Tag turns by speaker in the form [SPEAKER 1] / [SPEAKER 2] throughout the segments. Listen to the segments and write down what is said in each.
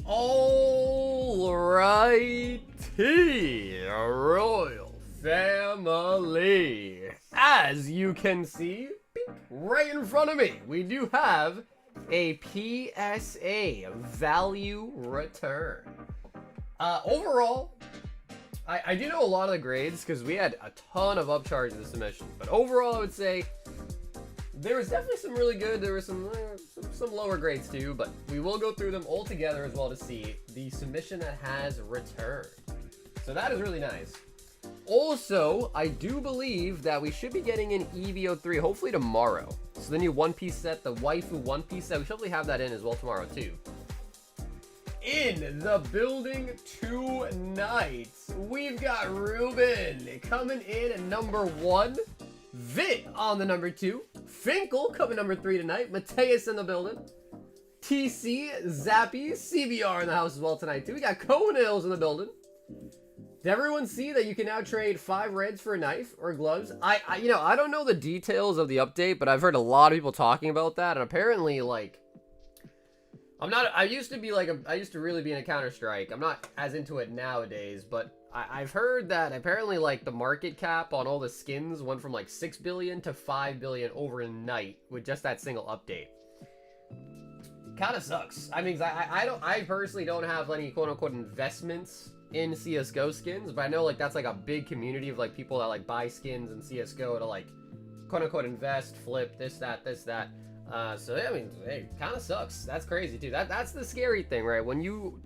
[SPEAKER 1] Alrighty, Royal Family. As you can see, right in front of me, we do have a PSA value return. Overall, I do know a lot of the grades because we had a ton of upcharge in the submission. But overall, I would say there was definitely some really good. There were some lower grades too, but we will go through them all together as well to see the submission that has returned. So that is really nice. Also, I do believe that we should be getting an EVO3 hopefully tomorrow. So the new One Piece set, the waifu One Piece set, we should hopefully have that in as well tomorrow too. In the building tonight, we've got Reuben coming in at number 1. Vit on the number 2. Finkel coming number 3 tonight. Mateus in the building. TC, Zappy, CBR in the house as well tonight too. We got Cohenils in the building. Did everyone see that you can now trade 5 reds for a knife or gloves? I don't know the details of the update, but I've heard a lot of people talking about that, and apparently, like, I used to really be in a Counter-Strike. I'm not as into it nowadays, but I've heard that apparently, like, the market cap on all the skins went from like 6 billion to 5 billion overnight with just that single update. Kind of sucks. I mean, I personally don't have any quote-unquote investments in CSGO skins, but I know, like, that's like a big community of like people that like buy skins in CSGO to like quote-unquote invest, flip, this, that. So I mean, hey, kind of sucks. That's crazy too. That's the scary thing, right? When you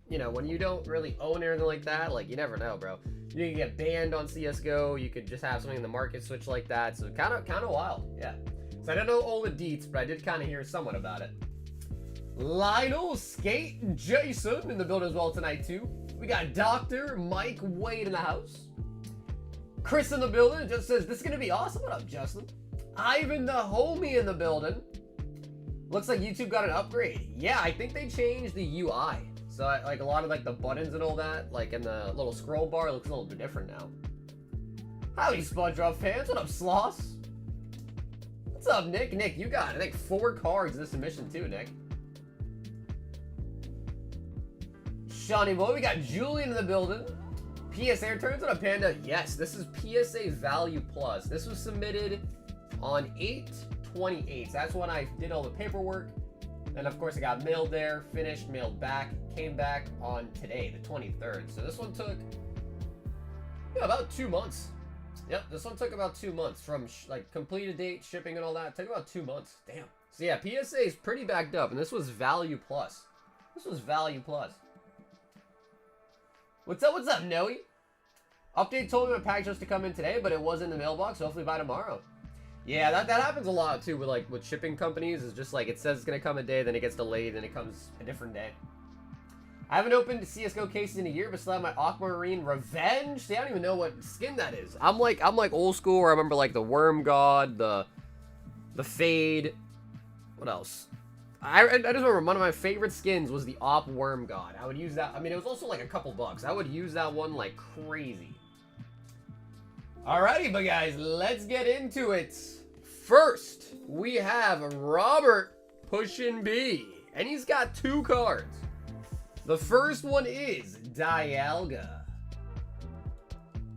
[SPEAKER 1] don't really own anything like that, like, you never know, bro. You can get banned on CSGO. You could just have something in the market switch like that. So kind of wild, yeah. So I don't know all the deets, but I did kind of hear somewhat about it. Lionel, Skate, Jason in the building as well tonight too. We got Dr. Mike Wade in the house. Chris in the building just says, this is going to be awesome. What up, Justin? Ivan the homie in the building. Looks like YouTube got an upgrade. Yeah, I think they changed the UI. So like a lot of like the buttons and all that, like in the little scroll bar, looks a little bit different now. Howdy, SpongeBob fans. What up, Sloss? What's up, Nick? Nick, you got, I think, 4 cards in this submission too, Nick. Shawnee boy, we got Julian in the building. PSA returns on a Panda. Yes, this is PSA Value Plus. This was submitted on 8/28. So that's when I did all the paperwork. And of course, it got mailed there, finished, mailed back, came back on today, the 23rd. So this one took about 2 months. Yep, this one took about 2 months from like completed date, shipping, and all that. It took about 2 months. Damn. So yeah, PSA is pretty backed up, and this was Value Plus. This was Value Plus. What's up, Noe? Update told me my package was to come in today, but it was in the mailbox, so hopefully by tomorrow. Yeah, that happens a lot too with shipping companies. It's just like it says it's gonna come a day, then it gets delayed, then it comes a different day. I haven't opened CSGO cases in a year, but still have my Aquamarine Revenge. See, I don't even know what skin that is. I'm like old school where I remember like the Worm God, the Fade. What else? I just remember one of my favorite skins was the Op Worm God. I would use that. I mean, it was also like a couple bucks. I would use that one like crazy. Alrighty, but guys, let's get into it. First, we have Robert pushing B, and he's got 2 cards. The first one is Dialga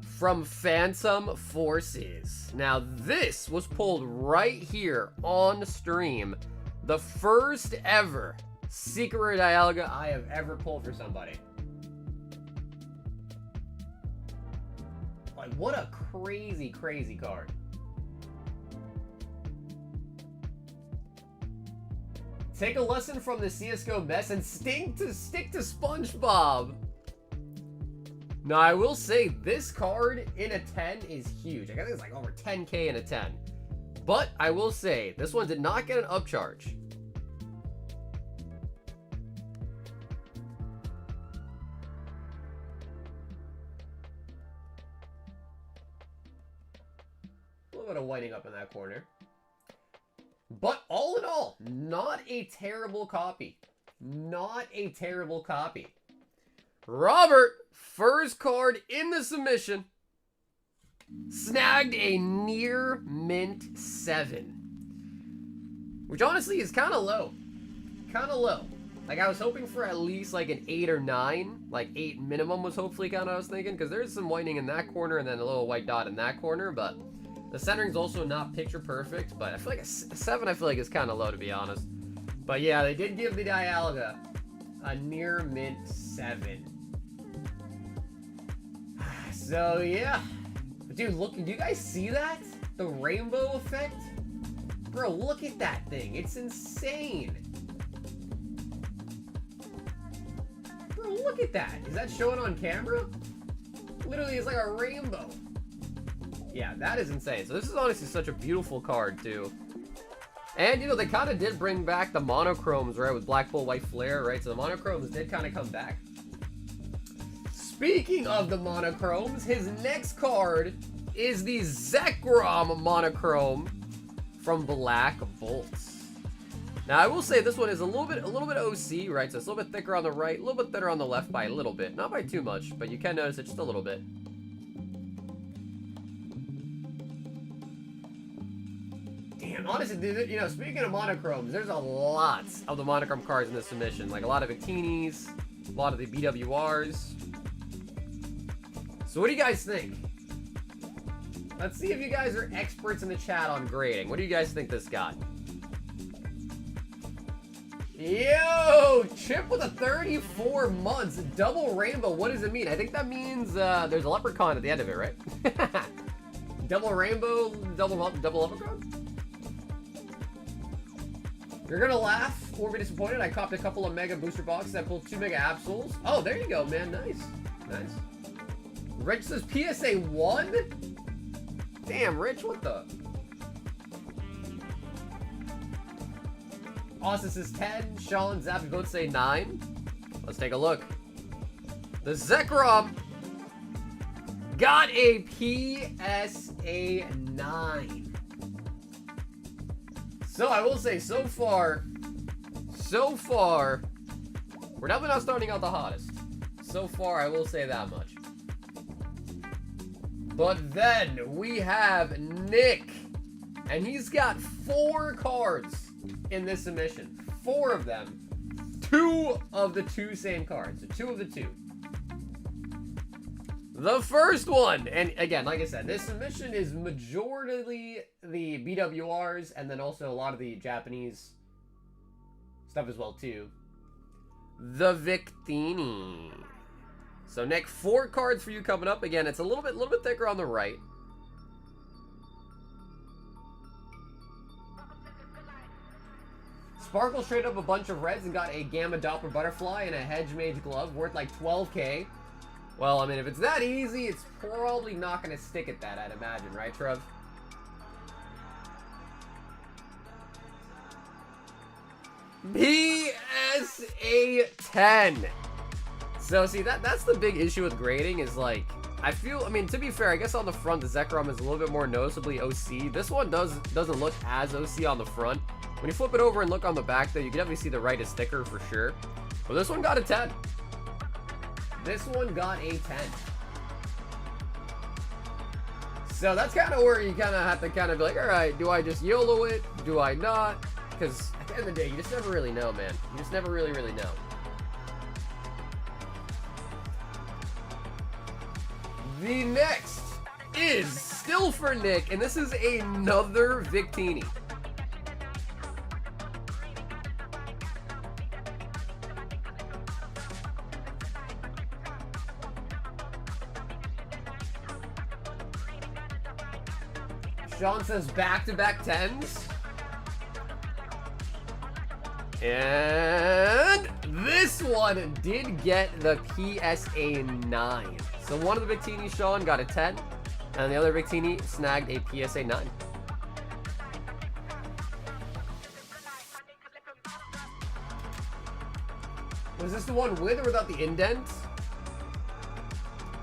[SPEAKER 1] from Phantom Forces. Now, this was pulled right here on stream. The first ever secret Dialga I have ever pulled for somebody. Like, what a crazy, crazy card. Take a lesson from the CSGO mess and stick to SpongeBob. Now, I will say this card in a 10 is huge. I think it's like over 10K in a 10. But I will say this one did not get an upcharge. A little bit of whiting up in that corner. But all in all, not a terrible copy. Not a terrible copy. Robert, first card in the submission, snagged a near mint 7. Which honestly is kind of low. Kind of low. Like, I was hoping for at least, like, an 8 or 9. Like, 8 minimum was hopefully kind of what I was thinking. Because there's some whitening in that corner and then a little white dot in that corner. But the centering's also not picture perfect. But I feel like a 7, I feel like, is kind of low, to be honest. But, yeah, they did give the Dialga a near mint 7. So, yeah. Dude, look, do you guys see that? The rainbow effect? Bro, look at that thing. It's insane. Bro, look at that. Is that showing on camera? Literally, it's like a rainbow. Yeah, that is insane. So this is honestly such a beautiful card, too. And, you know, they kind of did bring back the monochromes, right, with Black Bolt, White Flare, right? So the monochromes did kind of come back. Speaking of the monochromes, his next card is the Zekrom monochrome from Black Bolt. Now, I will say this one is a little bit OC, right? So it's a little bit thicker on the right, a little bit thinner on the left by a little bit. Not by too much, but you can notice it just a little bit. Damn, honestly, dude, you know, speaking of monochromes, there's a lot of the monochrome cards in this submission. Like a lot of Victinis, a lot of the BWRs. So what do you guys think? Let's see if you guys are experts in the chat on grading. What do you guys think this got? Yo, Chip with a 34 months, double rainbow. What does it mean? I think that means there's a leprechaun at the end of it, right? Double rainbow, double leprechaun? You're gonna laugh or be disappointed. I copped a couple of mega booster boxes. I pulled 2 mega Absols. Oh, there you go, man. Nice. Nice. Rich says PSA 1? Damn, Rich, what the? Austin says 10. Sean, Zap, we both say 9. Let's take a look. The Zekrom got a PSA 9. So I will say, so far, we're definitely not starting out the hottest. So far, I will say that much. But then we have Nick, and he's got 4 cards in this submission. 4 of them. 2 of the 2 same cards. So 2 of the 2. The first one, and again, like I said, this submission is majority the BWRs, and then also a lot of the Japanese stuff as well too. The Victini. So Nick, 4 cards for you coming up. Again, it's a little bit thicker on the right. Sparkle straight up a bunch of reds and got a Gamma Doppler Butterfly and a Hedge Mage Glove worth like 12k. Well, I mean, if it's that easy, it's probably not going to stick at that, I'd imagine, right, Trev? PSA 10. So, see, that's the big issue with grading is, like, I mean, to be fair, I guess on the front, the Zekrom is a little bit more noticeably OC. This one doesn't look as OC on the front. When you flip it over and look on the back, though, you can definitely see the right is thicker for sure. But this one got a 10. This one got a 10. So that's kind of where you kind of have to kind of be like, all right, do I just YOLO it? Do I not? Because at the end of the day, you just never really know, man. You just never really know. The next is still for Nick, and this is another Victini. Sean says back-to-back 10s. And this one did get the PSA 9. So one of the Victini, Sean, got a 10. And the other Victini snagged a PSA 9. Was this the one with or without the indent?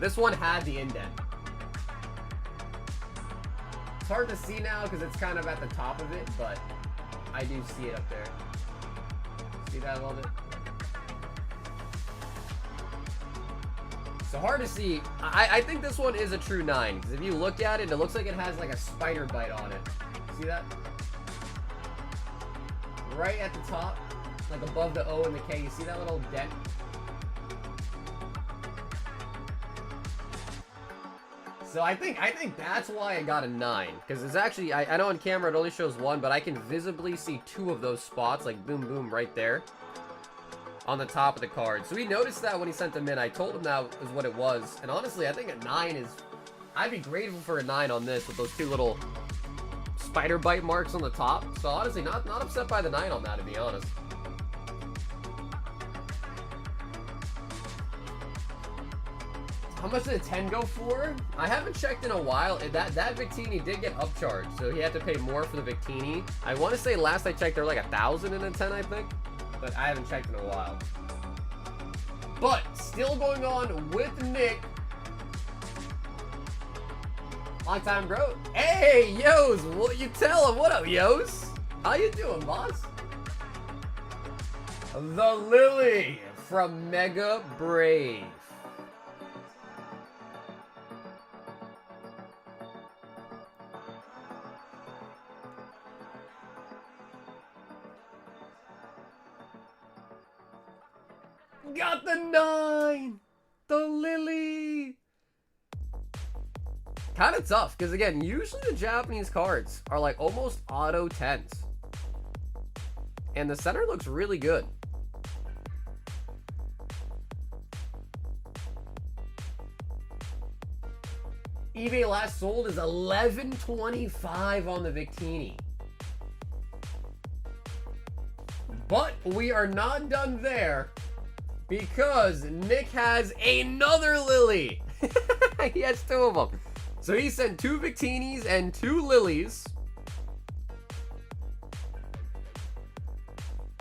[SPEAKER 1] This one had the indent. It's hard to see now because it's kind of at the top of it, but I do see it up there. See that a little bit? So hard to see. I think this one is a true 9, because if you look at it, it looks like it has like a spider bite on it. See that? Right at the top. like above the O and the K. You see that little dent? So I think that's why I got a 9, because it's actually, I know on camera it only shows 1, but I can visibly see 2 of those spots, like boom boom right there on the top of the card. So he noticed that when he sent them in. I told him that was what it was, and honestly I think a 9 is, I'd be grateful for a 9 on this with those 2 little spider bite marks on the top. So honestly not upset by the 9 on that, to be honest. How much did a 10 go for? I haven't checked in a while. That Victini did get upcharged, so he had to pay more for the Victini. I want to say last I checked, there were like 1,000 in a 10, I think. But I haven't checked in a while. But still going on with Nick. Long time bro. Hey, Yos, what you tell him? What up, Yos? How you doing, boss? The Lily from Mega Brave. Got the 9! The Lily! Kind of tough, because again, usually the Japanese cards are like almost auto 10s. And the center looks really good. eBay last sold is $11.25 on the Victini. But we are not done there, because Nick has another Lily. He has 2 of them. So he sent 2 Victinis and 2 Lilies.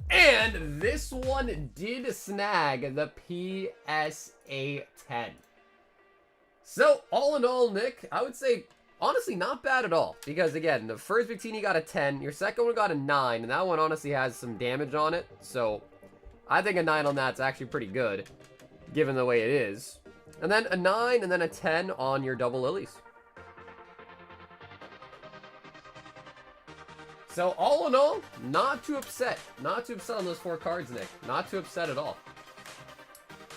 [SPEAKER 1] And this one did snag the PSA 10. So all in all, Nick, I would say honestly not bad at all. Because again, the first Victini got a 10, your second one got a 9, and that one honestly has some damage on it. So I think a 9 on that's actually pretty good, given the way it is. And then a 9 and then a 10 on your double Lilies. So all in all, not too upset. Not too upset on those 4 cards, Nick. Not too upset at all.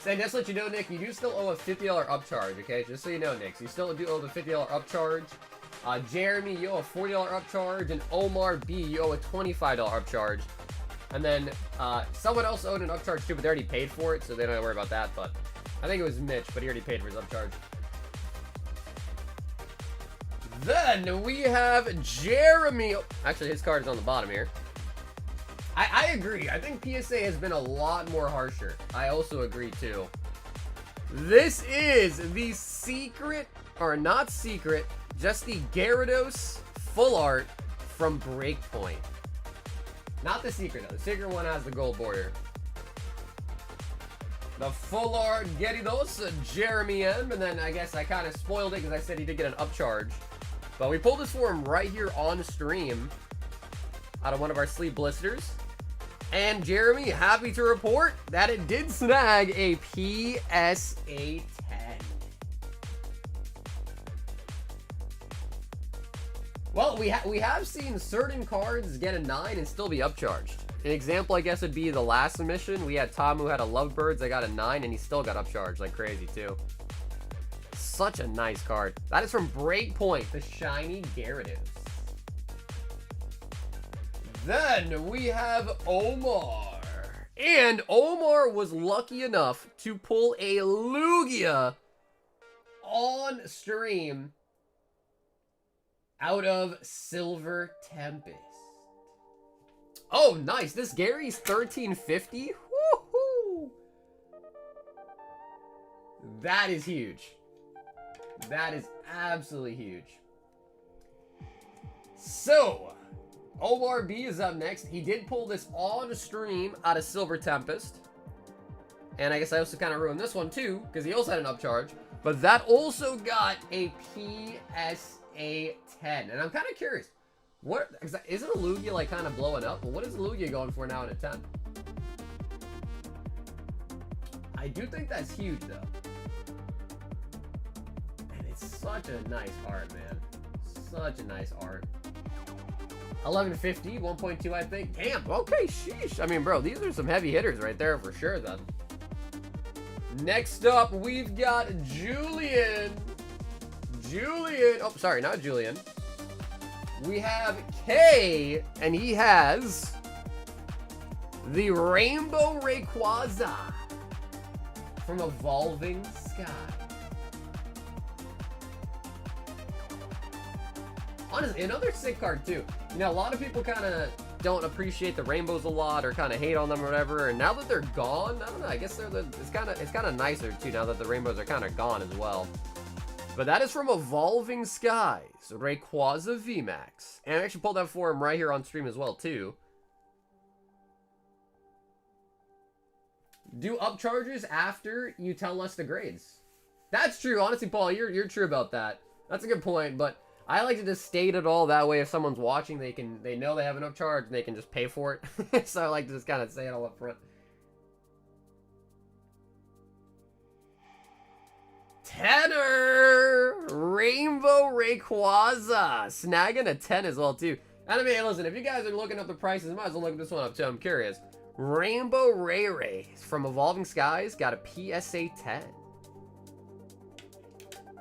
[SPEAKER 1] Saying, just to let you know, Nick, you do still owe a $50 upcharge, okay? Just so you know, Nick. So you still do owe the $50 upcharge. Jeremy, you owe a $40 upcharge. And Omar B, you owe a $25 upcharge. And then someone else owed an upcharge too, but they already paid for it, so they don't have to worry about that. But I think it was Mitch, but he already paid for his upcharge. Then we have Jeremy. Oh, actually, his card is on the bottom here. I agree. I think PSA has been a lot more harsher. I also agree too. This is the secret, or not secret, just the Gyarados full art from Breakpoint. Not the secret though. The secret one has the gold border. The full art Gyarados, Jeremy M. And then I guess I kind of spoiled it because I said he did get an upcharge. But we pulled this for him right here on stream out of one of our sleeve blisters. And Jeremy, happy to report that it did snag a PSA 10. Well, we have seen certain cards get a 9 and still be upcharged. An example, I guess, would be the last submission. We had Tom who had a Lovebirds that got a 9 and he still got upcharged like crazy too. Such a nice card. That is from Breakpoint, the shiny Gyarados. Then we have Omar. And Omar was lucky enough to pull a Lugia on stream out of Silver Tempest. Oh, nice. This Gary's 1350. Woohoo! That is huge. That is absolutely huge. So, Omar B is up next. He did pull this on stream out of Silver Tempest. And I guess I also kind of ruined this one too, because he also had an upcharge. But that also got a PSA 10. And I'm kind of curious. What isn't a Lugia like kind of blowing up? Well, what is Lugia going for now in a 10? I do think that's huge though. And it's such a nice art, man. Such a nice art. 1150, 1.2, I think. Damn, okay, sheesh. I mean, bro, these are some heavy hitters right there for sure, then. Next up, we've got Julian. Oh, sorry, not Julian. We have K, and he has the Rainbow Rayquaza from Evolving Sky. Honestly, another sick card too. You know, a lot of people kind of don't appreciate the rainbows a lot or kind of hate on them or whatever. And now that they're gone, I don't know. I guess it's kind of nicer too now that the rainbows are kind of gone as well. But that is from Evolving Skies, Rayquaza VMAX, and I actually pulled that for him right here on stream as well too. Do upcharges after you tell us the grades. That's true, honestly, Paul. You're true about that. That's a good point, but I like to just state it all that way. If someone's watching, they know they have an upcharge and they can just pay for it. So I like to just kind of say it all up front. Tenor Rainbow Rayquaza, snagging a 10 as well too. And I mean, listen, if you guys are looking up the prices, might as well look this one up too. I'm curious. Rainbow Ray from Evolving Skies got a PSA 10.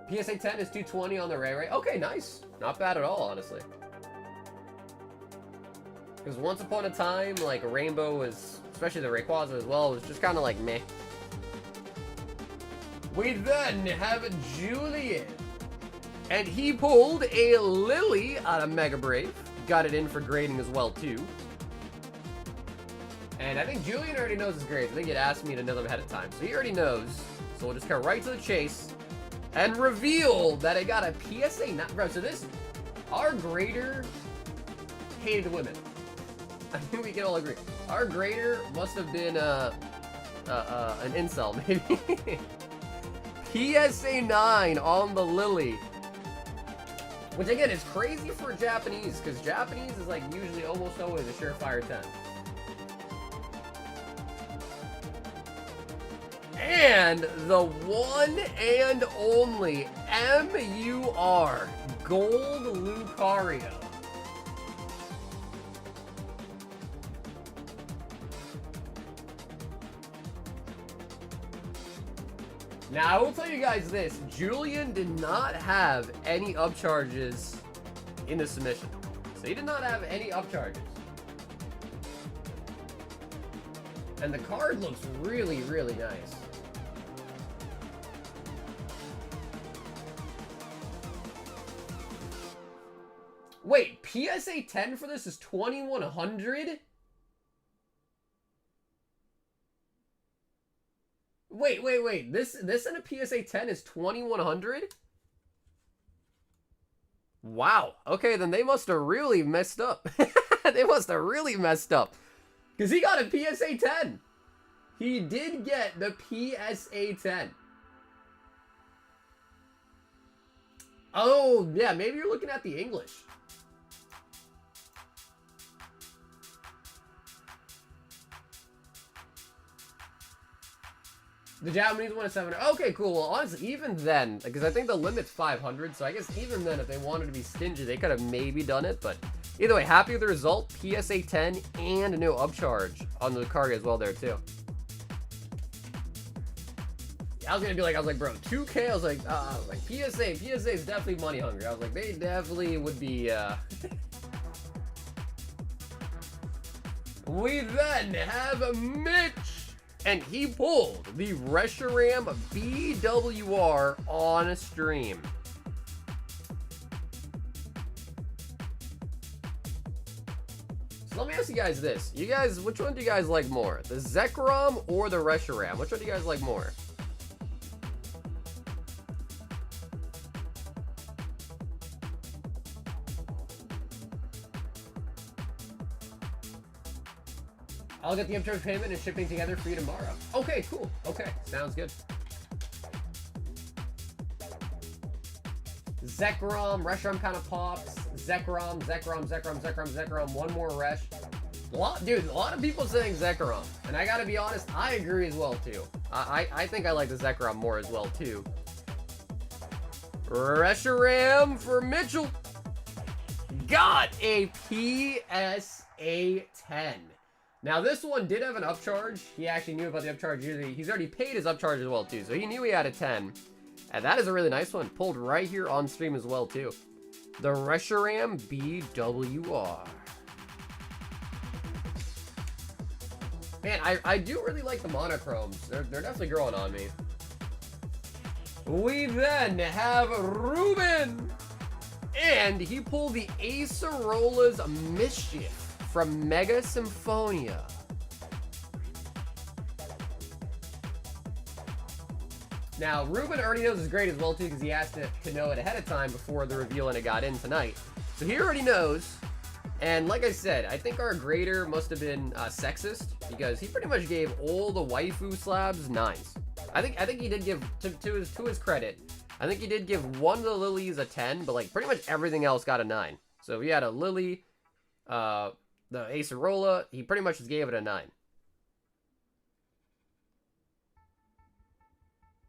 [SPEAKER 1] PSA 10 is 220 on the Ray. Okay, nice. Not bad at all, honestly. Because once upon a time, like, Rainbow was, especially the Rayquaza as well, was just kind of like meh. We then have Julian. And he pulled a Lily out of Mega Brave. Got it in for grading as well, too. And I think Julian already knows his grades. I think he'd asked me to know them ahead of time. So he already knows. So we'll just go right to the chase. And reveal that it got a PSA 9. Bro, so this, our grader hated women. I think we can all agree. Our grader must have been an incel, maybe. PSA 9 on the Lily. Which again is crazy for Japanese, because Japanese is like usually almost always a surefire 10. And the one and only MUR Gold Lucario. Now, I will tell you guys this. Julian did not have any upcharges in the submission. So he did not have any upcharges. And the card looks really, really nice. Wait, PSA 10 for this is 2100? Wait. This in a PSA 10 is 2100? Wow. Okay, then they must have really messed up. They must have really messed up. Because he got a PSA 10. He did get the PSA 10. Oh, yeah, maybe you're looking at the English. The Japanese one is 700. Okay, cool. Well, honestly, even then, because I think the limit's 500, so I guess even then, if they wanted to be stingy, they could have maybe done it. But either way, happy with the result. PSA 10 and no upcharge on the card as well there, too. I was like, bro, 2K. I was like, PSA is definitely money hungry. I was like, they definitely would be, We then have Mitch. And he pulled the Reshiram BWR on stream. So let me ask you guys this. You guys, which one do you guys like more? The Zekrom or the Reshiram? Which one do you guys like more? I'll get the upcharge payment and shipping together for you tomorrow. Okay, cool. Okay, sounds good. Zekrom, Reshiram kind of pops. Zekrom. One more Resh. A lot of people saying Zekrom. And I gotta be honest, I agree as well, too. I think I like the Zekrom more as well, too. Reshiram for Mitchell. got a PSA 10. Now, this one did have an upcharge. He actually knew about the upcharge. He's already paid his upcharge as well, too. So he knew he had a 10. And that is a really nice one. Pulled right here on stream as well, too. The Reshiram BWR. Man, I do really like the monochromes. They're definitely growing on me. We then have Reuben. And he pulled the Acerolas Mischief from Mega Symphonia. Now, Reuben already knows it's great as well, too, because he asked to know it ahead of time before the reveal and it got in tonight. So he already knows. And like I said, I think our grader must have been sexist, because he pretty much gave all the waifu slabs 9s. I think he did give, to his credit, I think he did give one of the lilies a 10, but like pretty much everything else got a 9. So if he had a lily, the Acerola, he pretty much just gave it a 9.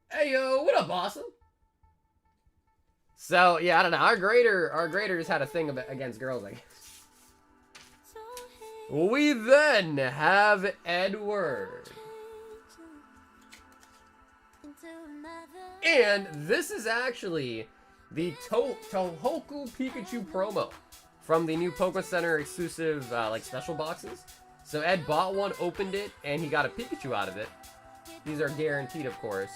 [SPEAKER 1] Hey yo, what up, awesome? So yeah, I don't know. Our grader just had a thing against girls, I guess. We then have Edward. And this is actually the Tohoku Pikachu promo from the new Poké Center exclusive like special boxes. So Ed bought one, opened it, and he got a Pikachu out of it. These are guaranteed, of course.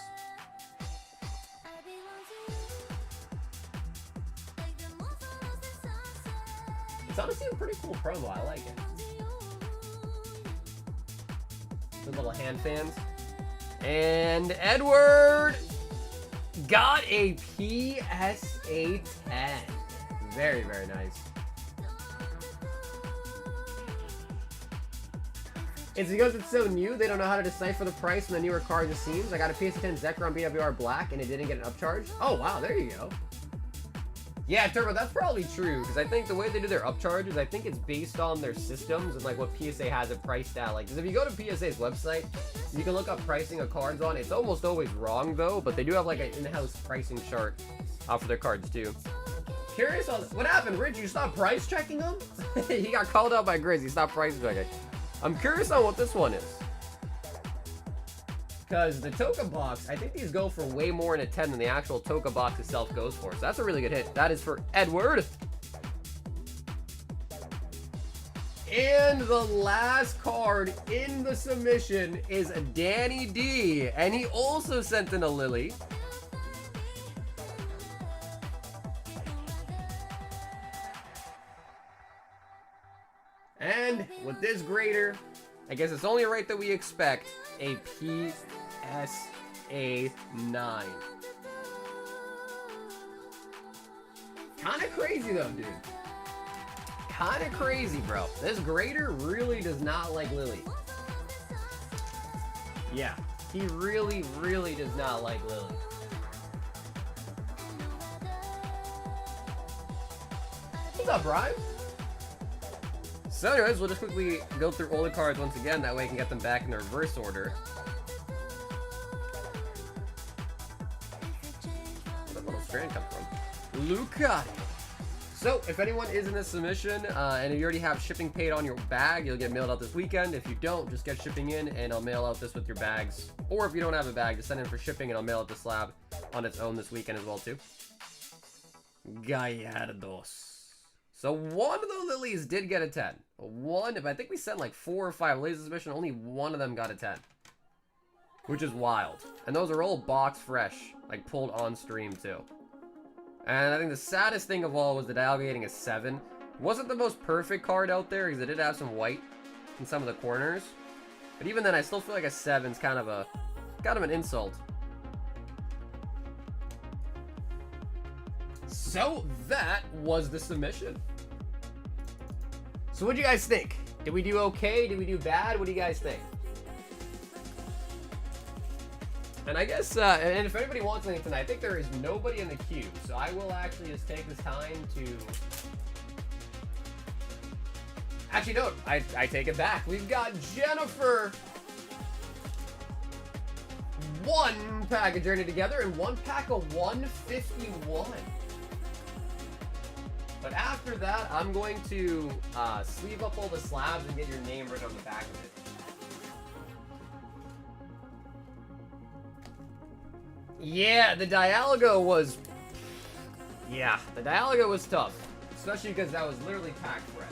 [SPEAKER 1] It's honestly a pretty cool promo. I like it. The little hand fans. And Edward got a PSA 10. Very, very nice. It's because it's so new, they don't know how to decipher the price on the newer cards, it seems. I got a PSA 10 Zekrom BWR Black, and it didn't get an upcharge. Oh, wow, there you go. Yeah, Turbo, that's probably true, because I think the way they do their upcharges, I think it's based on their systems and like what PSA has it priced at. Like, because if you go to PSA's website, you can look up pricing of cards on. It's almost always wrong, though, but they do have like an in-house pricing chart for their cards, too. Curious on what happened, Rich? You stopped price checking them? He got called out by Grizz. He stopped price checking. I'm curious on what this one is. Because the Toka box, I think these go for way more in a 10 than the actual Toka box itself goes for. So that's a really good hit. That is for Edward. And the last card in the submission is Danny D. And he also sent in a Lily. And with this grader, I guess it's only right that we expect a PSA 9. Kinda crazy though, dude. Kinda crazy, bro. This grader really does not like Lily. Yeah, he really, really does not like Lily. What's up, Brian? So anyways, we'll just quickly go through all the cards once again, that way we can get them back in the reverse order. Where'd that little strand come from? Luca. So, if anyone is in this submission, and you already have shipping paid on your bag, you'll get mailed out this weekend. If you don't, just get shipping in, and I'll mail out this with your bags. Or if you don't have a bag, just send in for shipping, and I'll mail out the slab on its own this weekend as well, too. Gyarados. So one of the lilies did get a 10. One, I think we sent like 4 or 5 lilies this mission, only one of them got a 10. Which is wild. And those are all box fresh, like pulled on stream too. And I think the saddest thing of all was the Dialga getting a 7. Wasn't the most perfect card out there, because it did have some white in some of the corners. But even then, I still feel like a 7's kind of an insult. So that was the submission. So what do you guys think? Did we do okay? Did we do bad? What do you guys think? And I guess, and if anybody wants anything tonight, I think there is nobody in the queue. So I will actually just take this time to... Actually, no, I take it back. We've got Jennifer. 1 pack of Journey Together and 1 pack of 151. But after that, I'm going to sleeve up all the slabs and get your name written on the back of it. Yeah, the Dialga was... Yeah, the Dialga was tough. Especially because that was literally packed fresh.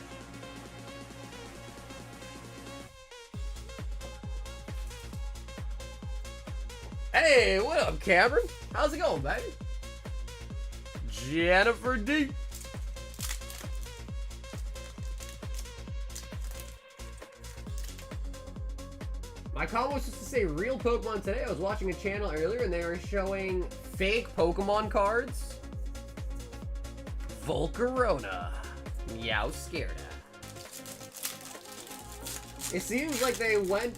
[SPEAKER 1] Hey, what up, Cameron? How's it going, baby? Jennifer D. My comment was just to say real Pokemon today. I was watching a channel earlier and they were showing fake Pokemon cards. Volcarona. Meow Scareda. It seems like they went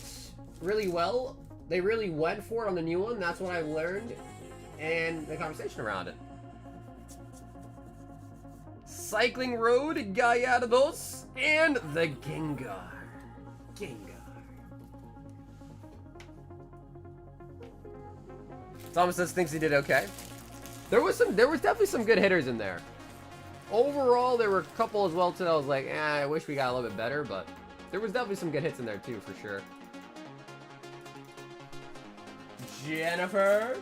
[SPEAKER 1] really well. They really went for it on the new one. That's what I learned. And the conversation around it. Cycling Road, Gyarados, and the Gengar. Thomas says thinks he did okay. There was definitely some good hitters in there. Overall, there were a couple as well too. I was like, I wish we got a little bit better, but there was definitely some good hits in there too, for sure. Jennifer.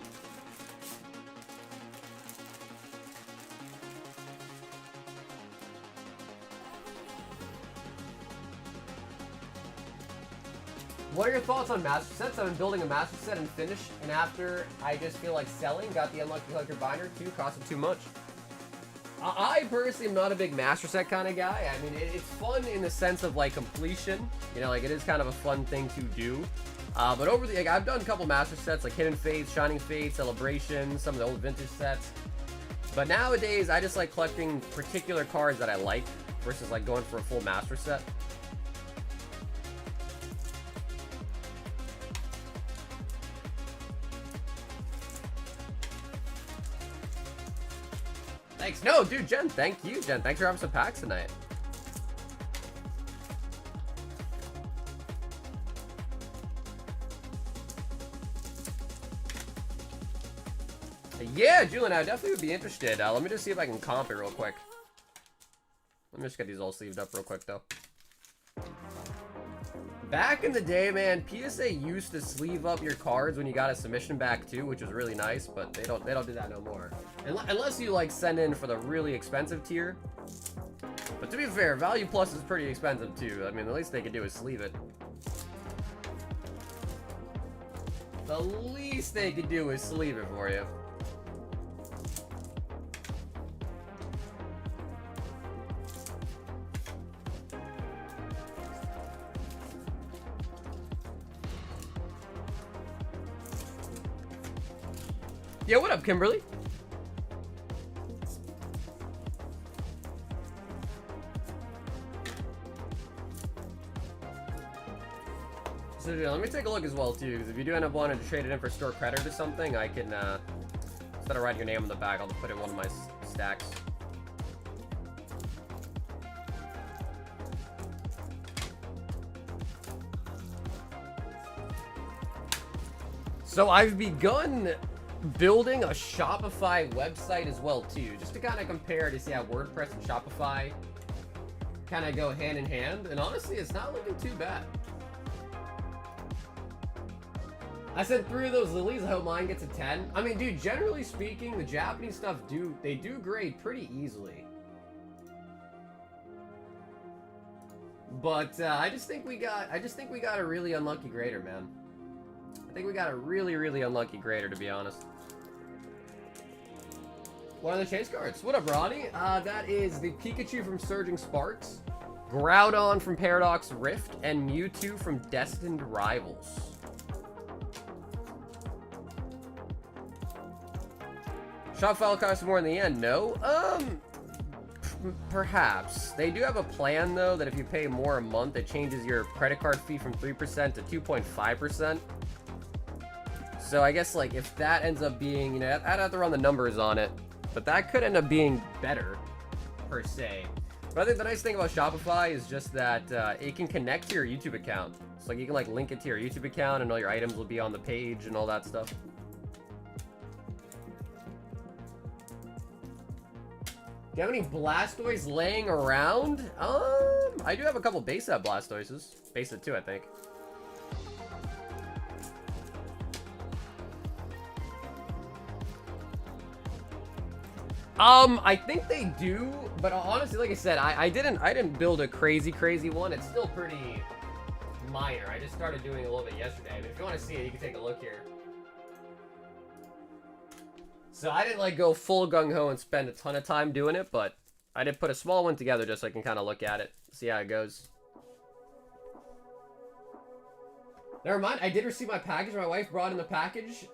[SPEAKER 1] What are your thoughts on master sets? I've been building a master set and finished, and after I just feel like selling, got the Unlucky Collector binder too, costed too much. I personally am not a big master set kind of guy. I mean, it's fun in the sense of like completion, you know, like it is kind of a fun thing to do. But over the, like, I've done a couple master sets like Hidden Fates, Shining Fates, Celebration, some of the old vintage sets. But nowadays, I just like collecting particular cards that I like versus like going for a full master set. Thanks. No, dude, Jen, thank you, Jen. Thanks for having some packs tonight. Yeah, Julian, I definitely would be interested. Let me just see if I can comp it real quick. Let me just get these all sleeved up real quick, though. Back in the day, man, PSA used to sleeve up your cards when you got a submission back too, which was really nice, but they don't do that no more. Unless you like send in for the really expensive tier. But to be fair, Value Plus is pretty expensive too. I mean, the least they could do is sleeve it. The least they could do is sleeve it for you. Yeah, what up, Kimberly? So yeah, let me take a look as well too, because if you do end up wanting to trade it in for store credit or something, I can, instead of writing your name on the back, I'll just put it in one of my stacks. So I've begun building a Shopify website as well too, just to kind of compare to see how WordPress and Shopify kind of go hand in hand, and honestly it's not looking too bad. I said 3 of those lilies. I hope mine gets a 10. I mean, dude, generally speaking, the Japanese stuff do grade pretty easily. But I just think we got a really unlucky grader, man. I think we got a really, really unlucky grader, to be honest. What are the chase cards? What up, Ronnie? That is the Pikachu from Surging Sparks, Groudon from Paradox Rift, and Mewtwo from Destined Rivals. Shopify will cost more in the end, no? Perhaps. They do have a plan, though, that if you pay more a month, it changes your credit card fee from 3% to 2.5%. So I guess, like, if that ends up being, you know, I'd have to run the numbers on it, but that could end up being better, per se. But I think the nice thing about Shopify is just that it can connect to your YouTube account. So, like, you can, like, link it to your YouTube account, and all your items will be on the page and all that stuff. Do you have any Blastoise laying around? I do have a couple base set Blastoises. Base set 2, I think. I think they do, but honestly, like I said, I didn't build a crazy one. It's still pretty minor. I just started doing a little bit yesterday. I mean, if you want to see it, you can take a look here. So I didn't like go full gung-ho and spend a ton of time doing it, but I did put a small one together just so I can kind of look at it, see how it goes. Never mind, I did receive my package. My wife brought in the package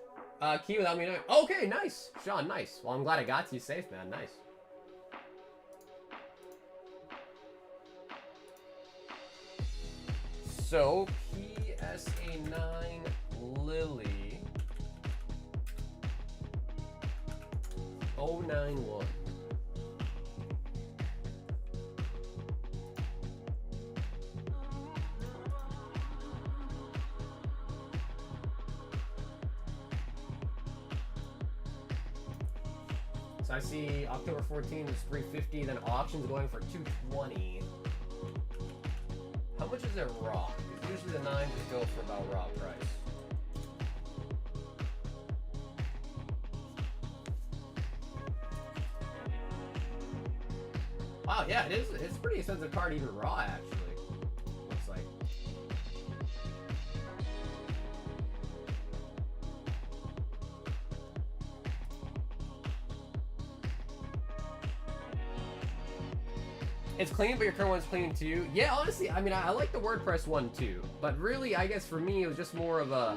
[SPEAKER 1] key without me knowing. Okay, nice, Sean, nice. Well, I'm glad I got to you safe, man. Nice. So PSA 9 Lily 091. So I see October 14 is 350, then auctions going for 220. How much is it raw? Because usually the 9s just go for about raw price. Wow, yeah, it is. It's a pretty expensive card, even raw, actually. Looks like. It's clean, but your current one's clean too. Yeah, honestly, I mean, I like the WordPress one too. But really, I guess for me, it was just more of a...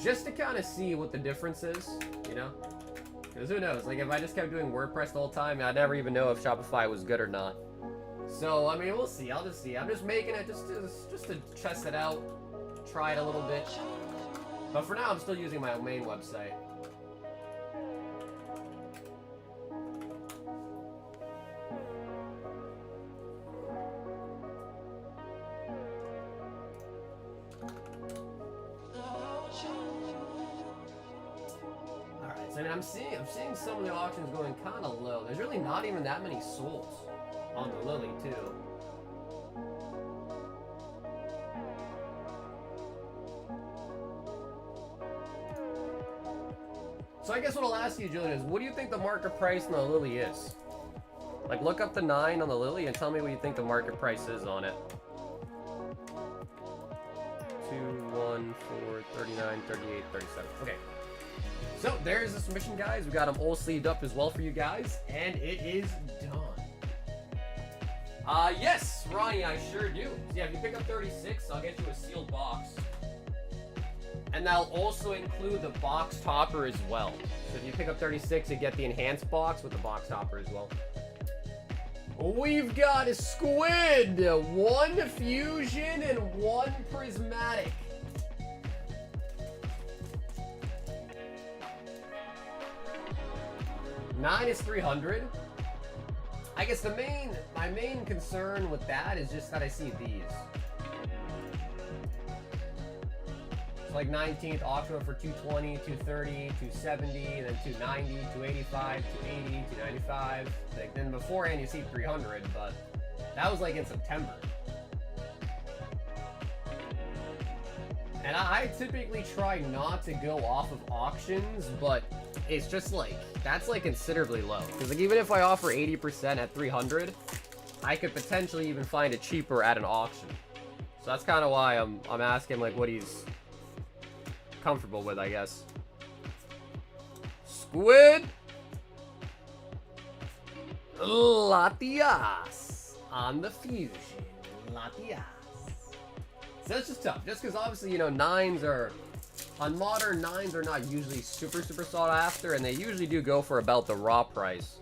[SPEAKER 1] just to kind of see what the difference is, you know? Because who knows, like if I just kept doing WordPress the whole time, I'd never even know if Shopify was good or not. So, I mean, we'll see, I'll just see. I'm just making it just to test it out, try it a little bit. But for now, I'm still using my main website. I mean, I'm seeing some of the auctions going kind of low. There's really not even that many souls on the Lily too. So I guess what I'll ask you, Julian, is what do you think the market price on the Lily is? Like, look up the 9 on the Lily and tell me what you think the market price is on it. 2, 1, 4, 39, 38, 37. Okay. So there's the submission, guys. We got them all sleeved up as well for you guys, and it is done. Yes, Ronnie, I sure do. So yeah, if you pick up 36, I'll get you a sealed box. And that'll also include the box topper as well. So if you pick up 36, you get the enhanced box with the box topper as well. We've got a squid, 1 fusion and 1 prismatic. Nine is 300. I guess my main concern with that is just that I see these. It's like 19th auction for 220, 230, 270, then 290, 285, 280, 295. Like then beforehand you see 300, but that was like in September. And I typically try not to go off of auctions, but it's just like, that's like considerably low. Because like even if I offer 80% at 300, I could potentially even find it cheaper at an auction. So that's kind of why I'm asking like what he's comfortable with, I guess. Squid! Latias on the fusion. Latias. So that's just tough, just because obviously, you know, 9s are, on modern, 9s are not usually super sought after, and they usually do go for about the raw price.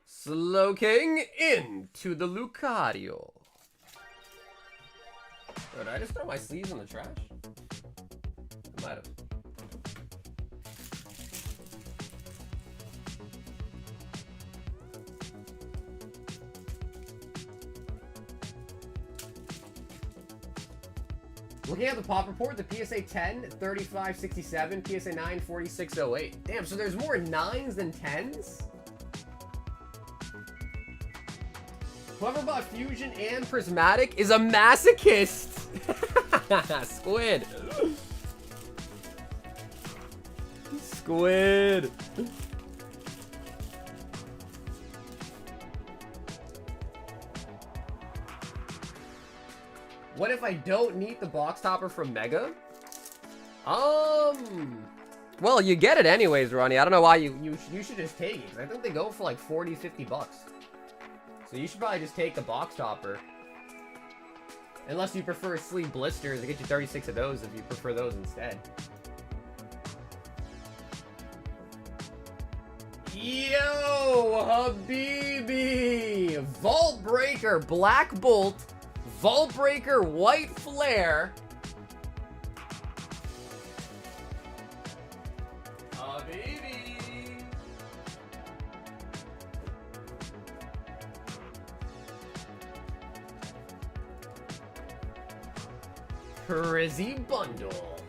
[SPEAKER 1] Slowking into the Lucario. Oh, did I just throw my sleeves in the trash? I might have. Looking at the pop report, the PSA 10, 3567, PSA 9, 4608. Damn, so there's more 9s than 10s? Whoever bought Fusion and Prismatic is a masochist! Squid! Squid! What if I don't need the box topper from Mega? Well, you get it anyways, Ronnie. I don't know why you should just take it, because I think they go for like 40, 50 bucks. So you should probably just take the box topper. Unless you prefer sleeve blisters, they get you 36 of those if you prefer those instead. Yo, Habibi! Vault Breaker, Black Bolt, Vault Breaker, White Flare. Habibi! Prizzy Bundle.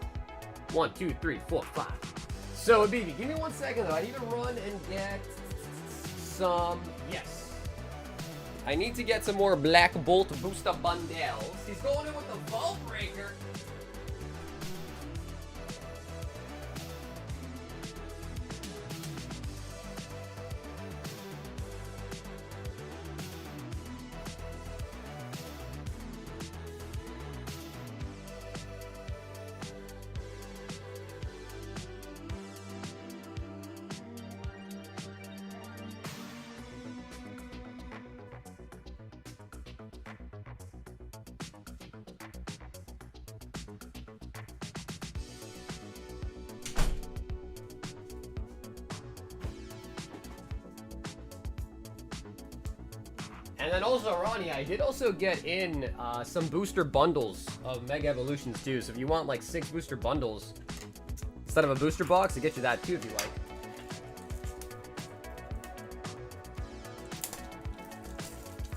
[SPEAKER 1] 1, 2, 3, 4, 5. So, Habibi, give me 1 second though. I need to run and get some. Yes. I need to get some more Black Bolt booster bundles. He's going in with the Vault Breaker. And then also, Ronnie, I did also get in some booster bundles of Mega Evolutions too. So if you want like 6 booster bundles instead of a booster box, I get you that too if you like.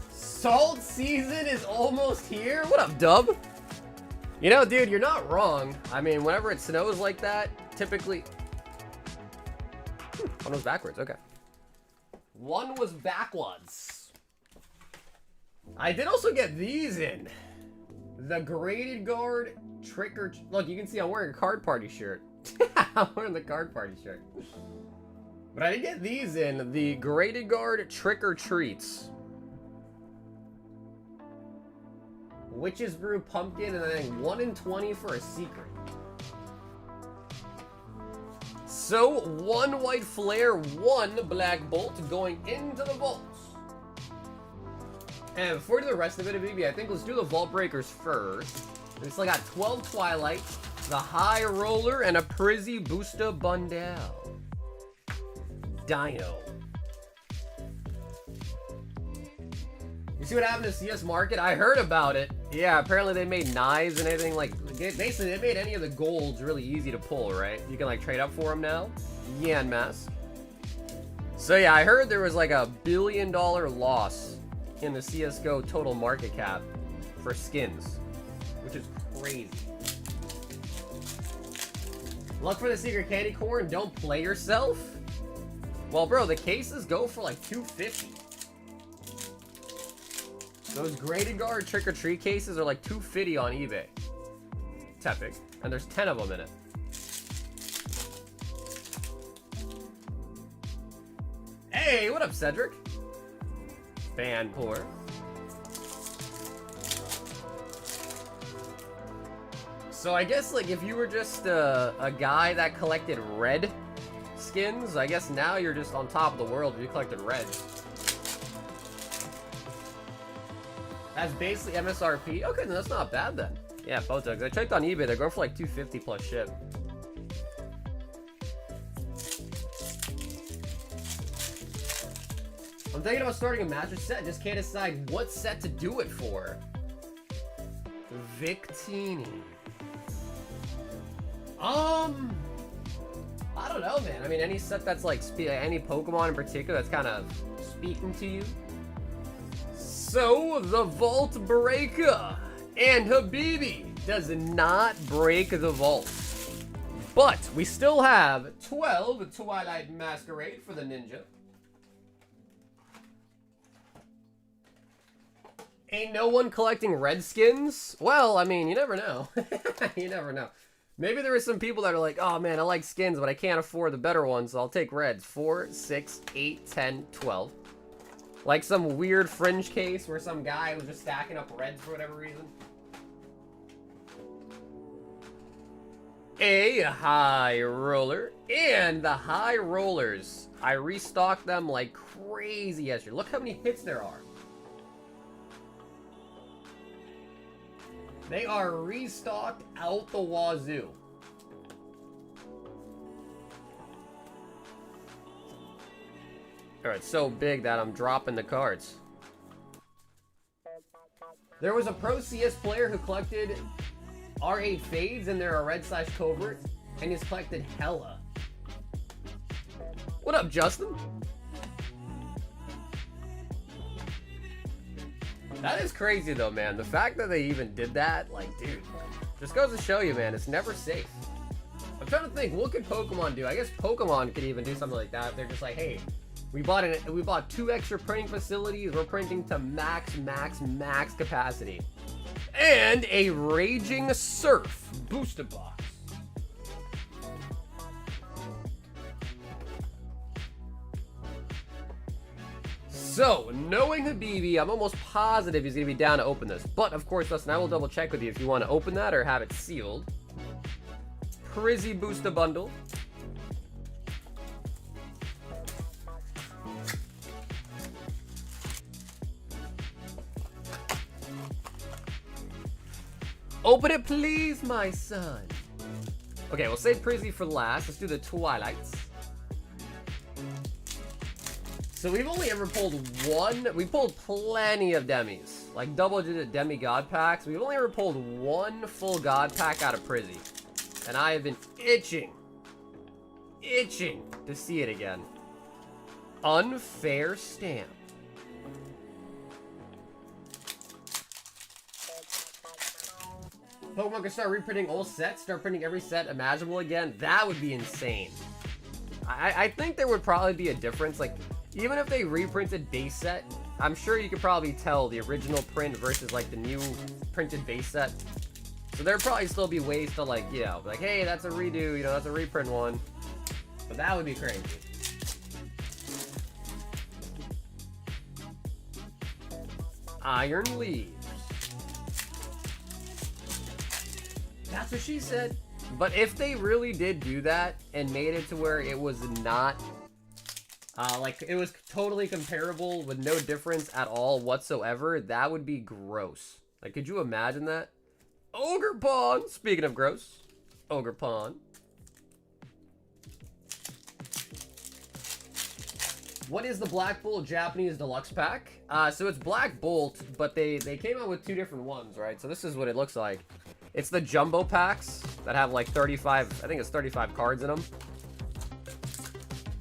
[SPEAKER 1] Salt season is almost here? What up, Dub? You know, dude, you're not wrong. I mean, whenever it snows like that, typically... One was backwards, okay. One was backwards. I did also get these in. The Graded Guard Trick or... Look, you can see I'm wearing a Card Party shirt. I'm wearing the Card Party shirt. But I did get these in. The Graded Guard Trick or Treats. Witch's Brew Pumpkin, and then 1 in 20 for a secret. So, 1 White Flare, 1 Black Bolt going into the vaults. And before we do the rest of it, Habibi, I think let's do the Vault Breakers first. We still got 12 Twilight, the High Roller, and a Prizzy Booster Bundle. Dino. You see what happened to CS Market? I heard about it. Yeah, apparently they made knives and everything. Like, basically, they made any of the golds really easy to pull, right? You can, like, trade up for them now. Yan Mask. So, yeah, I heard there was, like, $1 billion loss in the CSGO total market cap for skins, which is crazy. Look for the secret candy corn. Don't play yourself. Well, bro, the cases go for, like, $250. Those Graded Guard Trick or Treat cases are like $250 on eBay. It's epic. And there's 10 of them in it. Hey, what up, Cedric? Fan poor. So I guess like if you were just a guy that collected red skins, I guess now you're just on top of the world if you collected reds. That's basically MSRP. Okay, then that's not bad then. Yeah, Photogs. I checked on eBay. They're going for like $250 plus ship. I'm thinking about starting a master set. Just can't decide what set to do it for. Victini. I don't know, man. I mean, any set that's like any Pokemon in particular that's kind of speaking to you. So, the Vault Breaker. And Habibi does not break the vault. But we still have 12 Twilight Masquerade for the Ninja. Ain't no one collecting red skins? Well, I mean, you never know. You never know. Maybe there are some people that are like, oh man, I like skins, but I can't afford the better ones, so I'll take reds. 4, 6, 8, 10, 12. Like some weird fringe case where some guy was just stacking up reds for whatever reason. A high roller. And the high rollers, I restocked them like crazy yesterday. Look how many hits there are. They are restocked out the wazoo. Alright, so big that I'm dropping the cards. There was a Pro CS player who collected R8 fades and they're a red/covert, and he's collected hella. What up, Justin? That is crazy though, man. The fact that they even did that, like, dude, just goes to show you, man, it's never safe. I'm trying to think, what could Pokemon do? I guess Pokemon could even do something like that. They're just like, hey, we bought 2 extra printing facilities. We're printing to max capacity. And a Raging Surf booster box. So, knowing Habibi, I'm almost positive he's going to be down to open this. But, of course, listen, I will double check with you if you want to open that or have it sealed. Prizzy booster bundle. Open it, please, my son. Okay, we'll save Prizzy for last. Let's do the Twilights. So we've only ever pulled one. We pulled plenty of demis, like double-digit demigod packs. We've only ever pulled one full god pack out of Prizzy, and I have been itching to see it again. Unfair Stamp. Pokemon can start reprinting old sets, start printing every set imaginable again. That would be insane. I think there would probably be a difference. Like, even if they reprinted base set, I'm sure you could probably tell the original print versus like the new printed base set. So there'd probably still be ways to, like, you know, like, hey, that's a redo, you know, that's a reprint one. But that would be crazy. Iron Leaves. That's what she said. But if they really did do that and made it to where it was not, like, it was totally comparable with no difference at all whatsoever, that would be gross. Like, could you imagine that? Ogre Pawn! Speaking of gross. Ogre Pawn. What is the Black Bolt Japanese Deluxe Pack? So it's Black Bolt, but they came out with 2 different ones, right? So this is what it looks like. It's the jumbo packs that have like 35, I think it's 35 cards in them.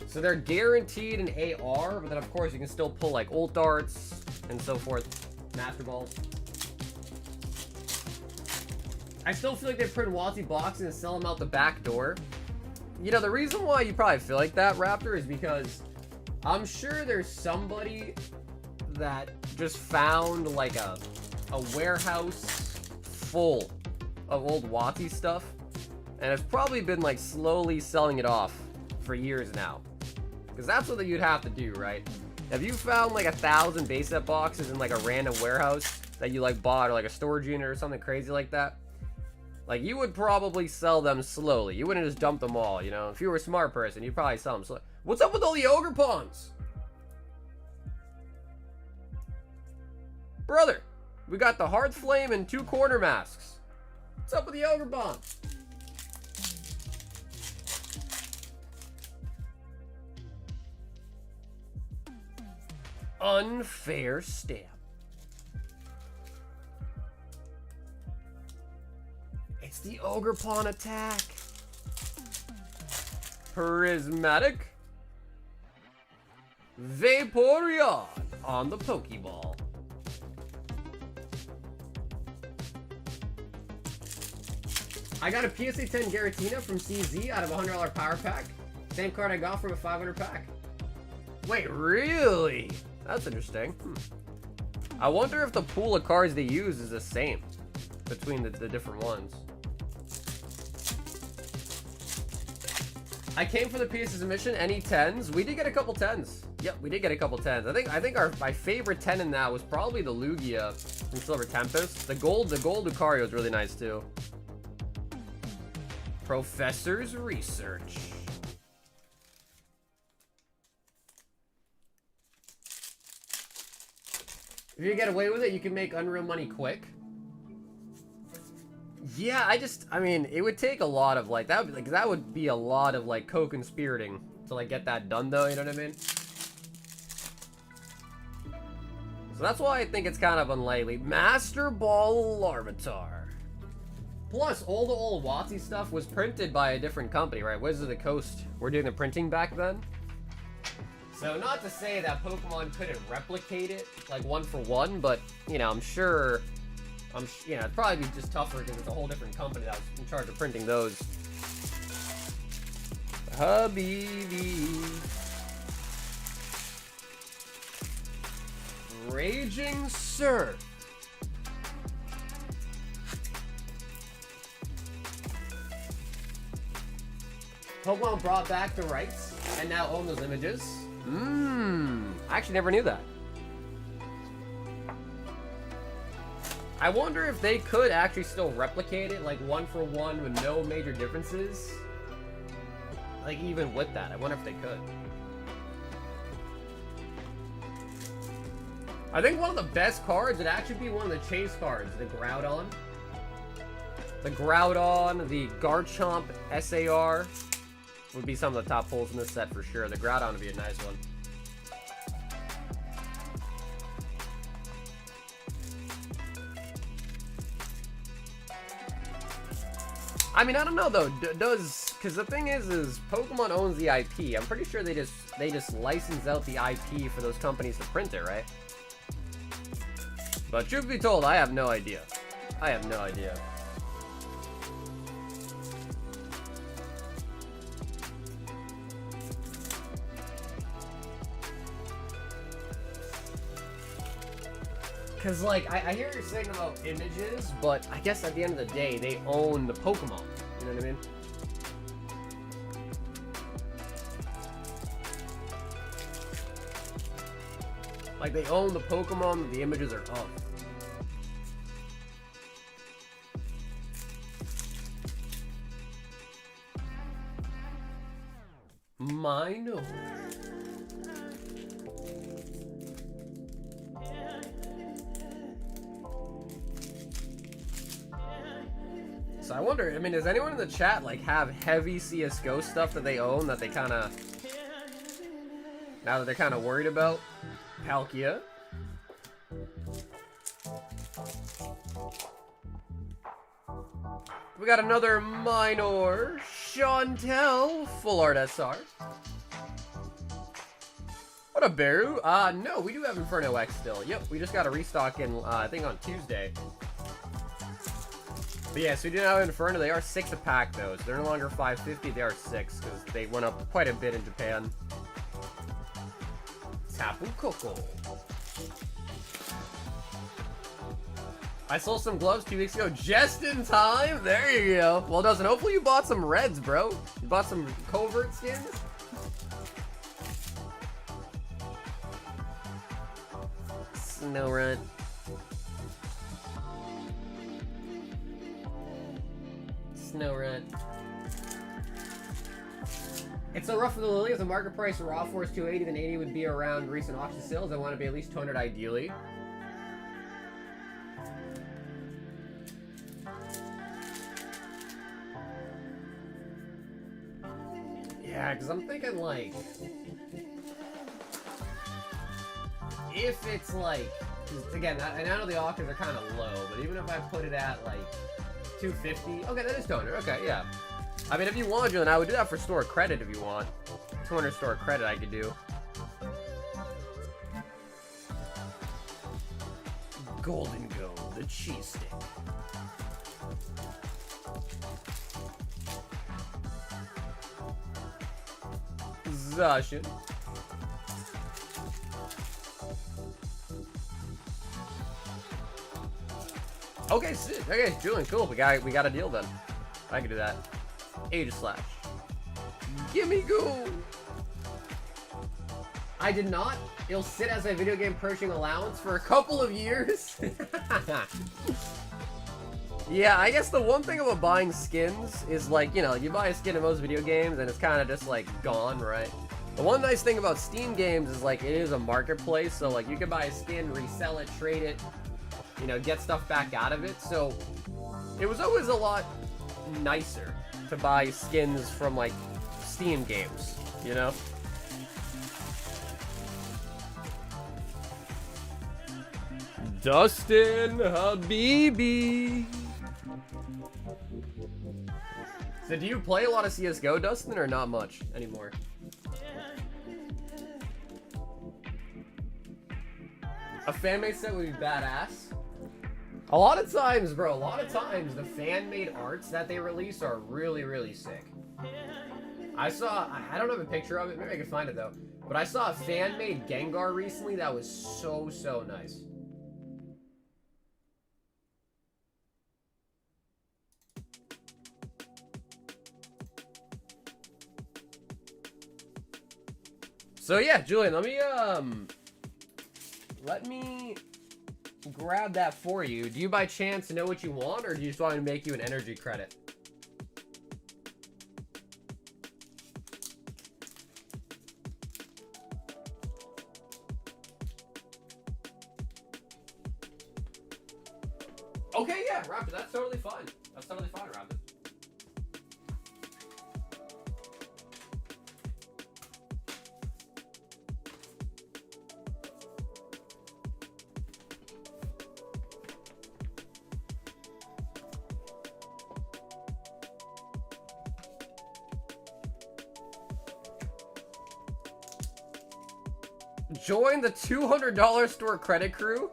[SPEAKER 1] So they're guaranteed an AR, but then of course you can still pull like ult darts and so forth, master balls. I still feel like they print Watsy boxes and sell them out the back door. You know, the reason why you probably feel like that, Raptor, is because I'm sure there's somebody that just found like a warehouse full of old Watsy stuff and has probably been like slowly selling it off for years now. Because that's what you'd have to do, right? If you found like 1,000 base set boxes in like a random warehouse that you like bought, or like a storage unit or something crazy like that, like you would probably sell them slowly. You wouldn't just dump them all, you know? If you were a smart person, you'd probably sell them slowly. What's up with all the Ogre Pawns? Brother, we got the Heart Flame and 2 corner masks. What's up with the Ogre Pawns? Unfair Stamp. It's the Ogre Pawn attack. Prismatic. Vaporeon on the Pokeball. I got a PSA 10 Giratina from CZ out of a $100 power pack. Same card I got from a 500 pack. Wait, really? That's interesting. I wonder if the pool of cards they use is the same between the different ones. I came for the PS submission. Any 10s? We did get a couple 10s. Yep, we did get a couple 10s. I think my favorite 10 in that was probably the Lugia from Silver Tempest. The gold Lucario was really nice too. Professor's Research. If you get away with it, you can make Unreal money quick. Yeah, I mean, it would take a lot of, like, that would be a lot of, like, co-conspirating to, like, get that done, though, you know what I mean? So that's why I think it's kind of unlikely. Master Ball Larvitar. Plus, all the old WotC stuff was printed by a different company, right? Wizards of the Coast were doing the printing back then. So, not to say that Pokemon couldn't replicate it, like, one for one, but, you know, I'm sure... you know, it'd probably be just tougher because it's a whole different company that was in charge of printing those. Habibi. Raging Surf. Pokemon brought back the rights and now own those images. I actually never knew that. I wonder if they could actually still replicate it, like, one for one with no major differences. Like, even with that, I wonder if they could. I think one of the best cards would actually be one of the chase cards, the Groudon. The Groudon, the Garchomp SAR would be some of the top pulls in this set for sure. The Groudon would be a nice one. I mean, I don't know though. Because the thing is Pokemon owns the IP. I'm pretty sure they just license out the IP for those companies to print it, right? But truth be told, I have no idea. I have no idea. Because, like, I hear you're saying about images, but I guess at the end of the day, they own the Pokemon. You know what I mean? Like, they own the Pokemon that the images are of. Minor. So I wonder, I mean, does anyone in the chat, like, have heavy CSGO stuff that they own that they kind of... Now that they're kind of worried about? Palkia. We got another minor. Chantel. Full Art SR. What a Baru? No, we do have Inferno X still. Yep, we just got a restock in, I think on Tuesday. But yeah, so we do now have Inferno. They are 6 a pack though, so they're no longer 550, they are 6, because they went up quite a bit in Japan. Tapu Koko. I sold some gloves 2 weeks ago, just in time. There you go. Well done. Hopefully you bought some reds, bro. You bought some covert skins. Snow Run. It's so rough for the Lily. If the market price for raw force 280, then 80 would be around recent auction sales. I want to be at least 200 ideally. Yeah, because I'm thinking, like, if it's like, again, I know the auctions are kind of low, but even if I put it at like 250, okay, that is 200. Okay, yeah. I mean, if you want to, then I would do that for store credit if you want. 200 store credit I could do. Golden Go, the cheese stick. Zacian. Okay, sick. Okay, Julian, cool. We got a deal then. I can do that. Age Slash. Gimme go. I did not. It'll sit as a video game purchasing allowance for a couple of years. Yeah, I guess the one thing about buying skins is, like, you know, you buy a skin in most video games and it's kind of just like gone, right? The one nice thing about Steam games is, like, it is a marketplace, so like you can buy a skin, resell it, trade it, you know, get stuff back out of it. So it was always a lot nicer to buy skins from, like, Steam games, you know? Dustin Habibi. So do you play a lot of CSGO, Dustin, or not much anymore? A fan-made set would be badass. A lot of times, bro, the fan-made arts that they release are really, really sick. I don't have a picture of it, maybe I can find it though, but I saw a fan-made Gengar recently that was so nice. So yeah, Julian, let me grab that for you. Do you by chance know what you want, or do you just want me to make you an energy credit? Okay, yeah, Raptor, that's totally fine. That's totally fine, Raptor. Join the $200 store credit crew?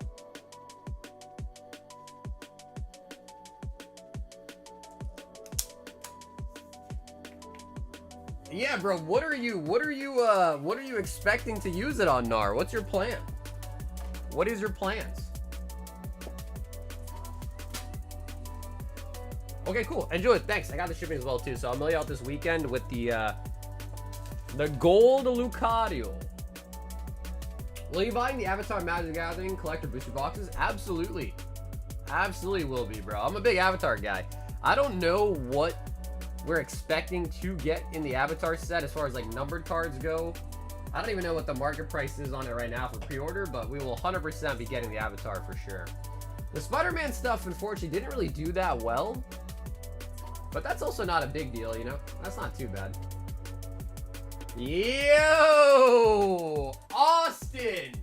[SPEAKER 1] Yeah, bro, what are you expecting to use it on, Nar? What's your plan? What is your plans? Okay, cool. Enjoy it. Thanks. I got the shipping as well too, so I'll mail you out this weekend with the gold Lucario. Will you buying the Avatar Magic Gathering collector booster boxes? Absolutely. Absolutely will be, bro. I'm a big Avatar guy. I don't know what we're expecting to get in the Avatar set as far as, like, numbered cards go. I don't even know what the market price is on it right now for pre-order, but we will 100% be getting the Avatar for sure. The Spider-Man stuff, unfortunately, didn't really do that well. But that's also not a big deal, you know? That's not too bad. Yo! Austin!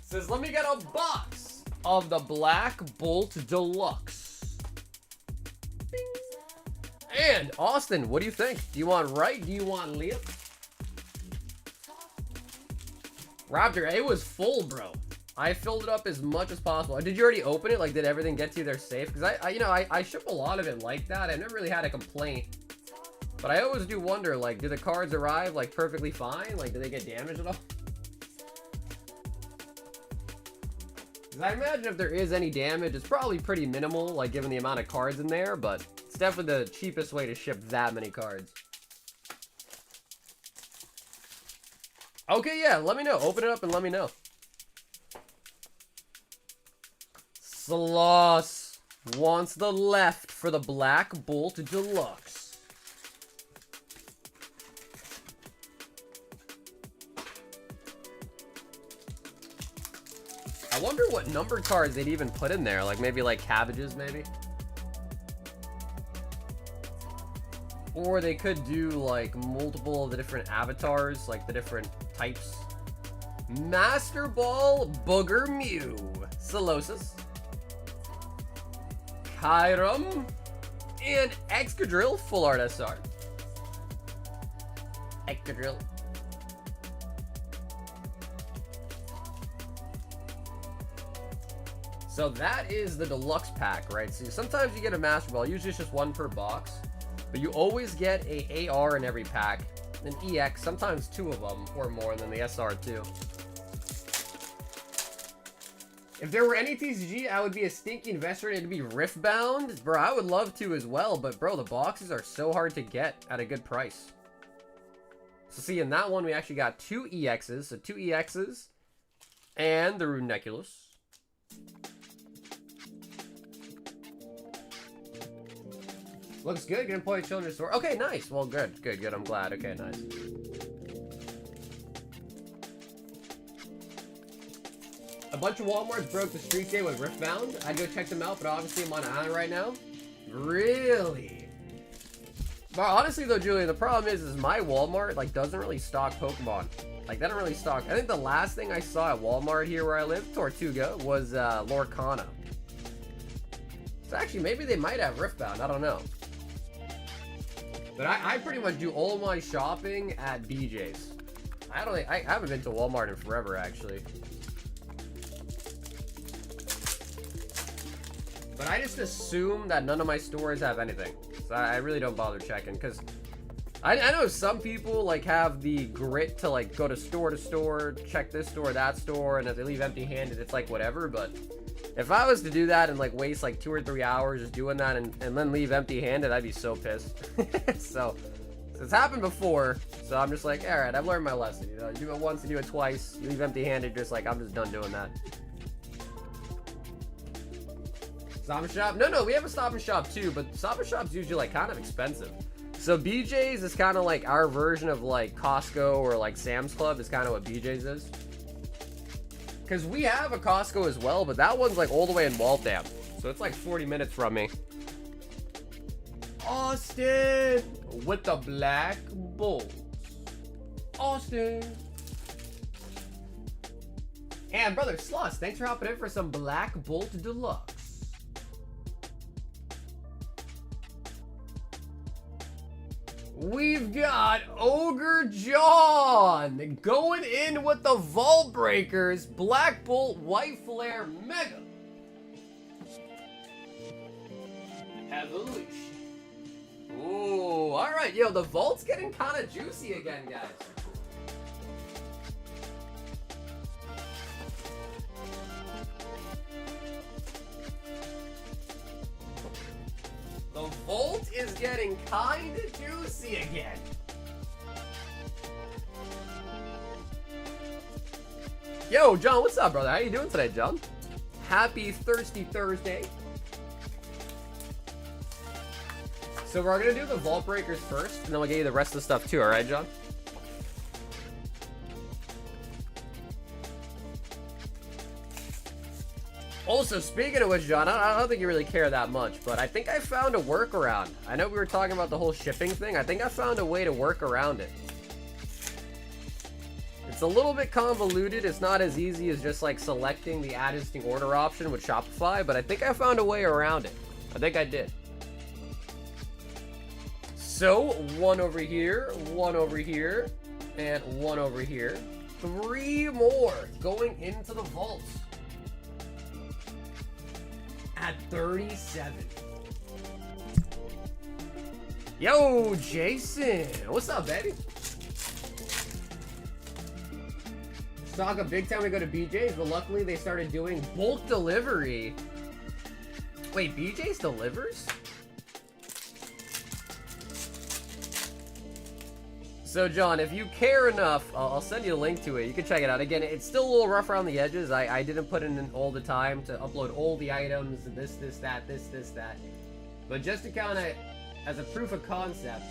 [SPEAKER 1] Says, let me get a box of the Black Bolt Deluxe. Bing. And, Austin, what do you think? Do you want right? Do you want left? Raptor, it was full, bro. I filled it up as much as possible. Did you already open it? Like, did everything get to you there safe? Because I ship a lot of it like that. I never really had a complaint. But I always do wonder, like, do the cards arrive, like, perfectly fine? Like, do they get damaged at all? Because I imagine if there is any damage, it's probably pretty minimal, like, given the amount of cards in there. But it's definitely the cheapest way to ship that many cards. Okay, yeah, let me know. Open it up and let me know. Sloss wants the left for the Black Bolt Deluxe. I wonder what number cards they'd even put in there. Like, maybe like cabbages, maybe? Or they could do, like, multiple of the different avatars, like the different types. Master Ball Booger Mew. Solosis. Kyurem. And Excadrill Full Art SR. Excadrill. So that is the deluxe pack, right? So sometimes you get a Master Ball, usually it's just one per box, but you always get a AR in every pack, an EX, sometimes 2 of them or more, and then the SR too. If there were any TCG, I would be a stinky investor and it'd be Rift bound. Bro, I would love to as well, but bro, the boxes are so hard to get at a good price. So see, in that one, we actually got 2 EXs, so 2 EXs, and the Rununculus. Looks good. Gonna play Children's Store. Okay, nice. Well, good. I'm glad. Okay, nice. A bunch of Walmarts broke the streak day with Riftbound. I'd go check them out, but obviously I'm on an island right now. Really? But honestly though, Julian, the problem is my Walmart like doesn't really stock Pokemon. Like they don't really stock. I think the last thing I saw at Walmart here where I live, Tortuga, was Lorcana. So actually, maybe they might have Riftbound. I don't know. But I pretty much do all my shopping at BJ's. I haven't been to Walmart in forever, actually. But I just assume that none of my stores have anything. So I really don't bother checking, because I know some people like have the grit to like go to store, check this store, that store, and if they leave empty-handed, it's like whatever. But if I was to do that and like waste like 2 or 3 hours just doing that and then leave empty-handed, I'd be so pissed. So it's happened before, so I'm just like, all right, I've learned my lesson. You know, you do it once, you do it twice, you leave empty-handed, just like I'm just done doing that. Stop and Shop? No, we have a Stop and Shop too, but Stop and Shop's usually like kind of expensive. So BJ's is kind of like our version of like Costco or like Sam's Club is kind of what BJ's is. Because we have a Costco as well, but that one's like all the way in Waltham. So it's like 40 minutes from me. Austin with the Black Bolt. Austin. And brother Sloss, thanks for hopping in for some Black Bolt Deluxe. We've got Ogre John going in with the Vault Breakers, Black Bolt, White Flare, Mega Evolution. Ooh, alright, yo, the Vault's getting kind of juicy again, guys. The Vault is getting kinda juicy again. Yo, John, what's up, brother? How you doing today, John? Happy Thirsty Thursday. So we're gonna do the Vault Breakers first, and then we'll get you the rest of the stuff too, alright, John? Also, speaking of which, John, I don't think you really care that much, but I think I found a workaround. I know we were talking about the whole shipping thing. I think I found a way to work around it. It's a little bit convoluted. It's not as easy as just like selecting the add instant order option with Shopify, but I think I found a way around it. I think I did. So, 1 over here, 1 over here, and 1 over here. 3 more going into the vaults. At 37. Yo, Jason. What's up, baby? Stock up big time we go to BJ's, but luckily they started doing bulk delivery. Wait, BJ's delivers? So, John, if you care enough, I'll send you a link to it. You can check it out. Again, it's still a little rough around the edges. I didn't put in all the time to upload all the items, this, that. But just to kind of, as a proof of concept,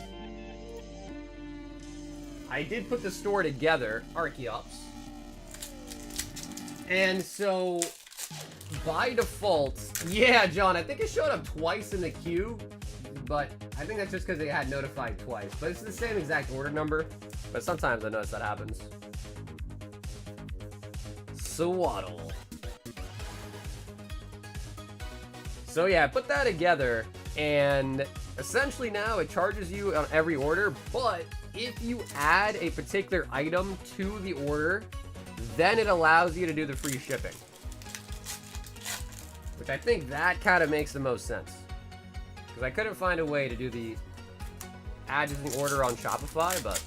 [SPEAKER 1] I did put the store together, Archeops. And so, by default, yeah, John, I think it showed up twice in the queue. But I think that's just because they had notified twice. But it's the same exact order number. But sometimes I notice that happens. Swaddle. So yeah, I put that together. And essentially now it charges you on every order. But if you add a particular item to the order, then it allows you to do the free shipping. Which I think that kind of makes the most sense. Because I couldn't find a way to do the adjusting order on Shopify, but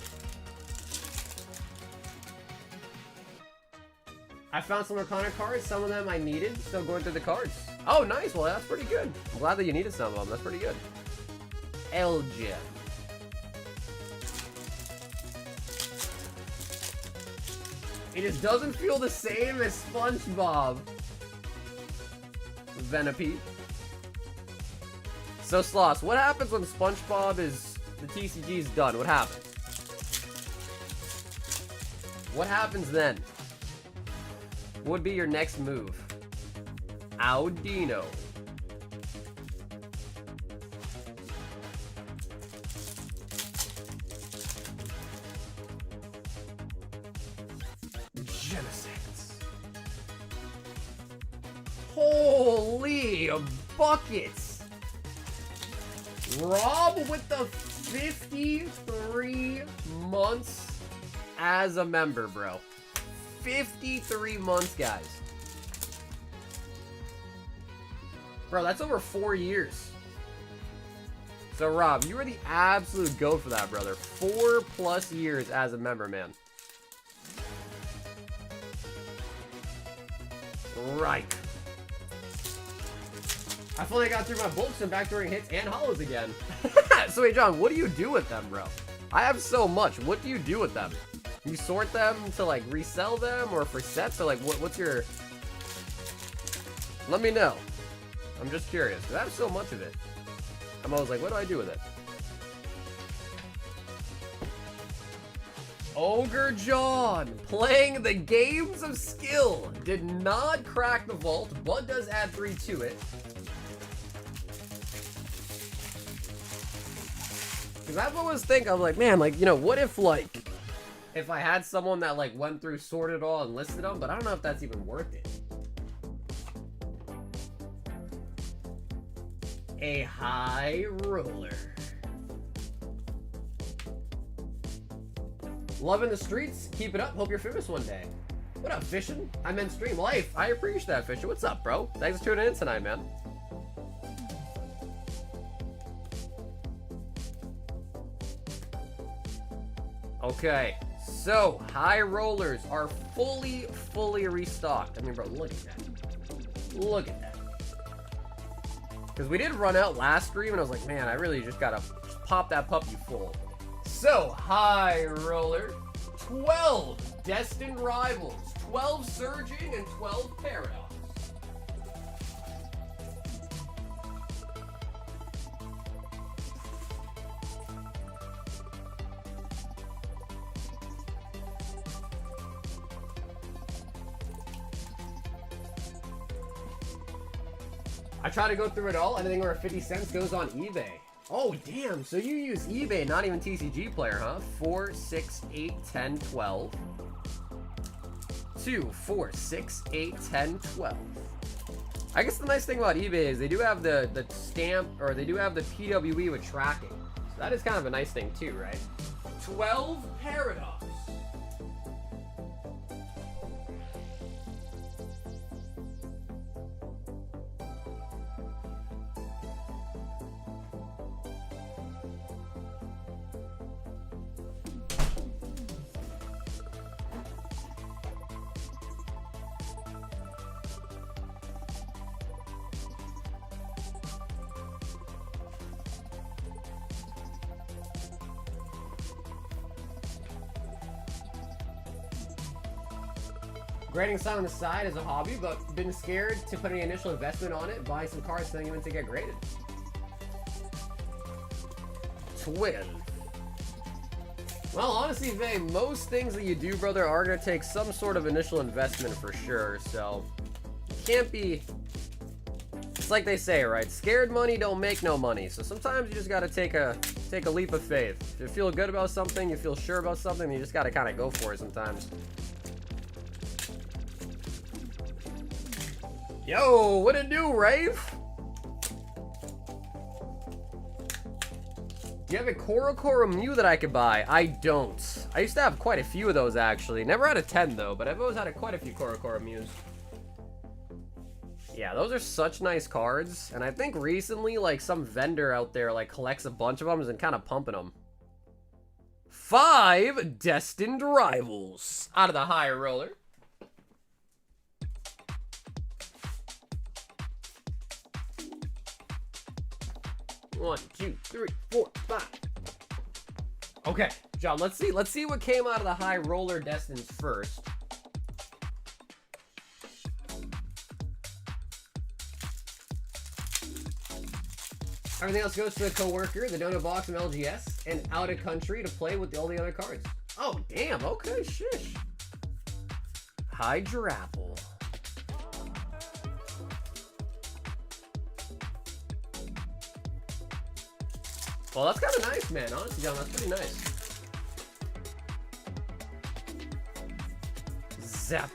[SPEAKER 1] I found some Arcana cards. Some of them I needed. Still going through the cards. Oh, nice. Well, that's pretty good. I'm glad that you needed some of them. That's pretty good. Elgin. It just doesn't feel the same as SpongeBob. Venipede. So, Sloss, what happens when SpongeBob is... the TCG is done? What happens? What happens then? What would be your next move? Audino. Genesects. Holy buckets! Rob with the 53 months as a member, bro. 53 months, guys. Bro, that's over 4 years. So, Rob, you were the absolute GOAT for that, brother. 4+ years as a member, man. Right. I finally got through my books and backdooring hits and holos again. So, wait, John, what do you do with them, bro? I have so much. What do you do with them? You sort them to, like, resell them or for sets? Or, like, what's your... Let me know. I'm just curious, because I have so much of it. I'm always like, what do I do with it? Ogre John, playing the games of skill. Did not crack the vault, but does add 3 to it. Because I've always think, I'm like, man, like, you know, what if, like, if I had someone that, like, went through, sorted it all, and listed them, but I don't know if that's even worth it. A high roller. Loving the streets. Keep it up. Hope you're famous one day. What up, Fishin'? I meant stream life. I appreciate that, Fishin'. What's up, bro? Thanks for tuning in tonight, man. Okay, so high rollers are fully restocked. I mean, bro, look at that. Look at that. Because we did run out last stream, and I was like, man, I really just gotta pop that puppy full. So, high roller, 12 destined rivals, 12 surging, and 12 paradox. I try to go through it all. Anything over 50 cents goes on eBay. Oh, damn. So you use eBay, not even TCG player, huh? 4, 6, 8, 10, 12. 2, 4, 6, 8, 10, 12. I guess the nice thing about eBay is they do have the stamp, or they do have the PWE with tracking. So that is kind of a nice thing too, right? 12 paradox. Grading some on the side is a hobby, but been scared to put any initial investment on it, buying some cards, selling them to get graded. 12. Well, honestly, Vay, most things that you do, brother, are going to take some sort of initial investment for sure, so you can't be... It's like they say, right? Scared money don't make no money, so sometimes you just got to take a leap of faith. If you feel good about something, you feel sure about something, you just got to kind of go for it sometimes. Yo, what it do, Rave? Do you have a Korokoro Mew that I could buy? I don't. I used to have quite a few of those, actually. Never had a 10, though, but I've always had quite a few Korokoro Mews. Yeah, those are such nice cards. And I think recently, like, some vendor out there, like, collects a bunch of them and kind of pumping them. 5 Destined Rivals out of the high roller. One, two, three, 4, 5. Okay, John, let's see what came out of the high roller destins first. Everything else goes to the coworker, the donut box from LGS, and out of country to play with all the other cards. Oh, damn, okay, shish. Hydrapple. Well, that's kind of nice, man. Honestly, John, that's pretty nice. Zapdos.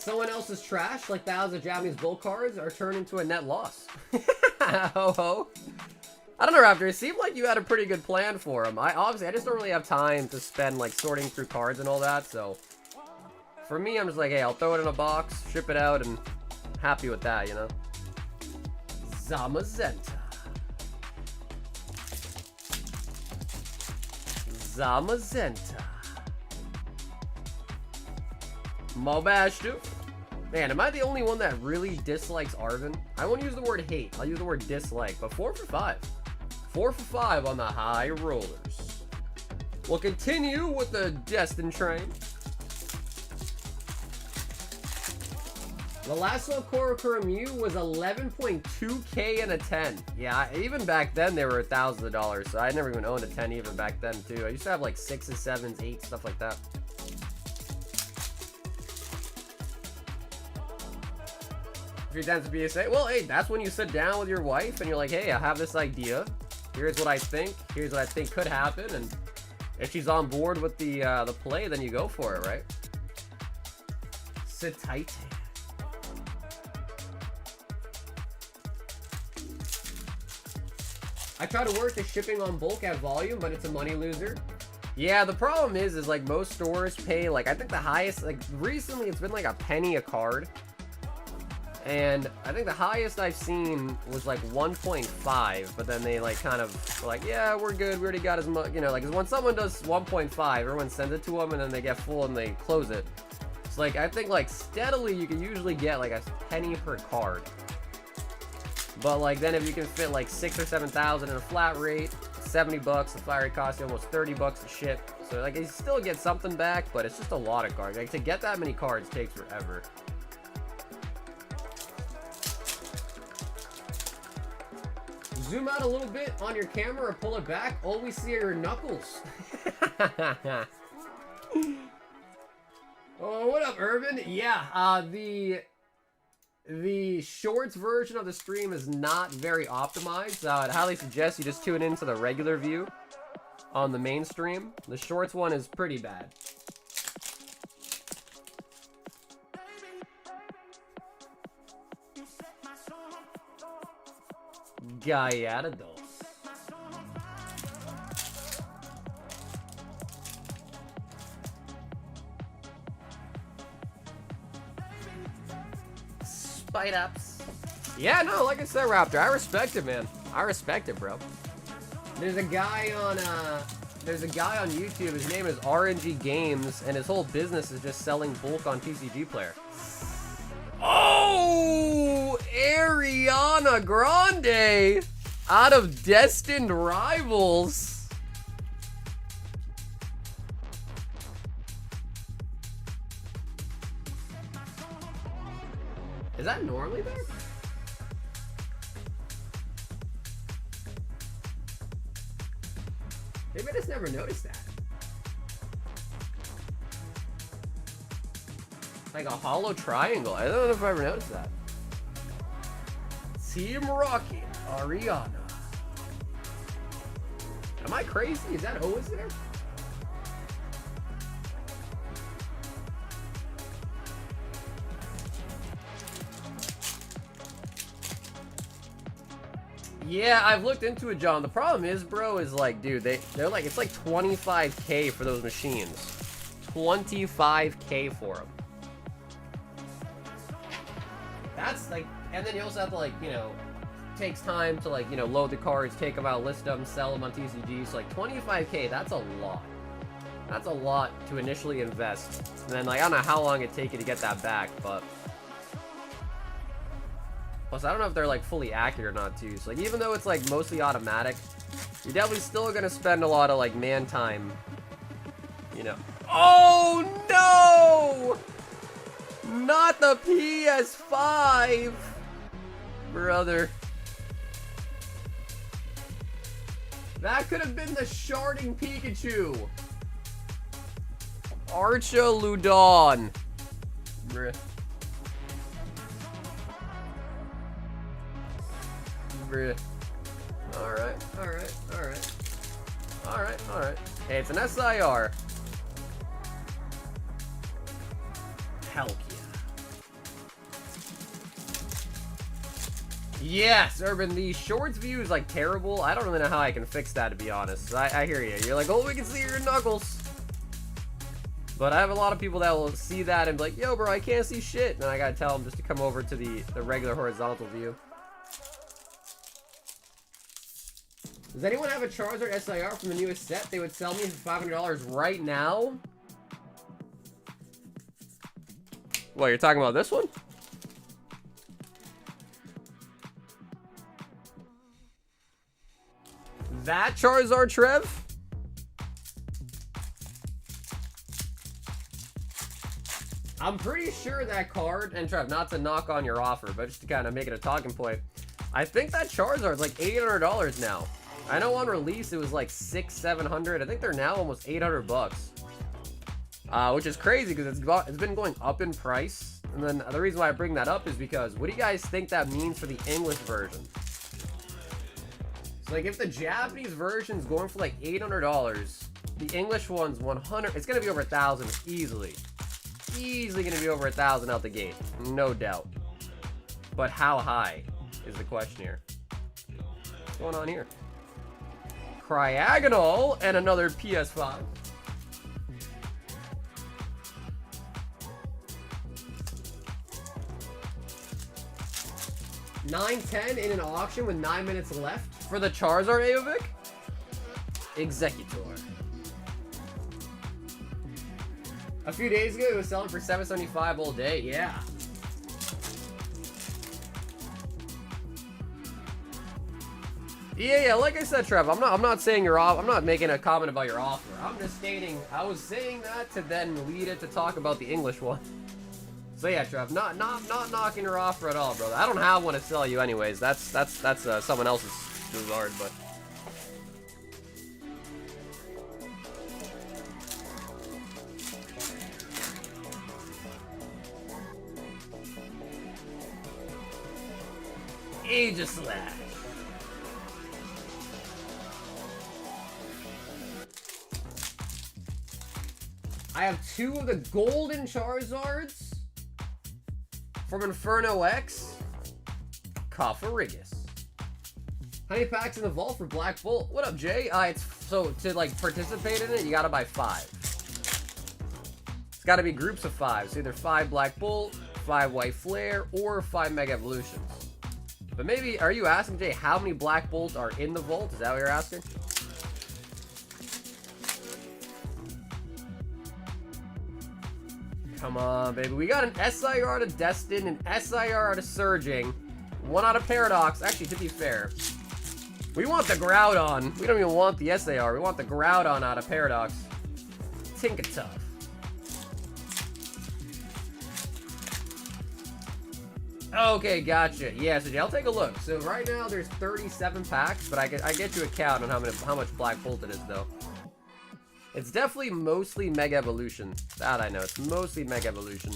[SPEAKER 1] Someone else's trash, like thousands of Japanese bull cards, are turned into a net loss. Ho ho. I don't know, Raptor. It seemed like you had a pretty good plan for them. I just don't really have time to spend like sorting through cards and all that. So for me, I'm just like, hey, I'll throw it in a box, ship it out, and happy with that, you know. Zamazenta. Zamazenta. Mobashtu. Man, am I the only one that really dislikes Arven? I won't use the word hate. I'll use the word dislike. But 4 for 5. 4 for 5 on the high rollers. We'll continue with the Destin train. The last Okoro Mew was 11.2k and a 10. Yeah, even back then they were thousands of dollars, so I never even owned a 10 even back then too. I used to have like 6s, 7s, 8s, stuff like that. If you're down to BSA, well, hey, that's when you sit down with your wife and you're like, hey, I have this idea. Here's what I think. Here's what I think could happen, and if she's on board with the play, then you go for it, right? Setaite. I try to work the shipping on bulk at volume, but it's a money loser. Yeah, the problem is like most stores pay, like, I think the highest, like, recently it's been like a penny a card. And I think the highest I've seen was like 1.5, but then they like kind of were like, yeah, we're good, we already got as much, you know, like when someone does 1.5, everyone sends it to them and then they get full and they close it. It's like, I think like steadily you can usually get like a penny per card. But like then if you can fit like 6,000 or 7,000 in a flat rate, 70 bucks, the flat rate costs you almost 30 bucks to ship. So like you still get something back, but it's just a lot of cards. Like to get that many cards takes forever. Zoom out a little bit on your camera or pull it back. All we see are your knuckles. Oh, what up, Urban? Yeah, the shorts version of the stream is not very optimized. I'd highly suggest you just tune into the regular view on the main stream. The shorts one is pretty bad. Gyarados. Spite ups. Yeah, no, like I said, Raptor, I respect it, man. I respect it, bro. There's a guy on YouTube. His name is RNG Games, and his whole business is just selling bulk on TCG Player. Oh, Ariana Grande out of Destined Rivals. Is that normally there? Maybe I just never noticed that. Like a hollow triangle. I don't know if I ever noticed that. Team Rocket, Ariana. Am I crazy? Is that always there? Yeah, I've looked into it, John. The problem is, bro, is like, dude, they're like, it's like 25k for those machines. 25k for them. That's like, and then you also have to like, you know, takes time to like, you know, load the cards, take them out, list them, sell them on TCG. So like 25K, that's a lot. That's a lot to initially invest. And then like, I don't know how long it'd take you to get that back, but plus I don't know if they're like fully accurate or not too. So like, even though it's like mostly automatic, you're definitely still gonna spend a lot of like man time, you know. Oh no! Not the PS5! Brother. That could have been the sharding Pikachu. Archaludon. Bruh. Bruh. Alright, alright, alright. Alright, alright. Hey, it's an SIR. Hell yeah. Yes, Urban, the shorts view is like terrible. I don't really know how I can fix that, to be honest. I hear you. You're like, oh, we can see your knuckles. But I have a lot of people that will see that and be like, yo, bro, I can't see shit. And I gotta tell them just to come over to the regular horizontal view. Does anyone have a Charizard SIR from the newest set they would sell me for $500 right now? What, you're talking about this one? That Charizard, Trev? I'm pretty sure that card, and Trev, not to knock on your offer, but just to kind of make it a talking point, I think that Charizard's like $800 now. I know on release it was like $600-700. I think they're now almost $800, which is crazy because it's been going up in price. And then the reason why I bring that up is because what do you guys think that means for the English version? So like if the Japanese version's going for like $800, the English one's 100. It's gonna be over 1,000 easily. Easily gonna be over 1,000 out the gate, no doubt. But how high is the question here? What's going on here? Cryogonal and another PS5. $9.10 in an auction with 9 minutes left for the Charizard Aovic. Executor. A few days ago, it was selling for $7.75 all day. Yeah. Yeah, like I said, Trev, I'm not saying you're off. I'm not making a comment about your offer. I'm just stating I was saying that to then lead it to talk about the English one. So yeah, Trev, not knocking your offer at all, brother. I don't have one to sell you, anyways. That's someone else's Charizard, but. Aegislash. I have 2 of the golden Charizards from Inferno X. Cofferigus. How many packs in the vault for Black Bolt? What up, Jay? So to like participate in it, you gotta buy 5. It's gotta be groups of 5. So either 5 Black Bolt, 5 White Flare, or 5 Mega Evolutions. But maybe, are you asking, Jay, how many Black Bolts are in the vault? Is that what you're asking? Come on, baby. We got an SIR out of Destin, an SIR out of Surging, 1 out of Paradox. Actually, to be fair, we want the Groudon. We don't even want the SIR. We want the Groudon out of Paradox. Tinkatuff. Okay, gotcha. Yeah, so I'll take a look. So right now there's 37 packs, but I get you a count on how much Black Bolt it is though. It's definitely mostly Mega Evolution. That I know. It's mostly Mega Evolution.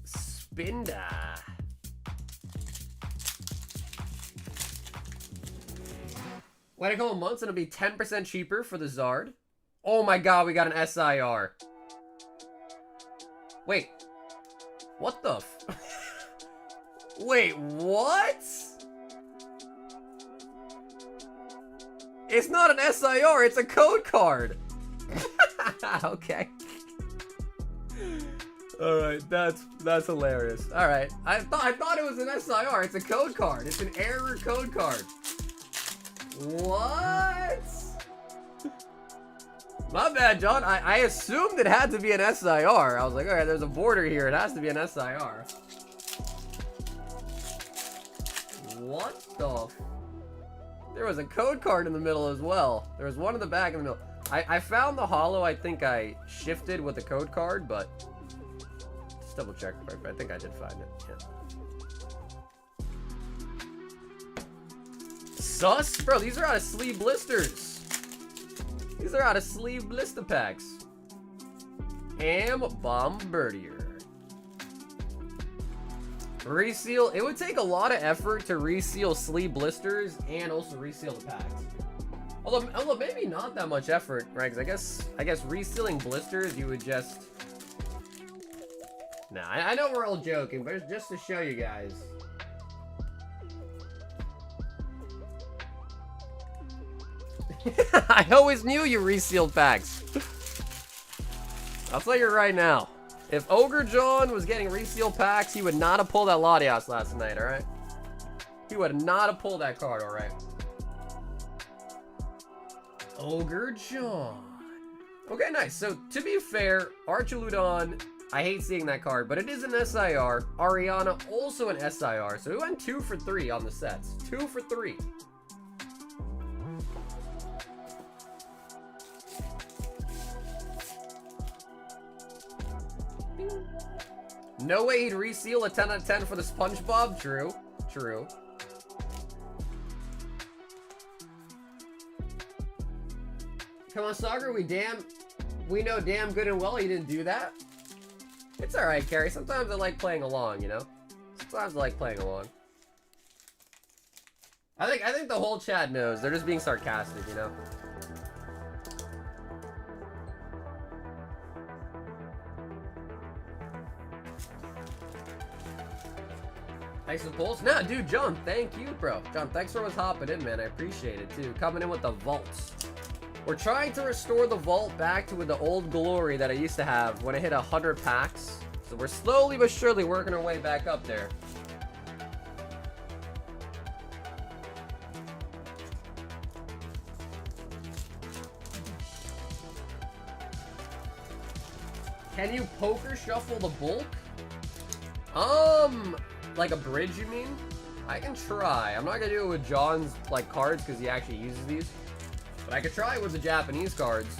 [SPEAKER 1] Spinda. Wait a couple months and it'll be 10% cheaper for the Zard. Oh my god, we got an SIR. Wait. What the f... Wait, what? It's not an SIR, it's a code card. Okay. All right, that's hilarious. All right, I thought it was an SIR. It's a code card. It's an error code card. What? My bad, John. I assumed it had to be an SIR. I was like, all right, there's a border here. It has to be an SIR. What the? There was a code card in the middle as well. There was one in the back in the middle. I found the holo. I think I shifted with the code card, but just double check. I think I did find it. Yeah. Sus, bro. These are out of sleeve blisters. These are out of sleeve blister packs. Bombardier. Reseal. It would take a lot of effort to reseal sleeve blisters and also reseal the packs. Although maybe not that much effort, right? Because I guess resealing blisters, you would just... Nah, I know we're all joking, but it's just to show you guys. I always knew you resealed packs. I'll tell you right now. If Ogre John was getting resealed packs, he would not have pulled that Latias last night, alright? He would not have pulled that card, alright? Ogre John. Okay, nice. So, to be fair, Archaludon, I hate seeing that card, but it is an SIR. Ariana, also an SIR. So, we went 2 for 3 on the sets. 2 for 3. No way he'd reseal a 10 out of 10 for the SpongeBob. True. True. Come on, Sagar, we know damn good and well you didn't do that. It's alright, Carrie. Sometimes I like playing along, you know? Sometimes I like playing along. I think the whole chat knows. They're just being sarcastic, you know? Thanks for the pulls. Nah, dude, John, thank you, bro. John, thanks for always hopping in, man. I appreciate it, too. Coming in with the vaults. We're trying to restore the vault back to the old glory that I used to have when I hit 100 packs. So we're slowly but surely working our way back up there. Can you poker shuffle the bulk? Like a bridge, you mean? I can try. I'm not gonna do it with John's like cards because he actually uses these. But I could try it with the Japanese cards.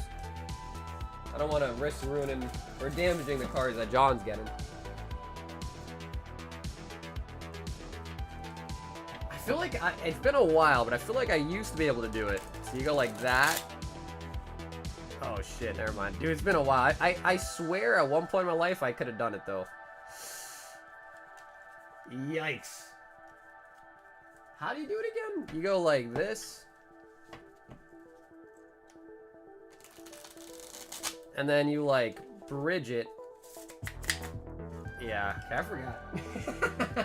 [SPEAKER 1] I don't want to risk ruining or damaging the cards that John's getting. I feel like it's been a while, but I feel like I used to be able to do it. So you go like that. Oh shit, never mind. Dude, it's been a while. I swear at one point in my life I could have done it though. Yikes. How do you do it again? You go like this. And then you like bridge it. Yeah, okay, I forgot.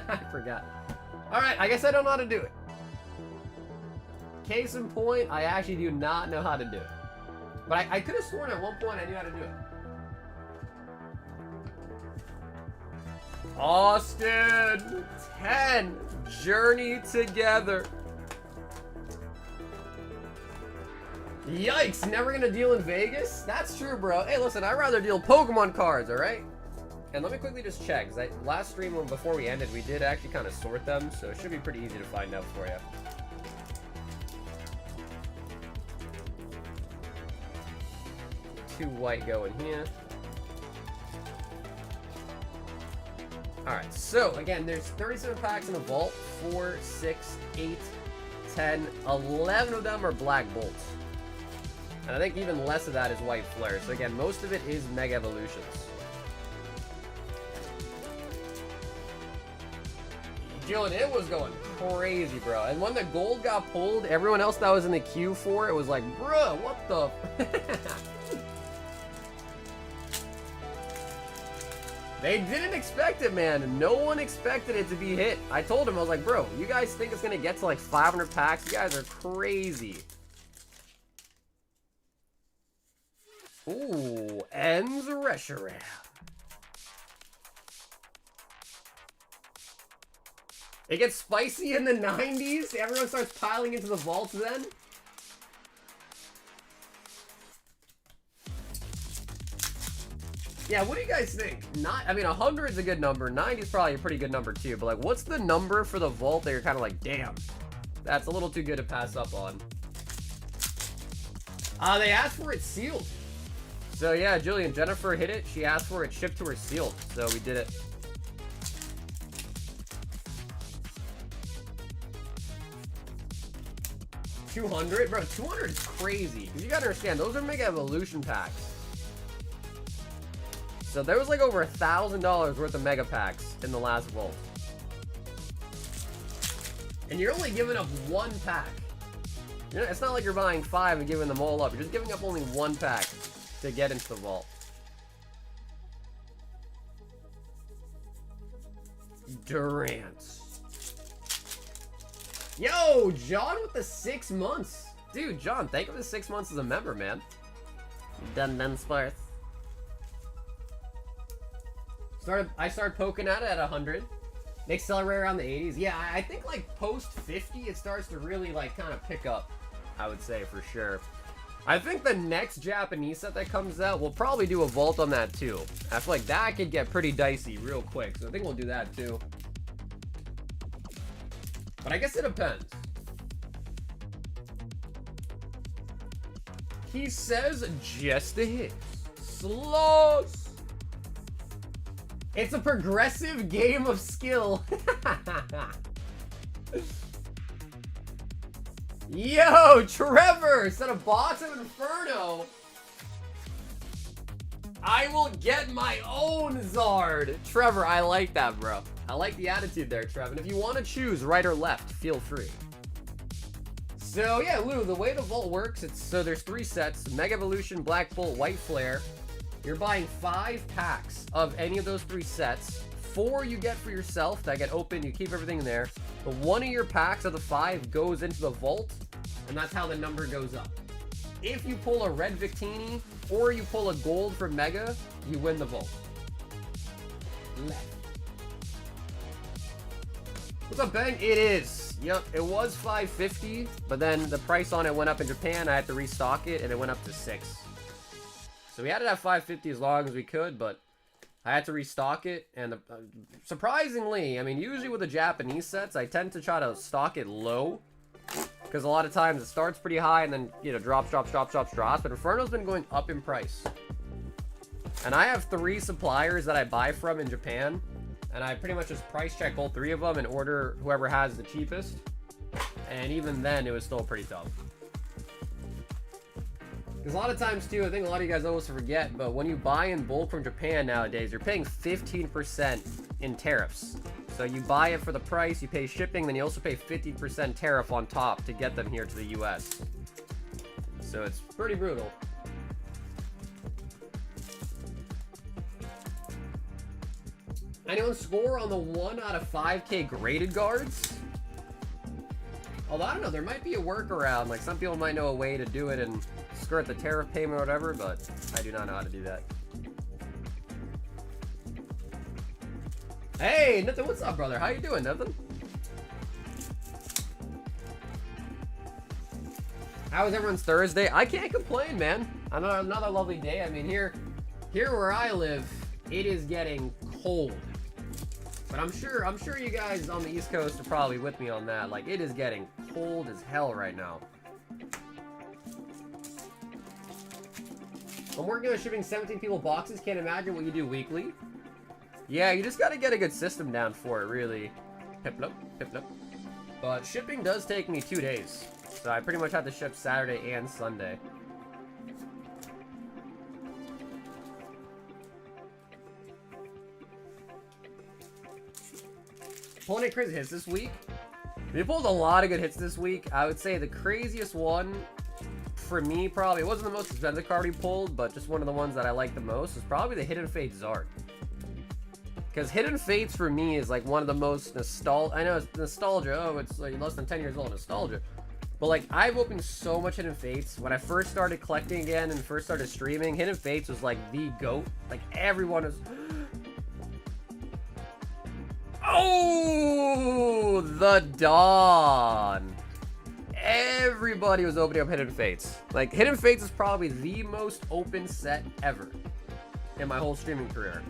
[SPEAKER 1] I forgot. Alright, I guess I don't know how to do it. Case in point, I actually do not know how to do it. But I could have sworn at one point I knew how to do it. Austin 10 Journey Together. Yikes, never gonna deal in Vegas? That's true, bro. Hey, listen, I'd rather deal Pokemon cards, alright? And let me quickly just check, because last stream before we ended, we did actually kind of sort them, so it should be pretty easy to find out for you. Two white going here. Alright, so again, there's 37 packs in a vault. 4, 6, 8, 10, 11 of them are Black Bolts. And I think even less of that is White Flare. So again, most of it is Mega Evolutions. Dylan, it was going crazy, bro. And when the gold got pulled, everyone else that was in the queue for it was like, bro, what the... They didn't expect it, man. No one expected it to be hit. I told him, I was like, bro, you guys think it's going to get to like 500 packs? You guys are crazy. Ooh, Enz Reshiram. It gets spicy in the 90s. Everyone starts piling into the vaults then. Yeah, what do you guys think? I mean, 100 is a good number. 90 is probably a pretty good number too. But like, what's the number for the vault that you're kind of like, damn, that's a little too good to pass up on? They asked for it sealed. So yeah, Jillian, Jennifer hit it. She asked for it shipped to her sealed. So we did it. $200? Bro, 200 is crazy. Because you gotta understand, those are Mega Evolution packs. So there was like over $1,000 worth of Mega Packs in the last vault. And you're only giving up one pack. You know, it's not like you're buying 5 and giving them all up. You're just giving up only one pack to get into the vault. Durant. Yo, John with the 6 months. Dude, John, thank you for the 6 months as a member, man. Dun Sparth. I started poking at it at 100. They accelerate around the 80s. Yeah, I think like post 50, it starts to really like kind of pick up, I would say for sure. I think the next Japanese set that comes out, we'll probably do a vault on that too. I feel like that could get pretty dicey real quick, so I think we'll do that too. But I guess it depends. He says just a hit. Slows. It's a progressive game of skill. Yo, Trevor, instead of boss of Inferno, I will get my own Zard. Trevor, I like that, bro. I like the attitude there, Trevor. And if you want to choose right or left, feel free. So yeah, Lou, the way the vault works, so there's 3 sets: Mega Evolution, Black Bolt, White Flare. You're buying 5 packs of any of those 3 sets. 4 you get for yourself that get open, you keep everything in there. But 1 of your packs of the 5 goes into the vault, and that's how the number goes up. If you pull a red Victini or you pull a gold for Mega, you win the vault. Left. What's up, Ben? It is. Yep, it was $5.50, but then the price on it went up in Japan. I had to restock it, and it went up to $6. So we had it at $5.50 as long as we could, but I had to restock it. And surprisingly, I mean, usually with the Japanese sets, I tend to try to stock it low, because a lot of times it starts pretty high and then, you know, drops. But Inferno's been going up in price. And I have 3 suppliers that I buy from in Japan, and I pretty much just price check all 3 of them and order whoever has the cheapest. And even then, it was still pretty tough. Because a lot of times, too, I think a lot of you guys always forget, but when you buy in bulk from Japan nowadays, you're paying 15% in tariffs. So you buy it for the price, you pay shipping, then you also pay 50% tariff on top to get them here to the US. So it's pretty brutal. Anyone score on the 1 out of 5K graded guards? Although, I don't know, there might be a workaround. Like, some people might know a way to do it and skirt the tariff payment or whatever, but I do not know how to do that. Hey, Nathan, what's up, brother? How you doing, Nathan? How was everyone's Thursday? I can't complain, man. Another lovely day. I mean, here where I live, it is getting cold. But I'm sure you guys on the East Coast are probably with me on that. Like, it is getting cold as hell right now. I'm working on shipping 17 people boxes. Can't imagine what you do weekly. Yeah, you just gotta get a good system down for it, really. Piplup. But shipping does take me 2 days. So I pretty much have to ship Saturday and Sunday. Pulling any crazy hits this week? We pulled a lot of good hits this week. I would say the craziest one for me, probably, it wasn't the most expensive card we pulled, but just one of the ones that I like the most is probably the Hidden Fate Zard. Because Hidden Fates for me is like one of the most I know it's nostalgia. Oh, it's like less than 10 years old nostalgia. But like, I've opened so much Hidden Fates. When I first started collecting again and first started streaming, Hidden Fates was like the GOAT. Like, everyone is... Oh! to the dawn. Everybody was opening up Hidden Fates. Like, Hidden Fates is probably the most open set ever in my whole streaming career.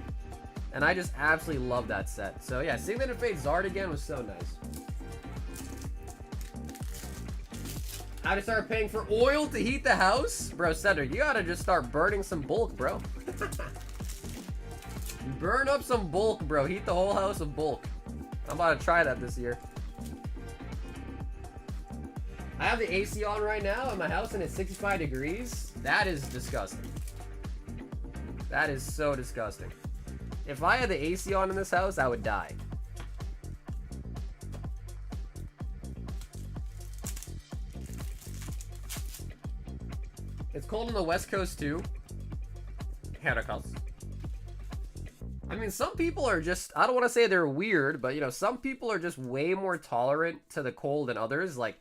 [SPEAKER 1] And I just absolutely love that set. So yeah, seeing the Hidden Fates Zard again was so nice. How to start paying for oil to heat the house? Bro, Cedric, you gotta just start burning some bulk, bro. Burn up some bulk, bro. Heat the whole house with bulk. I'm about to try that this year. I have the AC on right now in my house and it's 65 degrees. That is disgusting. That is so disgusting. If I had the AC on in this house, I would die. It's cold on the West Coast too. Paradox. I mean, some people are just, I don't want to say they're weird, but you know, some people are just way more tolerant to the cold than others. Like,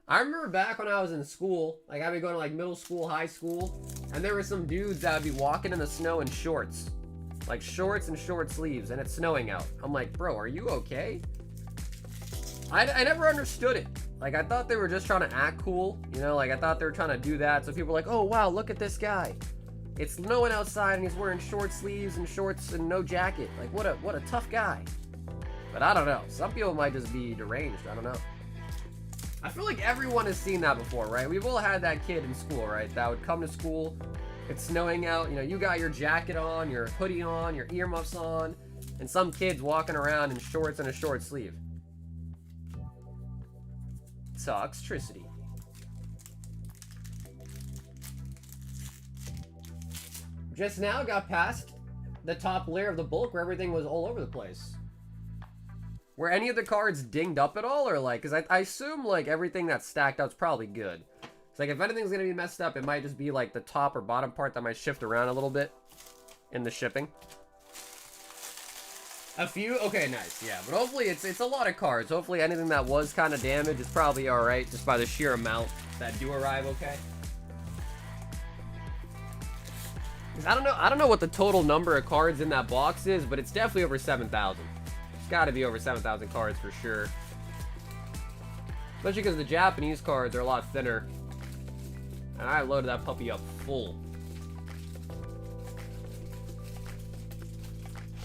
[SPEAKER 1] I remember back when I was in school, like I'd be going to like middle school, high school, and there were some dudes that would be walking in the snow in shorts. Like shorts and short sleeves, and it's snowing out. I'm like, bro, are you okay? I never understood it. Like, I thought they were just trying to act cool, you know, like I thought they were trying to do that. So people were like, oh wow, look at this guy. It's snowing outside and he's wearing short sleeves and shorts and no jacket. Like, what a tough guy. But I don't know. Some people might just be deranged. I don't know. I feel like everyone has seen that before, right? We've all had that kid in school, right? That would come to school, it's snowing out, you know, you got your jacket on, your hoodie on, your earmuffs on, and some kid's walking around in shorts and a short sleeve. Toxicity. Just now got past the top layer of the bulk where everything was all over the place. Were any of the cards dinged up at all, or like, because I assume like everything that's stacked out's probably good. It's like if anything's gonna be messed up, it might just be like the top or bottom part that might shift around a little bit in the shipping. A few? Okay, nice, yeah. But hopefully it's a lot of cards. Hopefully anything that was kind of damaged is probably alright, just by the sheer amount that do arrive okay. I don't know what the total number of cards in that box is, but it's definitely over 7,000. It's got to be over 7,000 cards for sure. Especially because the Japanese cards are a lot thinner. And I loaded that puppy up full.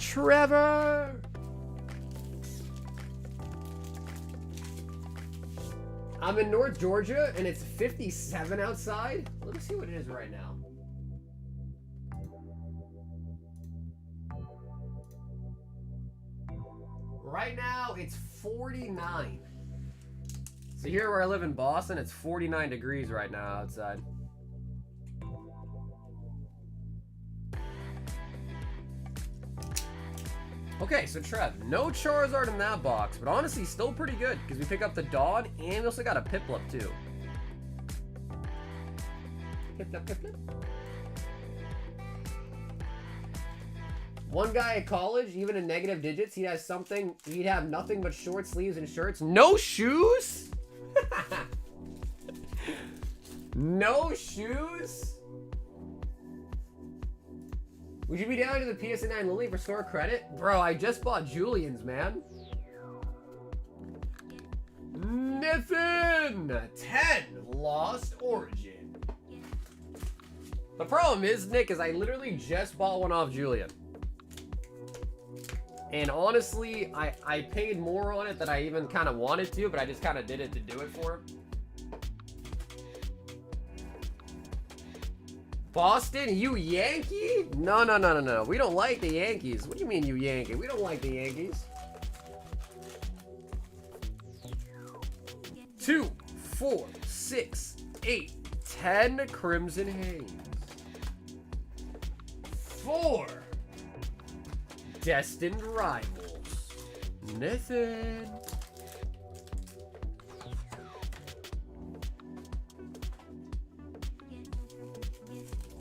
[SPEAKER 1] Trevor! I'm in North Georgia and it's 57 outside. Let me see what it is right now. Right now, it's 49. So here where I live in Boston, it's 49 degrees right now outside. Okay, so Trev, no Charizard in that box, but honestly, still pretty good, because we pick up the Dawn, and we also got a Piplup, too. Piplup, Piplup. One guy at college, even in negative digits, he'd have nothing but short sleeves and shirts. No shoes? No shoes? Would you be down to the PSA 9 Lily for store credit? Bro, I just bought Julian's, man. Niffin! 10 Lost Origin. The problem is, Nick, is I literally just bought one off Julian. And honestly, I paid more on it than I even kind of wanted to, but I just kind of did it to do it for him. Boston, you Yankee? No, no, no, no, no. We don't like the Yankees. What do you mean, you Yankee? We don't like the Yankees. 2, 4, 6, 8, 10 Crimson Haze. 4 Destined Rivals. Nothing.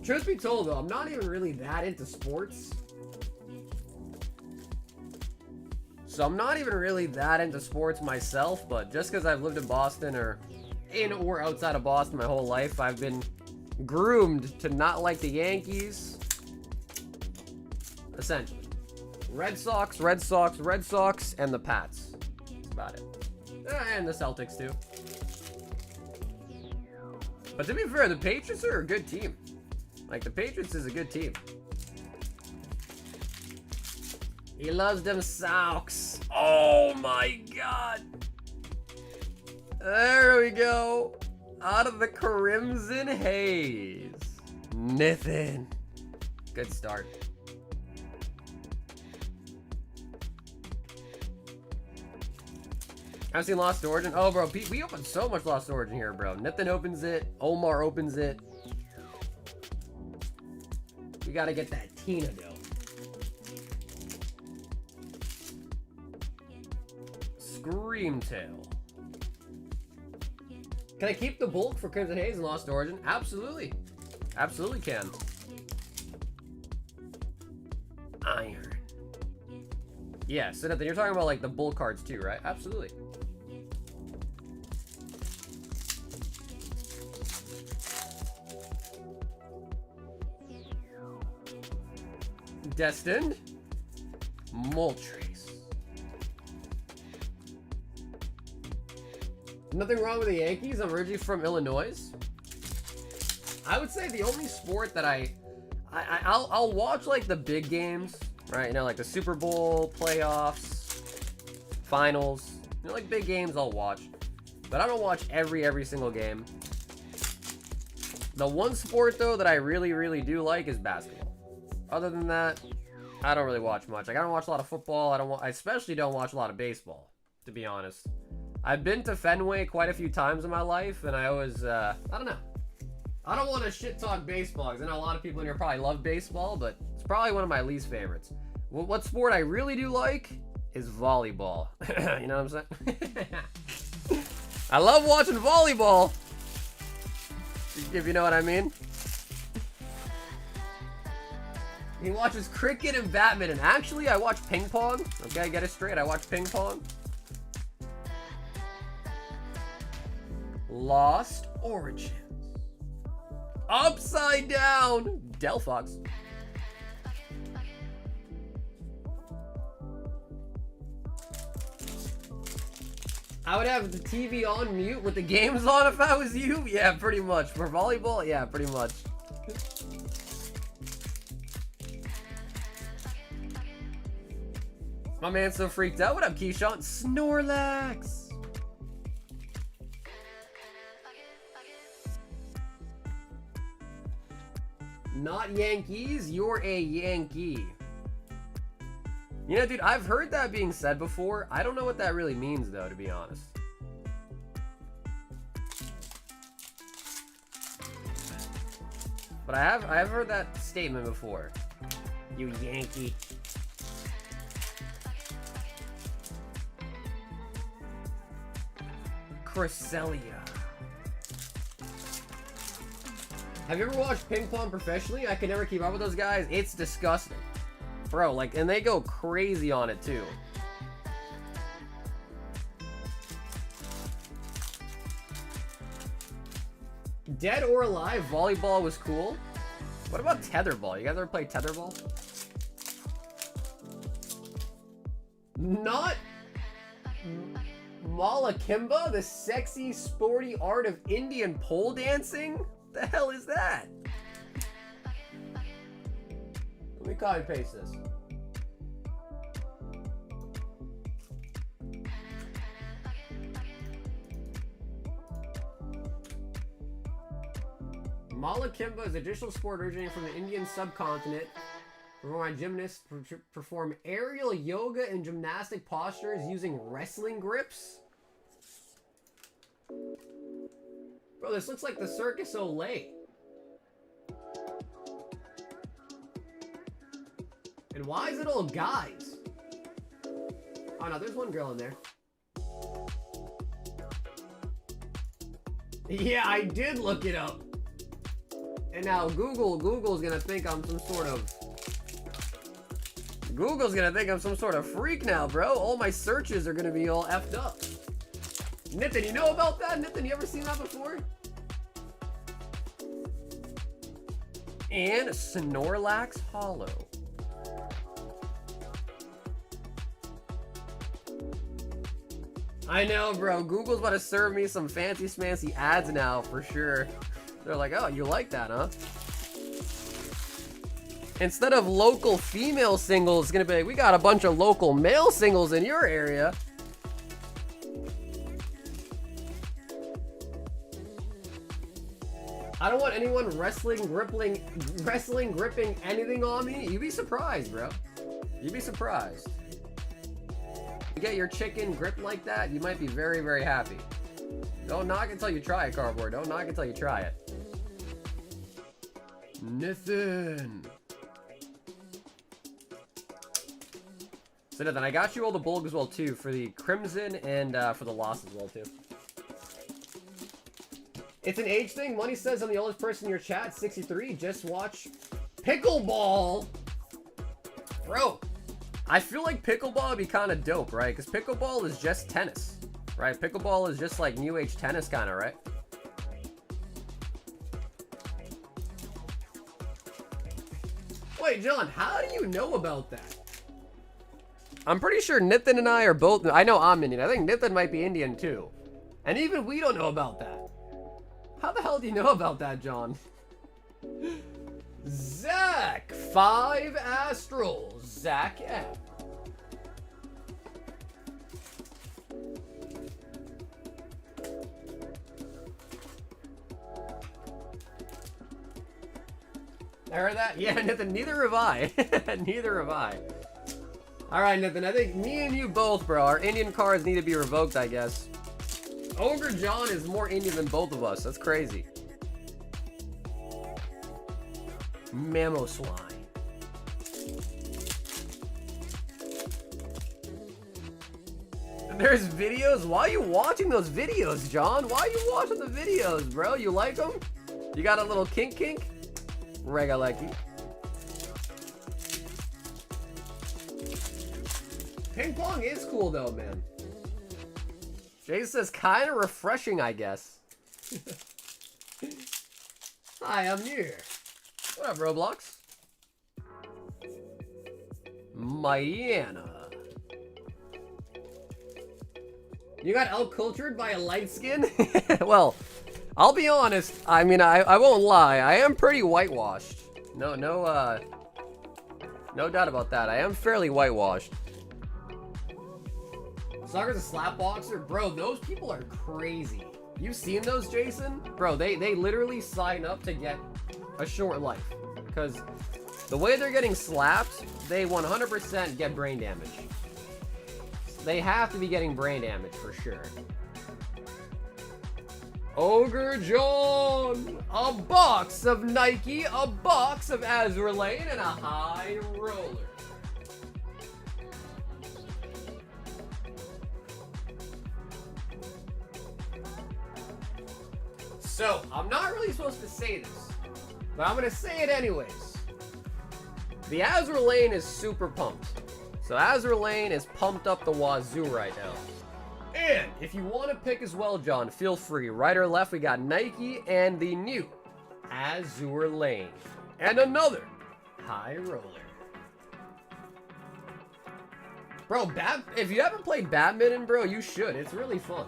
[SPEAKER 1] Truth be told, though, I'm not even really that into sports. So I'm not even really that into sports myself, but just because I've lived in Boston or in or outside of Boston my whole life, I've been groomed to not like the Yankees. Essentially. Red Sox, Red Sox, Red Sox, and the Pats. That's about it. And the Celtics too. But to be fair, the Patriots are a good team. Like, the Patriots is a good team. He loves them socks. Oh my god. There we go. Out of the Crimson Haze. Nathan. Good start. I've seen Lost Origin. Oh, bro, we opened so much Lost Origin here, bro. Nathan opens it. Omar opens it. We gotta get that Tina, though. Screamtail. Can I keep the bulk for Crimson Haze and Lost Origin? Absolutely. Absolutely can. Iron. Yeah, so Nathan, you're talking about like the bulk cards too, right? Absolutely. Destined. Moltres. Nothing wrong with the Yankees. I'm originally from Illinois. I would say the only sport that I'll watch like the big games, right? You know, like the Super Bowl, playoffs, finals. You know, like big games I'll watch. But I don't watch every single game. The one sport though that I really do like is basketball. Other than that, I don't really watch much. Like, I don't watch a lot of football. I especially don't watch a lot of baseball, to be honest. I've been to Fenway quite a few times in my life, and I always, I don't know. I don't want to shit talk baseball, because I know a lot of people in here probably love baseball, but it's probably one of my least favorites. What sport I really do like is volleyball. You know what I'm saying? I love watching volleyball, if you know what I mean. He watches cricket and badminton. Actually, I watch ping pong. Okay, get it straight. I watch ping pong. Lost Origins. Upside down. Delphox. I would have the TV on mute with the games on if I was you. Yeah, pretty much. For volleyball, yeah, pretty much. My man's so freaked out. What up, Keyshawn? Snorlax. Not Yankees, you're a Yankee. You know, dude, I've heard that being said before. I don't know what that really means, though, to be honest. But I have heard that statement before. You Yankee. Cresselia. Have you ever watched ping pong professionally? I can never keep up with those guys. It's disgusting. Bro, like, and they go crazy on it too. Dead or alive, volleyball was cool. What about tetherball? You guys ever play tetherball? Not Malakimba, the sexy, sporty art of Indian pole dancing? The hell is that? Let me copy and paste this. Malakimba is a traditional sport originating from the Indian subcontinent. Where gymnasts perform aerial yoga and gymnastic postures using wrestling grips. Bro, this looks like the Circus Olay. And why is it all guys? Oh no, there's one girl in there. Yeah, I did look it up. And now Google's gonna think I'm some sort of... Google's gonna think I'm some sort of freak now, bro. All my searches are gonna be all effed up. Nathan, you know about that? Nathan, you ever seen that before? And Snorlax Hollow. I know, bro. Google's about to serve me some fancy smancy ads now, for sure. They're like, oh, you like that, huh? Instead of local female singles, it's gonna be like, we got a bunch of local male singles in your area. I don't want anyone wrestling, gripping anything on me. You'd be surprised, bro. You'd be surprised. You get your chicken gripped like that, you might be very, very happy. Don't knock until you try it, Cardboard. Don't knock until you try it. Nathan. So Nathan, I got you all the bulk as well too, for the Crimson and for the loss as well too. It's an age thing. Money says I'm the oldest person in your chat, 63. Just watch pickleball. Bro, I feel like pickleball would be kind of dope, right? Because pickleball is just tennis, right? Pickleball is just like new age tennis kind of, right? Wait, John, how do you know about that? I'm pretty sure Nithin and I are both... I know I'm Indian. I think Nithin might be Indian too. And even we don't know about that. How the hell do you know about that, John? Zach, 5 Astral. Zach M. I heard that? Yeah, Nathan, neither have I. Neither have I. Alright, Nathan, I think me and you both, bro, our Indian cards need to be revoked, I guess. Ogre John is more Indian than both of us. That's crazy. Mammo swine. There's videos? Why are you watching those videos, John? Why are you watching the videos, bro? You like them? You got a little kink? Regaleki. Ping pong is cool though, man. Jay says kind of refreshing, I guess. Hi, I'm here. What up, Roblox? Miana. You got out-cultured by a light skin? Well, I'll be honest. I mean, I won't lie. I am pretty whitewashed. No doubt about that. I am fairly whitewashed. Soccer's a slap boxer? Bro, those people are crazy. You seen those, Jason? Bro, they literally sign up to get a short life. Because the way they're getting slapped, they 100% get brain damage. They have to be getting brain damage for sure. Ogre John! A box of Nike, a box of Azour Lane, and a high roller. So, I'm not really supposed to say this, but I'm gonna say it anyways. The Azour Lane is super pumped. So Azour Lane is pumped up the wazoo right now. And if you want to pick as well, John, feel free. Right or left, we got Nike and the new Azour Lane. And another high roller. Bro, if you haven't played badminton, bro, you should. It's really fun.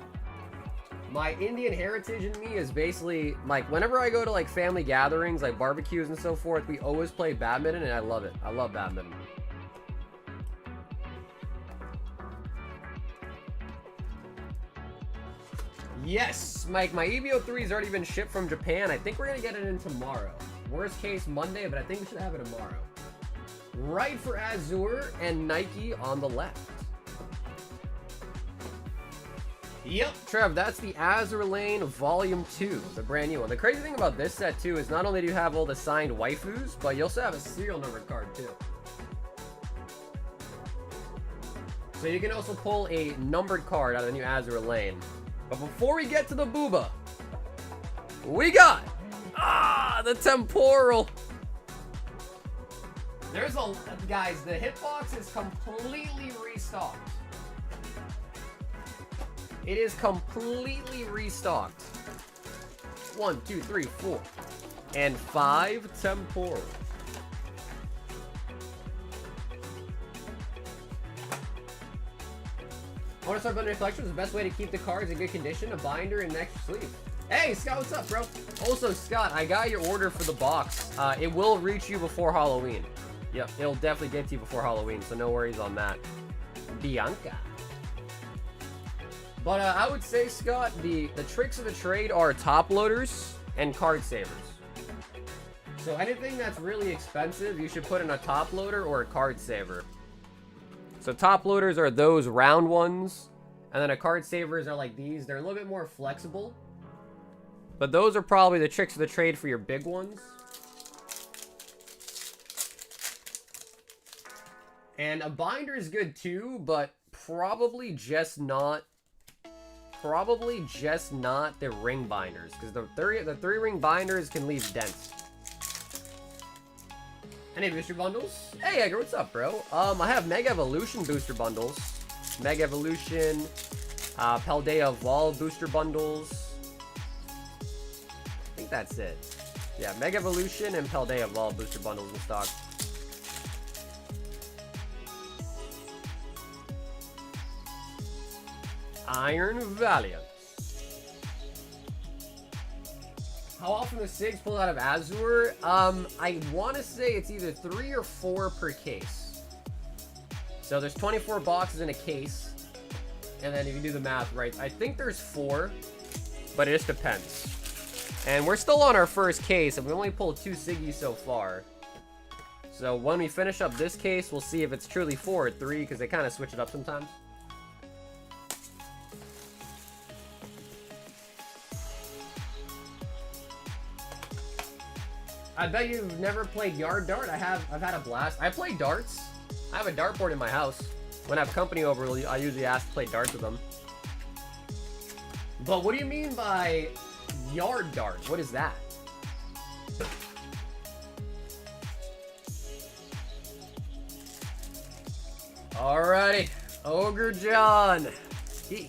[SPEAKER 1] My Indian heritage in me is basically, like, whenever I go to, like, family gatherings, like barbecues and so forth, we always play badminton, and I love it. I love badminton. Yes, Mike, my EVO3 has already been shipped from Japan. I think we're going to get it in tomorrow. Worst case, Monday, but I think we should have it tomorrow. Right for Azour and Nike on the left. Yep, Trev, that's the Azour Lane Volume 2, the brand new one. The crazy thing about this set, too, is not only do you have all the signed waifus, but you also have a serial number card, too. So you can also pull a numbered card out of the new Azour Lane. But before we get to the booba, we got, the temporal. Guys, the hitbox is completely restocked. It is completely restocked. 1, 2, 3, 4. And 5 temporal. want to start building reflections. The best way to keep the cards in good condition, a binder and an extra sleeve. Hey, Scott, what's up, bro? Also, Scott, I got your order for the box. It will reach you before Halloween. Yep, it'll definitely get to you before Halloween, so no worries on that. Bianca. But I would say, Scott, the tricks of the trade are top loaders and card savers. So anything that's really expensive, you should put in a top loader or a card saver. So top loaders are those round ones, and then a card savers are like these. They're a little bit more flexible. But those are probably the tricks of the trade for your big ones. And a binder is good too, but probably just not the ring binders, because the three ring binders can leave dents. Any booster bundles? Hey Edgar, what's up, bro? I have Mega Evolution booster bundles, Mega Evolution, Paldea Vol booster bundles. I think that's it. Yeah, Mega Evolution and Paldea Vol booster bundles in stock. Iron Valiant. How often the SIGs pulled out of Azour? I want to say it's either 3 or 4 per case. So there's 24 boxes in a case. And then if you do the math right, I think there's 4. But it just depends. And we're still on our first case, and we only pulled 2 Siggies so far. So when we finish up this case, we'll see if it's truly 4 or 3, because they kind of switch it up sometimes. I bet you've never played Yard Dart. I've had a blast. I play darts. I have a dartboard in my house. When I have company over, I usually ask to play darts with them. But what do you mean by Yard Dart? What is that? Alrighty. Ogre John.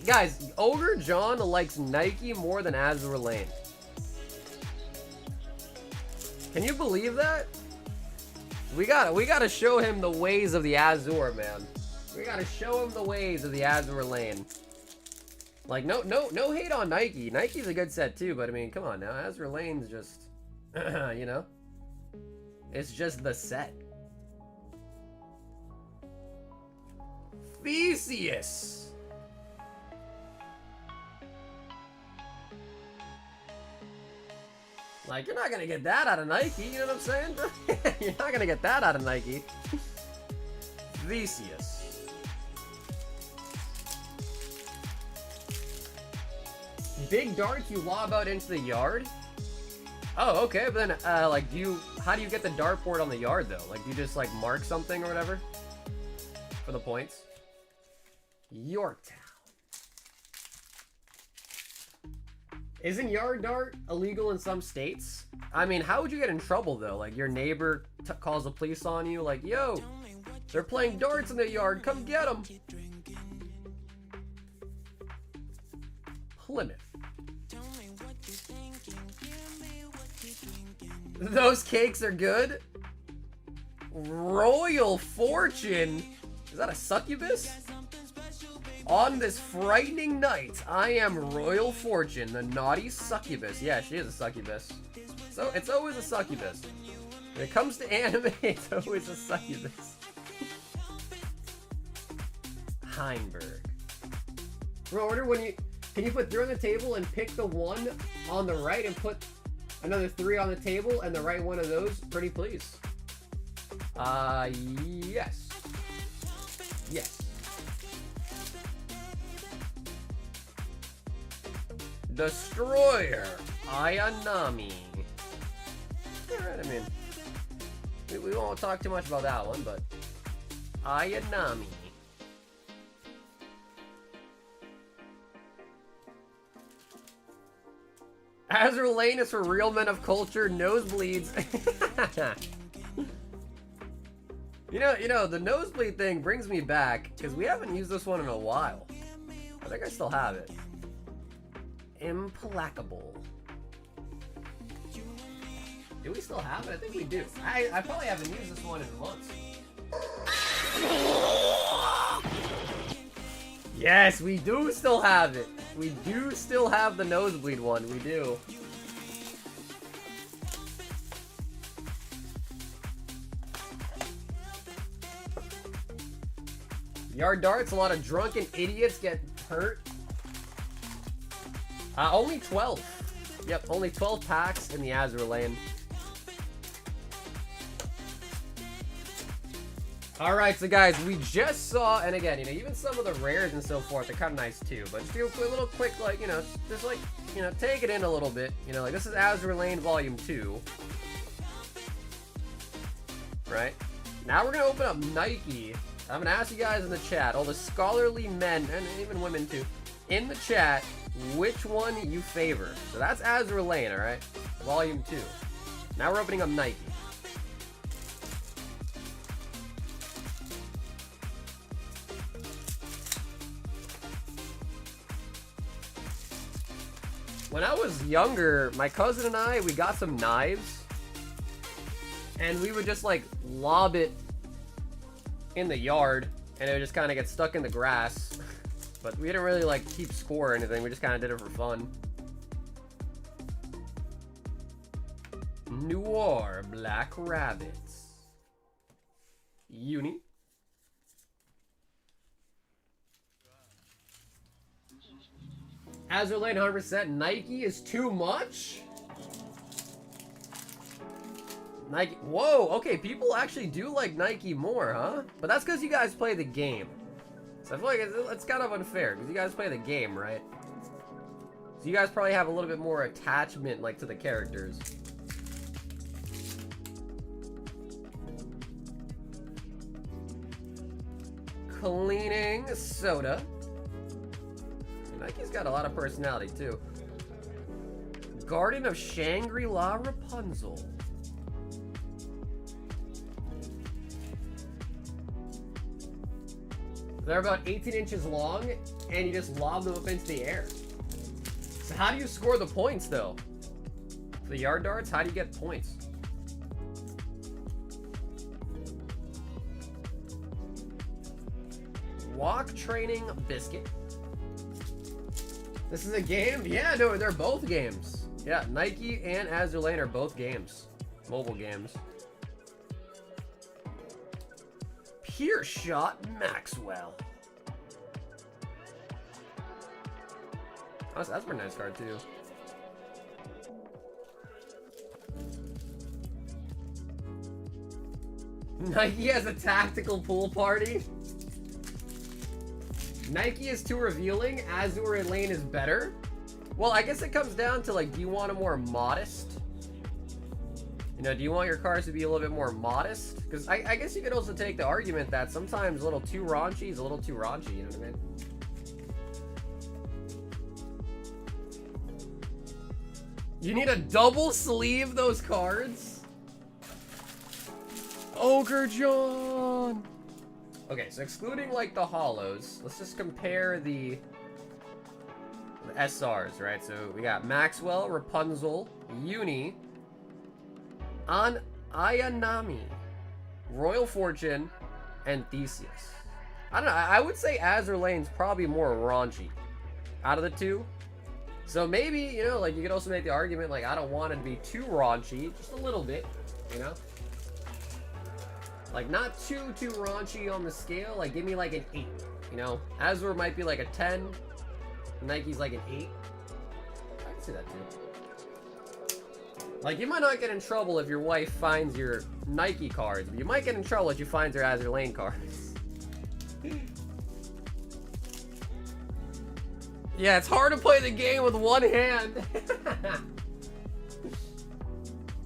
[SPEAKER 1] Guys, Ogre John likes Nike more than Azour Lane. Can you believe that? We gotta show him the ways of the Azour, man. We gotta show him the ways of the Azour Lane. Like, no hate on Nike. Nike's a good set too, but I mean, come on now. Azour Lane's just, you know? It's just the set. Theseus. Like, you're not gonna get that out of Nike, you know what I'm saying? You're not gonna get that out of Nike. Theseus. Big darts you lob out into the yard? Oh, okay, but then, like, how do you get the dartboard on the yard, though? Like, do you just, like, mark something or whatever? For the points? Yorktown. Isn't yard dart illegal in some states? I mean, how would you get in trouble, though? Like, your neighbor calls the police on you, like, yo, they're playing darts in the yard, come get them. Plymouth. Those cakes are good? Royal Fortune? Is that a succubus? On this frightening night, I am Royal Fortune, the naughty succubus. Yeah, she is a succubus. So it's always a succubus. When it comes to anime, it's always a succubus. Heinberg. Bro, order can you put 3 on the table and pick the one on the right and put another 3 on the table and the right one of those? Pretty please. Yes. Yes. Destroyer, Ayanami. Alright, I mean, we won't talk too much about that one, but Ayanami. Azour Lane is for real men of culture, nosebleeds. You know, the nosebleed thing brings me back, because we haven't used this one in a while. I think I still have it. Implacable. Do we still have it? I think we do. I probably haven't used this one in months. Yes, we do still have it. We do still have the nosebleed one. We do. Yard darts, a lot of drunken idiots get hurt. Only 12. Yep, only 12 packs in the Azour Lane. Alright, so guys, we just saw, and again, you know, even some of the rares and so forth are kind of nice too, but just do a little quick, like, you know, just like, you know, take it in a little bit. You know, like, this is Azour Lane Volume 2. Right? Now we're going to open up Nike. I'm going to ask you guys in the chat, all the scholarly men, and even women too, in the chat, which one you favor. So that's Azour Lane, alright? Volume 2. Now we're opening up Nike. When I was younger, my cousin and I, we got some knives. And we would just, like, lob it in the yard. And it would just kind of get stuck in the grass. But we didn't really, like, keep score or anything. We just kind of did it for fun. Noir Black Rabbits. Uni. Azour Lane 100%. Nike is too much? Nike. Whoa, okay, people actually do like Nike more, huh? But that's because you guys play the game. So I feel like it's kind of unfair, because you guys play the game, right? So you guys probably have a little bit more attachment, like, to the characters. Cleaning soda. Nike's got a lot of personality, too. Garden of Shangri-La Rapunzel. They're about 18 inches long, and you just lob them up into the air. So how do you score the points, though? For the yard darts, how do you get points? Walk Training Biscuit. This is a game? Yeah, no, they're both games. Yeah, Nike and Azour Lane are both games. Mobile games. Pure Shot Maxwell. Oh, that's a pretty nice card, too. Nike has a tactical pool party? Nike is too revealing, Azour Lane is better? Well, I guess it comes down to, like, do you want a more modest? You know, do you want your cards to be a little bit more modest? Because I guess you could also take the argument that sometimes a little too raunchy is a little too raunchy, you know what I mean? You need to double sleeve those cards? Ogre John! Okay, so excluding, like, the holos, let's just compare the SRs, right? So we got Maxwell, Rapunzel, Uni, Ayanami, Royal Fortune, and Theseus. I don't know, I would say Azour Lane's probably more raunchy out of the two. So maybe, you know, like, you could also make the argument, like, I don't want it to be too raunchy, just a little bit, you know? Like, not too raunchy on the scale. Like, give me, like, an 8, you know? Azour might be, like, a 10. Nike's, like, an 8. I can see that, too. Like, you might not get in trouble if your wife finds your Nike cards, but you might get in trouble if she finds your Azour Lane cards. Yeah, it's hard to play the game with one hand.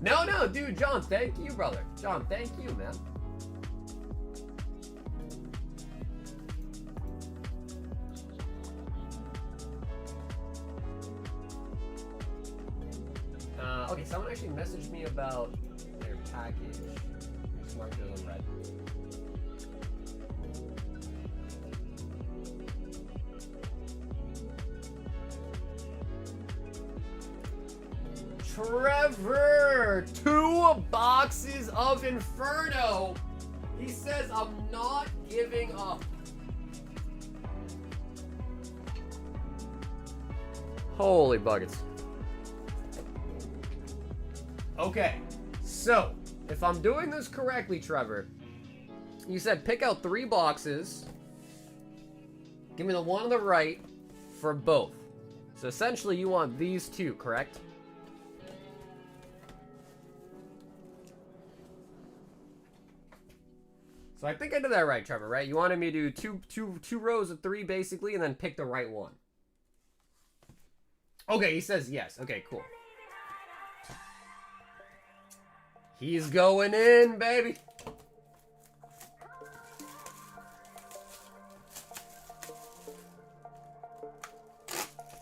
[SPEAKER 1] No, dude, John, thank you, brother. John, thank you, man. Okay, someone actually messaged me about their package. Just marked it on red. Trevor! 2 boxes of Inferno! He says, I'm not giving up. Holy buckets. Okay, so if I'm doing this correctly, Trevor, you said pick out 3 boxes. Give me the one on the right for both. So essentially you want these 2, correct? So I think I did that right, Trevor, right? You wanted me to do two rows of 3 basically and then pick the right one. Okay, he says yes. Okay, cool. He's going in, baby.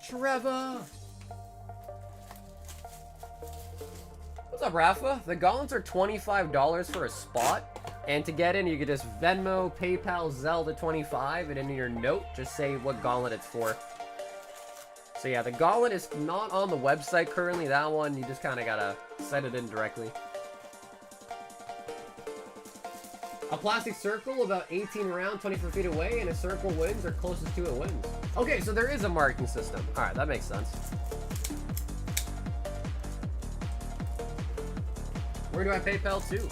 [SPEAKER 1] Trevor. What's up, Rafa? The gauntlets are $25 for a spot. And to get in, you could just Venmo, PayPal, Zelle to 25, and in your note, just say what gauntlet it's for. So yeah, the gauntlet is not on the website currently. That one, you just kind of gotta set it in directly. A plastic circle about 18 around, 24 feet away, and a circle wins or closest to it wins. Okay, so there is a marking system. All right, that makes sense. Where do I PayPal to?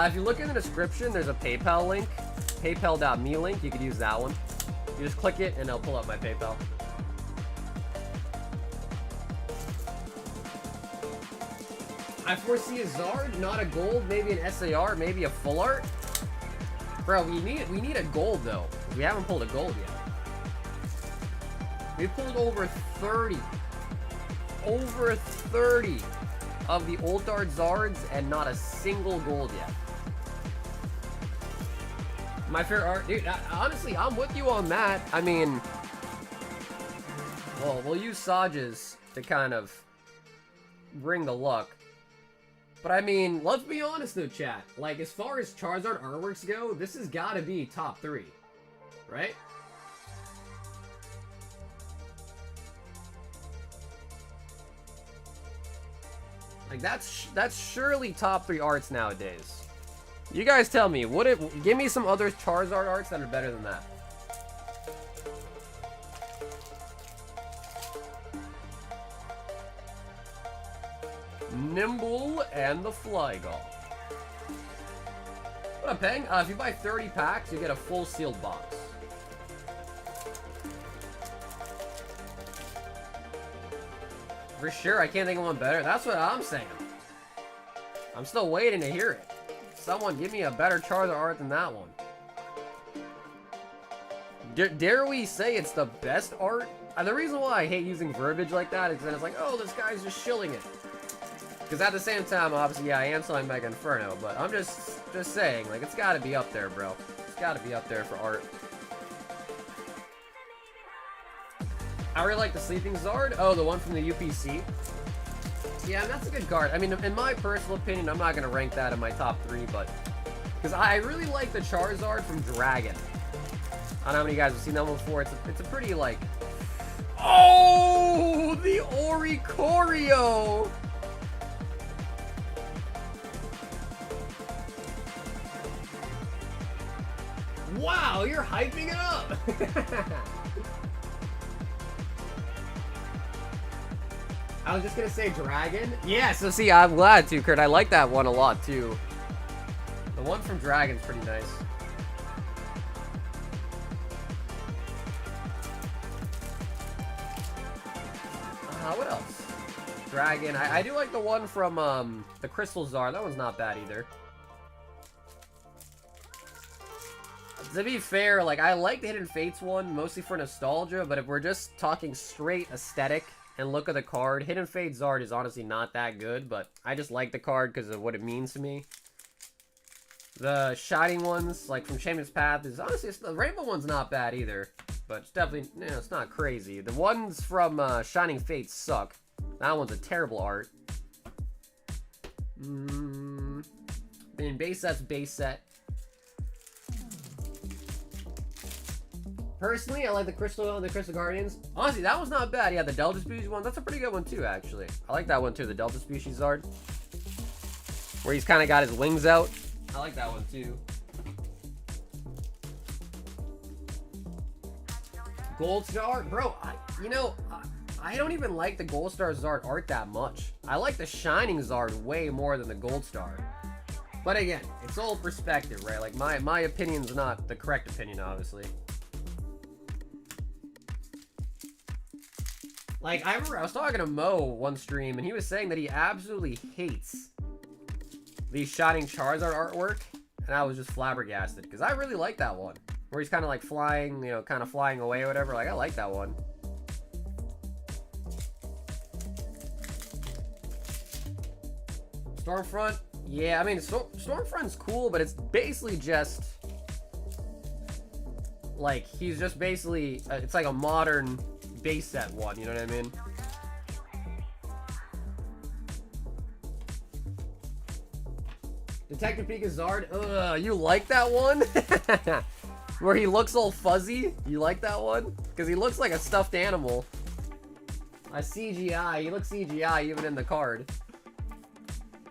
[SPEAKER 1] If you look in the description, there's a PayPal link, paypal.me link. You could use that one. You just click it, and it'll pull up my PayPal. I foresee a Zard, not a gold, maybe an SAR, maybe a full art. Bro, we need a gold though. We haven't pulled a gold yet. We pulled over 30 of the old Dart Zards and not a single gold yet. My favorite art, dude. Honestly, I'm with you on that. I mean, well, we'll use Sages to kind of bring the luck. But I mean, let's be honest though, chat. Like, as far as Charizard artworks go, this has got to be top 3, right? Like, that's surely top 3 arts nowadays. You guys tell me, give me some other Charizard arts that are better than that. Nimble and the Flygon. What up, Peng? If you buy 30 packs, you get a full sealed box. For sure, I can't think of one better. That's what I'm saying. I'm still waiting to hear it. Someone give me a better Charizard art than that one. Dare we say it's the best art? The reason why I hate using verbiage like that is that it's like, oh, this guy's just shilling it. Because at the same time, obviously, yeah, I am selling Mega Inferno, but I'm just saying, like, it's got to be up there, bro. It's got to be up there for art. I really like the Sleeping Zard. Oh, the one from the UPC. Yeah, that's a good card. I mean, in my personal opinion, I'm not going to rank that in my top 3, but... Because I really like the Charizard from Dragon. I don't know how many of you guys have seen that one before. It's a pretty, like... Oh! The Oricorio! Wow, you're hyping it up! I was just gonna say Dragon. Yeah, so see, I'm glad too, Kurt. I like that one a lot too. The one from Dragon's pretty nice. What else? Dragon. I do like the one from the Crystal Zard. That one's not bad either. To be fair, like, I like the Hidden Fates one, mostly for nostalgia, but if we're just talking straight aesthetic and look at the card, Hidden Fates Zard is honestly not that good, but I just like the card because of what it means to me. The Shining ones, like from Shaman's Path, is honestly, the Rainbow one's not bad either, but it's definitely, you know, it's not crazy. The ones from Shining Fates suck. That one's a terrible art. I mean, base set's base set. Personally, I like the Crystal Guardians. Honestly, that one's not bad. Yeah, the Delta Species one, that's a pretty good one too, actually. I like that one too, the Delta Species Zard. Where he's kind of got his wings out. I like that one too. Gold Star? Bro, I don't even like the Gold Star Zard art that much. I like the Shining Zard way more than the Gold Star. But again, it's all perspective, right? Like, my opinion's not the correct opinion, obviously. Like, I remember I was talking to Mo one stream, and he was saying that he absolutely hates the Shining Charizard artwork, and I was just flabbergasted, because I really like that one. Where he's kind of like flying, you know, kind of flying away or whatever. Like, I like that one. Stormfront? Yeah, I mean, Stormfront's cool, but it's basically just... like, he's just basically... it's like a modern base set one, you know what I mean? Detective Pikachu Zard? Ugh, you like that one? Where he looks all fuzzy? You like that one? Because he looks like a stuffed animal. A CGI. He looks CGI even in the card.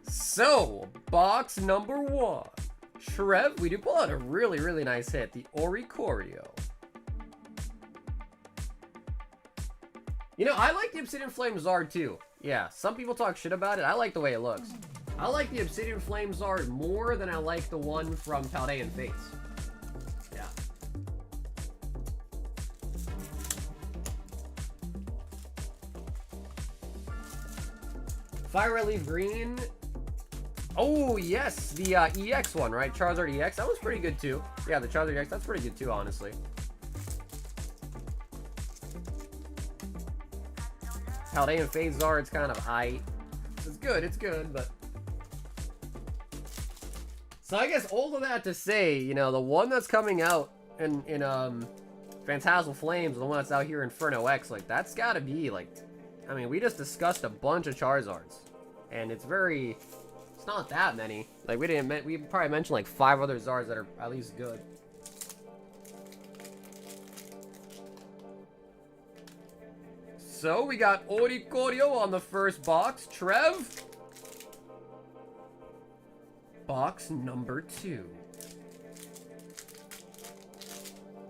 [SPEAKER 1] So, box number 1. Trev, we do pull out a really, really nice hit. The Oricorio. You know, I like the Obsidian Flames Zard too. Yeah, some people talk shit about it. I like the way it looks. I like the Obsidian Flames Zard more than I like the one from Paldean Fates. Yeah. Fire Red Leaf Green. Oh, yes, the EX one, right? Charizard EX. That was pretty good too. Yeah, the Charizard EX, that's pretty good too, honestly. Paldean Fates Zard, it's kind of height. It's good, but... So I guess all of that to say, you know, the one that's coming out in Phantasmal Flames, the one that's out here in Inferno X, like, that's gotta be, like... I mean, we just discussed a bunch of Charizards. And it's very... It's not that many. Like, we probably mentioned, like, 5 other Zards that are at least good. So, we got Oricorio on the first box. Trev? Box number 2.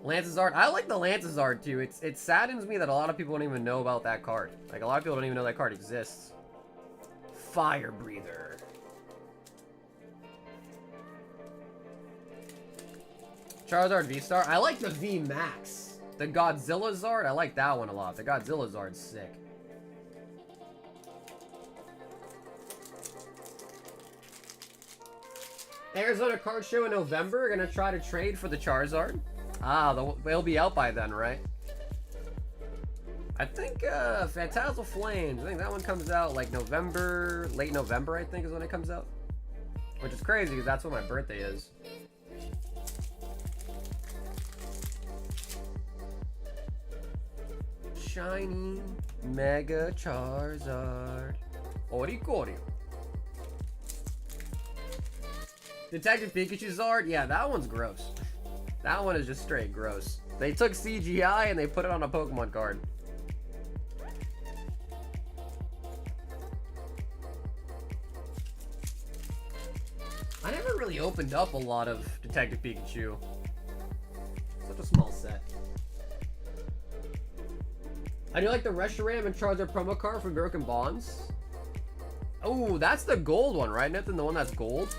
[SPEAKER 1] Lancezard. I like the Lancezard too. It saddens me that a lot of people don't even know about that card. Like, a lot of people don't even know that card exists. Fire Breather. Charizard V-Star. I like the V-Max. The Godzilla Zard. I like that one a lot. The Godzilla Zard's sick. Arizona Card Show in November. Gonna try to trade for the Charizard. Ah, they'll be out by then, right? I think Phantasmal Flames. I think that one comes out like November, late November, I think is when it comes out. Which is crazy because that's when my birthday is. Shiny Mega Charizard. Oricorio. Detective Pikachu Zard? Yeah, that one's gross. That one is just straight gross. They took CGI and they put it on a Pokemon card. I never really opened up a lot of Detective Pikachu. Such a small set. I do like the Reshiram and Charizard promo card from Broken Bonds. Oh, that's the gold one, right? Nothing, the one that's gold.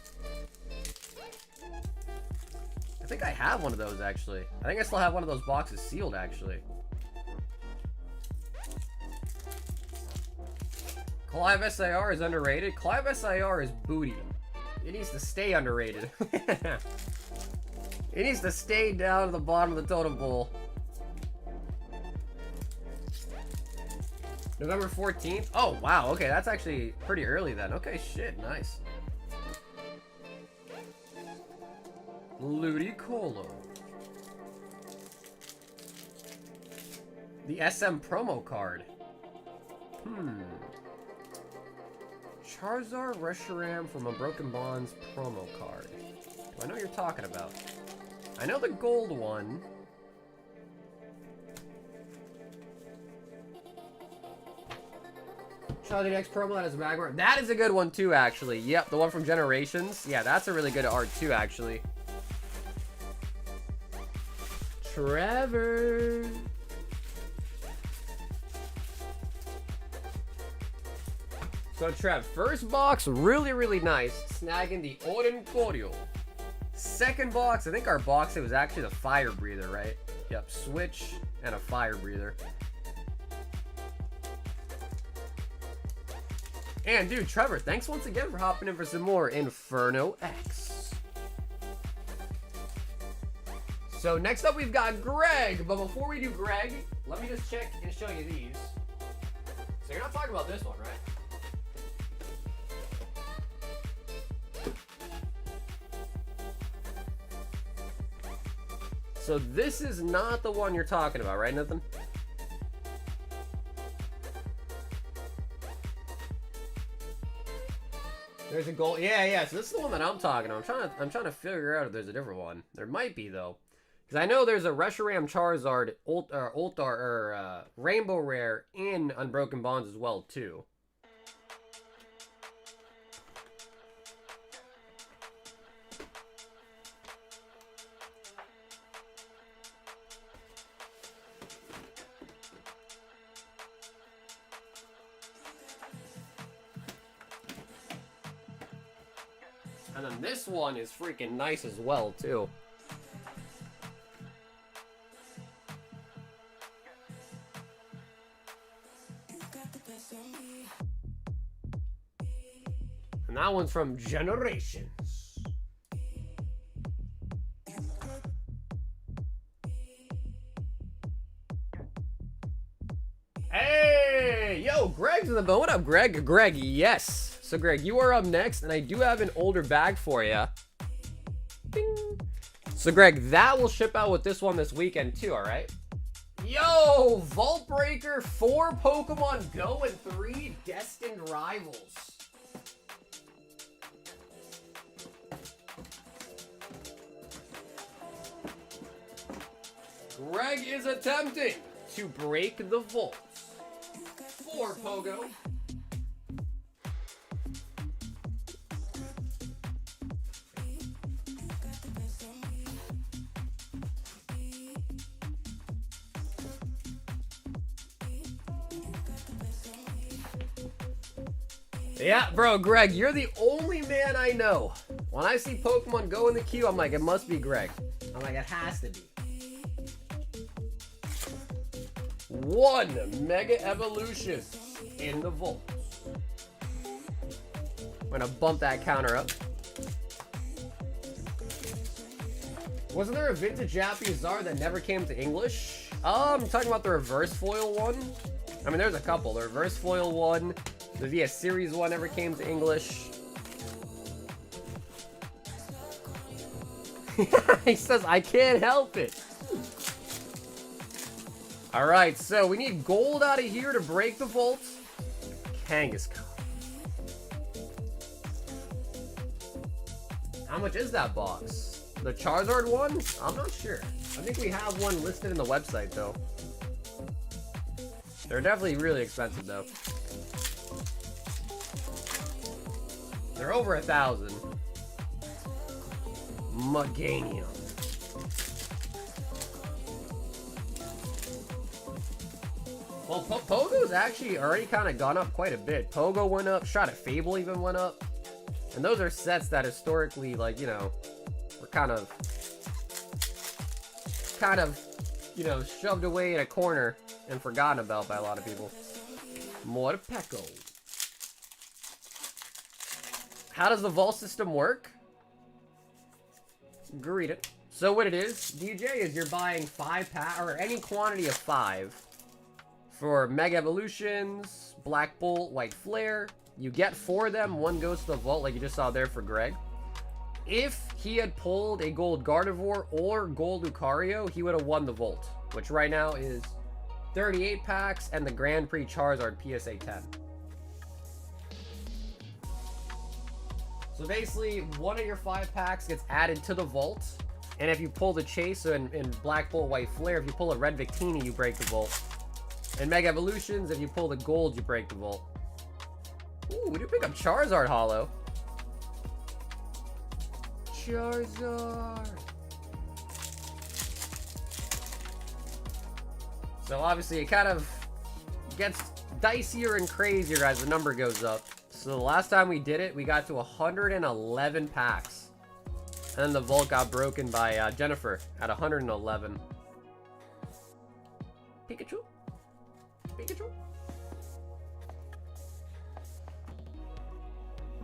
[SPEAKER 1] I think I have one of those, actually. I think I still have one of those boxes sealed, actually. Clive SIR is underrated. Clive SIR is booty. It needs to stay underrated. It needs to stay down to the bottom of the totem pole. November 14th? Oh, wow. Okay, that's actually pretty early then. Okay, shit. Nice. Ludicolo. The SM promo card. Charizard Reshiram from a Broken Bonds promo card. Do I know what you're talking about? I know the gold one. Charizard X promo that is Magmar. That is a good one too, actually. Yep, the one from Generations. Yeah, that's a really good art too, actually. Trevor. So Trev, first box, really nice. Snagging the Orencorio. Second box, I think our box, it was actually the Fire Breather, right? Yep, Switch and a Fire Breather. And dude, Trevor, thanks once again for hopping in for some more Inferno X. So next up we've got Greg, but before we do Greg, let me just check and show you these. So you're not talking about this one, right? So this is not the one you're talking about, right, Nathan? There's a gold. Yeah. So this is the one that I'm talking about. I'm trying to figure out if there's a different one. There might be though, because I know there's a Reshiram Charizard Rainbow Rare in Unbroken Bonds as well too. And then this one is freaking nice as well, too. And that one's from Generations. Hey! Yo, Greg's in the boat. What up, Greg? Greg, yes. So Greg, you are up next, and I do have an older bag for you. Ding. So Greg, that will ship out with this one this weekend too, all right? Yo, Vault Breaker, 4 Pokemon Go and 3 Destined Rivals. Greg is attempting to break the vaults. 4 Pogo. Yeah, bro, Greg, you're the only man I know. When I see Pokemon Go in the queue, I'm like, it must be Greg. I'm like, it has to be. 1 Mega Evolution in the vault. I'm gonna bump that counter up. Wasn't there a vintage Japanese Azour that never came to English? I'm talking about the reverse foil one. I mean, there's a couple. The reverse foil one. The VS Series one never came to English. He says, I can't help it. Alright, so we need gold out of here to break the vault. Kangaskhan. How much is that box? The Charizard one? I'm not sure. I think we have one listed in the website, though. They're definitely really expensive, though. They're over 1,000. Meganium. Well, Pogo's actually already kind of gone up quite a bit. Pogo went up, Shrouded Fable even went up. And those are sets that historically, like, you know, were kind of, you know, shoved away in a corner and forgotten about by a lot of people. Morpeko. How does the vault system work? Greet it. So what it is, DJ, is you're buying 5 packs, or any quantity of 5 for Mega Evolutions, Black Bolt, White Flare. You get 4 of them, 1 goes to the vault like you just saw there for Greg. If he had pulled a gold Gardevoir or gold Lucario, he would have won the vault, which right now is 38 packs and the Grand Prix Charizard PSA 10. So basically, one of your 5 packs gets added to the vault, and if you pull the Chase in Black Bolt, White Flare, if you pull a Red Victini, you break the vault. In Mega Evolutions, if you pull the gold, you break the vault. Ooh, we do pick up Charizard Holo. Charizard. So obviously, it kind of gets dicier and crazier as the number goes up. So the last time we did it, we got to 111 packs. And then the vault got broken by Jennifer at 111. Pikachu? Pikachu?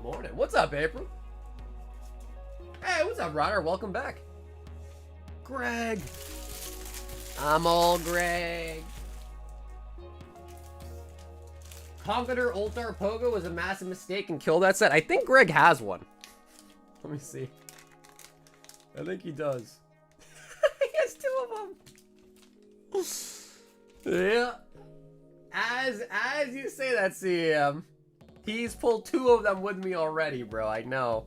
[SPEAKER 1] Morning. What's up, April? Hey, what's up, Ryder? Welcome back. Greg. I'm all Greg. Conqueror Ultar Pogo was a massive mistake and killed that set. I think Greg has one. Let me see. I think he does. He has 2 of them. Yeah. As you say that, CM, he's pulled 2 of them with me already, bro. I know.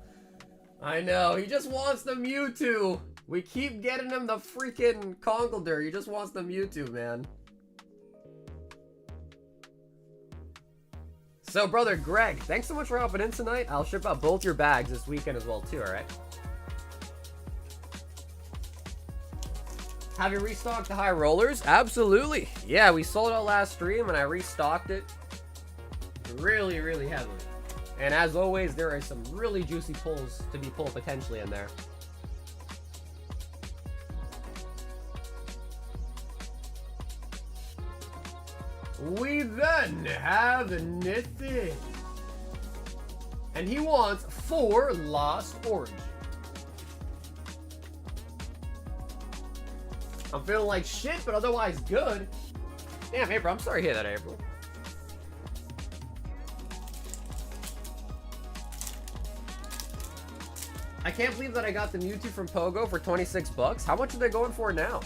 [SPEAKER 1] I know. He just wants the Mewtwo. We keep getting him the freaking Conkeldurr. He just wants the Mewtwo, man. So, brother Greg, thanks so much for hopping in tonight. I'll ship out both your bags this weekend as well, too, alright? Have you restocked the high rollers? Absolutely. Yeah, we sold out last stream, and I restocked it really, really heavily. And as always, there are some really juicy pulls to be pulled potentially in there. We then have Nithin. And he wants 4 Lost Origin. I'm feeling like shit, but otherwise good. Damn, April, I'm sorry to hear that, April. I can't believe that I got the Mewtwo from Pogo for 26 bucks. How much are they going for now?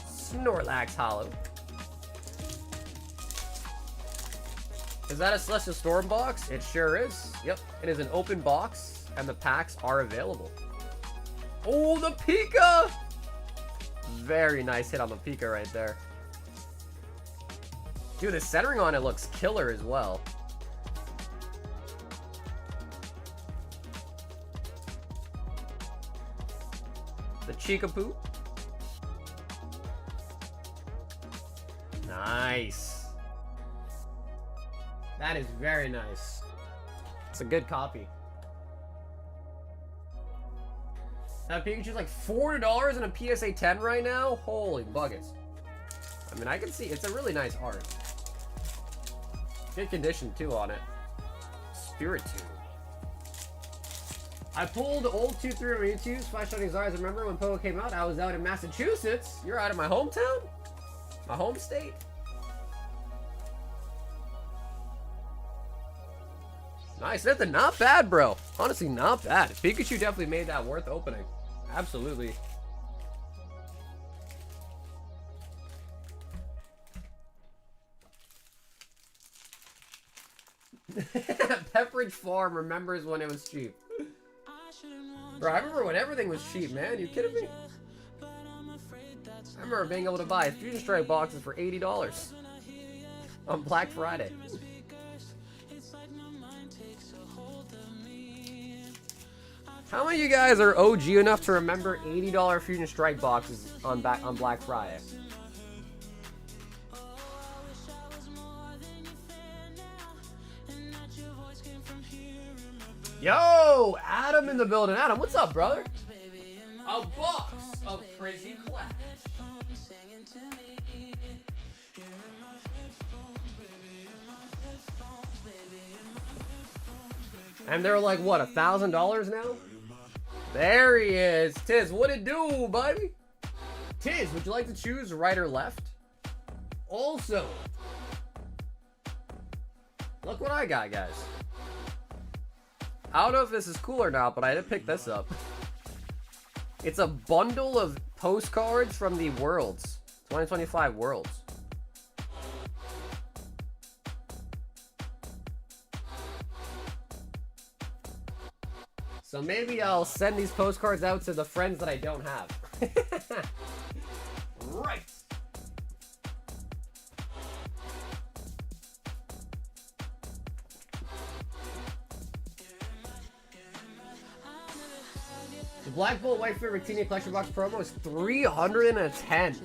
[SPEAKER 1] Snorlax Hollow. Is that a Celestial Storm box? It sure is. Yep, it is an open box, and the packs are available. Oh, the Pika! Very nice hit on the Pika right there. Dude, the centering on it looks killer as well. The Chikapoo. Nice. That is very nice. It's a good copy. That Pikachu's like $4 in a PSA 10 right now? Holy buckets. I mean, I can see it's a really nice art. Good condition too on it. Spiritomb. I pulled old 2-3 Mewtwo's Flash Shining Zars. I remember when Pogo came out, I was out in Massachusetts. You're out of my hometown? My home state? Nice. That's not bad, bro. Honestly, not bad. Pikachu definitely made that worth opening. Absolutely. Pepperidge Farm remembers when it was cheap. Bro, I remember when everything was cheap, man. You kidding me? I remember being able to buy Fusion Strike boxes for $80 on Black Friday. How many of you guys are OG enough to remember $80 Fusion Strike boxes on Black Friday? Yo, Adam in the building. Adam, what's up, brother? A box of Crazy Clash. And they're like, what, $1,000 now? There he is. Tiz, what it do, buddy? Tiz, would you like to choose right or left? Also, look what I got, guys. I don't know if this is cool or not, but I did pick this up. It's a bundle of postcards from the Worlds. 2025 Worlds. So maybe I'll send these postcards out to the friends that I don't have. Right. The Black Bolt White Flare Rectini Collection Box promo is $310.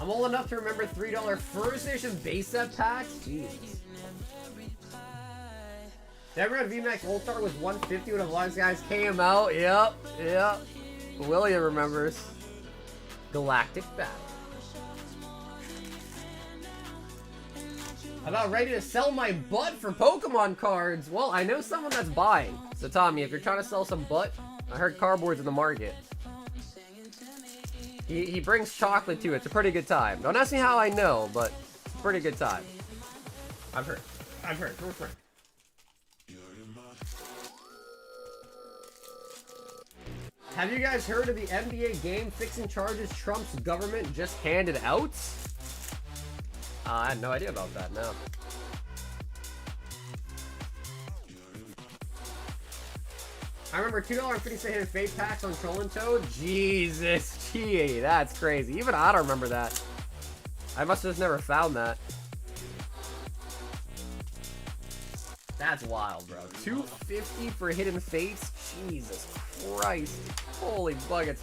[SPEAKER 1] I'm old enough to remember $3 first edition base set packs. Jesus. Everyone VMAX All-Star was 150 when the Vlogs guys came out. Yep, yep. William remembers. Galactic Battle. I'm about ready to sell my butt for Pokemon cards. Well, I know someone that's buying. So Tommy, if you're trying to sell some butt, I heard cardboard's in the market. He brings chocolate too. It's a pretty good time. Don't ask me how I know, but it's a pretty good time. I've heard. I've heard from a friend. Have you guys heard of the NBA game fixing charges Trump's government just handed out? I had no idea about that, no. I remember $2.50 hidden fate packs on Trollin' Toad. Jesus, gee, that's crazy. Even I don't remember that. I must have just never found that. That's wild, bro. $2.50 for hidden fates? Jesus Christ. Holy buckets.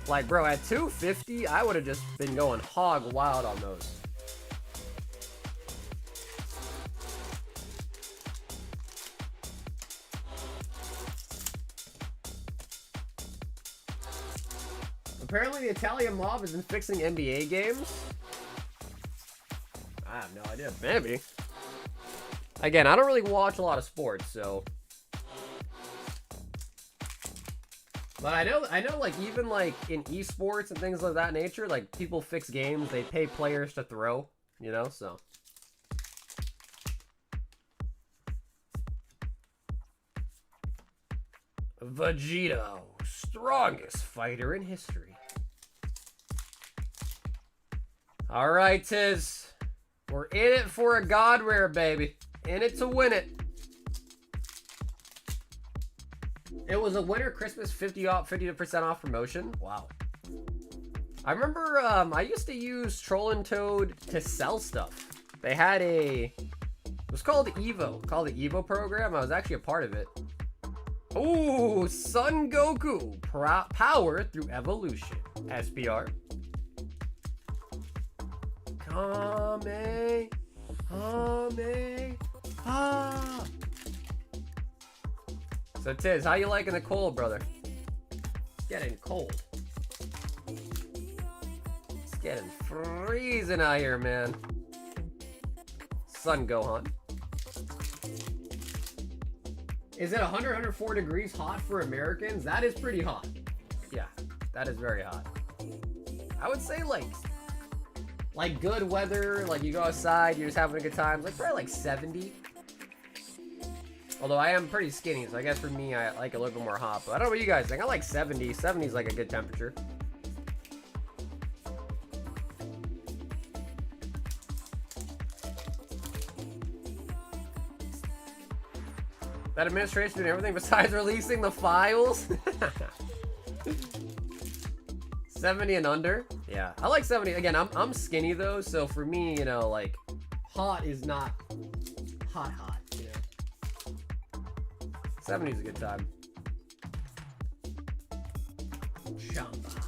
[SPEAKER 1] Like, bro, at $2.50, I would have just been going hog wild on those. Apparently the Italian mob has been fixing NBA games. I have no idea. Maybe. Again, I don't really watch a lot of sports, so. But I know like even like in esports and things of that nature, like people fix games, they pay players to throw, you know, so. Vegito, strongest fighter in history. All right, Tiz. We're in it for a God Rare, baby. In it to win it. It was a winter Christmas 50% off promotion. Wow. I remember I used to use Trollin' Toad to sell stuff. They had it was called Evo. Called the Evo program. I was actually a part of it. Ooh, Son Goku. Power through evolution. SPR. Kame. Ah. So Tiz, how you liking the cold, brother? It's getting cold. It's getting freezing out here, man. Son Gohan. Is it 104 degrees hot for Americans? That is pretty hot. Yeah, that is very hot. I would say like good weather, like you go outside, you're just having a good time. Like probably like 70. Although I am pretty skinny, so I guess for me, I like a little bit more hot. But I don't know what you guys think. I like 70. 70 is like a good temperature. That administration doing everything besides releasing the files? 70 and under? Yeah, I like 70. Again, I'm skinny though, so for me, you know, like, hot is not hot, you know. 70 is a good time. Chamba.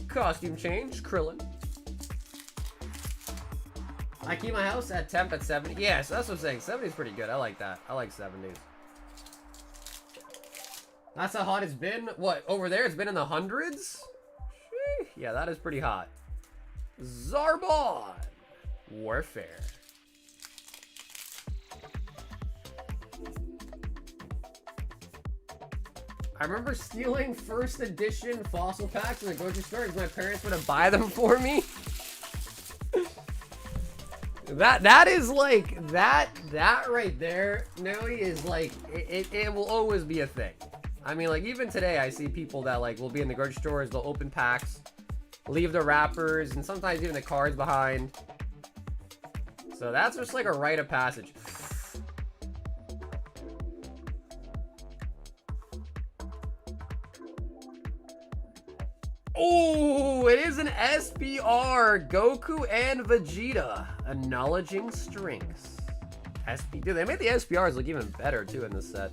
[SPEAKER 1] Costume change, Krillin. I keep my house at temp at 70. Yeah, so that's what I'm saying. 70 is pretty good. I like that. I like 70s. That's how hot it's been. What, over there? It's been in the hundreds? Sheesh. Yeah, that is pretty hot. Zarbon. Warfare. I remember stealing first edition fossil packs in the grocery store because my parents would buy them for me. That is like that right there, Noe, is like it will always be a thing. I mean, like even today I see people that like will be in the grocery stores, they'll open packs, leave the wrappers, and sometimes even the cards behind. So that's just like a rite of passage. Oh, Ooh, it is an SPR, Goku and Vegeta, acknowledging strengths. Dude, they made the SPRs look even better too in this set.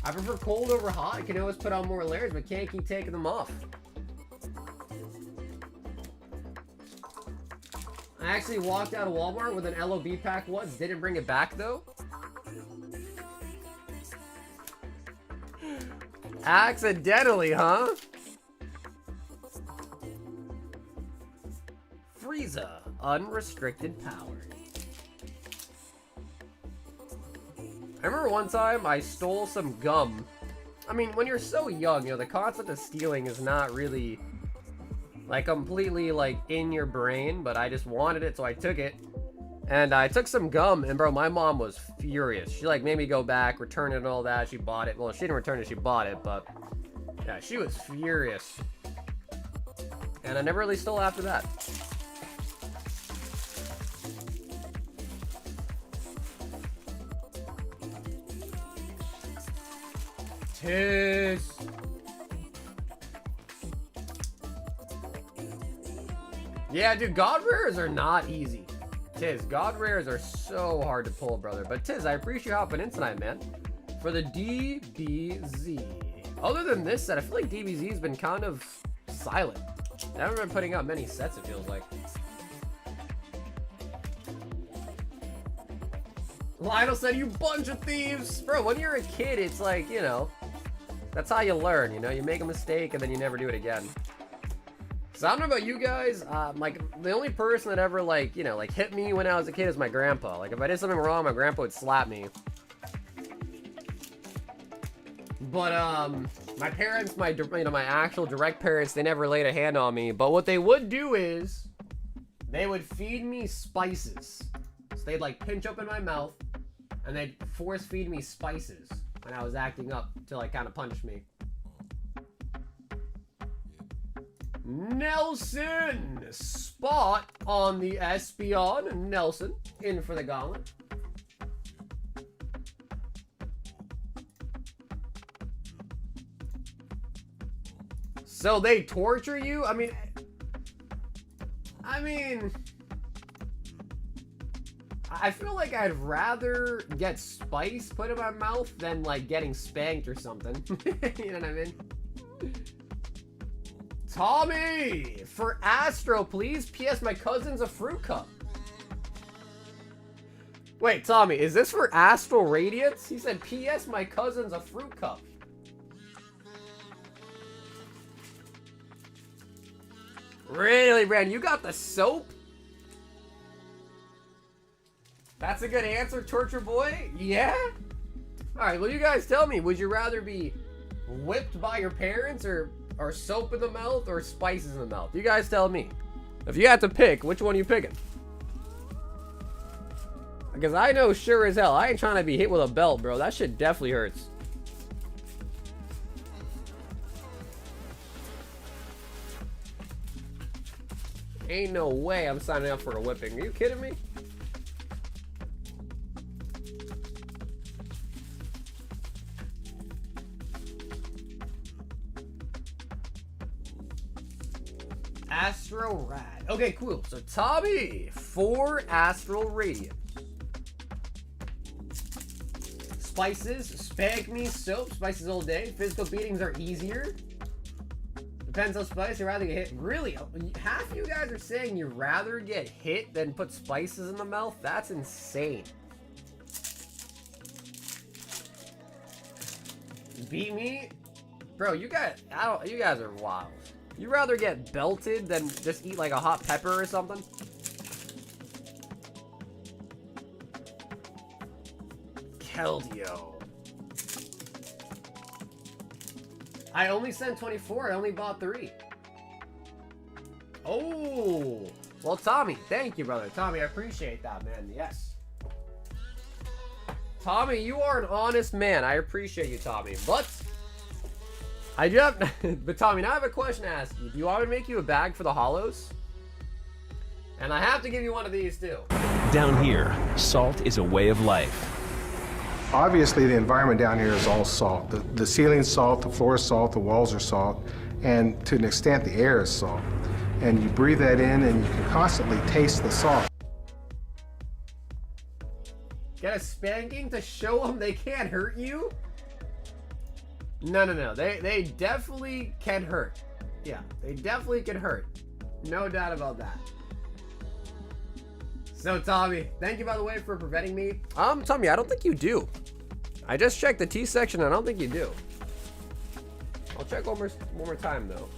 [SPEAKER 1] I prefer cold over hot. I can always put on more layers, but can't keep taking them off. I actually walked out of Walmart with an LOB pack once. Didn't bring it back though. Accidentally, huh? Frieza, unrestricted power. I remember one time I stole some gum. I mean, when you're so young, you know, the concept of stealing is not really like completely like in your brain, but I just wanted it, so I took it. And I took some gum, and bro, my mom was furious. She like made me go back, return it and all that. She bought it. Well, she didn't return it, she bought it, but yeah, she was furious. And I never really stole after that. Tiz. Yeah, dude, God rares are not easy. Tiz, God rares are so hard to pull, brother. But Tiz, I appreciate you hopping in tonight, man. For the DBZ. Other than this set, I feel like DBZ has been kind of silent. They haven't been putting out many sets, it feels like. Lionel said, you bunch of thieves. Bro, when you're a kid, it's like, you know, that's how you learn, you know? You make a mistake and then you never do it again. So I don't know about you guys, like, the only person that ever, like, you know, like, hit me when I was a kid is my grandpa. Like, if I did something wrong, my grandpa would slap me. But, my parents, you know, my actual direct parents, they never laid a hand on me. But what they would do is, they would feed me spices. So they'd, like, pinch open my mouth, and they'd force feed me spices when I was acting up to, like, kind of punish me. Nelson! Spot on the Espeon. Nelson, in for the gauntlet. So they torture you? I mean, I feel like I'd rather get spice put in my mouth than, like, getting spanked or something. You know what I mean? Tommy! For Astro, please. P.S. My cousin's a fruit cup. Wait, Tommy, is this for Astral Radiance? He said, P.S. My cousin's a fruit cup. Really, Brandon? You got the soap? That's a good answer, Torture Boy? Yeah? Alright, well, you guys tell me. Would you rather be whipped by your parents or soap in the mouth or spices in the mouth? You guys tell me. If you had to pick, which one are you picking? Because I know sure as hell, I ain't trying to be hit with a belt, bro. That shit definitely hurts. Ain't no way I'm signing up for a whipping. Are you kidding me? Astral Rad. Okay, cool. So Tommy for Astral Radiance. Spices, spank me, soap, spices all day. Physical beatings are easier. Depends on spice, you'd rather get hit. Really? Half you guys are saying you'd rather get hit than put spices in the mouth? That's insane. Beat me? Bro, you guys are wild. You'd rather get belted than just eat like a hot pepper or something? Keldeo. I only sent 24. I only bought 3. Oh. Well, Tommy, thank you, brother. Tommy, I appreciate that, man. Yes. Tommy, you are an honest man. I appreciate you, Tommy. But I do have, but Tommy, now I have a question to ask you. Do you want me to make you a bag for the holos? And I have to give you one of these too.
[SPEAKER 2] Down here, salt is a way of life.
[SPEAKER 3] Obviously, the environment down here is all salt. The ceiling's salt, the floor is salt, the walls are salt, and to an extent, the air is salt. And you breathe that in, and you can constantly taste the salt.
[SPEAKER 1] Get a spanking to show them they can't hurt you? No. They definitely can hurt. Yeah, they definitely can hurt. No doubt about that. So, Tommy, thank you, by the way, for preventing me. Tommy, I don't think you do. I just checked the T section, and I don't think you do. I'll check one more time, though.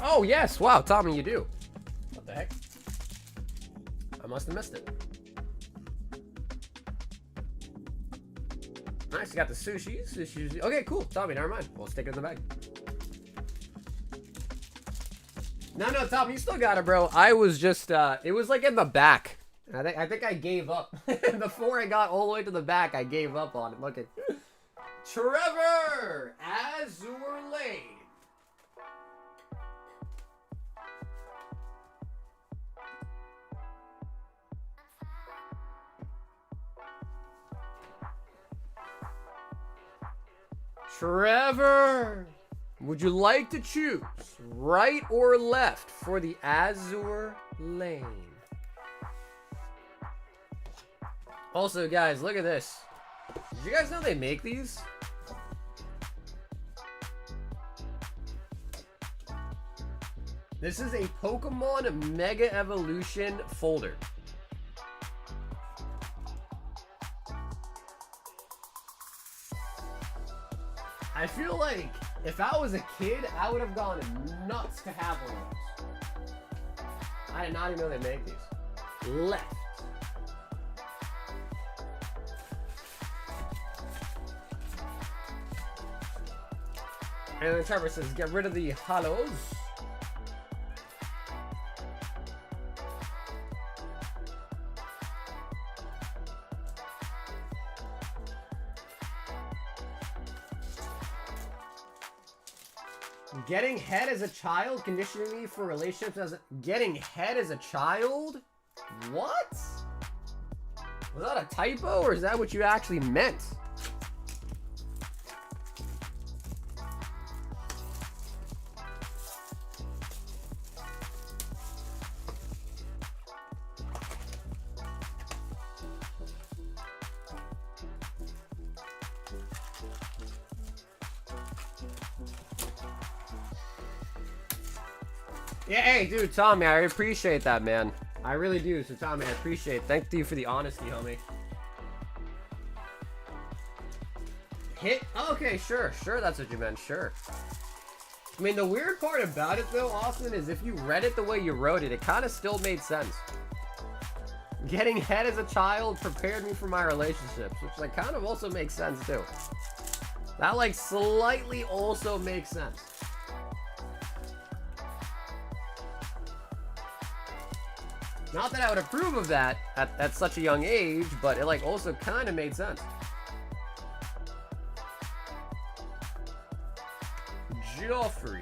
[SPEAKER 1] Oh, yes. Wow, Tommy, you do. What the heck? I must have missed it. Nice, you got the sushi. Okay, cool. Tommy, never mind. We'll stick it in the bag. No, Tommy, you still got it, bro. I was just, it was like in the back. I think I gave up. Before I got all the way to the back, I gave up on it. Look at Trevor! Azour Lane. Trevor, would you like to choose right or left for the Azour Lane? Also, guys, look at this. Did you guys know they make these? This is a Pokemon Mega Evolution folder. I feel like if I was a kid, I would have gone nuts to have one of those. I did not even know they make these. Left. And then Trevor says, get rid of the holos. Getting head as a child, conditioning me for relationships as a... Getting head as a child? What? Was that a typo, or is that what you actually meant? Yeah, hey, dude, Tommy, I appreciate that, man. I really do. So, Tommy, I appreciate it. Thank you for the honesty, homie. Hit? Okay, sure, that's what you meant, sure. I mean, the weird part about it, though, Austin, is if you read it the way you wrote it, it kind of still made sense. Getting head as a child prepared me for my relationships, which, like, kind of also makes sense, too. That, like, slightly also makes sense. Not that I would approve of that at such a young age, but it like also kind of made sense. Joffrey.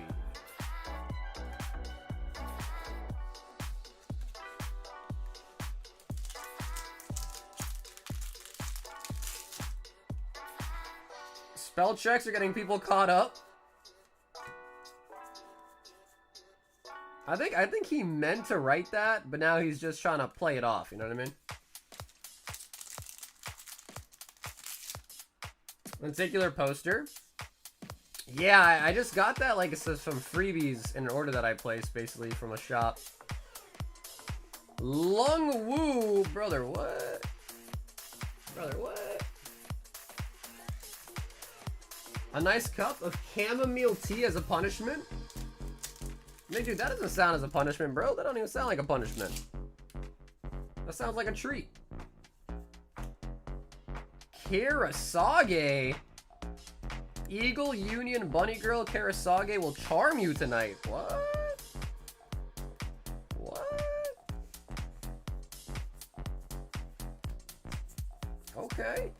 [SPEAKER 1] Spell checks are getting people caught up. I think he meant to write that, but now he's just trying to play it off, you know what I mean? Lenticular poster. Yeah, I just got that, like, it says some freebies in an order that I placed, basically, from a shop. Lung Woo, brother, what? Brother, what? A nice cup of chamomile tea as a punishment? Hey, dude, that doesn't sound as a punishment, bro. That don't even sound like a punishment. That sounds like a treat. Karasage. Eagle, Union, Bunny Girl, Karasage will charm you tonight. What? What? Okay.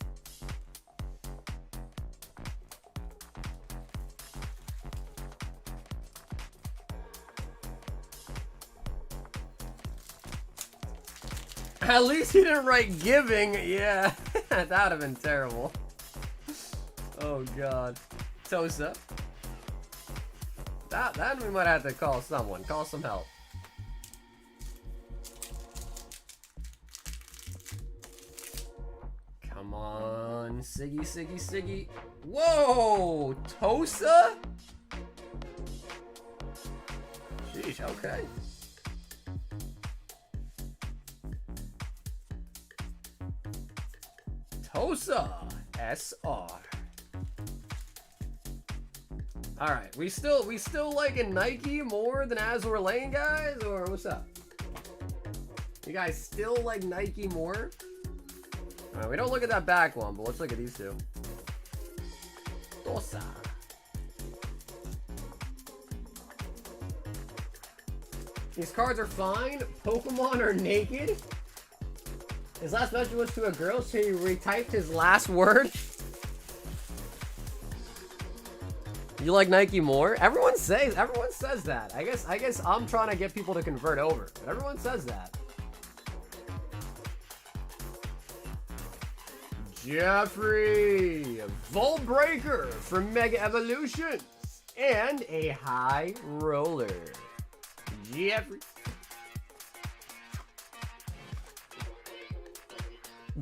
[SPEAKER 1] At least he didn't write giving. Yeah, that would have been terrible. Oh god. Tosa. That we might have to call someone. Call some help. Come on, Siggy, Siggy, Siggy. Whoa! Tosa? Sheesh, okay. Tosa SR. Alright, we still liking Nike more than Azour Lane, guys? Or what's up? You guys still like Nike more? Alright, we don't look at that back one, but let's look at these two. Tosa. These cards are fine. Pokemon are naked. His last message was to a girl, so he retyped his last word. You like Nike more? Everyone says that. I guess I'm trying to get people to convert over. But everyone says that. Jeffrey, Volt Breaker from Mega Evolutions, and a High Roller. Jeffrey.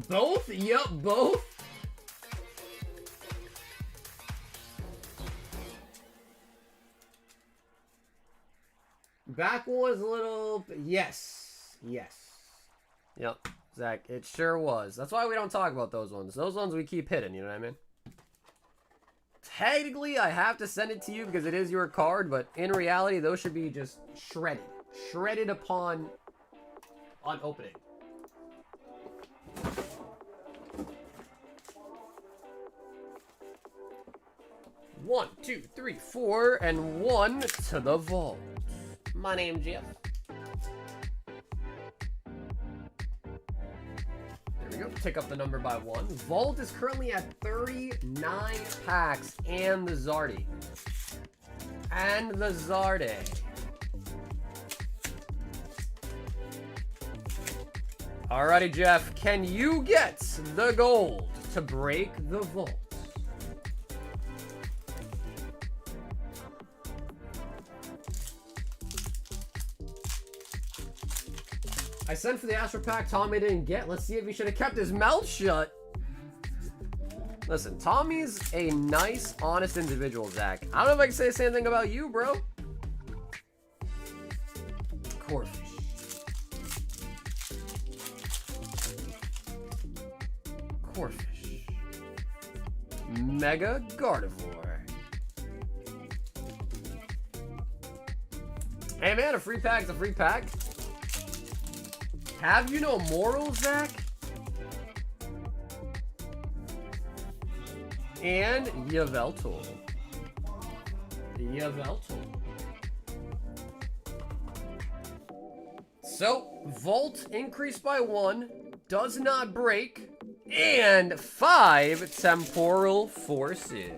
[SPEAKER 1] Both? Yup, both. Back one was a little... Yes. Yes. Yep, Zach, it sure was. That's why we don't talk about those ones. Those ones we keep hidden, you know what I mean? Technically, I have to send it to you because it is your card, but in reality, those should be just shredded. Shredded upon opening. One, two, three, four, and one to the vault. My name's Jeff. There we go. Tick up the number by one. Vault is currently at 39 packs and the Zardy. And the Zarde. Alrighty, Jeff. Can you get the gold to break the vault? I sent for the Astro Pack, Tommy didn't get. Let's see if he should have kept his mouth shut. Listen, Tommy's a nice, honest individual, Zach. I don't know if I can say the same thing about you, bro. Corfish. Corfish. Mega Gardevoir. Hey man, a free pack's a free pack. Have you no morals, Zach? And Yveltal. So, Volt increased by 1, does not break, and 5 Temporal Forces.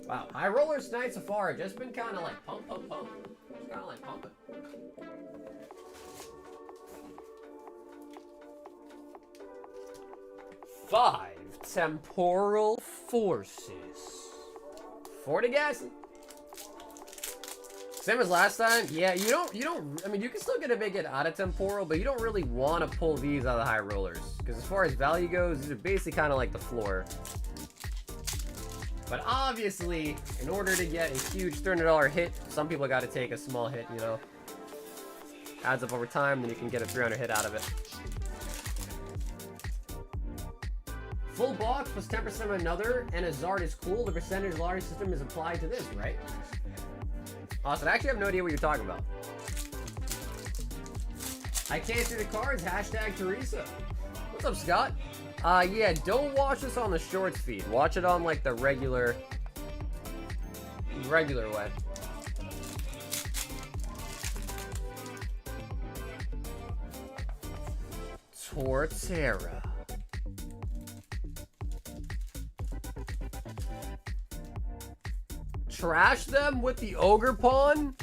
[SPEAKER 1] Wow, High Roller tonight so far have just been kind of like pump. Just kind of like pumping. Five Temporal Forces. 40 gas. Same as last time. Yeah, you don't, I mean, you can still get a big hit out of Temporal, but you don't really want to pull these out of the High Rollers. Because as far as value goes, these are basically kind of like the floor. But obviously, in order to get a huge $300 hit, some people got to take a small hit, you know. Adds up over time, then you can get a 300 hit out of it. Full box plus 10% of another, and a Zard is cool. The percentage lottery system is applied to this, right? Awesome. I actually have no idea what you're talking about. I can't see the cards. Hashtag Teresa. What's up, Scott? Yeah, don't watch this on the shorts feed. Watch it on like the regular way. Torterra. Trash them with the Ogre Pawn?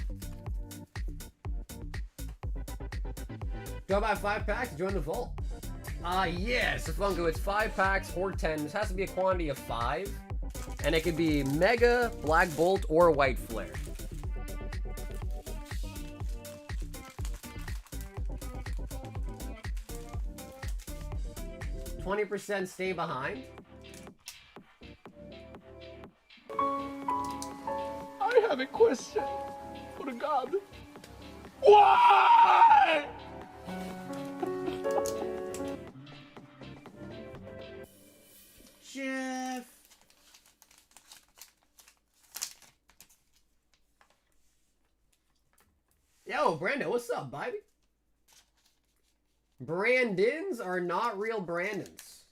[SPEAKER 1] Go buy 5 packs to join the vault. Yes, Funko, it's 5 packs or 10. This has to be a quantity of 5. And it could be Mega, Black Bolt, or White Flare. %, stay behind.
[SPEAKER 4] I have a question for God. Why?
[SPEAKER 1] Jeff. Yo, Brando, what's up, baby? Brandons are not real Brandons.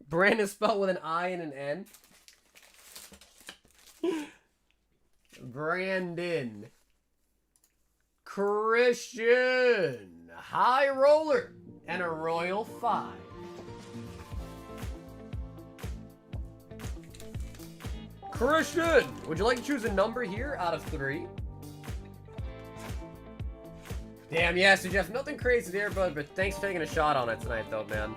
[SPEAKER 1] Brandon spelled with an I and an N. Brandon. Christian. High roller. And a Royal 5. Christian, would you like to choose a number here out of 3? Damn, yes, so Jeff, nothing crazy there, bud, but thanks for taking a shot on it tonight, though, man.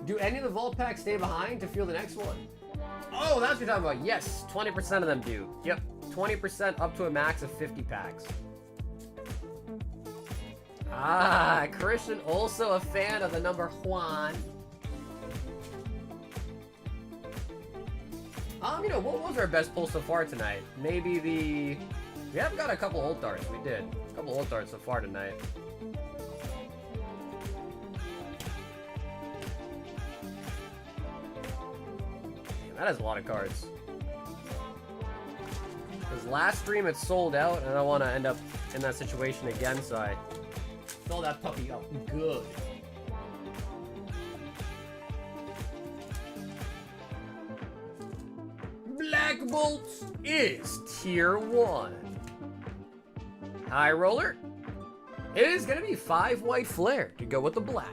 [SPEAKER 1] Do any of the vault packs stay behind to fuel the next one? Oh, that's what you're talking about. Yes, 20% of them do. Yep, 20% up to a max of 50 packs. Ah, Christian, also a fan of the number Juan. You know, what was our best pull so far tonight? Maybe the... We haven't got a couple old darts. We did. A couple old darts so far tonight. Damn, that has a lot of cards. Because last stream it sold out, and I don't want to end up in that situation again, so I fill that puppy up good. Black Bolt is tier 1. High roller. It is going to be 5 White Flare to go with the black.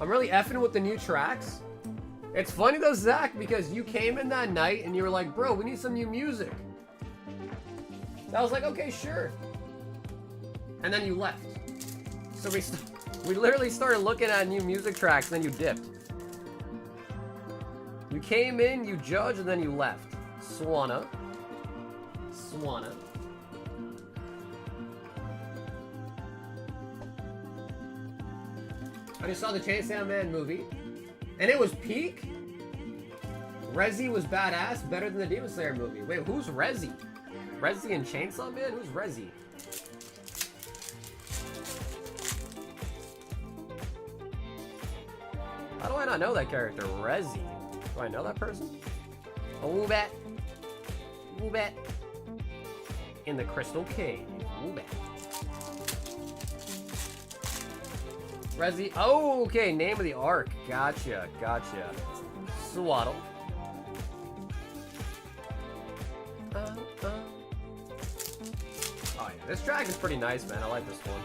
[SPEAKER 1] I'm really effing with the new tracks. It's funny though, Zach, because you came in that night and you were like, bro, we need some new music. I was like, okay, sure. And then you left. So we literally started looking at new music tracks, and then you dipped. You came in, you judged, and then you left. Swanna. Swanna. I just saw the Chainsaw Man movie, and it was peak. Rezi was badass, better than the Demon Slayer movie. Wait, who's Rezi? Rezi and Chainsaw Man? Who's Rezi? How do I not know that character? Rezi. Do I know that person? Woobat. Woobat. In the Crystal Cave. Woobat. Rezi. Oh, okay. Name of the arc. Gotcha. Gotcha. Swaddle. Oh, yeah. This track is pretty nice, man. I like this one.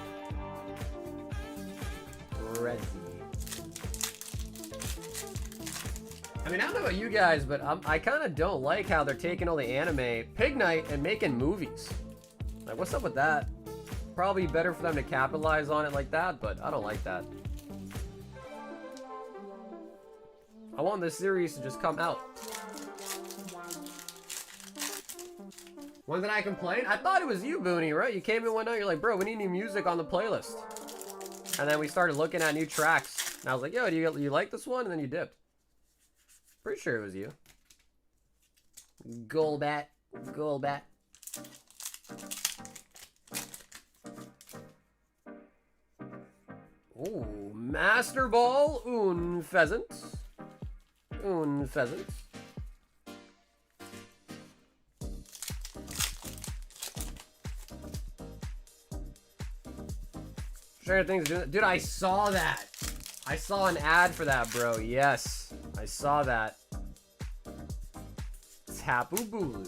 [SPEAKER 1] Rezi. I mean, I don't know about you guys, but I kind of don't like how they're taking all the anime Pig Night and making movies. Like, what's up with that? Probably better for them to capitalize on it like that, but I don't like that. I want this series to just come out. When did I complain? I thought it was you, Booney, right? You came in one night, you're like, bro, we need new music on the playlist. And then we started looking at new tracks. And I was like, yo, do you like this one? And then you dipped. Pretty sure it was you. Golbat. Golbat. Ooh, Master Ball, un Pheasant. un pheasant. Stranger Things, dude, I saw that. I saw an ad for that, bro. Yes, I saw that. Tapu Bulu.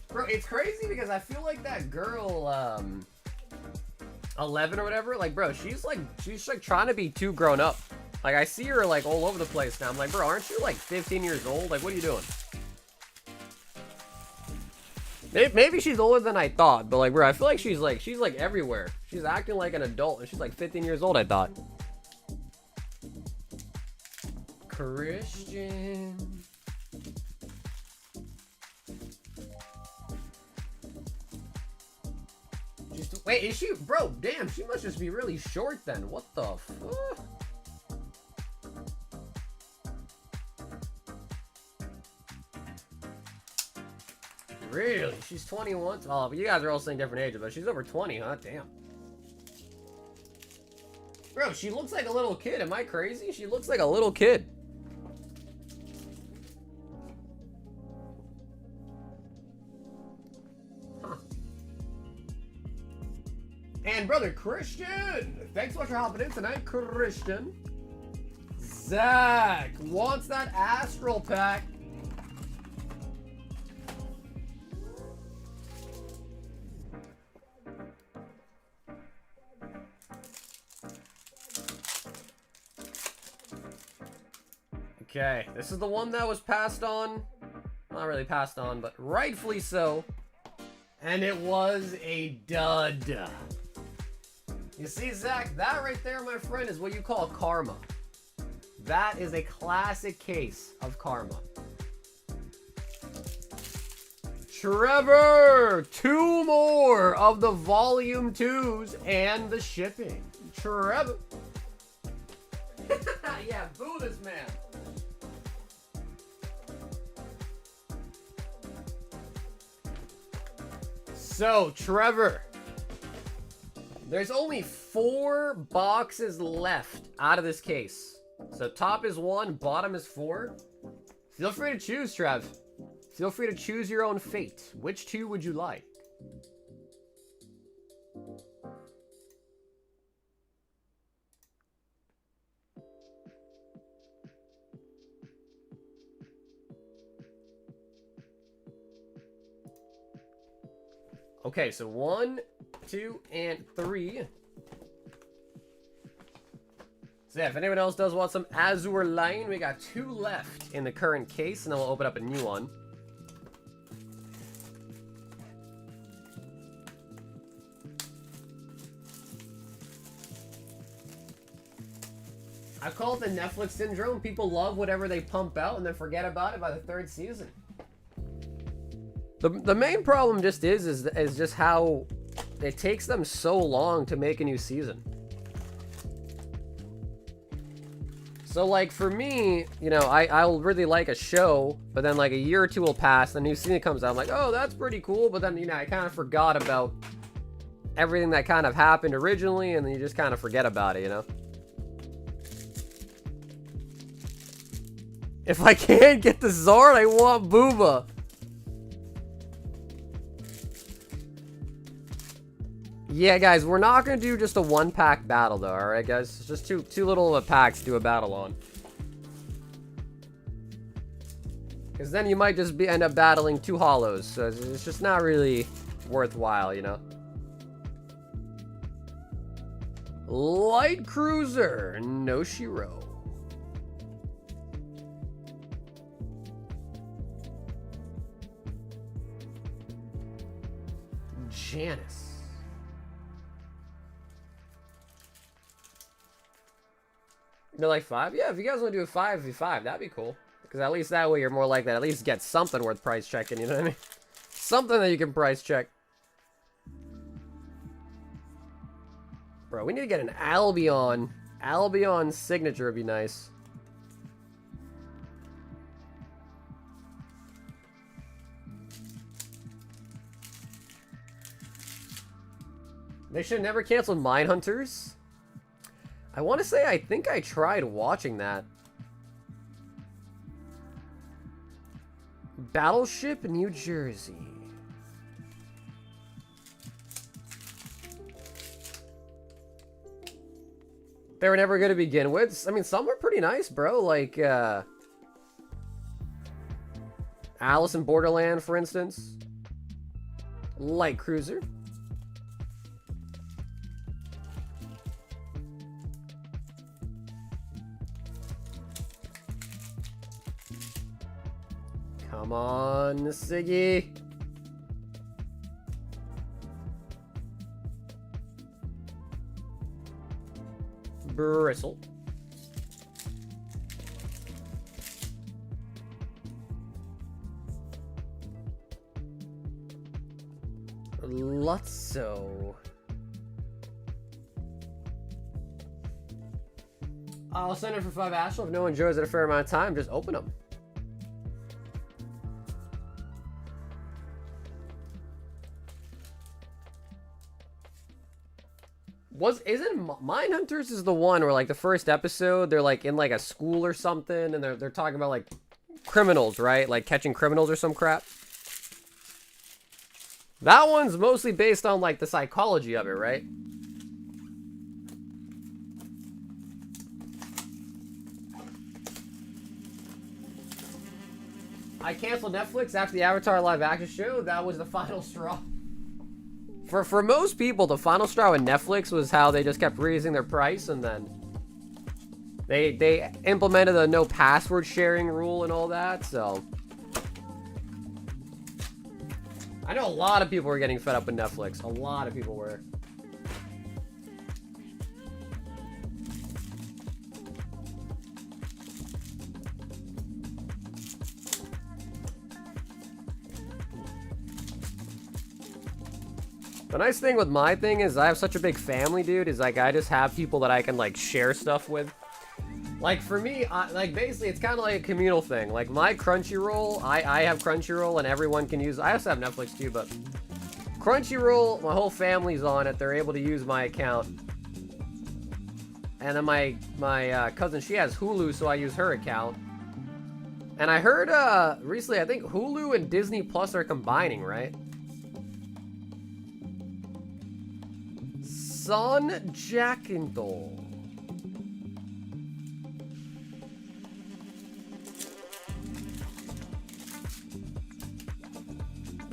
[SPEAKER 1] Bro, it's crazy because I feel like that girl, 11 or whatever, like, bro, she's like trying to be too grown up. Like, I see her like all over the place now. I'm like, bro, aren't you like 15 years old? Like, what are you doing? Maybe she's older than I thought, but like, bro, I feel like she's like everywhere. She's acting like an adult, and she's like 15 years old, I thought. Christian. Wait, is she? Bro, damn, she must just be really short then. What the fuck? Really? She's 21? Oh, but you guys are all saying different ages, but she's over 20, huh? Damn. Bro, she looks like a little kid. Am I crazy? She looks like a little kid. Huh. And brother Christian, thanks so much for hopping in tonight, Christian. Zach wants that Astral Pack. Okay, this is the one that was passed on. Not really passed on, but rightfully so. And it was a dud. You see, Zach, that right there, my friend, is what you call karma. That is a classic case of karma. Trevor! 2 more of the volume 2s and the shipping. Trevor. Yeah, boo this man. So, Trevor, there's only 4 boxes left out of this case. So top is 1, bottom is 4. Feel free to choose, Trev. Feel free to choose your own fate. Which 2 would you like? Okay, so 1, 2, and 3. So yeah, if anyone else does want some Azour Lane, we got 2 left in the current case, and then we'll open up a new one. I call it the Netflix syndrome. People love whatever they pump out and then forget about it by the 3rd season. The main problem just is just how it takes them so long to make a new season. So like for me, you know, I'll really like a show, but then like a year or 2 will pass, the new season comes out, I'm like, oh, that's pretty cool, but then, you know, I kind of forgot about everything that kind of happened originally, and then you just kind of forget about it, you know? If I can't get the Zard, I want Booba. Yeah, guys, we're not going to do just a 1-pack battle, though, alright, guys? It's just too little of a pack to do a battle on. Because then you might just end up battling 2 holos, so it's just not really worthwhile, you know? Light Cruiser, no Shiro. Janice. They're like 5? Yeah, if you guys want to do a 5v5, that'd be cool. Because at least that way you're more likely to at least get something worth price checking, you know what I mean? Something that you can price check. Bro, we need to get an Albion. Albion signature would be nice. They should have never canceled Mine Hunters. I want to say I think I tried watching that. Battleship, New Jersey. They were never going to begin with. I mean, some were pretty nice, bro. Like, Alice in Borderland, for instance. Light Cruiser. Come on, Siggy. Bristle. Lutzo. I'll send it for 5 Astral. If no one enjoys it a fair amount of time, just open them. Isn't Mindhunters is the one where, like, the first episode they're like in like a school or something and they're talking about like criminals, right? Like catching criminals or some crap. That one's mostly based on like the psychology of it, right? I canceled Netflix after the Avatar live action show. That was the final straw. For most people, the final straw with Netflix was how they just kept raising their price, and then they implemented a no password sharing rule and all that, so I know a lot of people were getting fed up with Netflix. A lot of people were. The nice thing with my thing is I have such a big family, dude, is like I just have people that I can like share stuff with. Like for me, like basically it's kind of like a communal thing. Like my Crunchyroll, I have Crunchyroll and everyone can use, I also have Netflix too, but Crunchyroll, my whole family's on it. They're able to use my account. And then my cousin, she has Hulu, so I use her account. And I heard recently, I think Hulu and Disney Plus are combining, right? Son Jackendall.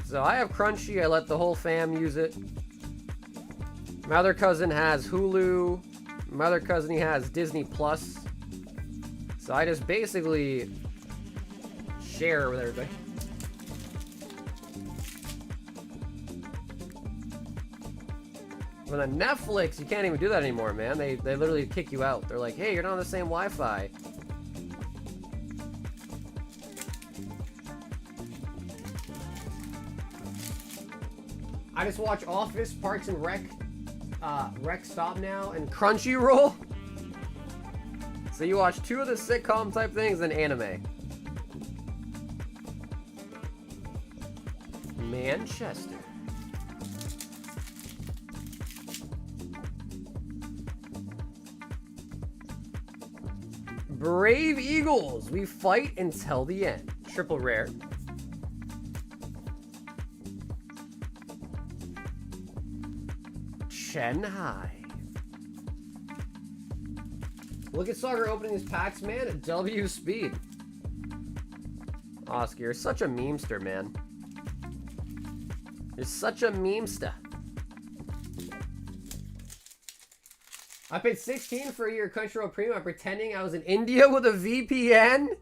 [SPEAKER 1] So I have Crunchy, I let the whole fam use it. My other cousin has Hulu. My other cousin, he has Disney Plus. So I just basically share with everybody. But on Netflix, you can't even do that anymore, man. They literally kick you out. They're like, hey, you're not on the same Wi-Fi. I just watch Office, Parks and Rec, Rec Stop Now, and Crunchyroll. So you watch 2 of the sitcom type things and anime. Manchester. Brave Eagles, we fight until the end. Triple rare. Shanghai. Look at Sagar opening his packs, man, at W speed. Oscar, you're such a memester, man. You're such a memester. I paid $16 for a year Crunchyroll Premium. I'm pretending I was in India with a VPN.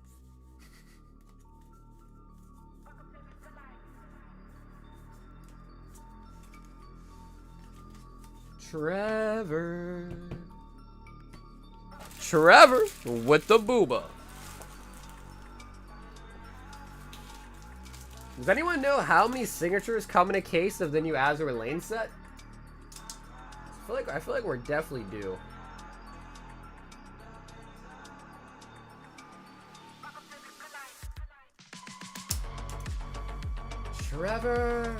[SPEAKER 1] Trevor with the booba. Does anyone know how many signatures come in a case of the new Azour Lane set? I feel like we're definitely due. Trevor.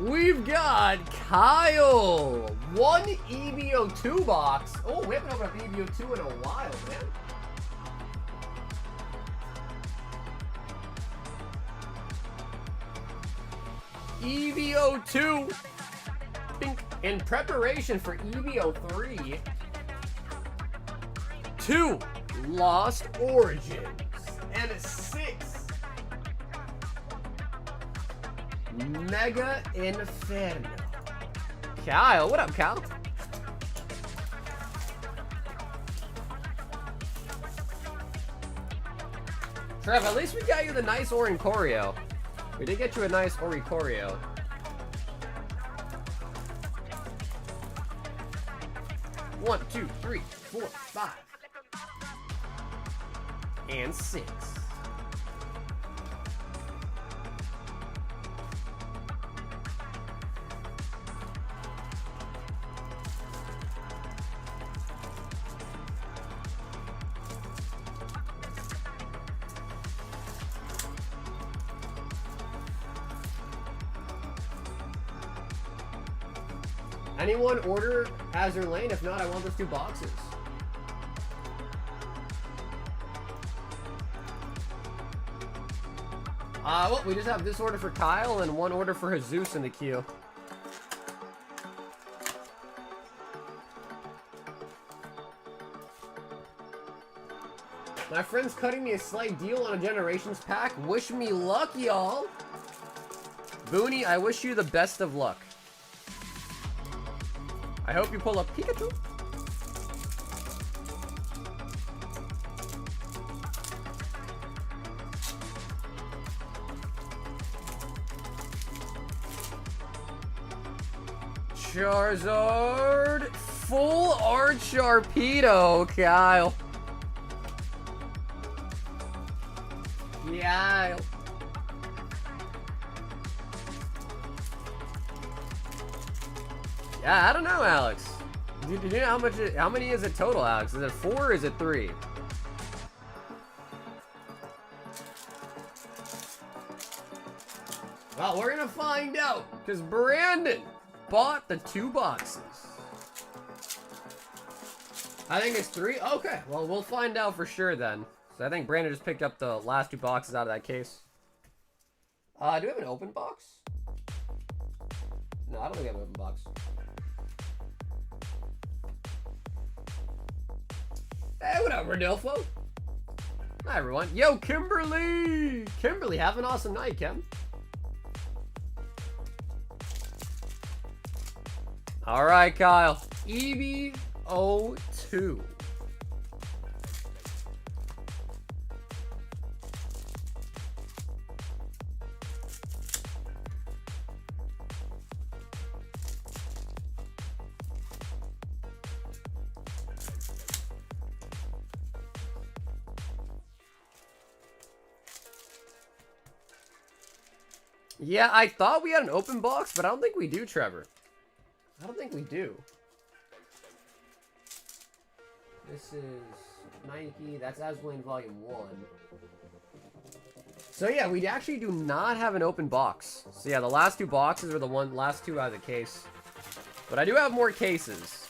[SPEAKER 1] We've got Kyle. One EBO2 box. Oh, we haven't opened up EBO2 in a while, man. EBO2. Pink. In preparation for EBO3. 2 Lost Origins. And a 6 Mega Inferno. Kyle, what up, Kyle? Trev, at least we got you the nice Oricorio. We did get you a nice Oricorio. One, 2, 3, 4, 5. And 6. Anyone order Azour Lane? If not, I want those 2 boxes. Well, we just have this order for Kyle and 1 order for Jesus in the queue. My friend's cutting me a slight deal on a Generations pack. Wish me luck, y'all. Booney, I wish you the best of luck. I hope you pull up Pikachu. Charizard. Full art Sharpedo, Kyle. Kyle. Yeah, I don't know, Alex. Do you know how many is it total, Alex? Is it 4 or is it 3? Well, we're gonna find out because Brandon bought the 2 boxes. I think it's 3. Okay, well, we'll find out for sure then. So I think Brandon just picked up the last 2 boxes out of that case. Do we have an open box? No, I don't think we have an open box. Hey, what up, Rodolfo? Hi, everyone. Yo, Kimberly! Kimberly, have an awesome night, Kim. All right, Kyle. EB02. Yeah, I thought we had an open box, but I don't think we do, Trevor. I don't think we do. This is Nike. That's Azour Lane Volume 1. So yeah, we actually do not have an open box. So yeah, the last 2 boxes are the last 2 out of the case. But I do have more cases.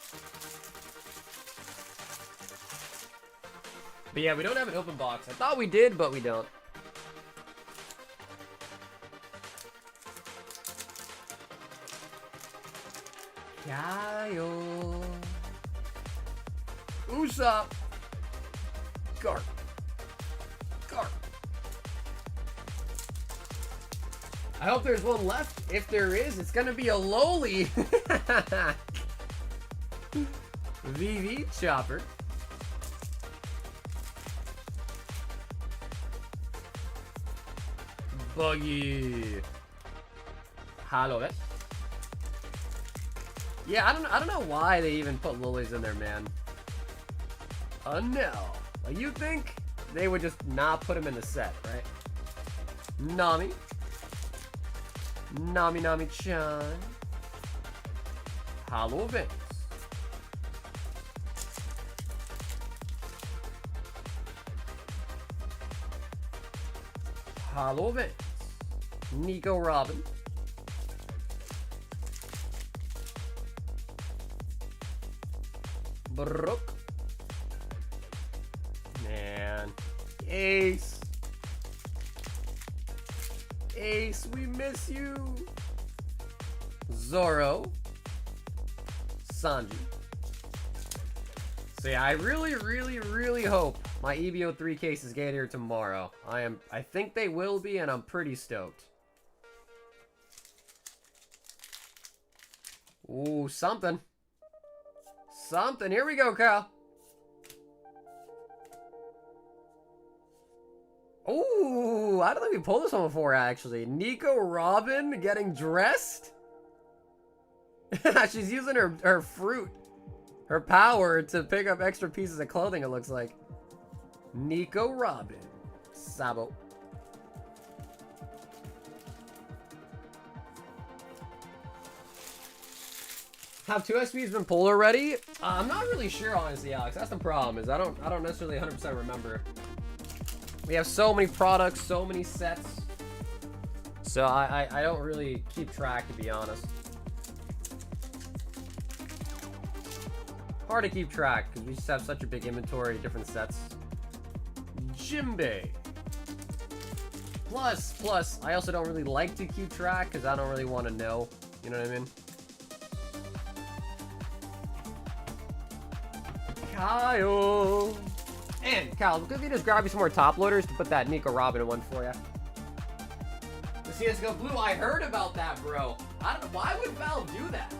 [SPEAKER 1] But yeah, we don't have an open box. I thought we did, but we don't. Kyle. Usopp. Garp. Garp. I hope there's one left. If there is, it's gonna be a lowly. VV Chopper. Buggy. Hello, it. Yeah, I don't know why they even put lilies in there, man. No. Well, you think they would just not put them in the set, right? Nami. Nami-Chan. Hollow Vince. Hollow Vince. Nico Robin. Brook. Man. Ace. Ace, we miss you. Zoro. Sanji. So yeah, I really hope my EBO 3 cases get here tomorrow. I think they will be, and I'm pretty stoked. Ooh, something. Something. Here we go, Kyle. Ooh, I don't think we pulled this one before, actually. Nico Robin getting dressed? She's using her fruit. Her power to pick up extra pieces of clothing, it looks like. Nico Robin. Sabo. Have 2 SPs been pulled already? I'm not really sure, honestly, Alex. That's the problem, is I don't necessarily 100% remember. We have so many products, so many sets. So I don't really keep track, to be honest. Hard to keep track, because we just have such a big inventory of different sets. Jimbei. Plus, I also don't really like to keep track, because I don't really want to know. You know what I mean? Kyle. And Kyle, could you just grab me some more top loaders to put that Nico Robin in one for you? The CSGO Blue, I heard about that, bro. I don't know, why would Valve do that?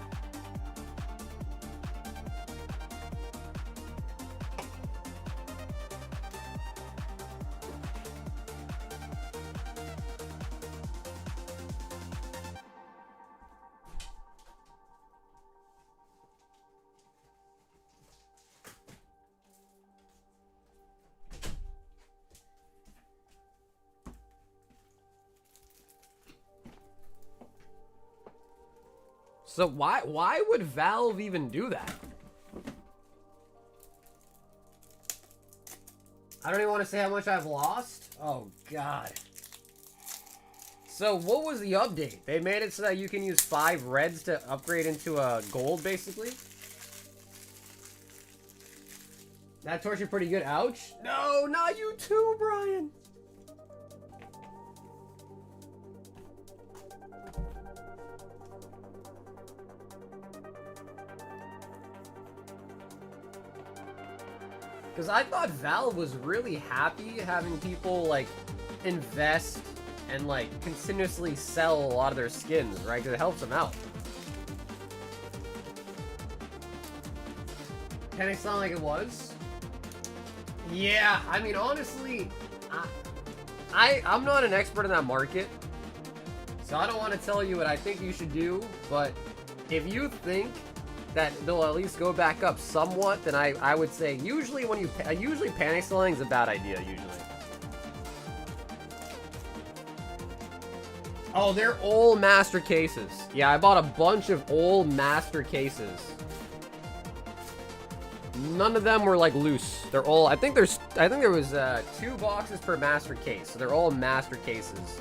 [SPEAKER 1] So why would Valve even do that? I don't even want to say how much I've lost. Oh, God. So what was the update? They made it so that you can use 5 reds to upgrade into a gold, basically? That torture pretty good. Ouch. No, not you too, Brian. Because I thought Valve was really happy having people, like, invest and, like, continuously sell a lot of their skins, right? Because it helps them out. Can it sound like it was? Yeah, I mean, honestly, I'm not an expert in that market. So I don't want to tell you what I think you should do, but if you think that they'll at least go back up somewhat, then I would say usually when you usually panic selling is a bad idea usually. Oh, they're all master cases. Yeah, I bought a bunch of old master cases. None of them were like loose. They're all I think there was 2 boxes per master case, so they're all master cases.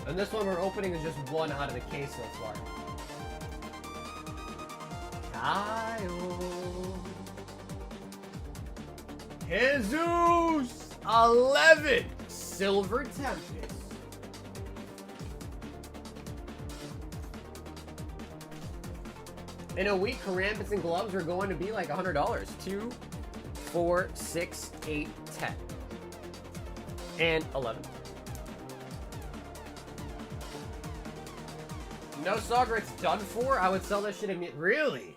[SPEAKER 1] And this one we're opening is just 1 out of the case so far. Kyle. Jesus 11 Silver Tempest. In a week, karambits and gloves are going to be like $100. 2, 4, 6, 8, 10. And 11. No Saga, it's done for? I would sell this shit immediately. Really?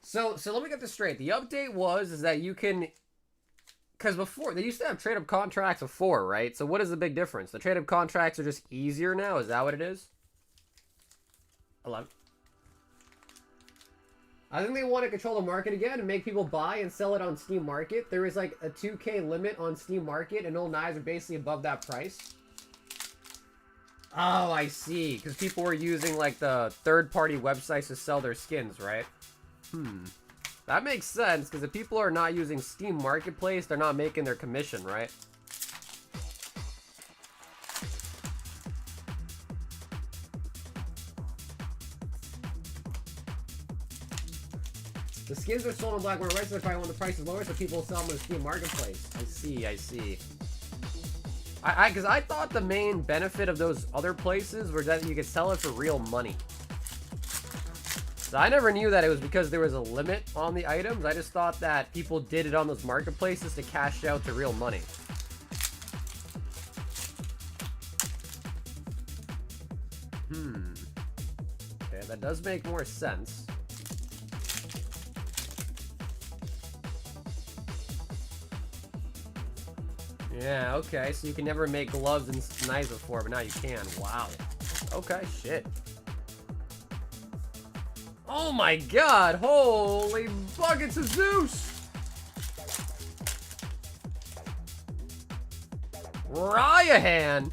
[SPEAKER 1] So let me get this straight. The update is that you can, because before they used to have trade-up contracts before, right? So what is the big difference? The trade-up contracts are just easier now. Is that what it is? 11. I think they want to control the market again and make people buy and sell it on Steam Market. There is like a 2K limit on Steam Market, and all knives are basically above that price. Oh, I see. Because people were using like the third-party websites to sell their skins, right? That makes sense, because if people are not using Steam Marketplace, they're not making their commission, right? The skins are sold on black market, so they're probably when the price is lower, so people will sell them on the Steam marketplace. I see, I see. Because I thought the main benefit of those other places was that you could sell it for real money. So I never knew that it was because there was a limit on the items. I just thought that people did it on those marketplaces to cash out the real money. Okay, that does make more sense. Yeah, okay, so you can never make gloves and knives before, but now you can. Wow. Okay, shit. Oh my god, holy buckets of Zeus! Ryahan!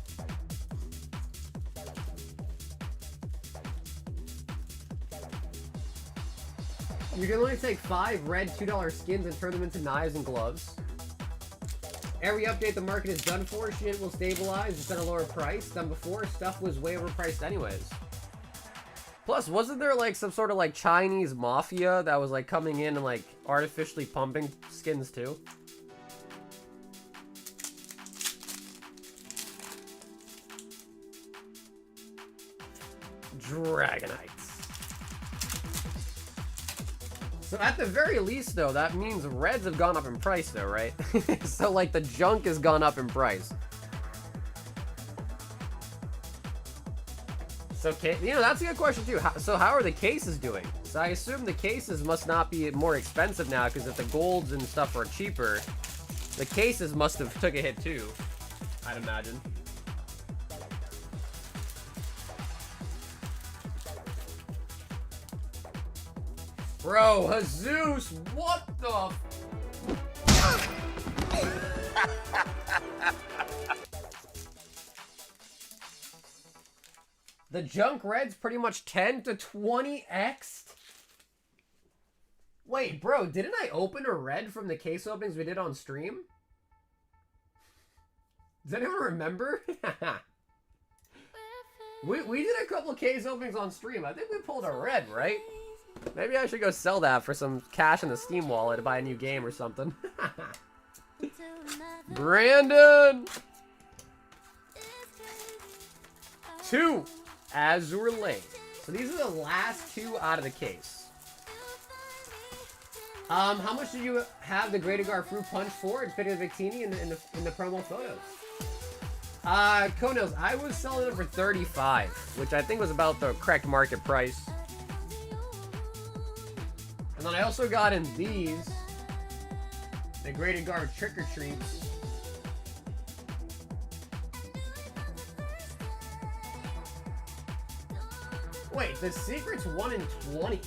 [SPEAKER 1] You can only take 5 red $2 skins and turn them into knives and gloves. Every update the market is done for, shit will stabilize. It's at a lower price than before. Stuff was way overpriced anyways. Plus, wasn't there like some sort of like Chinese mafia that was like coming in and like artificially pumping skins too? Dragonites. So at the very least, though, that means reds have gone up in price, though, right? So, like, the junk has gone up in price. So, you know, that's a good question, too. So how are the cases doing? So I assume the cases must not be more expensive now, because if the golds and stuff are cheaper, the cases must have took a hit, too, I'd imagine. Bro, Jesus, what the? The junk red's pretty much 10 to 20x. Wait, bro, didn't I open a red from the case openings we did on stream? Does anyone remember? we did a couple case openings on stream. I think we pulled a red, right? Maybe I should go sell that for some cash in the Steam wallet to buy a new game or something. Brandon! 2. Azour Lane. So these are the last 2 out of the case. How much did you have the Greater Gar Fruit Punch for? It's Video Victini in the promo photos. Konos, I was selling it for 35, which I think was about the correct market price. And then I also got in these, the Greater Gar Trick or Treats. Wait, the secret's 1 in 20.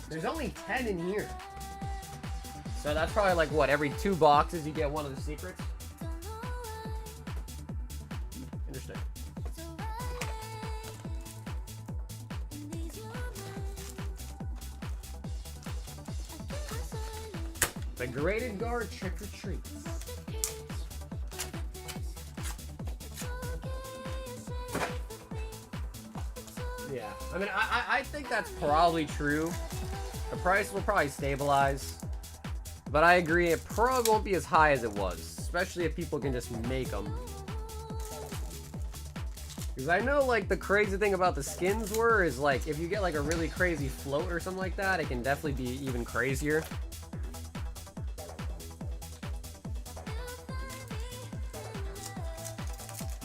[SPEAKER 1] There's only 10 in here. So that's probably like, what, every 2 boxes you get one of the secrets? Interesting. The Greater Gar Trick or Treats. Yeah, I mean, I think that's probably true. The price will probably stabilize. But I agree, it probably won't be as high as it was. Especially if people can just make them. Because I know, like, the crazy thing about the skins is, like, if you get, like, a really crazy float or something like that, it can definitely be even crazier.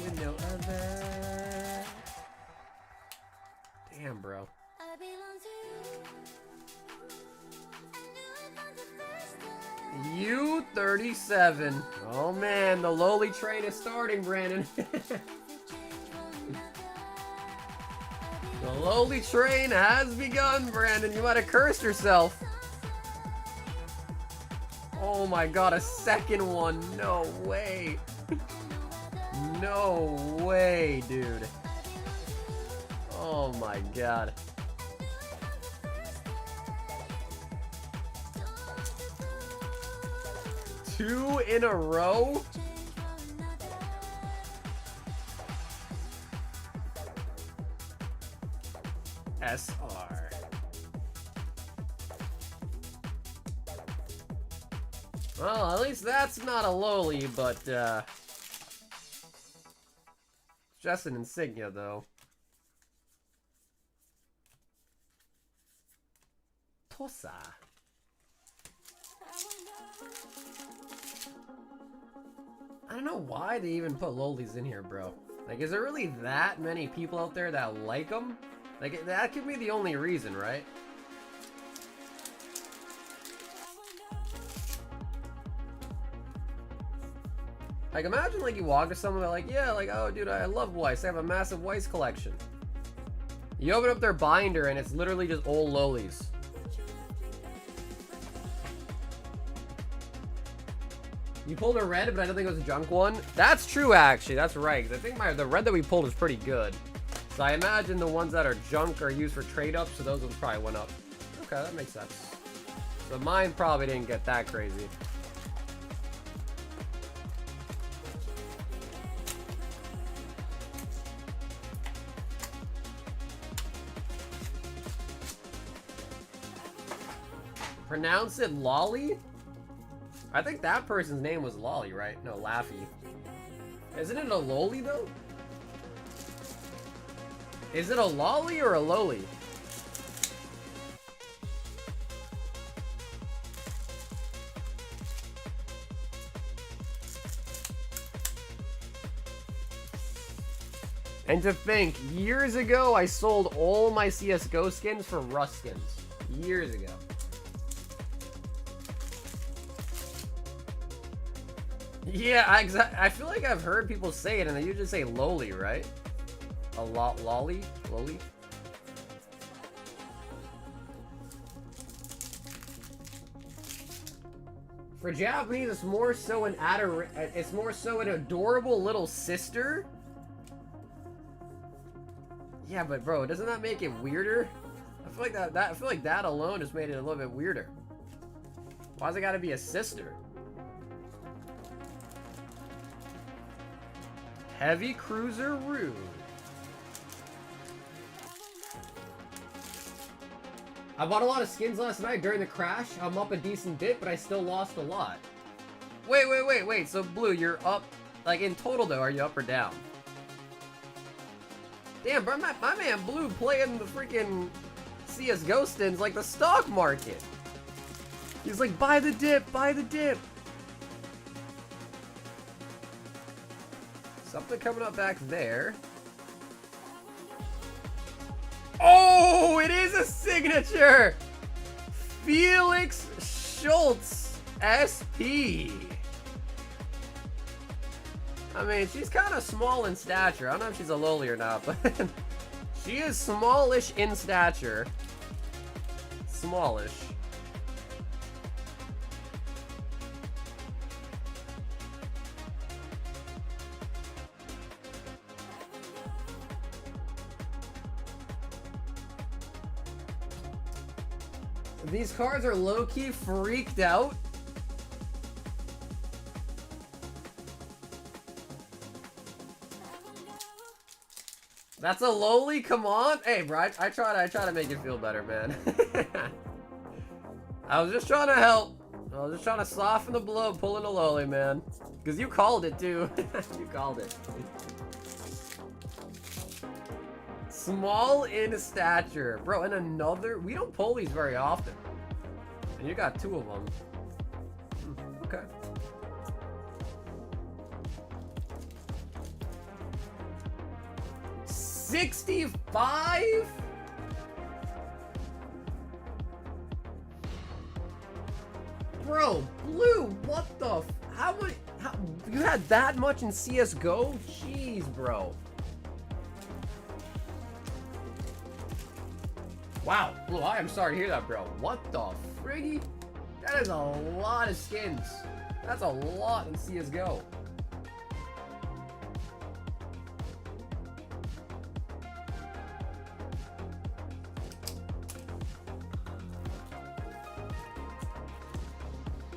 [SPEAKER 1] Window other. Damn, bro. U37. Oh man, the lowly train is starting, Brandon. The lowly train has begun, Brandon. You might have cursed yourself. Oh my god, a second one. No way. No way, dude. Oh my god. Two in a row? SR. Well, at least that's not a lowly, but, just an insignia, though. Tosa. I don't know why they even put lowlies in here, bro. Like, is there really that many people out there that like them? Like, that could be the only reason, right? Like, imagine, like, you walk to someone, they're like, yeah, like, oh, dude, I love Weiss. I have a massive Weiss collection. You open up their binder, and it's literally just old lowlies. You pulled a red, but I don't think it was a junk one. That's true, actually. That's right. Because I think the red that we pulled is pretty good. So I imagine the ones that are junk are used for trade-ups, so those ones probably went up. Okay, that makes sense. So mine probably didn't get that crazy. Pronounce it Lolly? I think that person's name was Lolly, right? No, Laffy. Isn't it a Loli, though? Is it a Lolly or a Loli? And to think, years ago, I sold all my CSGO skins for Rust skins. Years ago. Yeah, I feel like I've heard people say it, and they usually say loli, right? A lot, lolly? Loli? For Japanese, it's more so an adorable little sister. Yeah, but bro, doesn't that make it weirder? I feel like that alone just made it a little bit weirder. Why's it gotta be a sister? Heavy Cruiser Rude. I bought a lot of skins last night during the crash. I'm up a decent bit, but I still lost a lot. Wait. So, Blue, you're up, like, in total, though, are you up or down? Damn, bro, my man Blue playing the freaking CSGO skins like the stock market. He's like, buy the dip, buy the dip. Something coming up back there. Oh, it is a signature! Felix Schultz, SP. I mean, she's kind of small in stature. I don't know if she's a loli or not, but she is smallish in stature. Smallish. These cards are low-key freaked out. That's a lowly, come on. Hey, bro, I try to make you feel better, man. I was just trying to help. I was just trying to soften the blow, pulling a lowly, man. Because you called it, too. You called it. Small in stature. Bro, and another... We don't pull these very often. And you got two of them. Okay. $65? Bro, Blue, what the... How much... you had that much in CSGO? Jeez, bro. Wow, Blue, I am sorry to hear that, bro. What the friggy? That is a lot of skins. That's a lot in CSGO.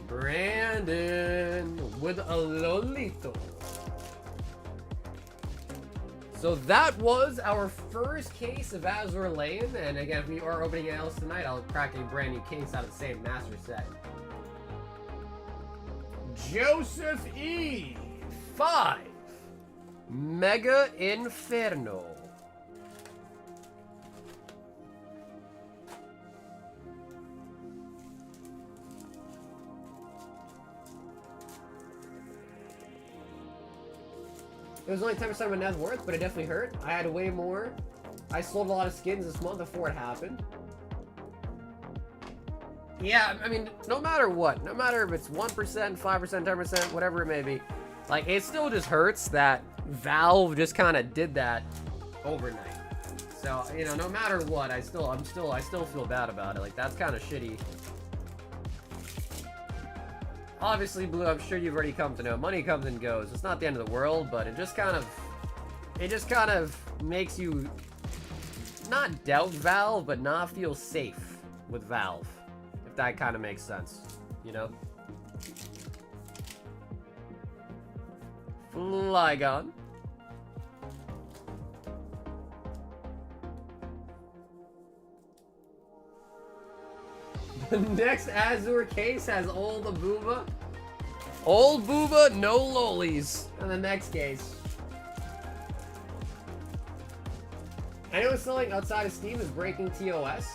[SPEAKER 1] Brandon with a Lolito. So that was our first case of Azour Lane, and again, if we are opening else tonight, I'll crack a brand new case out of the same master set. Joseph E. 5. Mega Inferno. It was only 10% of my net worth, but it definitely hurt. I had way more. I sold a lot of skins this month before it happened. Yeah, I mean, no matter what, no matter if it's 1%, 5%, 10%, whatever it may be, like, it still just hurts that Valve just kind of did that overnight. So, you know, no matter what, I still feel bad about it. Like, that's kind of shitty. Obviously, Blue, I'm sure you've already come to know, money comes and goes. It's not the end of the world, but it just kind of makes you not doubt Valve, but not feel safe with Valve. If that kind of makes sense, you know? Flygon. The next Azour case has Old Booba. Old Booba, no lolies. And the next case. I know selling outside of Steam is breaking TOS.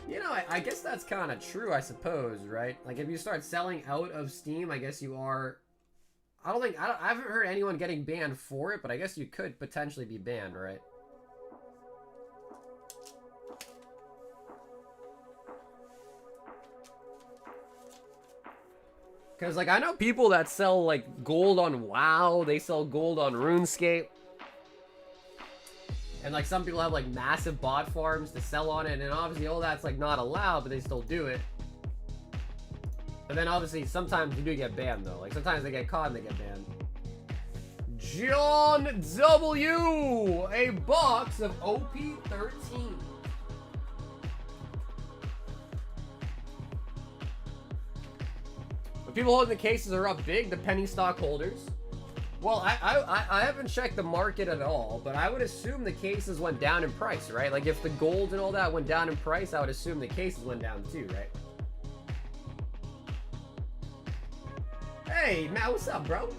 [SPEAKER 1] You know, I guess that's kind of true, I suppose, right? Like, if you start selling out of Steam, I guess you are... I haven't heard anyone getting banned for it, but I guess you could potentially be banned, right? Because, like, I know people that sell, like, gold on WoW. They sell gold on RuneScape. And, like, some people have, like, massive bot farms to sell on it. And obviously all that's, like, not allowed, but they still do it. But then, obviously, sometimes you do get banned, though. Like, sometimes they get caught and they get banned. John W. A box of OP13. The people holding the cases are up big, the penny stock holders. Well, I haven't checked the market at all, but I would assume the cases went down in price, right? Like, if the gold and all that went down in price, I would assume the cases went down too, right? Hey, Matt, what's up, bro?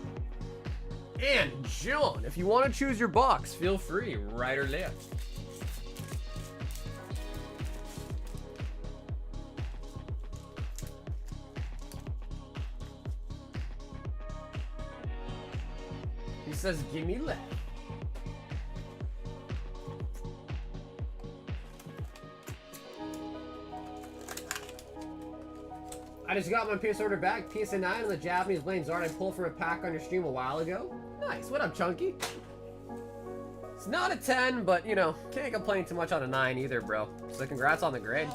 [SPEAKER 1] And John, if you want to choose your box, feel free, right or left. He says, give me left. I just got my PS order back, PSA 9 and the Japanese Blade Zard I pulled from a pack on your stream a while ago. Nice, what up, Chunky? It's not a 10, but, you know, can't complain too much on a 9 either, bro. So congrats on the grade.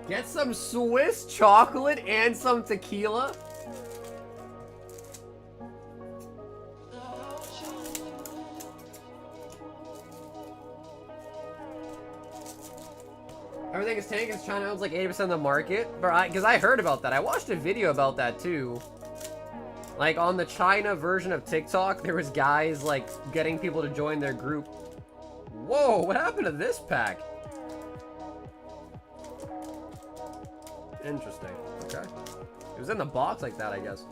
[SPEAKER 1] Get some Swiss chocolate and some tequila. Everything is tanking because China owns like 80% of the market. Because I heard about that. I watched a video about that too. Like on the China version of TikTok, there was guys like getting people to join their group. Whoa, what happened to this pack? Interesting. Okay. It was in the box like that, I guess.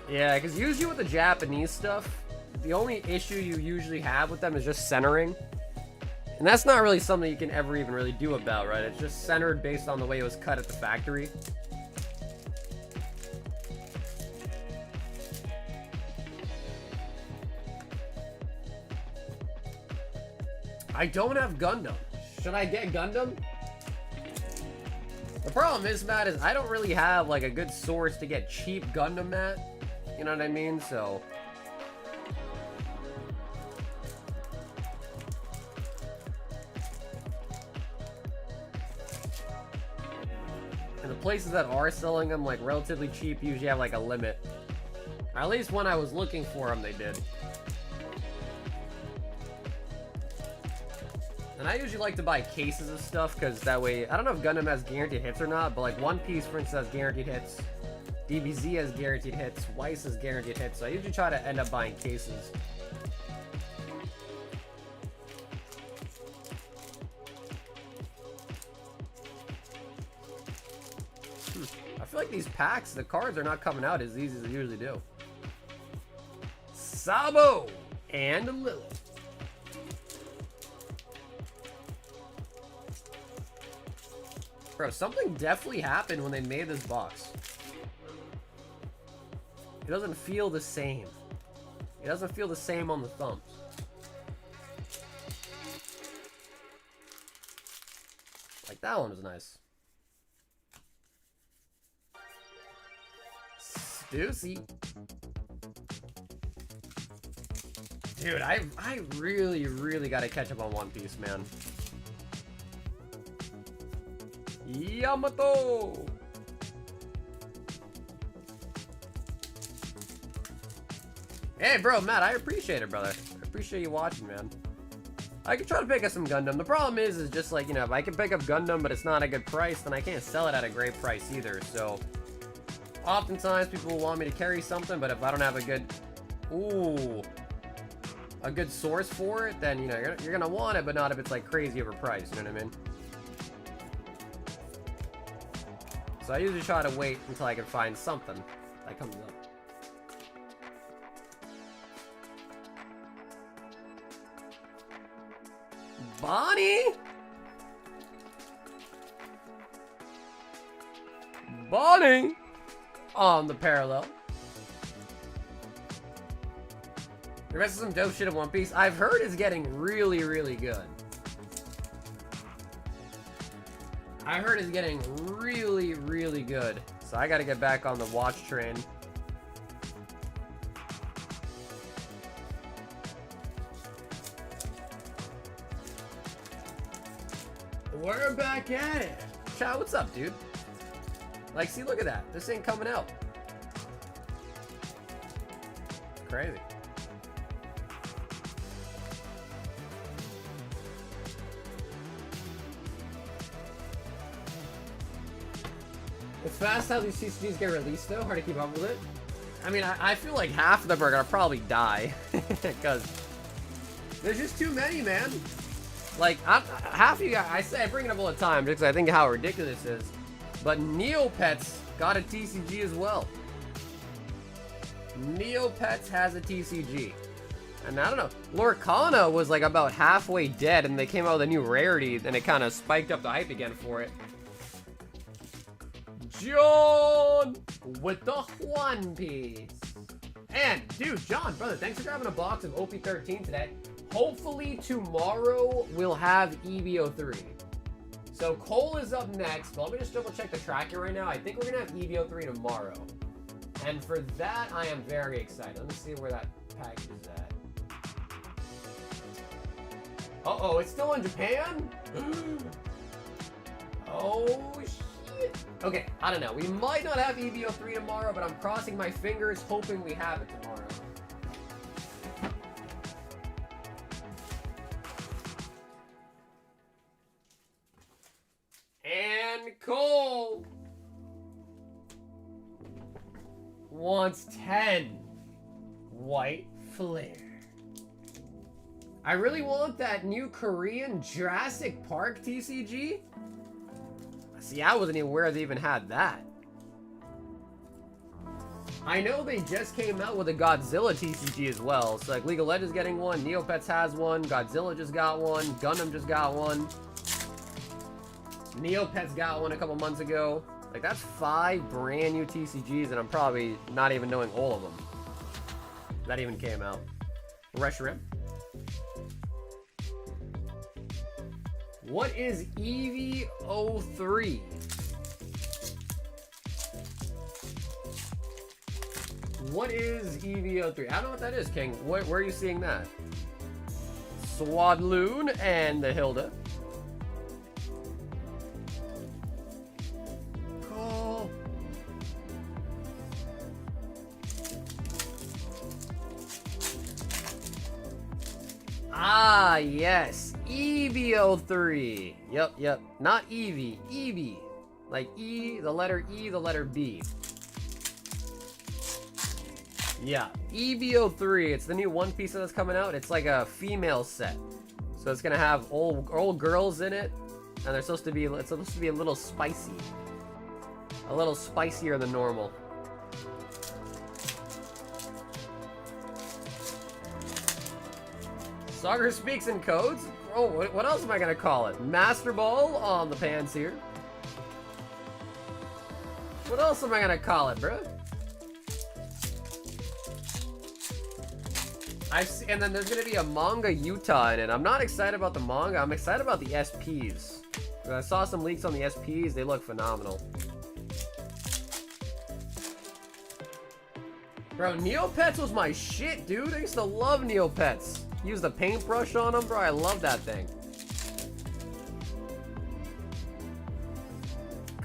[SPEAKER 1] Yeah, because usually with the Japanese stuff, the only issue you usually have with them is just centering. And that's not really something you can ever even really do about, right? It's just centered based on the way it was cut at the factory. I don't have Gundam. Should I get Gundam? The problem is, Matt, is I don't really have like a good source to get cheap Gundam, Matt. You know what I mean? So... and the places that are selling them like relatively cheap usually have like a limit. Or at least when I was looking for them, they did. And I usually like to buy cases of stuff because that way, I don't know if Gundam has guaranteed hits or not, but like One Piece, for instance, has guaranteed hits. DBZ has guaranteed hits, Weiss has guaranteed hits, so I usually try to end up buying cases. I feel like these packs, the cards are not coming out as easy as they usually do. Sabo and Lilith. Bro, something definitely happened when they made this box. It doesn't feel the same. It doesn't feel the same on the thumbs. Like, that one was nice. Stussy. Dude, I really gotta catch up on One Piece, man. Yamato! Hey, bro, Matt, I appreciate it, brother. I appreciate you watching, man. I could try to pick up some Gundam. The problem is just like, you know, if I can pick up Gundam, but it's not a good price, then I can't sell it at a great price either, so... Oftentimes, people want me to carry something, but if I don't have a good... Ooh... a good source for it, then, you know, you're gonna want it, but not if it's, like, crazy overpriced, you know what I mean? So I usually try to wait until I can find something that comes up. Bonnie? Bonnie! On the parallel. The rest of some dope shit in One Piece, I've heard is getting really, really good. I heard it's getting really, really good. So I gotta get back on the watch train. We're back at it. Chow, what's up, dude? Like, see, look at that. This ain't coming out. It's crazy. It's fast how these CCGs get released, though. Hard to keep up with it. I mean, I feel like half of them are gonna probably die. Because there's just too many, man. Like, half of you guys, I bring it up all the time because I think how ridiculous it is. But Neopets got a TCG as well. Neopets has a TCG. And I don't know, Lorcana was like about halfway dead and they came out with a new rarity and it kind of spiked up the hype again for it. John with the One Piece. And, dude, John, brother, thanks for grabbing a box of OP13 today. Hopefully tomorrow we'll have EVO3. So Cole is up next, but let me just double check the tracker right now. I think we're gonna have EVO3 tomorrow. And for that, I am very excited. Let me see where that package is at. Uh-oh, it's still in Japan? Oh, shit. Okay, I don't know. We might not have EVO3 tomorrow, but I'm crossing my fingers, hoping we have it tomorrow. And Cole wants 10 White Flare. I really want that new Korean Jurassic Park TCG. See, I wasn't even aware they even had that. I know they just came out with a Godzilla TCG as well. So like League of Legends getting one, Neopets has one, Godzilla just got one, Gundam just got one. Neopets got one a couple months ago. Like, that's 5 brand new TCGs, and I'm probably not even knowing all of them. That even came out. Reshiram. What is EVO3? What is EVO3? I don't know what that is, King. Where are you seeing that? Swadloon and the Hilda. Cool. Ah, yes. EVO3. Yep. Not Eevee. Eevee. Like E, the letter B. Yeah, EVO3. It's the new One Piece that's coming out. It's like a female set, so it's gonna have old girls in it, and it's supposed to be a little spicy, a little spicier than normal. Soccer speaks in codes. Oh, what else am I gonna call it? Master Ball on the pants here. What else am I gonna call it, bro? And then there's gonna be a manga Utah in it. I'm not excited about the manga. I'm excited about the SPs. I saw some leaks on the SPs. They look phenomenal. Bro, Neopets was my shit, dude. I used to love Neopets. Use the paintbrush on them, bro. I love that thing.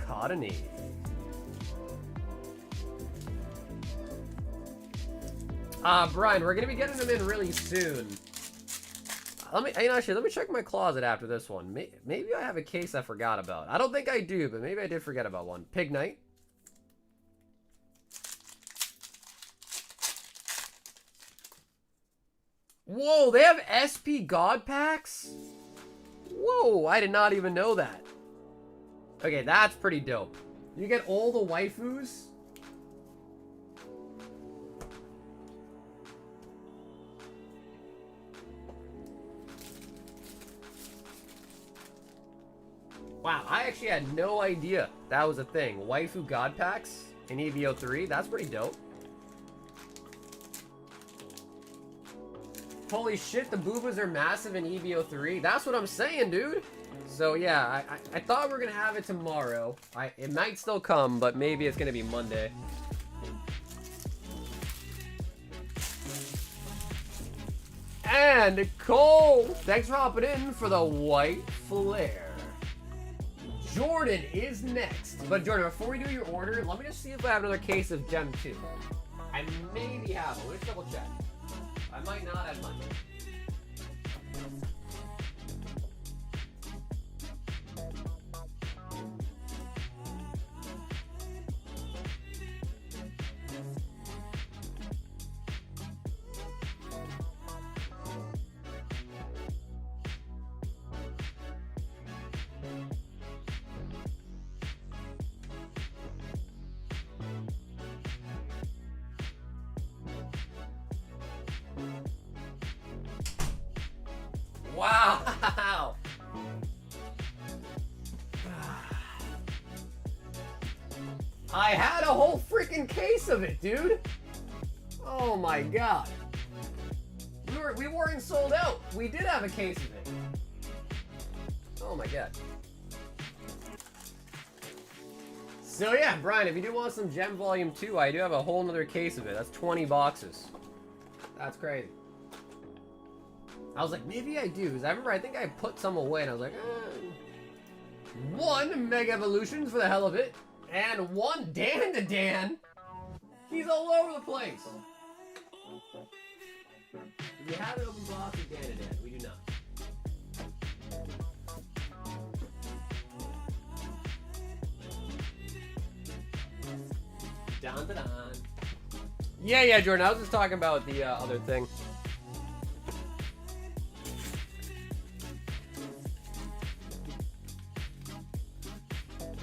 [SPEAKER 1] Cottony. Brian, we're gonna be getting them in really soon. Let me check my closet after this one. Maybe I have a case I forgot about. I don't think I do, but maybe I did forget about one. Pig Knight. Whoa, they have SP God Packs? Whoa, I did not even know that. Okay, that's pretty dope. You get all the waifus? Wow, I actually had no idea that was a thing. Waifu God Packs in EVO3, that's pretty dope. Holy shit, the boobas are massive in EVO3. That's what I'm saying, dude. So yeah, I thought we were gonna have it tomorrow. It might still come, but maybe it's gonna be Monday. And Cole, thanks for hopping in for the White Flare. Jordan is next. But Jordan, before we do your order, let me just see if I have another case of Gem 2. I maybe have one. Let's double check. I might not have money. Wow! I had a whole freaking case of it, dude! Oh my god. We weren't sold out. We did have a case of it. Oh my god. So yeah, Brian, if you do want some Gem Volume 2, I do have a whole nother case of it. That's 20 boxes. That's crazy. I was like, maybe I do, because I remember I think I put some away, and I was like, one Mega Evolutions for the hell of it, and one Dan to Dan. He's all over the place. We have an open box of Dan to Dan. We do not. Dun, dun, dun. Yeah, Jordan. I was just talking about the other thing.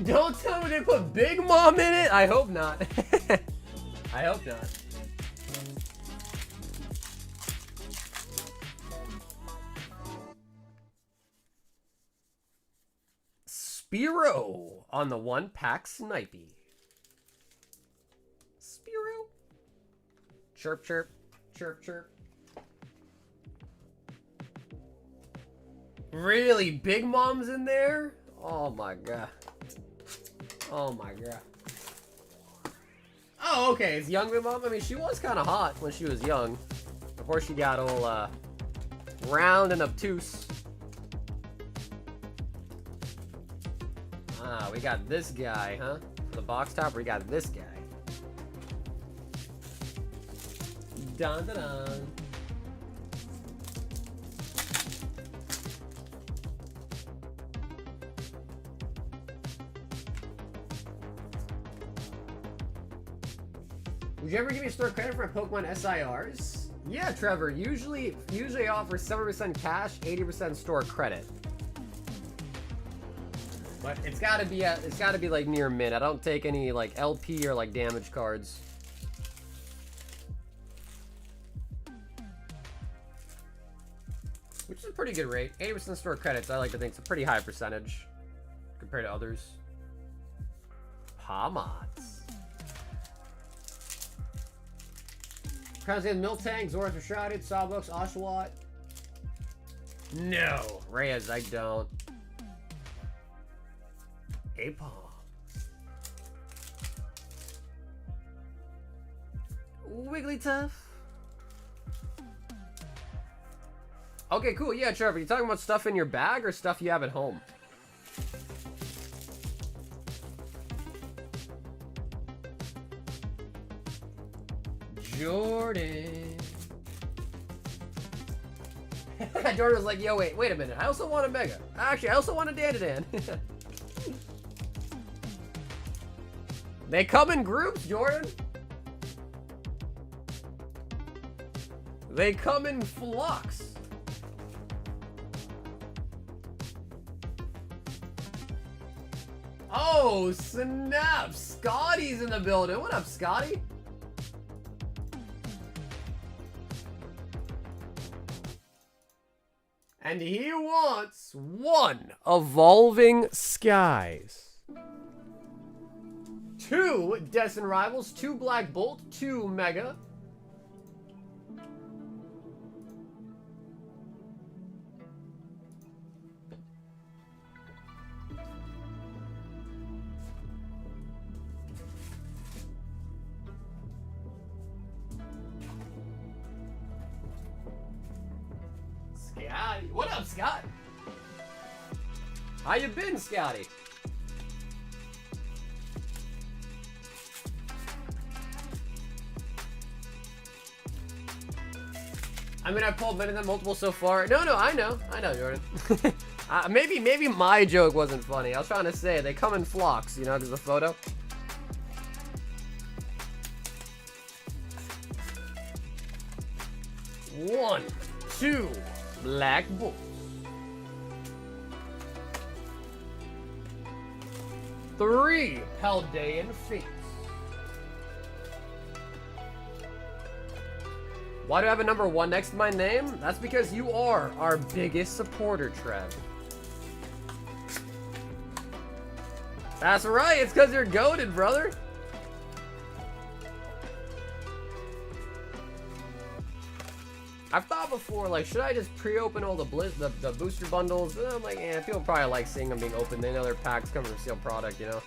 [SPEAKER 1] Don't tell me they put Big Mom in it. I hope not. I hope not. Spearow on the 1-pack Snipey. Spearow. Chirp, chirp, chirp, chirp. Really? Big Mom's in there? Oh my god. Oh my god. Oh, okay. It's young Big Mom. I mean, she was kind of hot when she was young. Before she got all round and obtuse. Ah, we got this guy, huh? For the box topper, we got this guy. Dun dun dun. Would you ever give me store credit for Pokemon SIRs? Yeah, Trevor. Usually I offer 7% cash, 80% store credit. But it's gotta be like near mint. I don't take any like LP or like damage cards. Which is a pretty good rate. 80% store credits, I like to think it's a pretty high percentage compared to others. Palmots. Crowns in Miltank, Zoras Shrouded, Sawbucks, Oshawott. No. Reyes, I don't. Apom. Wigglytuff. Okay, cool. Yeah, Trevor, you talking about stuff in your bag or stuff you have at home? Jordan. Jordan was like, yo, wait a minute. I also want a Mega. Actually, I also want a Dandadan. They come in groups, Jordan. They come in flocks. Oh, snap. Scotty's in the building. What up, Scotty? And he wants 1 Evolving Skies, 2 Destined Rivals, 2 Black Bolt, 2 Mega. Scotty. What up, Scott? How you been, Scotty? I mean, I've pulled many of them multiple so far. No, I know, Jordan. Maybe my joke wasn't funny. I was trying to say they come in flocks, you know, because the photo. One, 2 Black Bolt, 3 Paldean Fates. Why do I have a number 1 next to my name? That's because you are our biggest supporter, Trev. That's right, it's because you're goated, brother. I've thought before, like, should I just pre-open all the booster bundles? And I'm like, yeah, people probably like seeing them being opened. They know their packs come from sealed product, you know?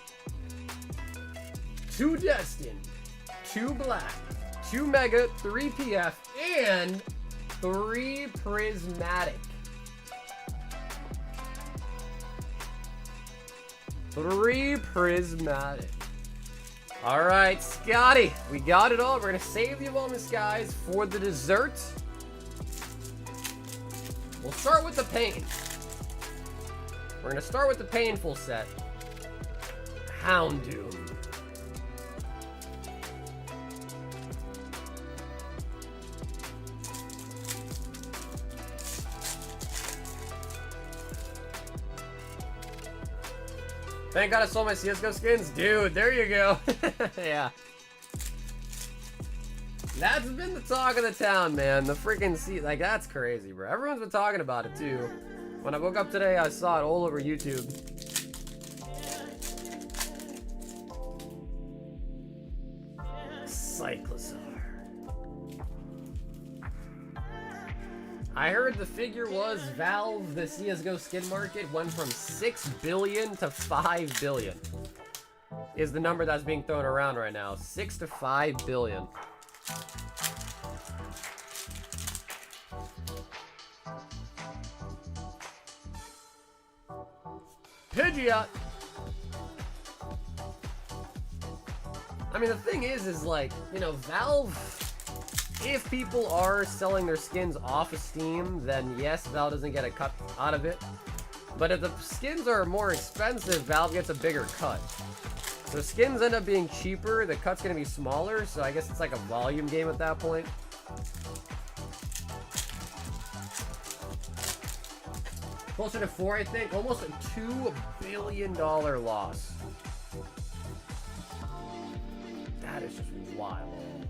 [SPEAKER 1] 2 Destined, 2 Black, 2 Mega, 3 PF, and 3 Prismatic. 3 Prismatic. All right, Scotty, we got it all. We're gonna save the Evolving Skies for the dessert. We'll start with the pain. We're gonna start with the painful set. Houndoom. Thank God I sold my CSGO skins. Dude, there you go. Yeah. That's been the talk of the town, man. The freaking like, that's crazy, bro. Everyone's been talking about it, too. When I woke up today, I saw it all over YouTube. Cyclosaur. I heard the figure was Valve, the CSGO skin market, went from 6 billion to 5 billion. Is the number that's being thrown around right now. 6 to 5 billion. Pidgeot. I mean, the thing is like, you know, Valve, if people are selling their skins off of Steam, then yes, Valve doesn't get a cut out of it. But if the skins are more expensive, Valve gets a bigger cut. So skins end up being cheaper, the cut's gonna be smaller, so I guess it's like a volume game at that point. Closer to 4, I think. Almost a $2 billion loss. That is just wild.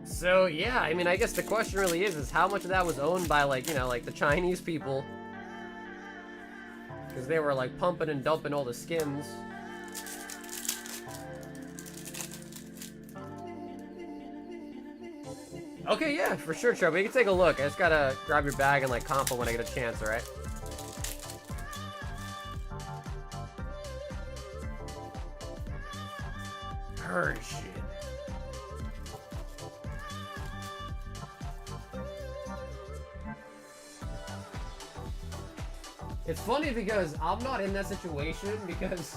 [SPEAKER 1] So yeah, I mean, I guess the question really is how much of that was owned by, like, you know, like the Chinese people, because they were like pumping and dumping all the skins. Okay, yeah, for sure, Trevor. You can take a look. I just gotta grab your bag and like comp it when I get a chance, alright? Her shit. It's funny because I'm not in that situation, because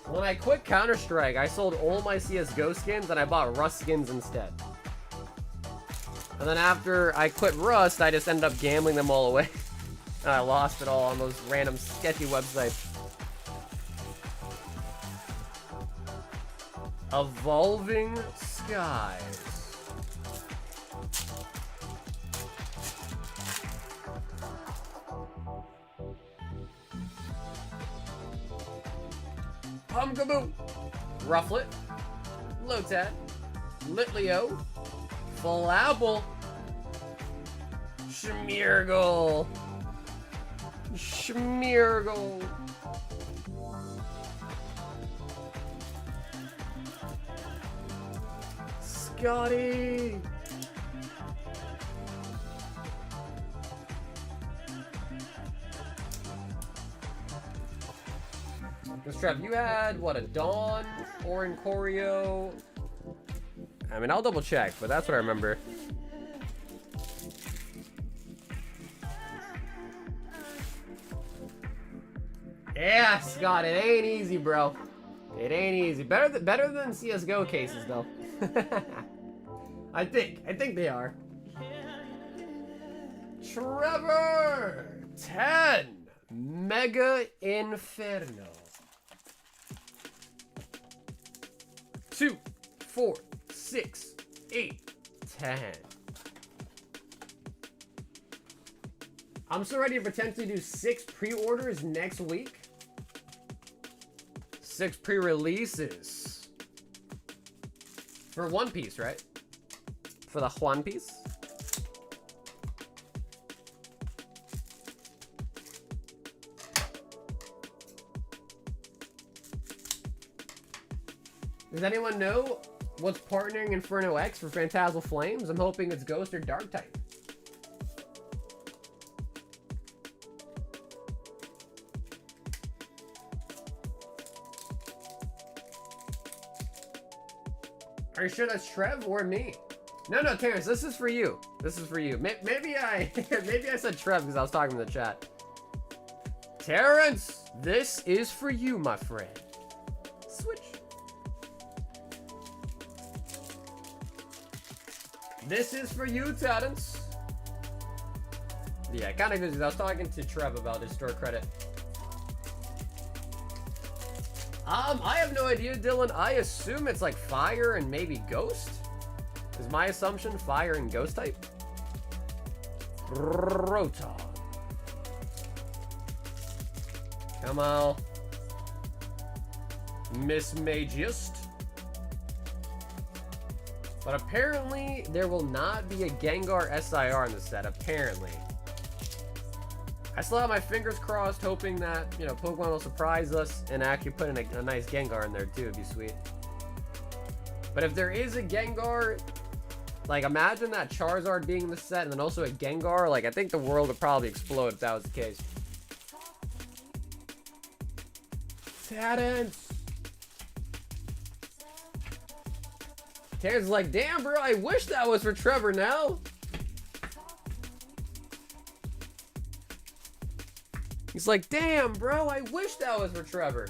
[SPEAKER 1] when I quit Counter-Strike, I sold all my CSGO skins and I bought Rust skins instead. And then after I quit Rust, I just ended up gambling them all away. And I lost it all on those random sketchy websites. Evolving Skies. Pumpkaboo, Rufflet, Lotad, Litleo, Flabble, Schmeargle, Scotty. Because Trev, you had, what, a Dawn, Orin Choreo? I mean, I'll double check, but that's what I remember. Yeah, Scott, it ain't easy, bro. It ain't easy. Better than CSGO cases, though. I think they are. Trevor! 10! Mega Inferno. 2, 4, 6, 8, 10. I'm so ready to potentially do 6 pre-orders next week. 6 pre-releases. For One Piece, right? For the One Piece. Does anyone know what's partnering Inferno X for Phantasmal Flames? I'm hoping it's Ghost or Dark type. Are you sure that's Trev or me? No, Terrence, this is for you. This is for you. Maybe I said Trev because I was talking to the chat. Terrence, this is for you, my friend. Switch. This is for you, Terrence. Yeah, kind of because I was talking to Trev about his store credit. I have no idea, Dylan. I assume it's like fire and maybe ghost. Is my assumption fire and ghost type? Rotom. Come on. Miss Magiest. But apparently, there will not be a Gengar SIR in the set, apparently. I still have my fingers crossed, hoping that, you know, Pokemon will surprise us and actually put in a nice Gengar in there, too. It'd be sweet. But if there is a Gengar, like, imagine that Charizard being in the set and then also a Gengar. Like, I think the world would probably explode if that was the case. Terrence! Terrence is like, damn, bro, I wish that was for Trevor now. He's like, damn, bro, I wish that was for Trevor.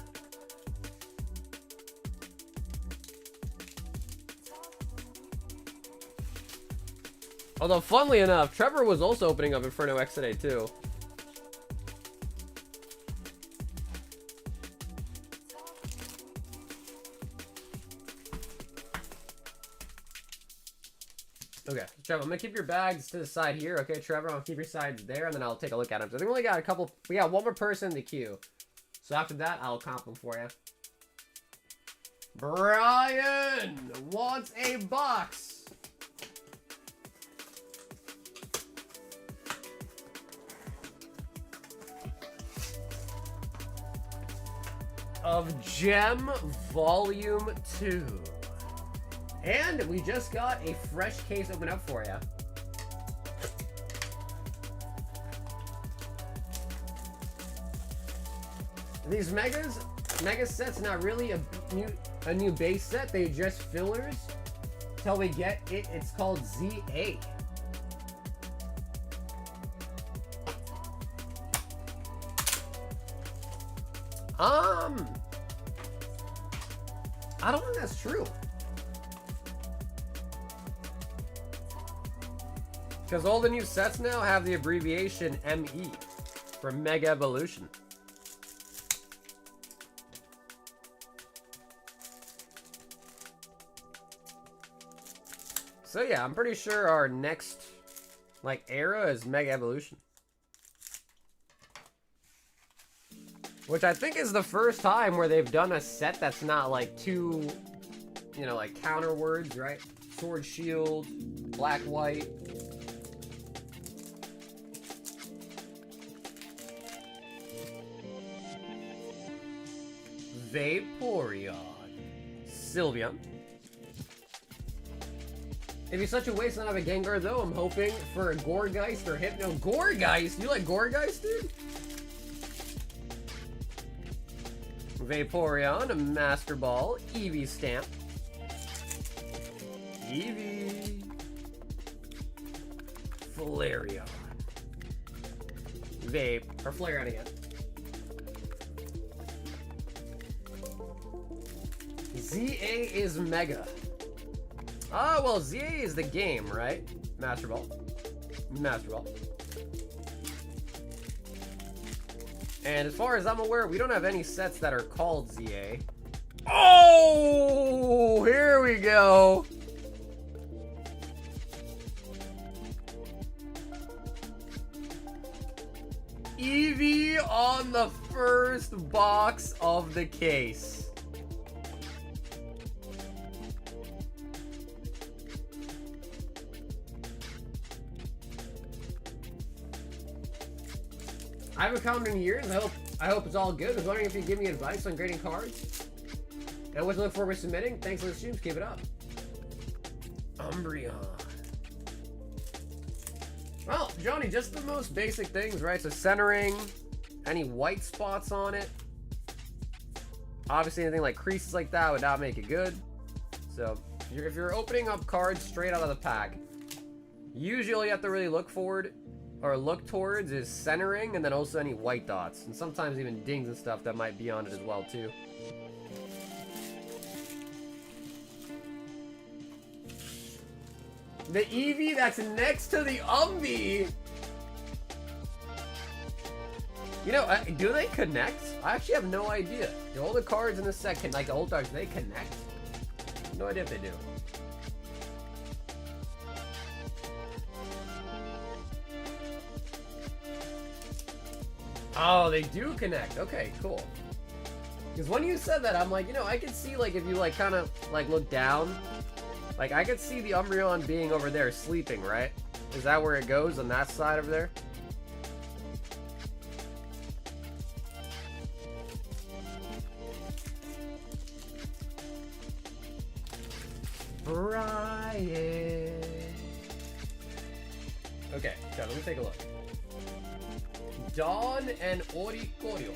[SPEAKER 1] Although, funnily enough, Trevor was also opening up Inferno X today, too. Okay, Trevor, I'm gonna keep your bags to the side here. Okay, Trevor, I'll keep your sides there, and then I'll take a look at them. So I think we only got a couple. We got one more person in the queue. So after that, I'll comp them for you. Brian wants a box. Of Gem Volume 2. And we just got a fresh case open up for you. These mega sets, not really a new base set. They just fillers till we get it. It's called ZA. I don't think that's true. Because all the new sets now have the abbreviation ME for Mega Evolution. So yeah, I'm pretty sure our next era is Mega Evolution. Which I think is the first time where they've done a set that's not two, counter words, right? Sword, shield, black, white. Vaporeon. Sylveon. It'd be such a waste not to have a Gengar, though. I'm hoping for a Gourgeist or Hypno. Gourgeist? You like Gourgeist, dude? Vaporeon, a Master Ball, Eevee Stamp. Eevee. Flareon. Or Flareon again. ZA is Mega. Oh, well, ZA is the game, right? Master Ball. Master Ball. And as far as I'm aware, we don't have any sets that are called ZA. Oh, here we go. Eevee on the first box of the case. I haven't counted in years. I hope it's all good. I was wondering if you'd give me advice on grading cards. And what to look forward to submitting. Thanks for the streams. Keep it up. Umbreon. Well, Johnny, just the most basic things, right? So centering, any white spots on it. Obviously, anything like creases like that would not make it good. So if you're opening up cards straight out of the pack, usually all you have to really look towards is centering, and then also any white dots, and sometimes even dings and stuff that might be on it as well too. The Eevee that's next to the Umbee. Do they connect? I actually have no idea. Do all the cards in this set the old cards, they connect? No idea if they do. Oh, they do connect. Okay, cool. Because when you said that, I'm like, I could see, if you, kind of, look down. I could see the Umbreon being over there, sleeping, right? Is that where it goes, on that side over there? Brian. Okay, let me take a look. Dawn and Oricorio.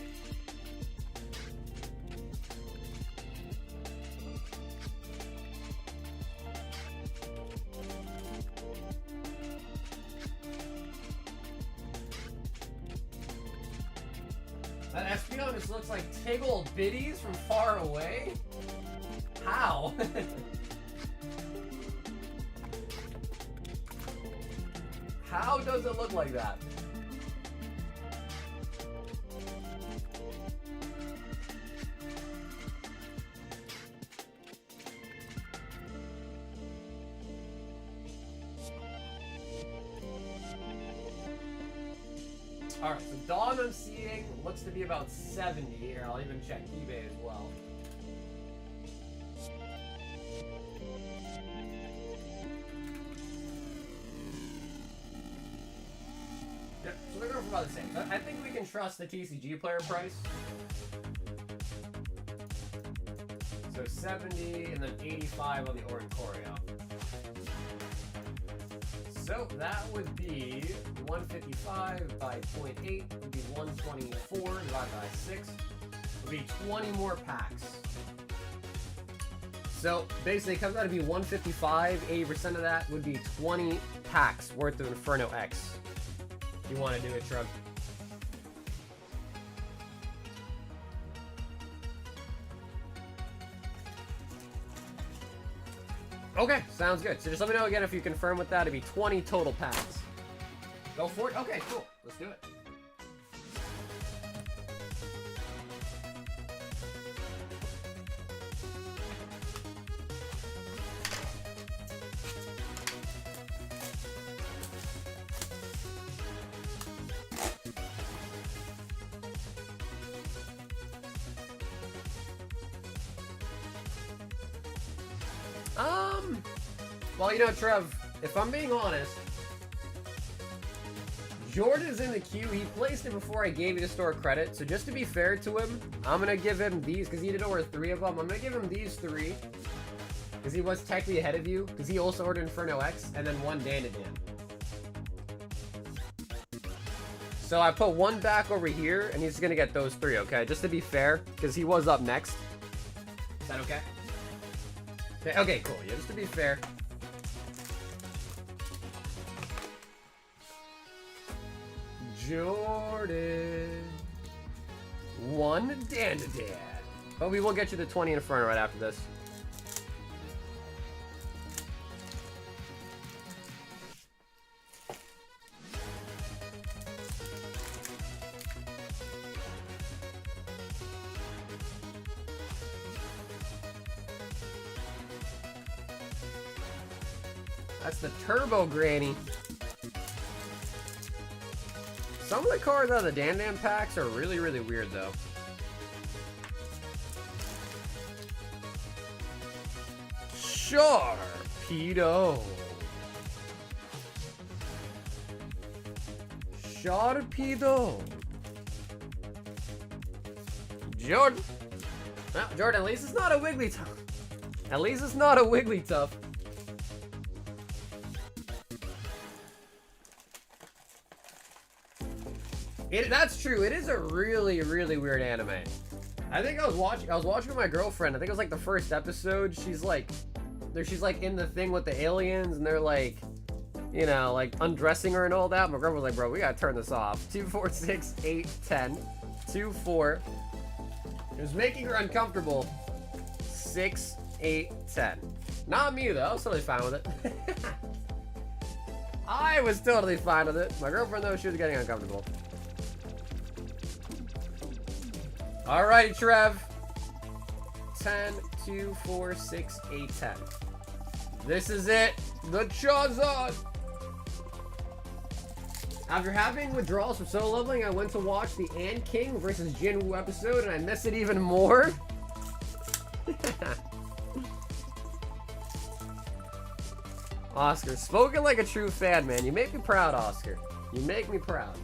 [SPEAKER 1] That Espeon just looks like Tiggle Biddies from far away? How? How does it look like that? Alright, so Dawn I'm seeing looks to be about 70 here. I'll even check eBay as well. Yeah, so they're going for about the same. So I think we can trust the TCG player price. So 70 and then 85 on the Oricorio. So that would be 155 by 0.8 would be 124 divided by 6 would be 20 more packs. So basically it comes out to be 155, 80% of that would be 20 packs worth of Inferno X. If you want to do it, Shrug. Okay, sounds good. So just let me know again if you confirm with that. It'd be 20 total packs. Go for it? Okay, cool. Let's do it. Well, you know, Trev, if I'm being honest, Jordan's in the queue. He placed it before I gave you the store credit. So just to be fair to him, I'm going to give him these, because he did order 3 of them. I'm going to give him these 3, because he was technically ahead of you, because he also ordered Inferno X, and then 1 Dandadan. So I put 1 back over here, and he's going to get those 3, okay? Just to be fair, because he was up next. Is that okay? Okay, cool. Yeah, just to be fair. Jordan. 1 Dandadan. But we will get you the 20 Inferno right after this. That's the Turbo Granny. Some of the cards out of the Dandan packs are really, really weird, though. Sharpedo. Sharpedo. Jordan. Well, Jordan, at least it's not a Wigglytuff. At least it's not a Wigglytuff. That's true. It is a really, really weird anime. I think I was watching with my girlfriend. I think it was like the first episode. She's like in the thing with the aliens, and they're like, you know, like undressing her and all that. My girlfriend was like, bro, we gotta turn this off. 2, 4, 6, 8, 10. 2, 4. It was making her uncomfortable. 6, 8, 10. Not me though. I was totally fine with it. I was totally fine with it. My girlfriend though, she was getting uncomfortable. Alrighty, Trev. 10, 2, 4, 6, 8, 10. This is it. The Charizard. After having withdrawals from solo leveling, I went to watch the Ant King versus Jinwoo episode, and I miss it even more. Oscar, spoken like a true fan, man. You make me proud, Oscar. You make me proud.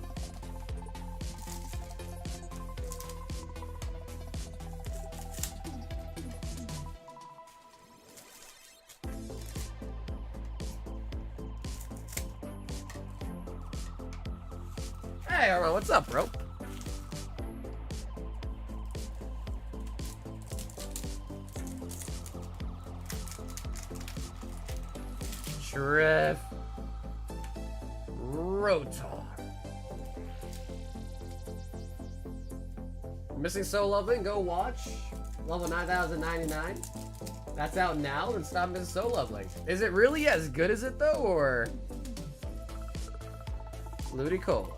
[SPEAKER 1] Hey, Armand, what's up, bro? Trev. Rotar. Missing So Loving, go watch. Level 9099. That's out now, then stop missing So Loving. Is it really as good as it, though, or? Ludicolo.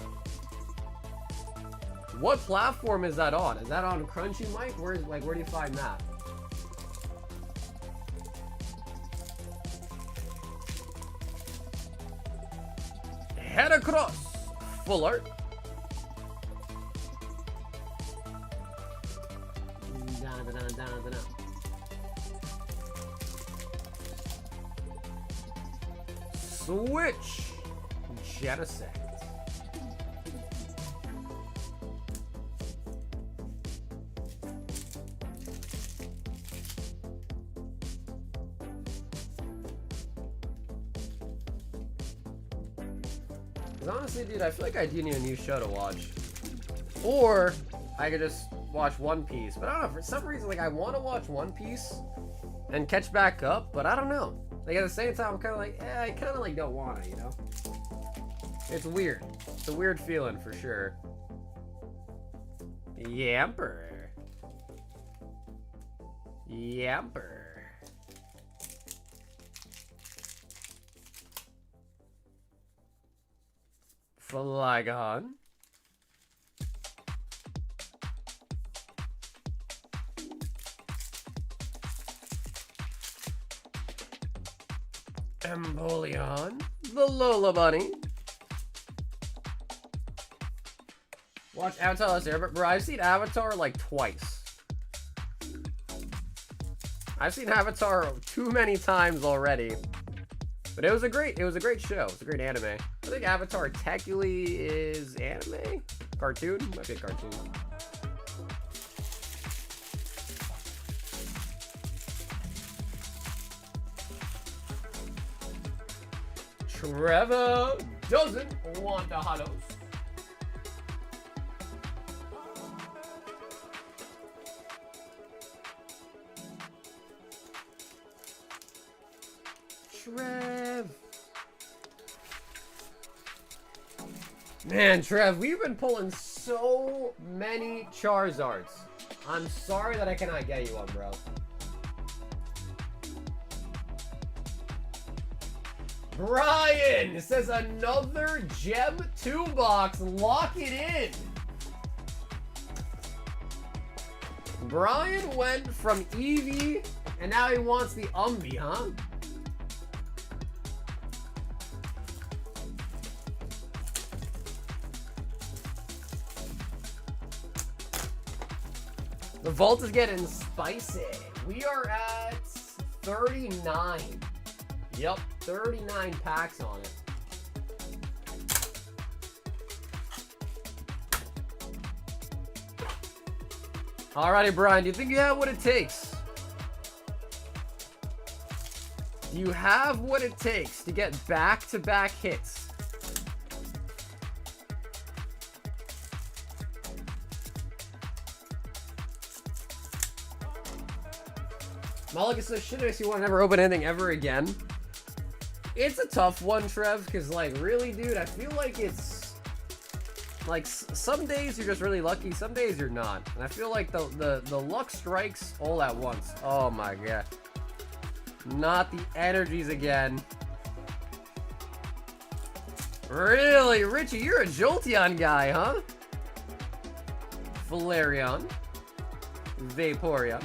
[SPEAKER 1] What platform is that on? Is that on Crunchy, Mike? Where do you find that? Head across. Full art. Switch. Genesect. Honestly, dude, I feel like I do need a new show to watch. Or I could just watch One Piece. But I don't know, for some reason, like, I want to watch One Piece and catch back up, but I don't know. Like, at the same time, I'm kind of like, I kind of, like, don't want to, you know? It's weird. It's a weird feeling, for sure. Yamper. Yamper. Flygon. Empoleon. The Lola Bunny. Watch Avatar last year, but bro, I've seen Avatar like twice. I've seen Avatar too many times already. But it was a great show. It was a great anime. I think Avatar technically is anime? Cartoon? Might be a cartoon. Trevor doesn't want the holos. Trev. Man, Trev, we've been pulling so many Charizards. I'm sorry that I cannot get you one, bro. Brian says another Gem 2 box. Lock it in. Brian went from Eevee and now he wants the Umbee, huh? The vault is getting spicy. We are at 39. Yep, 39 packs on it. Alrighty, Brian, do you think you have what it takes? Do you have what it takes to get back-to-back hits? Mulligan says, shit, makes you want to never open anything ever again. It's a tough one, Trev, because, like, really, dude, I feel like it's... Like, some days you're just really lucky, some days you're not. And I feel like the luck strikes all at once. Oh, my God. Not the energies again. Really? Richie, you're a Jolteon guy, huh? Flareon. Vaporeon.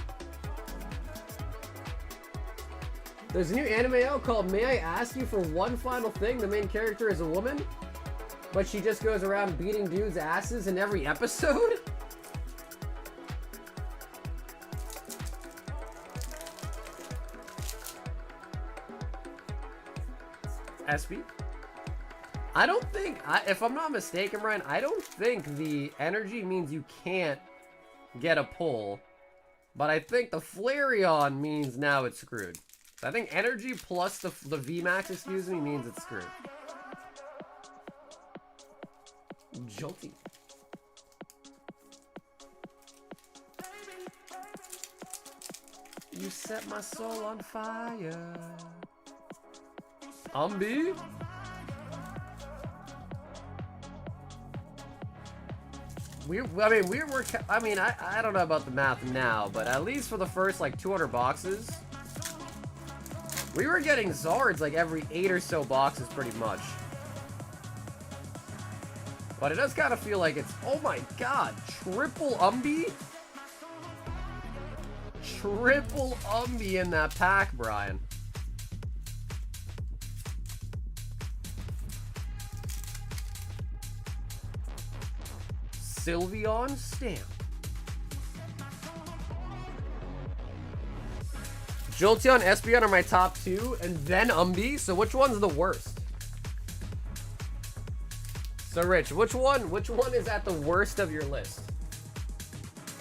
[SPEAKER 1] There's a new anime out called May I Ask You for One Final Thing? The main character is a woman, but she just goes around beating dudes' asses in every episode? SB? I don't think, if I'm not mistaken, Brian, I don't think the energy means you can't get a pull, but I think the Flareon means now it's screwed. I think energy plus the VMAX, excuse me, means it's screwed. Jolty. You set my soul on fire. Umbee? I don't know about the math now, but at least for the first like 200 boxes, we were getting Zards like every 8 or so boxes pretty much. But it does kind of feel like it's, oh my God, triple Umbee? Triple Umbee in that pack, Brian. Sylveon Stamp. Jolteon, Espeon are my top 2, and then Umbee. So which one's the worst? So Rich, which one is at the worst of your list?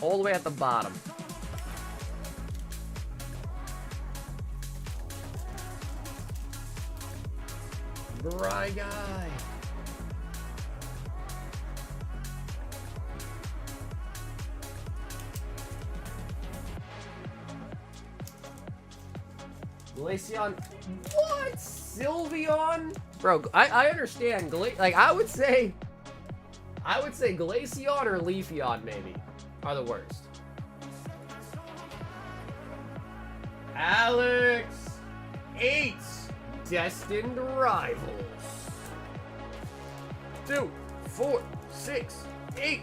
[SPEAKER 1] All the way at the bottom. Bry guy. Glaceon. What? Sylveon? Bro, I understand. Like, I would say Glaceon or Leafeon, maybe, are the worst. Alex. 8. Destined rivals. 2, 4, 6, 8.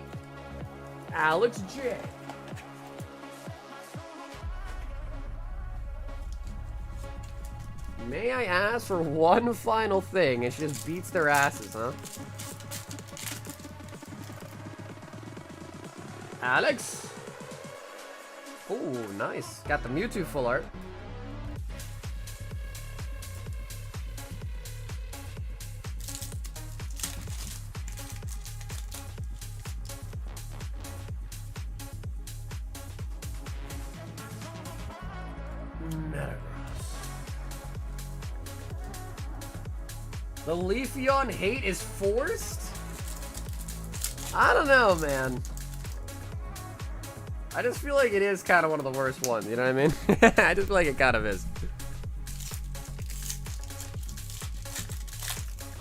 [SPEAKER 1] Alex J. May I ask for one final thing, and she just beats their asses, huh? Alex. Ooh, nice. Got the Mewtwo full art. The Leafeon hate is forced? I don't know, man. I just feel like it is kind of one of the worst ones, you know what I mean? I just feel like it kind of is.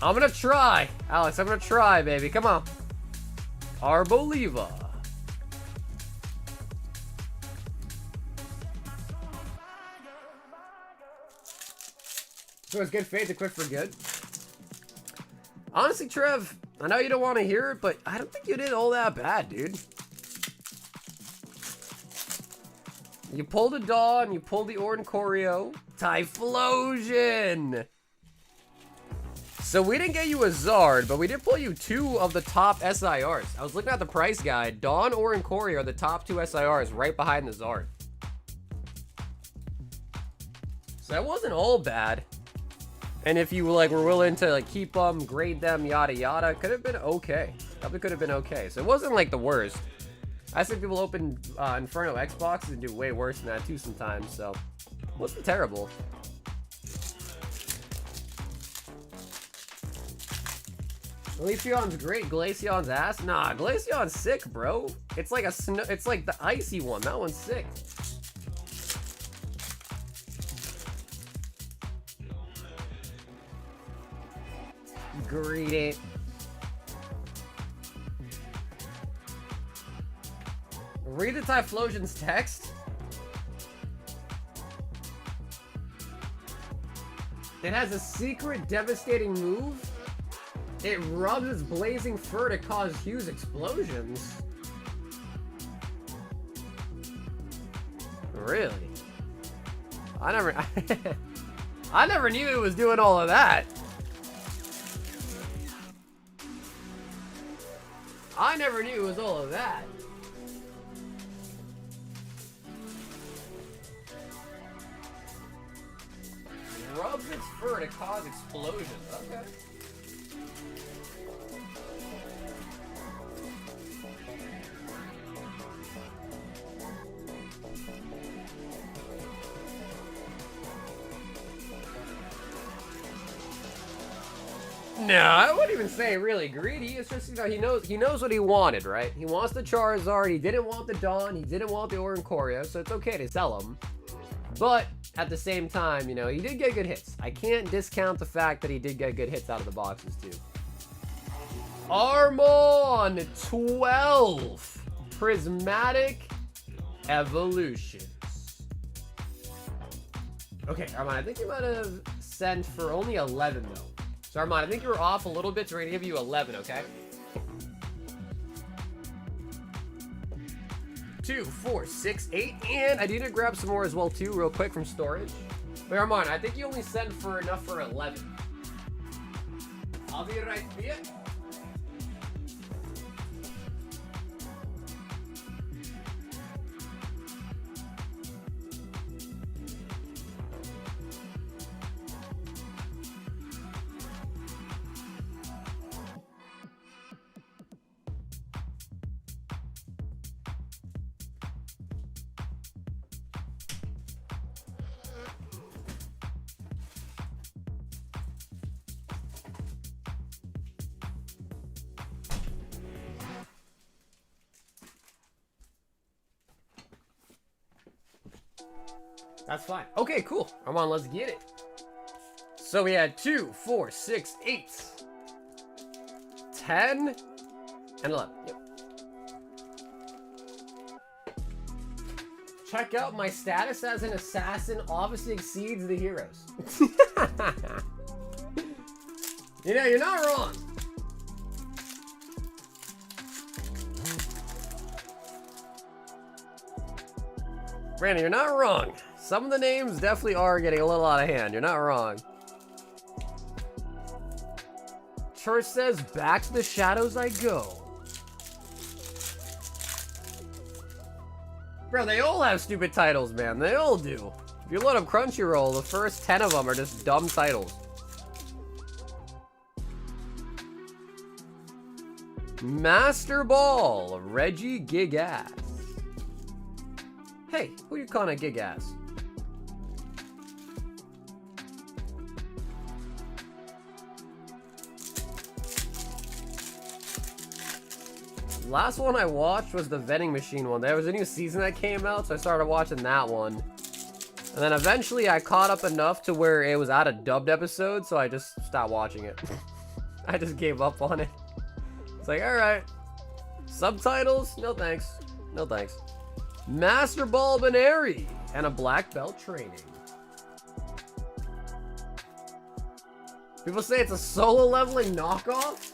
[SPEAKER 1] I'm gonna try. Alex, I'm gonna try, baby. Come on. Arboliva. So it's good fate to quit for good. Honestly, Trev, I know you don't want to hear it, but I don't think you did all that bad, dude. You pulled a Dawn, you pulled the Orncorio. Typhlosion! So we didn't get you a Zard, but we did pull you 2 of the top SIRs. I was looking at the price guide. Dawn, Orncorio are the top 2 SIRs right behind the Zard. So that wasn't all bad. And if you like were willing to like keep them, grade them, yada yada, could have been okay. Probably could have been okay. So it wasn't like the worst. I see people open Inferno Xboxes and do way worse than that too sometimes. So it wasn't terrible. Leafeon's great. Glaceon's ass. Nah, Glaceon's sick, bro. It's like a snow. It's like the icy one. That one's sick. Greet it. Read the Typhlosion's text. It has a secret devastating move. It rubs its blazing fur to cause huge explosions. Really? I never knew it was doing all of that. I never knew it was all of that. Rubs its fur to cause explosions. Okay. No, I wouldn't even say really greedy. It's just, you know, he knows what he wanted, right? He wants the Charizard. He didn't want the Dawn. He didn't want the Orncorio, so it's okay to sell him. But at the same time, you know, he did get good hits. I can't discount the fact that he did get good hits out of the boxes too. Armon 12 Prismatic Evolutions. Okay, Armon, I think you might have sent for only 11 though. So Armand, I think you were off a little bit, so we're gonna give you 11, okay? 2, 4, 6, 8, and I need to grab some more as well too, real quick from storage. But Armand, I think you only sent for enough for 11. I'll be right here. That's fine. Okay, cool. Come on, let's get it. So we had 2, 4, 6, 8, 10, and 11. Yep. Check out my status as an assassin obviously exceeds the heroes. You know, you're not wrong. Brandon, you're not wrong. Some of the names definitely are getting a little out of hand. You're not wrong. Church says, back to the shadows I go. Bro, they all have stupid titles, man. They all do. If you load up Crunchyroll, the first 10 of them are just dumb titles. Master Ball, Reggie Gigass. Hey, who you calling a Gigass? Last one I watched was the vending machine one. There was a new season that came out, so I started watching that one. And then eventually I caught up enough to where it was out of dubbed episodes, so I just stopped watching it. I just gave up on it. It's like, alright. Subtitles? No thanks. No thanks. Master Ball Binary and a black belt training. People say it's a solo leveling knockoff?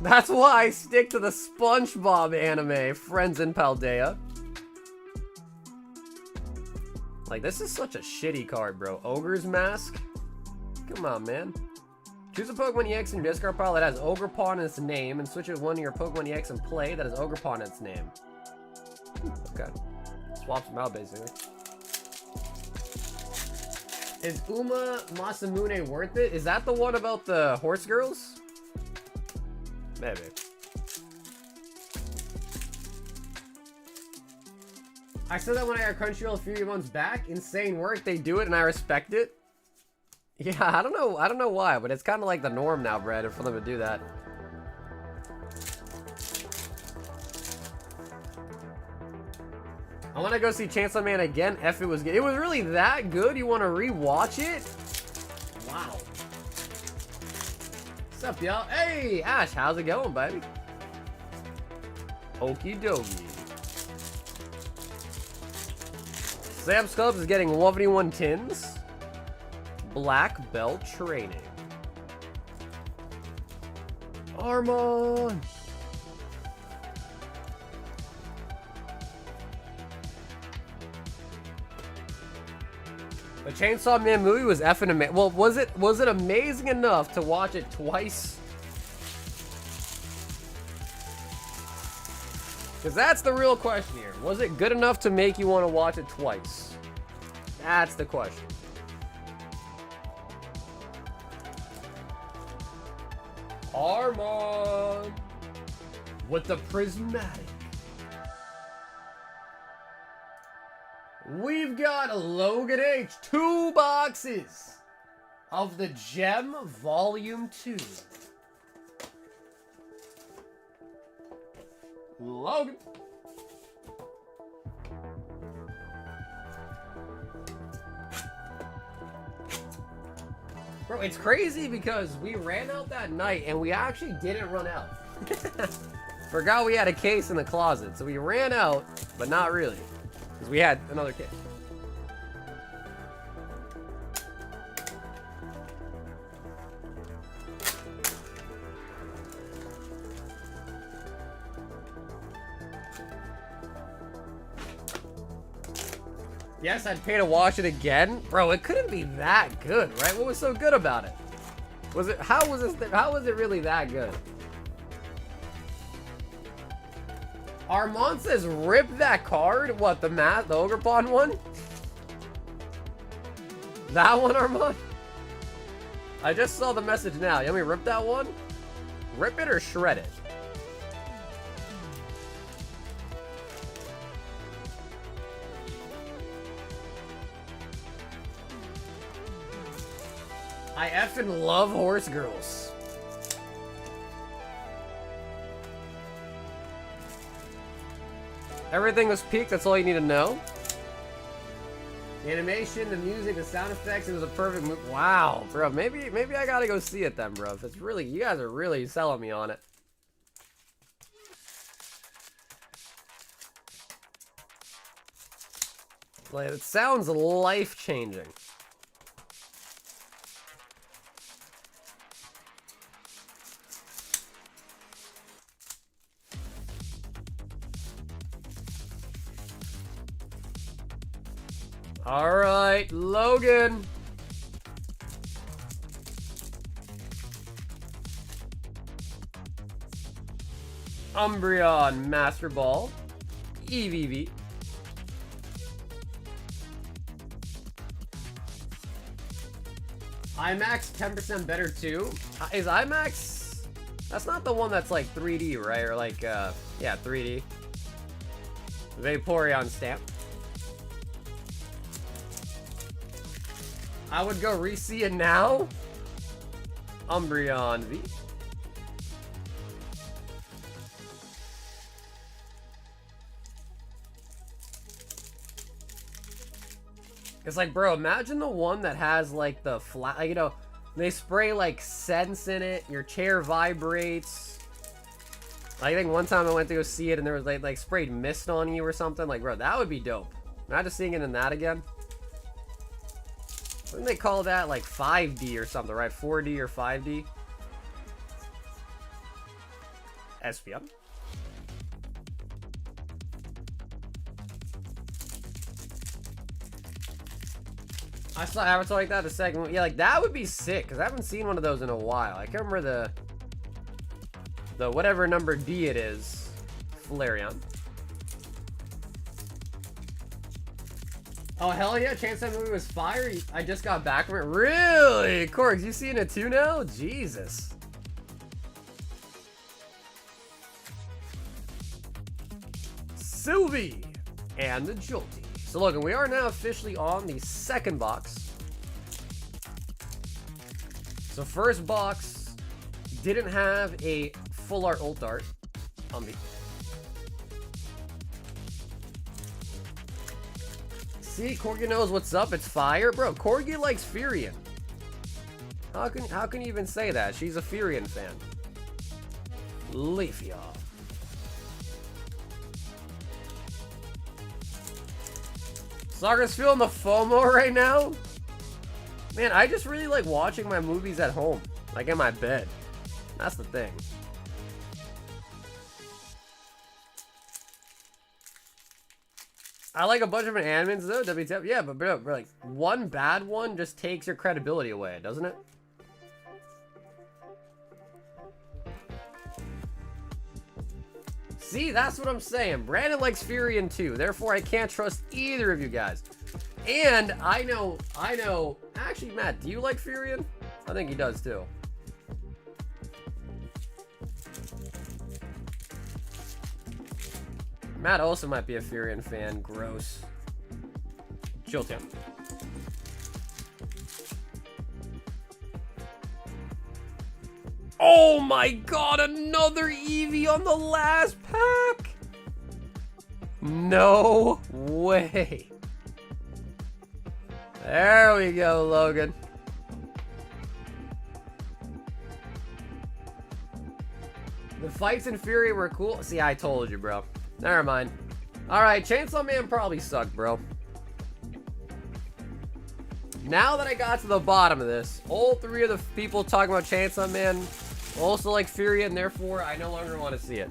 [SPEAKER 1] That's why I stick to the SpongeBob anime, Friends in Paldea. Like, this is such a shitty card, bro. Ogre's Mask? Come on, man. Choose a Pokemon EX in your discard pile that has Ogre Pawn in its name, and switch it with one of your Pokemon EX in play that has Ogre Pawn in its name. Okay. Swaps them out, basically. Is Uma Masamune worth it? Is that the one about the horse girls? Maybe. I said that when I got Crunchyroll a few months back. Insane work. They do it and I respect it. Yeah, I don't know why, but it's kind of like the norm now, Brad, for them to do that. I want to go see Chainsaw Man again if it was good. It was really that good? You want to rewatch it? Wow. What's up, y'all? Hey, Ash, how's it going, baby? Okie dokie. Sam's Clubs is getting 151 tins. Black belt training. Armon. The Chainsaw Man movie was effing amazing. Well, was it amazing enough to watch it twice? Because that's the real question here. Was it good enough to make you want to watch it twice? That's the question. Armon with the prismatic. We've got Logan H, 2 boxes of the Gem Volume 2. Logan. Bro, it's crazy because we ran out that night and we actually didn't run out. Forgot we had a case in the closet, so we ran out, but not really. Because we had another case. Yes, I'd pay to watch it again. Bro, it couldn't be that good, right? What was so good about it? How was it really that good? Armand says rip that card. What, the Ogre Pawn one? That one, Armand? I just saw the message now. You want me to rip that one? Rip it or shred it? I effing love horse girls. Everything was peaked, that's all you need to know. The animation, the music, the sound effects, it was a perfect move. Wow, bro, maybe I gotta go see it then, bro. If it's really, you guys are really selling me on it. Like, it sounds life-changing. All right, Logan. Umbreon Master Ball. EVV. IMAX 10% better too. Is IMAX? That's not the one that's like 3D, right? Or like, yeah, 3D. Vaporeon stamp. I would go re-see it now. Umbreon V. It's like, bro, imagine the one that has like the flat, like, you know, they spray like scents in it, your chair vibrates. I think one time I went to go see it and there was like sprayed mist on you or something. Like, bro, that would be dope. Imagine seeing it in that again. I think they call that like 5D or something, right? 4D or 5D. SPM. I saw Avatar like that the second one. Yeah, like that would be sick because I haven't seen one of those in a while. I can't remember the whatever number D it is. Flareon. Oh, hell yeah. Chance that movie was fire. I just got back from it. Really? Corks, you seeing it too now? Jesus. Sylvie and the Jolty. So, look, we are now officially on the second box. So, first box didn't have a full art ult art on me. See, Corgi knows what's up. It's fire, bro. Corgi likes Furion. How can you even say that? She's a Furion fan. Leafeon. Sagar's feeling the FOMO right now. Man, I just really like watching my movies at home, like in my bed. That's the thing. I like a bunch of different animes though, WTF. Yeah, but bro, like one bad one just takes your credibility away, doesn't it? See, that's what I'm saying. Brandon likes Furion too, therefore I can't trust either of you guys. And I know, actually, Matt, do you like Furion? I think he does too. Matt also might be a Furion fan. Gross. Jolteon. Oh my god, another Eevee on the last pack! No way. There we go, Logan. The fights in Fury were cool. See, I told you, bro. Never mind. Alright, Chainsaw Man probably sucked, bro. Now that I got to the bottom of this, all three of the people talking about Chainsaw Man also like Fury, and therefore I no longer want to see it.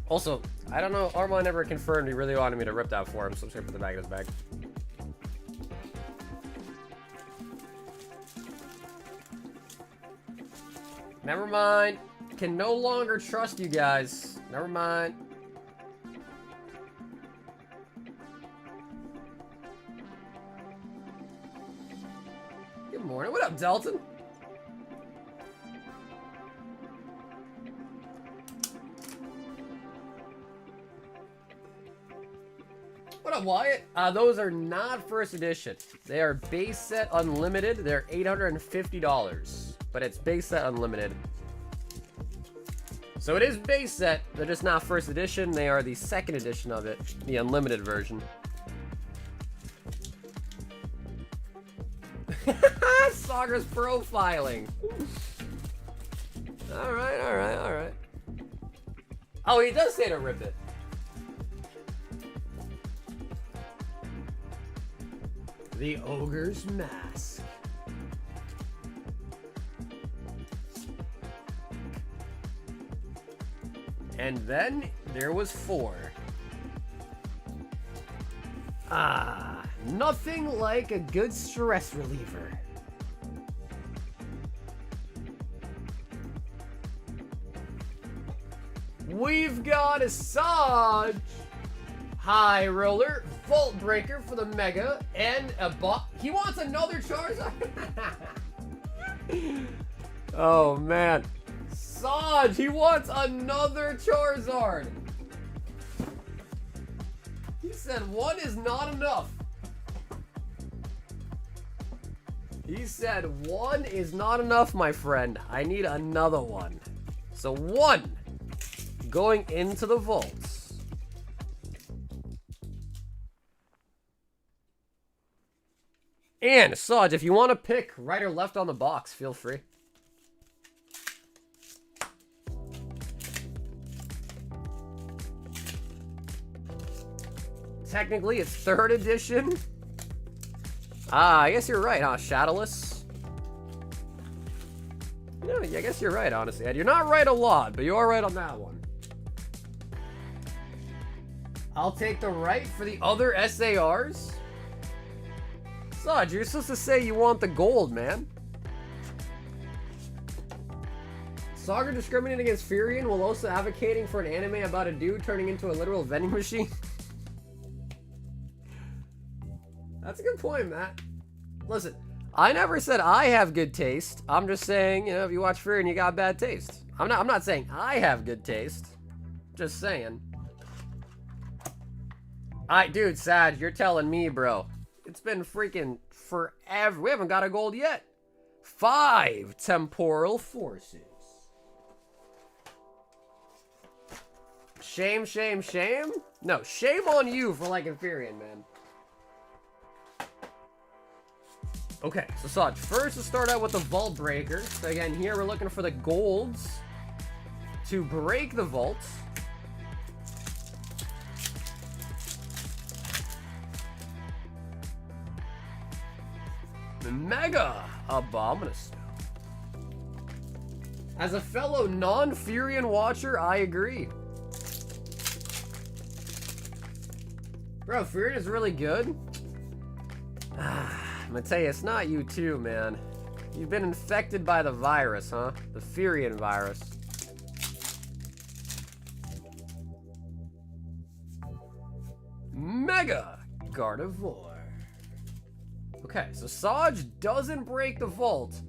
[SPEAKER 1] Also, I don't know, Armand never confirmed he really wanted me to rip that for him, so I'm just gonna put the bag in his bag. Never mind. Can no longer trust you guys. Never mind. Good morning. What up, Dalton? What up, Wyatt? Those are not first edition. They are base set unlimited. They're $850, but it's base set unlimited. So it is base set. They're just not first edition. They are the second edition of it, the unlimited version. Sagar's profiling. Alright, alright, alright. Oh, he does say to rip it. The Ogre's Mask. And then there was 4. Ah, nothing like a good stress reliever. We've got a Sarge, High Roller, Vault Breaker for the Mega, and a he wants another Charizard. Oh man, Sarge, he wants another Charizard. He said 1 is not enough. He said 1 is not enough, my friend. I need another one. So 1 going into the vaults. And Sarge, if you want to pick right or left on the box, feel free. Technically, it's 3rd edition. Ah, I guess you're right, huh? Shadowless. No, yeah, I guess you're right, honestly, Ed. You're not right a lot, but you are right on that one. I'll take the right for the other SARs. Sarge, you're supposed to say you want the gold, man. Saga discriminating against Furion while also advocating for an anime about a dude turning into a literal vending machine. That's a good point, Matt. Listen, I never said I have good taste. I'm just saying, you know, if you watch Furion, you got bad taste. I'm not saying I have good taste. Just saying. Dude, Sag, you're telling me, bro. It's been freaking forever. We haven't got a gold yet. 5 Temporal Forces. Shame, shame, shame? No, shame on you for liking Furion, man. Okay, so Saj, first to start out with the Vault Breaker. So again, here we're looking for the golds to break the vaults. The Mega Abominus. As a fellow non-Furion watcher, I agree. Bro, Furion is really good. I'm gonna tell you, it's not you too, man. You've been infected by the virus, huh? The Furion virus. Mega Gardevoir. Okay, so Saj doesn't break the vault,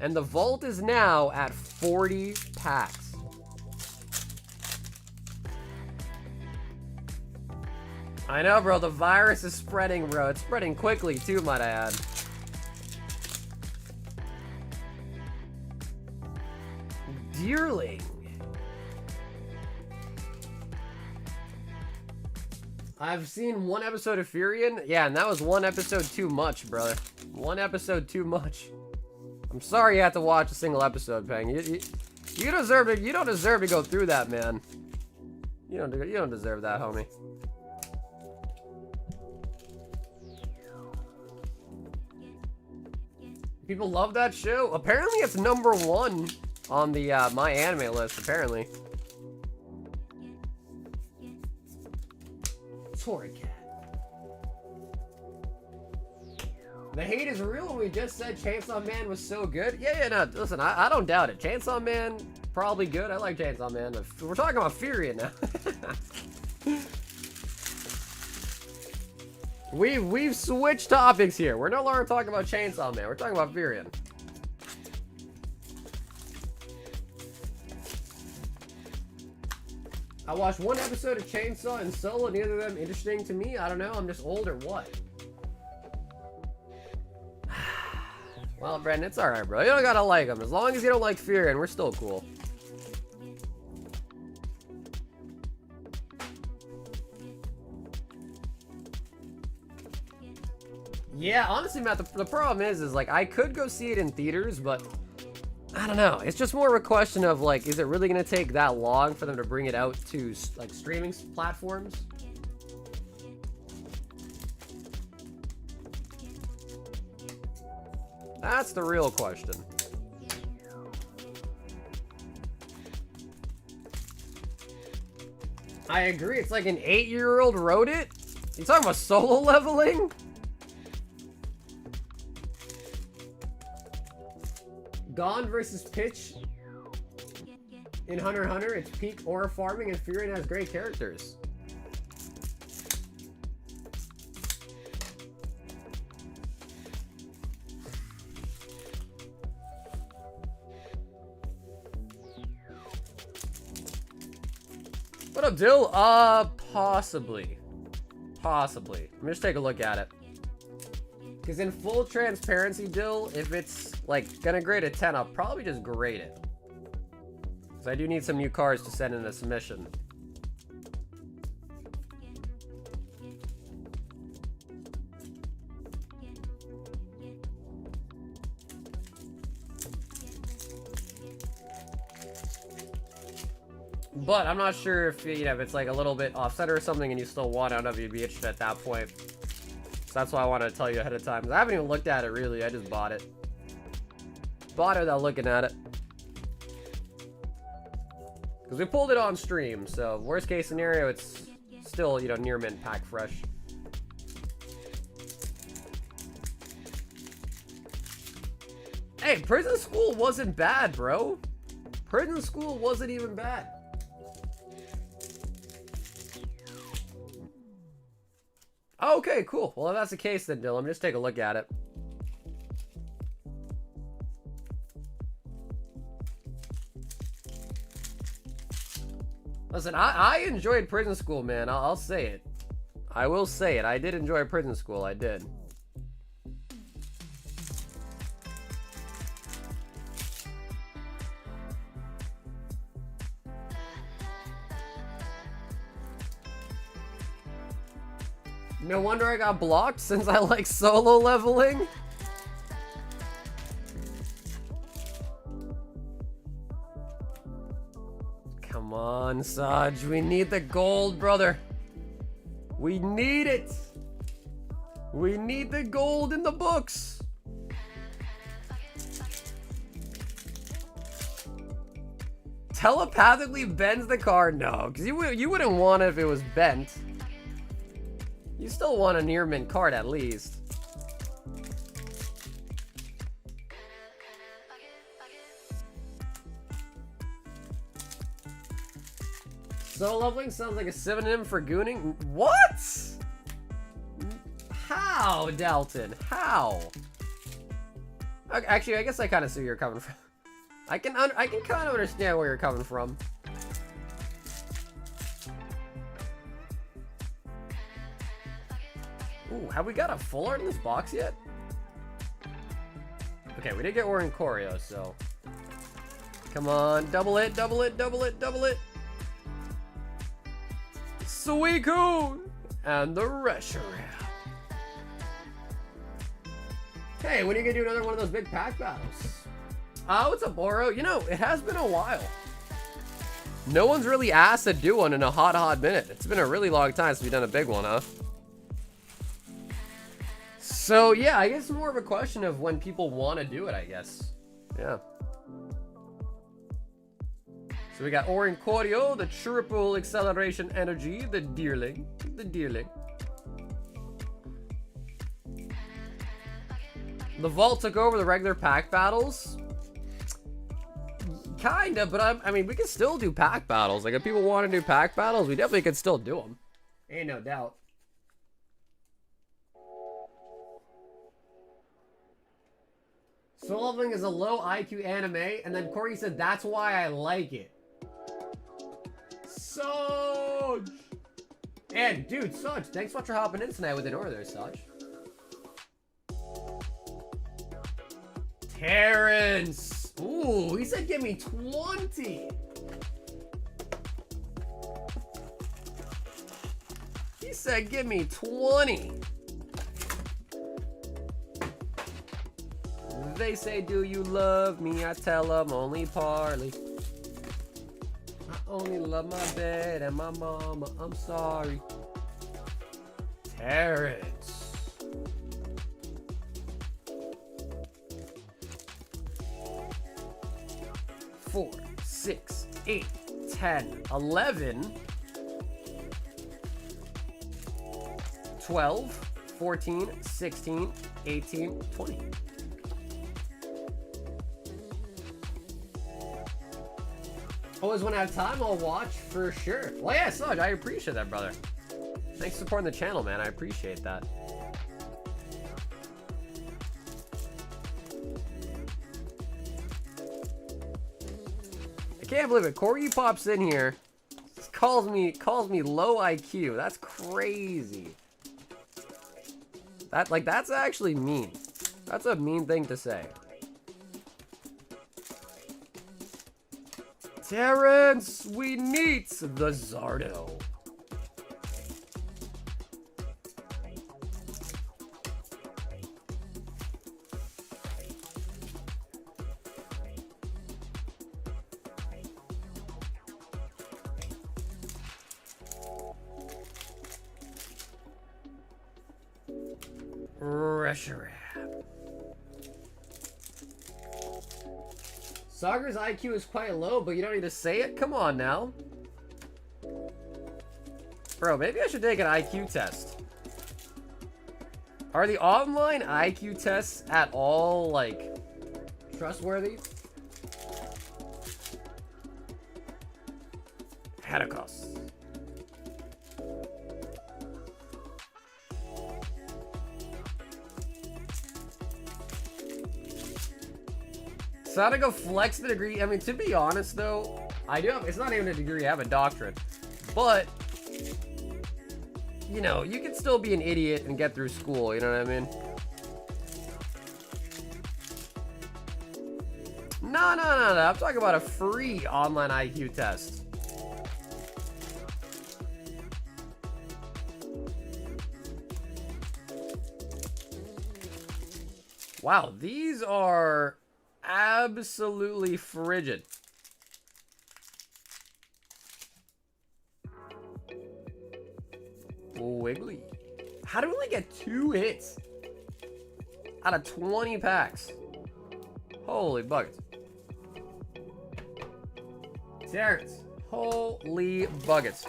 [SPEAKER 1] and the vault is now at 40 packs. I know, bro, the virus is spreading, bro. It's spreading quickly, too, might I add. Deerling. I've seen 1 episode of Furion. Yeah, and that was 1 episode too much, brother. 1 episode too much. I'm sorry you had to watch a single episode, Peng. You deserve to. You don't deserve to go through that, man. You don't deserve that, homie. People love that show. Apparently, it's #1 on the My Anime list. Apparently. Torricat. The hate is real. We just said Chainsaw Man was so good. Yeah, no, listen, I don't doubt it. Chainsaw Man, probably good. I like Chainsaw Man. We're talking about Furion now. We've switched topics here. We're no longer talking about Chainsaw Man. We're talking about Furion. I watched 1 episode of Chainsaw and Solo, neither of them interesting to me. I don't know, I'm just old or what? Well, Brandon, it's alright, bro. You don't gotta like them. As long as you don't like Furion, we're still cool. Yeah, honestly, Matt, the problem is like, I could go see it in theaters, but I don't know. It's just more of a question of, like, is it really going to take that long for them to bring it out to, like, streaming platforms? That's the real question. I agree. It's like an 8-year-old wrote it. You talking about solo leveling? Gone versus Pitch in Hunter x Hunter. It's peak aura farming, and Furion has great characters. What up, Dill? Possibly. Possibly. Let me just take a look at it. Because in full transparency, Dill, if it's, like, gonna grade a 10, I'll probably just grade it. Because I do need some new cards to send in a submission. But I'm not sure if, you know, if it's like a little bit offset or something and you still want it. I don't know if you'd be interested at that point. So that's why I wanted to tell you ahead of time. 'Cause I haven't even looked at it, really. I just bought it. Bought it without looking at it. Because we pulled it on stream, so worst case scenario, it's still, you know, near mint pack fresh. Hey, Prison School wasn't bad, bro. Prison School wasn't even bad. Okay, cool. Well, if that's the case then, Dylan, just take a look at it. Listen, I enjoyed Prison School, man. I'll say it. I will say it. I did enjoy Prison School. I did. No wonder I got blocked since I like solo leveling. Come on, Saj. We need the gold, brother. We need it. We need the gold in the books. Telepathically bends the card? No, because you wouldn't want it if it was bent. You still want a near mint card at least. Solo leveling sounds like a synonym for gooning. What? How, Dalton? How? Actually, I guess I kind of see where you're coming from. I can kind of understand where you're coming from. Ooh, have we got a full art in this box yet? Okay, we did get Orin Choreo, so. Come on, double it, double it, double it, double it. Suicune! And the Reshiram. Hey, when are you gonna do another one of those big pack battles? What's up, Oro? You know, it has been a while. No one's really asked to do one in a hot minute. It's been a really long time since we've done a big one, huh? So, yeah, I guess it's more of a question of when people want to do it, I guess. Yeah. So we got Orin Choreo, the triple acceleration energy, the Deerling. The Deerling. The Vault took over the regular pack battles. Kinda, but I mean, we can still do pack battles. Like, if people want to do pack battles, we definitely could still do them. Ain't no doubt. Soul Leveling is a low IQ anime, and then Corey said that's why I like it. Soj! And, dude, Soj, thanks so much for hopping in tonight with an order there, Soj. Terrence! Ooh, he said give me 20! He said give me 20! they say, do you love me? I tell them only partly. I only love my bed and my mama. I'm sorry. Terrence. Four, 6, 8, 10, 11, 12, 14, 16, 18, 20. Always when I have time, I'll watch for sure. Well, yeah, Sudge, I appreciate that, brother. Thanks for supporting the channel, man. I appreciate that. I can't believe it. Corgi pops in here, calls me low IQ. That's crazy. That's actually mean. That's a mean thing to say. Terrence, we need the Zardo. Reshiram. Sagar's IQ is quite low, but you don't need to say it? Come on now. Bro, maybe I should take an IQ test. Are the online IQ tests at all, like, trustworthy? Hadakos. So how to go flex the degree. I mean, to be honest though, I do have, it's not even a degree, I have a doctorate. But, you know, you can still be an idiot and get through school, you know what I mean? No, I'm talking about a free online IQ test. Wow, these are absolutely frigid. Wiggly. How do we only get 2 hits out of 20 packs? Holy buckets. Terrence. Holy buckets.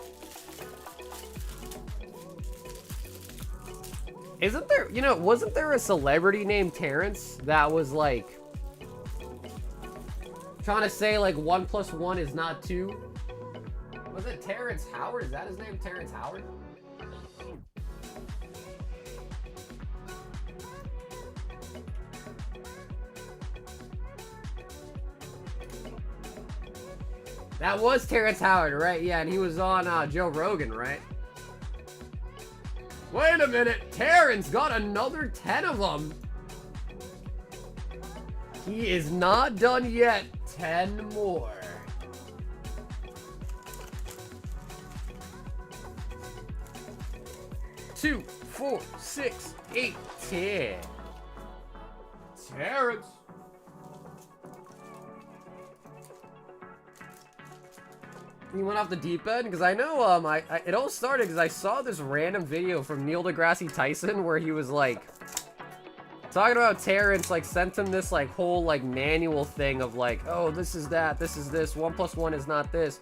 [SPEAKER 1] Isn't there, you know, wasn't there a celebrity named Terrence that was like trying to say like 1 + 1 is not 2? Was it Terrence Howard? Is that his name, Terrence Howard? That was Terrence Howard, right? Yeah, and he was on Joe Rogan, right? Wait a minute, Terrence got another 10 of them. He is not done yet. 10 more. Two, 4, 6, 8, 10. Terrence. He went off the deep end because I know it all started because I saw this random video from Neil deGrasse Tyson where he was like talking about Terrence, like sent him this like whole like manual thing of like, oh, this is that, this is this, 1 + 1 is not this,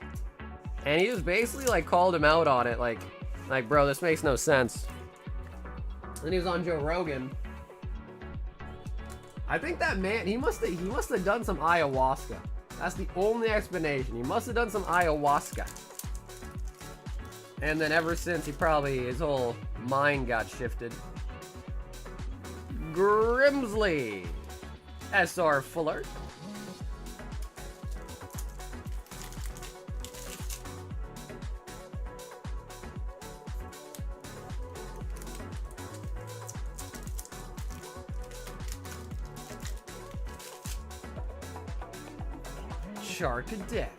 [SPEAKER 1] and he was basically like called him out on it, like bro, this makes no sense. Then he was on Joe Rogan. I think that man, he must have done some ayahuasca. That's the only explanation. He must have done some ayahuasca. And then ever since, his whole mind got shifted. Grimsley. SR Fuller. Charcadet.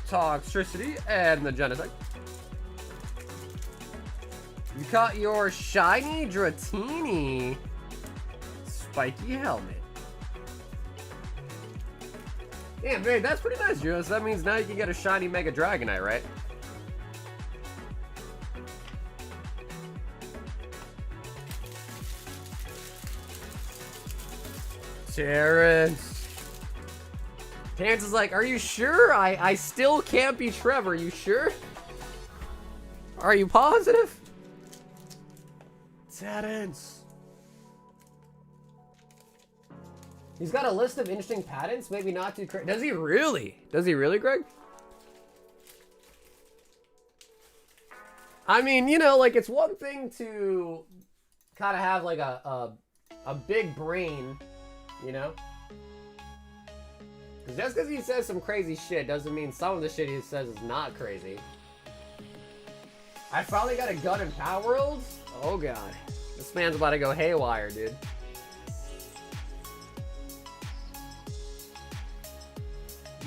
[SPEAKER 1] Toxtricity and the Genetech. You caught your shiny Dratini spiky helmet. Damn, man, that's pretty nice, Julius. That means now you can get a shiny Mega Dragonite, right? Terrence. Terrence is like, are you sure? I still can't be Trevor. You sure? Are you positive? Terrence. He's got a list of interesting patents, maybe not too crazy. Does he really? Does he really, Greg? I mean, you know, like, it's one thing to kind of have, like, a big brain, you know? Because just because he says some crazy shit doesn't mean some of the shit he says is not crazy. I finally got a gun in Power Worlds? Oh, God. This man's about to go haywire, dude.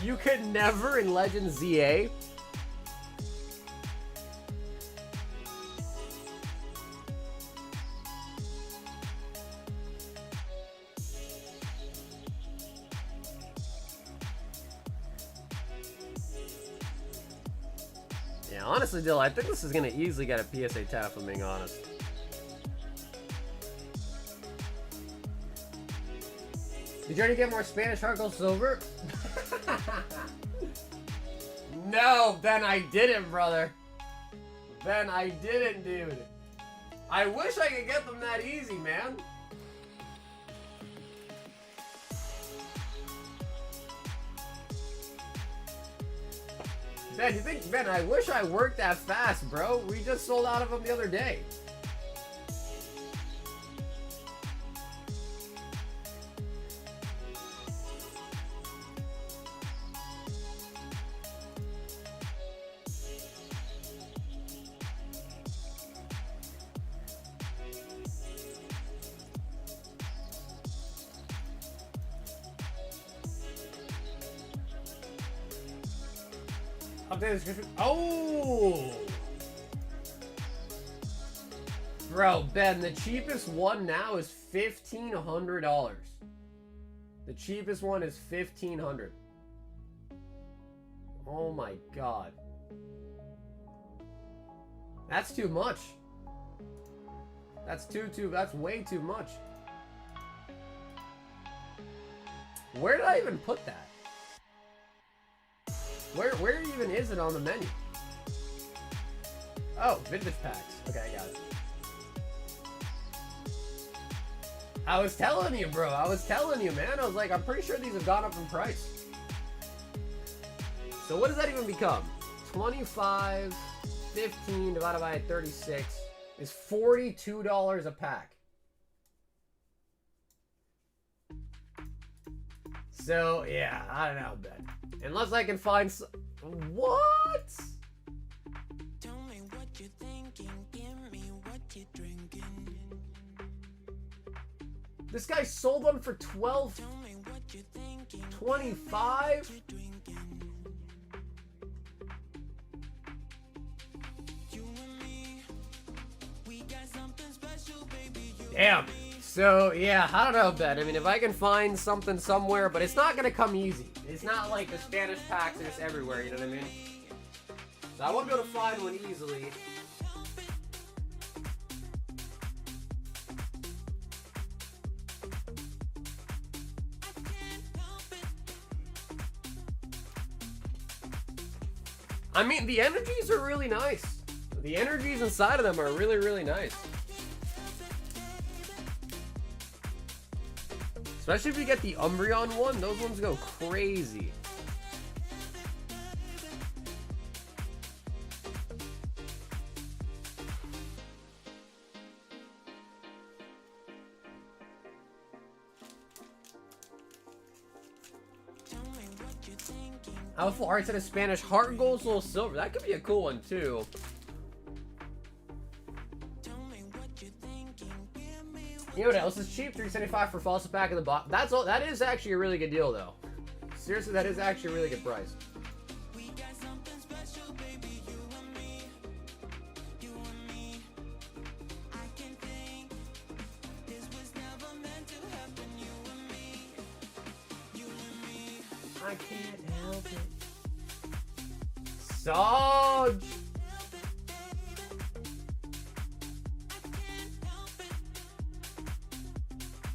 [SPEAKER 1] You could never in Legends ZA. Yeah, honestly, Dill, I think this is gonna easily get a PSA 10 if I'm being honest. Did you already get more Spanish Heart Gold Silver? No, Ben, I didn't, brother. Ben, I didn't, dude. I wish I could get them that easy, man. Ben, you think, Ben, I wish I worked that fast, bro. We just sold out of them the other day. Oh! Bro, Ben, the cheapest one now is $1,500. The cheapest one is $1,500. Oh my God. That's too much. That's that's way too much. Where did I even put that? Where even is it on the menu? Oh, vintage packs. Okay, I got it. I was telling you, bro. I was telling you, man. I was like, I'm pretty sure these have gone up in price. So what does that even become? 25, 15 divided by 36 is $42 a pack. So, yeah, I don't know, Ben. Unless I can find some... What? Tell me what you're thinking. Give me what you're drinking. This guy sold them for 12... 25? Damn. So, yeah, I don't know, Ben. I mean, if I can find something somewhere, but it's not going to come easy. It's not like the Spanish packs are just everywhere, you know what I mean? So I won't be able to find one easily. I mean, the energies are really nice. The energies inside of them are really, really nice. Especially if you get the Umbreon one, those ones go crazy. Alpha Arts and a Spanish Heart Gold Soul Silver. That could be a cool one too. You know what else is cheap? $3.75 for Fossil Pack in the box. That's all. That is actually a really good deal, though. Seriously, that is actually a really good price. I can't help it. Sarge!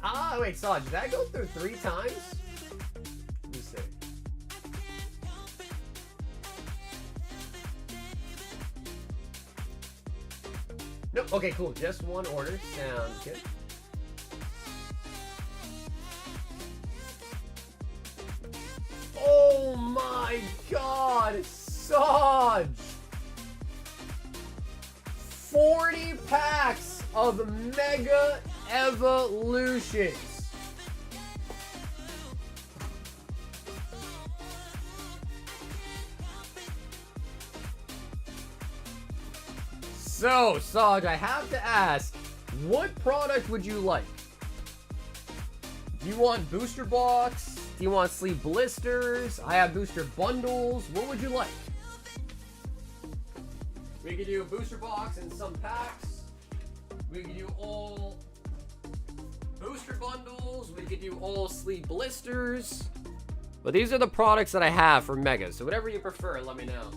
[SPEAKER 1] Ah, wait, Sarge, did that go through 3 times? Let me see. Nope, okay, cool. Just one order. Sounds good. Oh my god, Sarge! 40 packs of Mega Evolutions. So, Sarge, I have to ask, what product would you like? Do you want booster box? Do you want sleeve blisters? I have booster bundles. What would you like? We could do a booster box and some packs. We could do all booster bundles. We could do all sleeve blisters. But these are the products that I have for Mega. So whatever you prefer, let me know.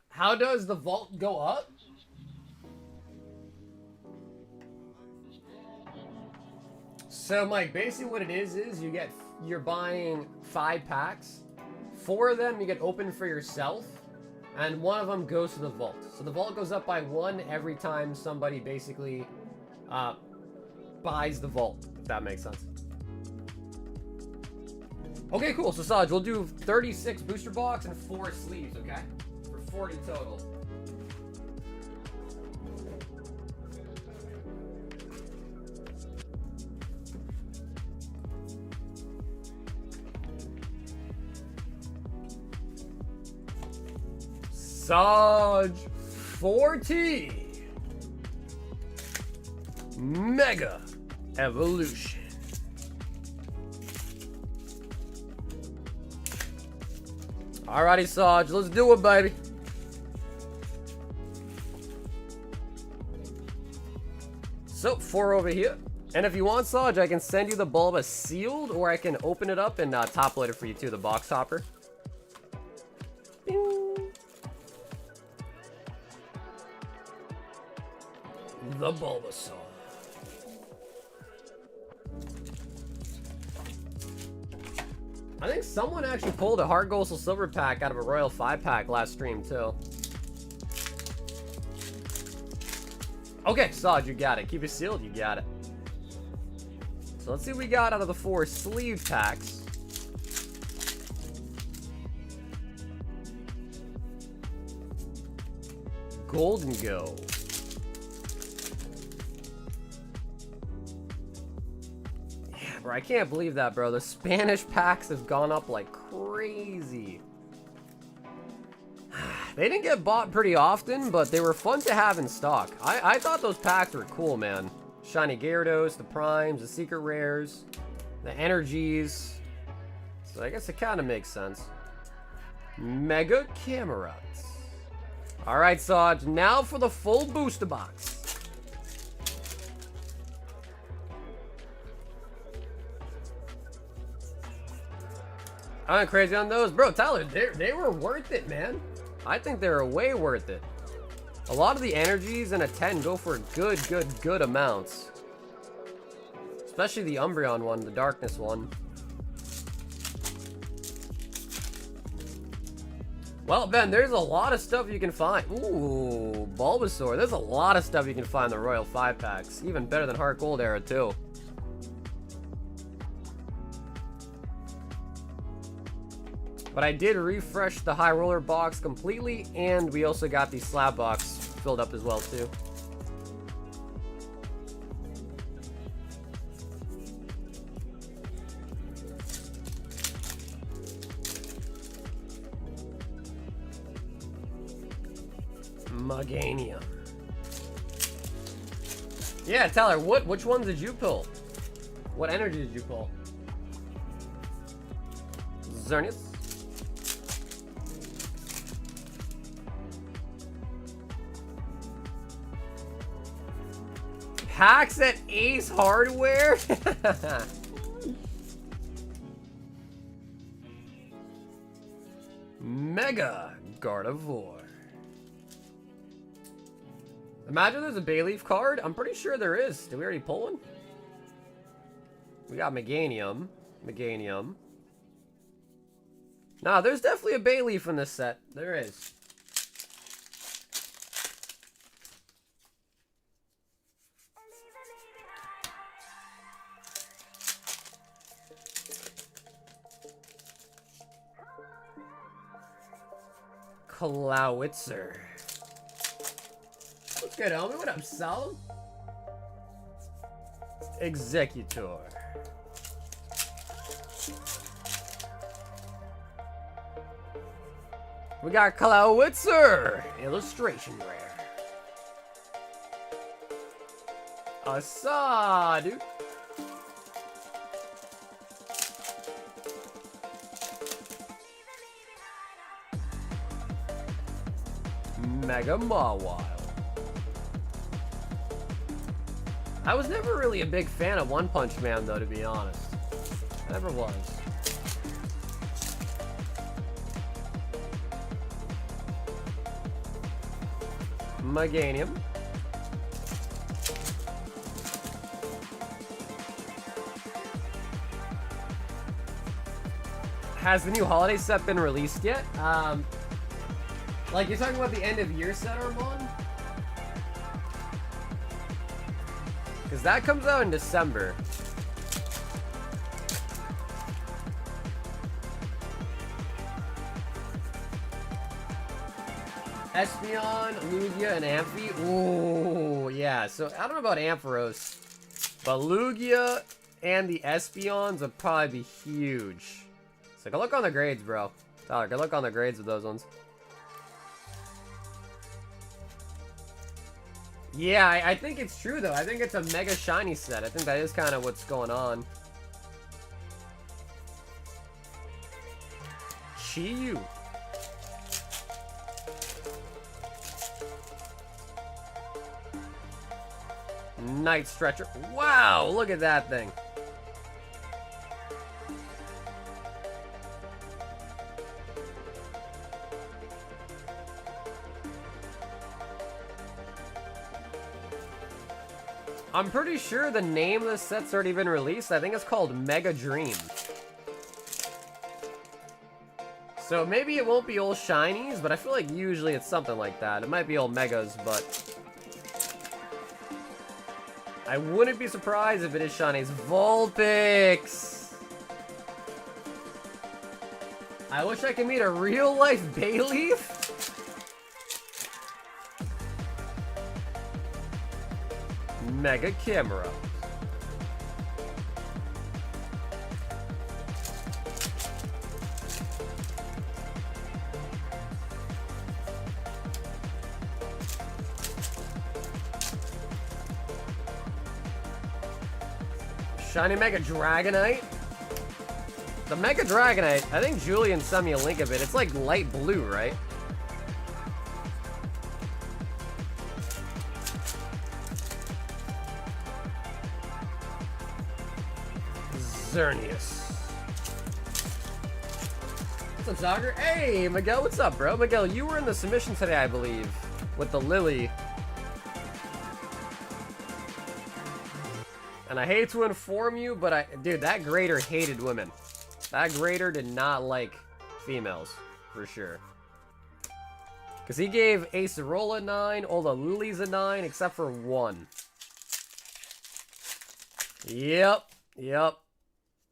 [SPEAKER 1] How does the vault go up? So, Mike, basically what it is you're buying 5 packs. 4 of them you get open for yourself, and 1 of them goes to the vault. So the vault goes up by 1 every time somebody basically buys the vault, if that makes sense. Okay, cool. So, Saj, we'll do 36 booster box and 4 sleeves, okay? For 40 total. Saj 40 Mega Evolution. Alrighty, Saj, let's do it, baby. So, 4 over here. And if you want, Saj, I can send you the Bulba sealed, or I can open it up and top load it for you too, the box topper. Bing. The Bulbasaur. I think someone actually pulled a Heart Gold Silver pack out of a Royal 5-pack last stream, too. Okay, Saj, you got it. Keep it sealed, you got it. So let's see what we got out of the 4 sleeve packs. Golden Go. Yeah, bro, I can't believe that, bro. The Spanish packs have gone up like crazy. They didn't get bought pretty often, but they were fun to have in stock. I thought those packs were cool, man. Shiny Gyarados, the Primes, the Secret Rares, the Energies. So I guess it kind of makes sense. Mega Camerats. Alright, Saj, now for the full booster box. I went crazy on those. Bro, Tyler, they were worth it, man. I think they were way worth it. A lot of the energies in a 10 go for good amounts. Especially the Umbreon one, the Darkness one. Well, Ben, there's a lot of stuff you can find. Ooh, Bulbasaur. There's a lot of stuff you can find in the Royal 5-packs. Even better than Heart Gold era, too. But I did refresh the High Roller box completely, and we also got the slab box filled up as well, too. Meganium. Yeah, Tyler, which ones did you pull? What energy did you pull? Xerneas. Packs at Ace Hardware? Mega Gardevoir. Imagine there's a Bayleaf card. I'm pretty sure there is. Did we already pull one? We got Meganium. Meganium. Nah, there's definitely a Bayleaf in this set. There is. Clawitzer. What's good, homie? What up, Sol? Executor. We got Clawitzer. Illustration rare. Azour, dude. Mega Mawile. I was never really a big fan of One Punch Man, though, to be honest. Never was. Meganium. Has the new holiday set been released yet? Like, you're talking about the end of year set, Armand? Because that comes out in December. Espeon, Lugia, and Amphi. Ooh, yeah. So, I don't know about Ampharos, but Lugia and the Espeons would probably be huge. So, go look on the grades, bro. Tyler, go look on the grades of those ones. Yeah, I think it's true, though. I think it's a mega shiny set. I think that is kind of what's going on. Chi-Yu. Night Stretcher. Wow, look at that thing. I'm pretty sure the name of this set's already been released. I think it's called Mega Dream. So maybe it won't be all shinies, but I feel like usually it's something like that. It might be all megas, but I wouldn't be surprised if it is shinies. Vulpix! I wish I could meet a real-life Bayleaf. Mega Camera. Shiny Mega Dragonite. The Mega Dragonite, I think Julian sent me a link of it. It's like light blue, right? Xerneas. What's up, Zogger? Hey, Miguel, what's up, bro? Miguel, you were in the submission today, I believe, with the Lily. And I hate to inform you, but dude, that grader hated women. That grader did not like females, for sure. Because he gave Acerola a 9, all the Lilies a 9, except for one. Yep.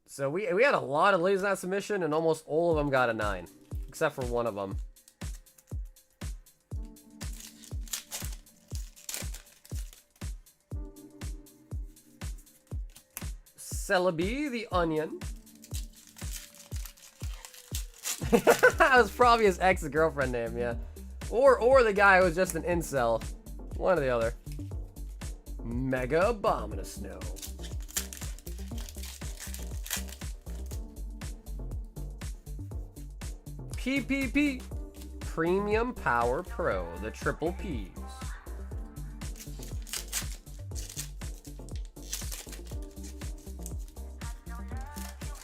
[SPEAKER 1] So we had a lot of ladies in that submission, and almost all of them got a 9, except for one of them. Celebi the Onion. That was probably his ex-girlfriend name, yeah. Or the guy who was just an incel. One or the other. Mega Abominasnow. PPP. Premium Power Pro. The triple Ps.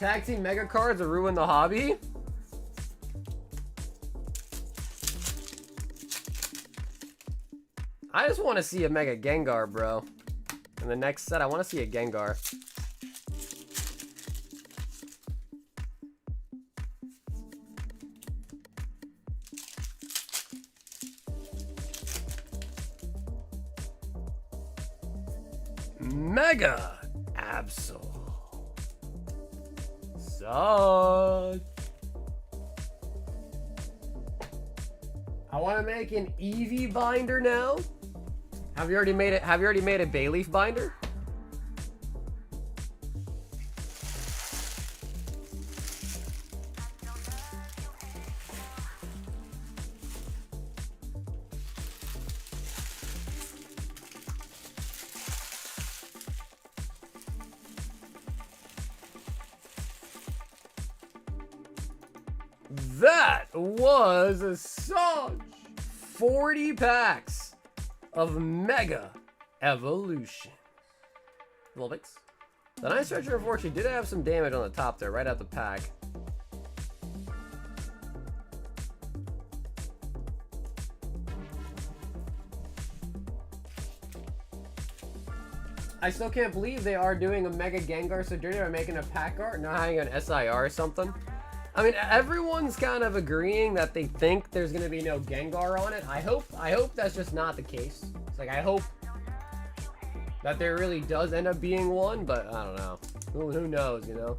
[SPEAKER 1] Tag team mega cards will ruin the hobby. I just want to see a Mega Gengar, bro. In the next set, I want to see a Gengar. Mega Absol. Such. I want to make an Eevee binder now. Have you already made it? Have you already made a Bayleaf binder? That was a such 40 packs of Mega Evolution. Volvix. The Night Stretcher unfortunately did have some damage on the top there, right out the pack. I still can't believe they are doing a Mega Gengar Sojourner by making a pack art, not having an SIR or something. I mean, everyone's kind of agreeing that they think there's going to be no Gengar on it. I hope that's just not the case. It's like, I hope that there really does end up being one, but I don't know. Who knows, you know?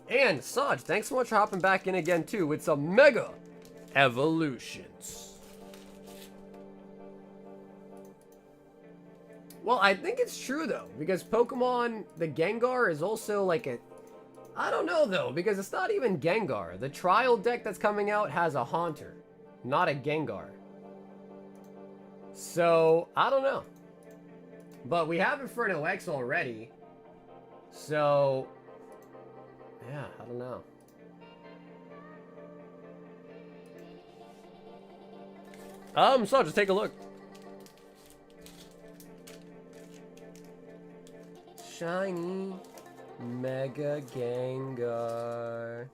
[SPEAKER 1] And Saj, thanks so much for hopping back in again too with some Mega Evolutions. Well, I think it's true though, because Pokemon, the Gengar is also like a... I don't know though, because it's not even Gengar. The trial deck that's coming out has a Haunter, not a Gengar. So, I don't know. But we have Inferno X already. So... yeah, I don't know. So just take a look. Shiny Mega Gengar.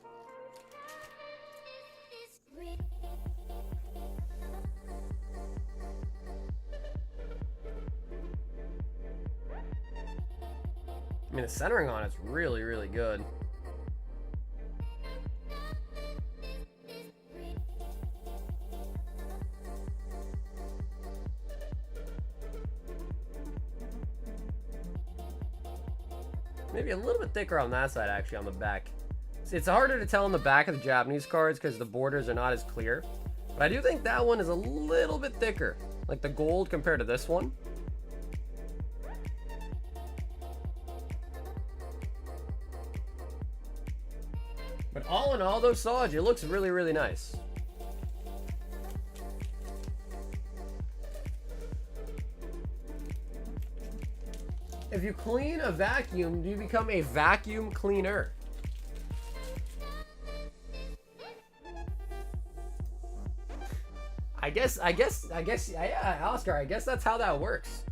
[SPEAKER 1] I mean, the centering on it's really, really good. Maybe a little bit thicker on that side, actually, on the back. It's harder to tell on the back of the Japanese cards because the borders are not as clear. But I do think that one is a little bit thicker, like the gold compared to this one. But all in all, though, Saj, it looks really, really nice. If you clean a vacuum, you become a vacuum cleaner. I guess, yeah, Oscar, I guess that's how that works.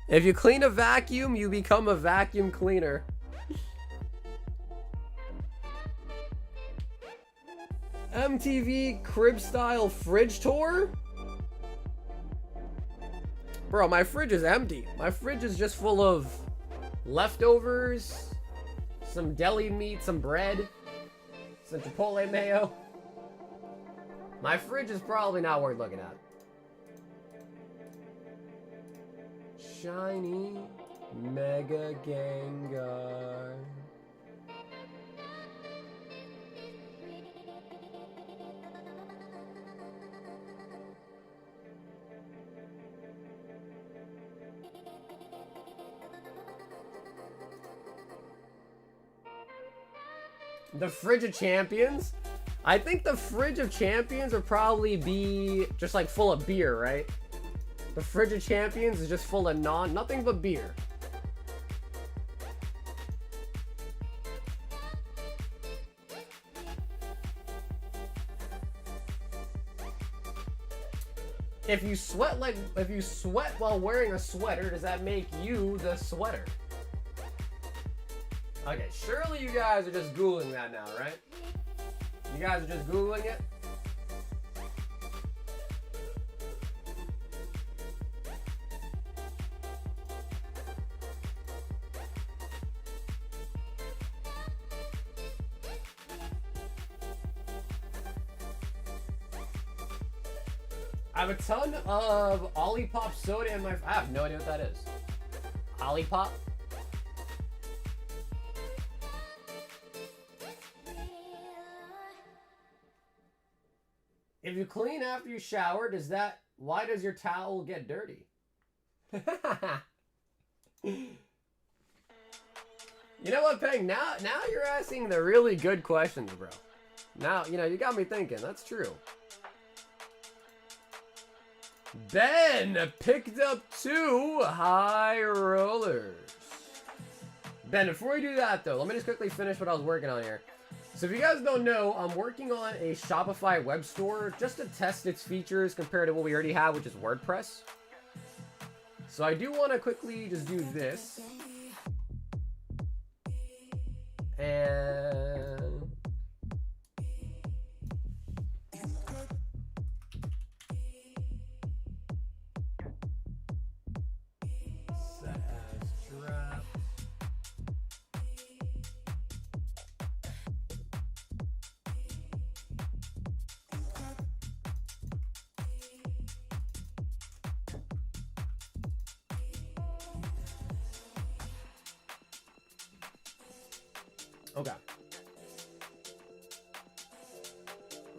[SPEAKER 1] If you clean a vacuum, you become a vacuum cleaner. MTV crib style fridge tour? Bro, my fridge is empty. My fridge is just full of leftovers, some deli meat, some bread, some Chipotle mayo. My fridge is probably not worth looking at. Shiny Mega Gengar. The Fridge of Champions? I think the Fridge of Champions would probably be just like full of beer, right? The Fridge of Champions is just full of nothing but beer. If you sweat while wearing a sweater, does that make you the sweater? Okay, surely you guys are just Googling that now, right? You guys are just Googling it? I have a ton of Olipop soda in my... I have no idea what that is. Olipop? If you clean after you shower, why does your towel get dirty? You know what, Peng? Now you're asking the really good questions, bro. Now, you got me thinking. That's true. Ben picked up 2 high rollers. Ben, before we do that, though, let me just quickly finish what I was working on here. So if you guys don't know, I'm working on a Shopify web store just to test its features compared to what we already have, which is WordPress. So I do want to quickly just do this. And... set as draft. Okay.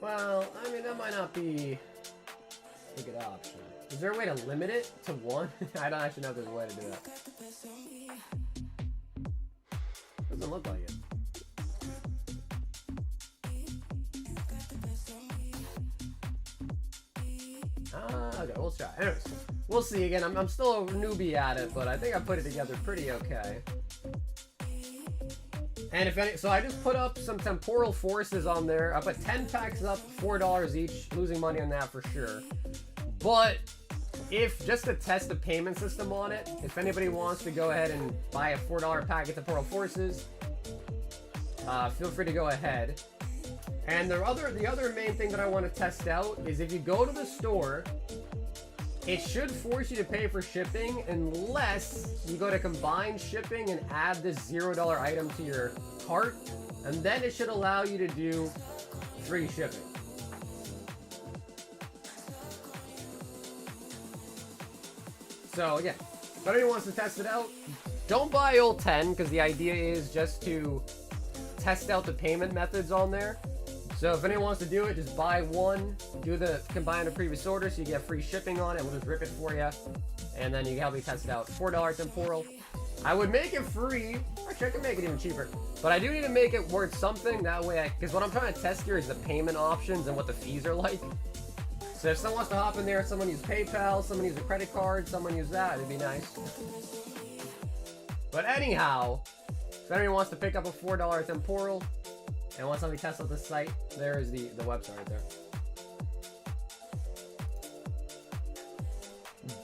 [SPEAKER 1] Well, I mean, that might not be a good option. Is there a way to limit it to 1? I don't actually know if there's a way to do that. Doesn't look like it. Okay, we'll try. Anyways, we'll see. Again, I'm still a newbie at it, but I think I put it together pretty okay. And if any, so I just put up some Temporal Forces on there. I put 10 packs up, $4 each, losing money on that for sure. But if just to test the payment system on it, if anybody wants to go ahead and buy a $4 pack of Temporal Forces, feel free to go ahead. And the other main thing that I want to test out is if you go to the store, it should force you to pay for shipping unless you go to combine shipping and add this $0 item to your cart, and then it should allow you to do free shipping. So again, if anyone wants to test it out, don't buy all 10 because the idea is just to test out the payment methods on there. So if anyone wants to do it, just buy 1, do the combine the previous order so you get free shipping on it. We'll just rip it for you, and then you can help me test it out. $4 Temporal. I would make it free. Actually, I can make it even cheaper, but I do need to make it worth something. That way, because what I'm trying to test here is the payment options and what the fees are like. So if someone wants to hop in there, someone use PayPal, someone use a credit card, someone use that, it'd be nice. But anyhow, if anyone wants to pick up a $4 Temporal, and once somebody tests out the site, there is the website right there.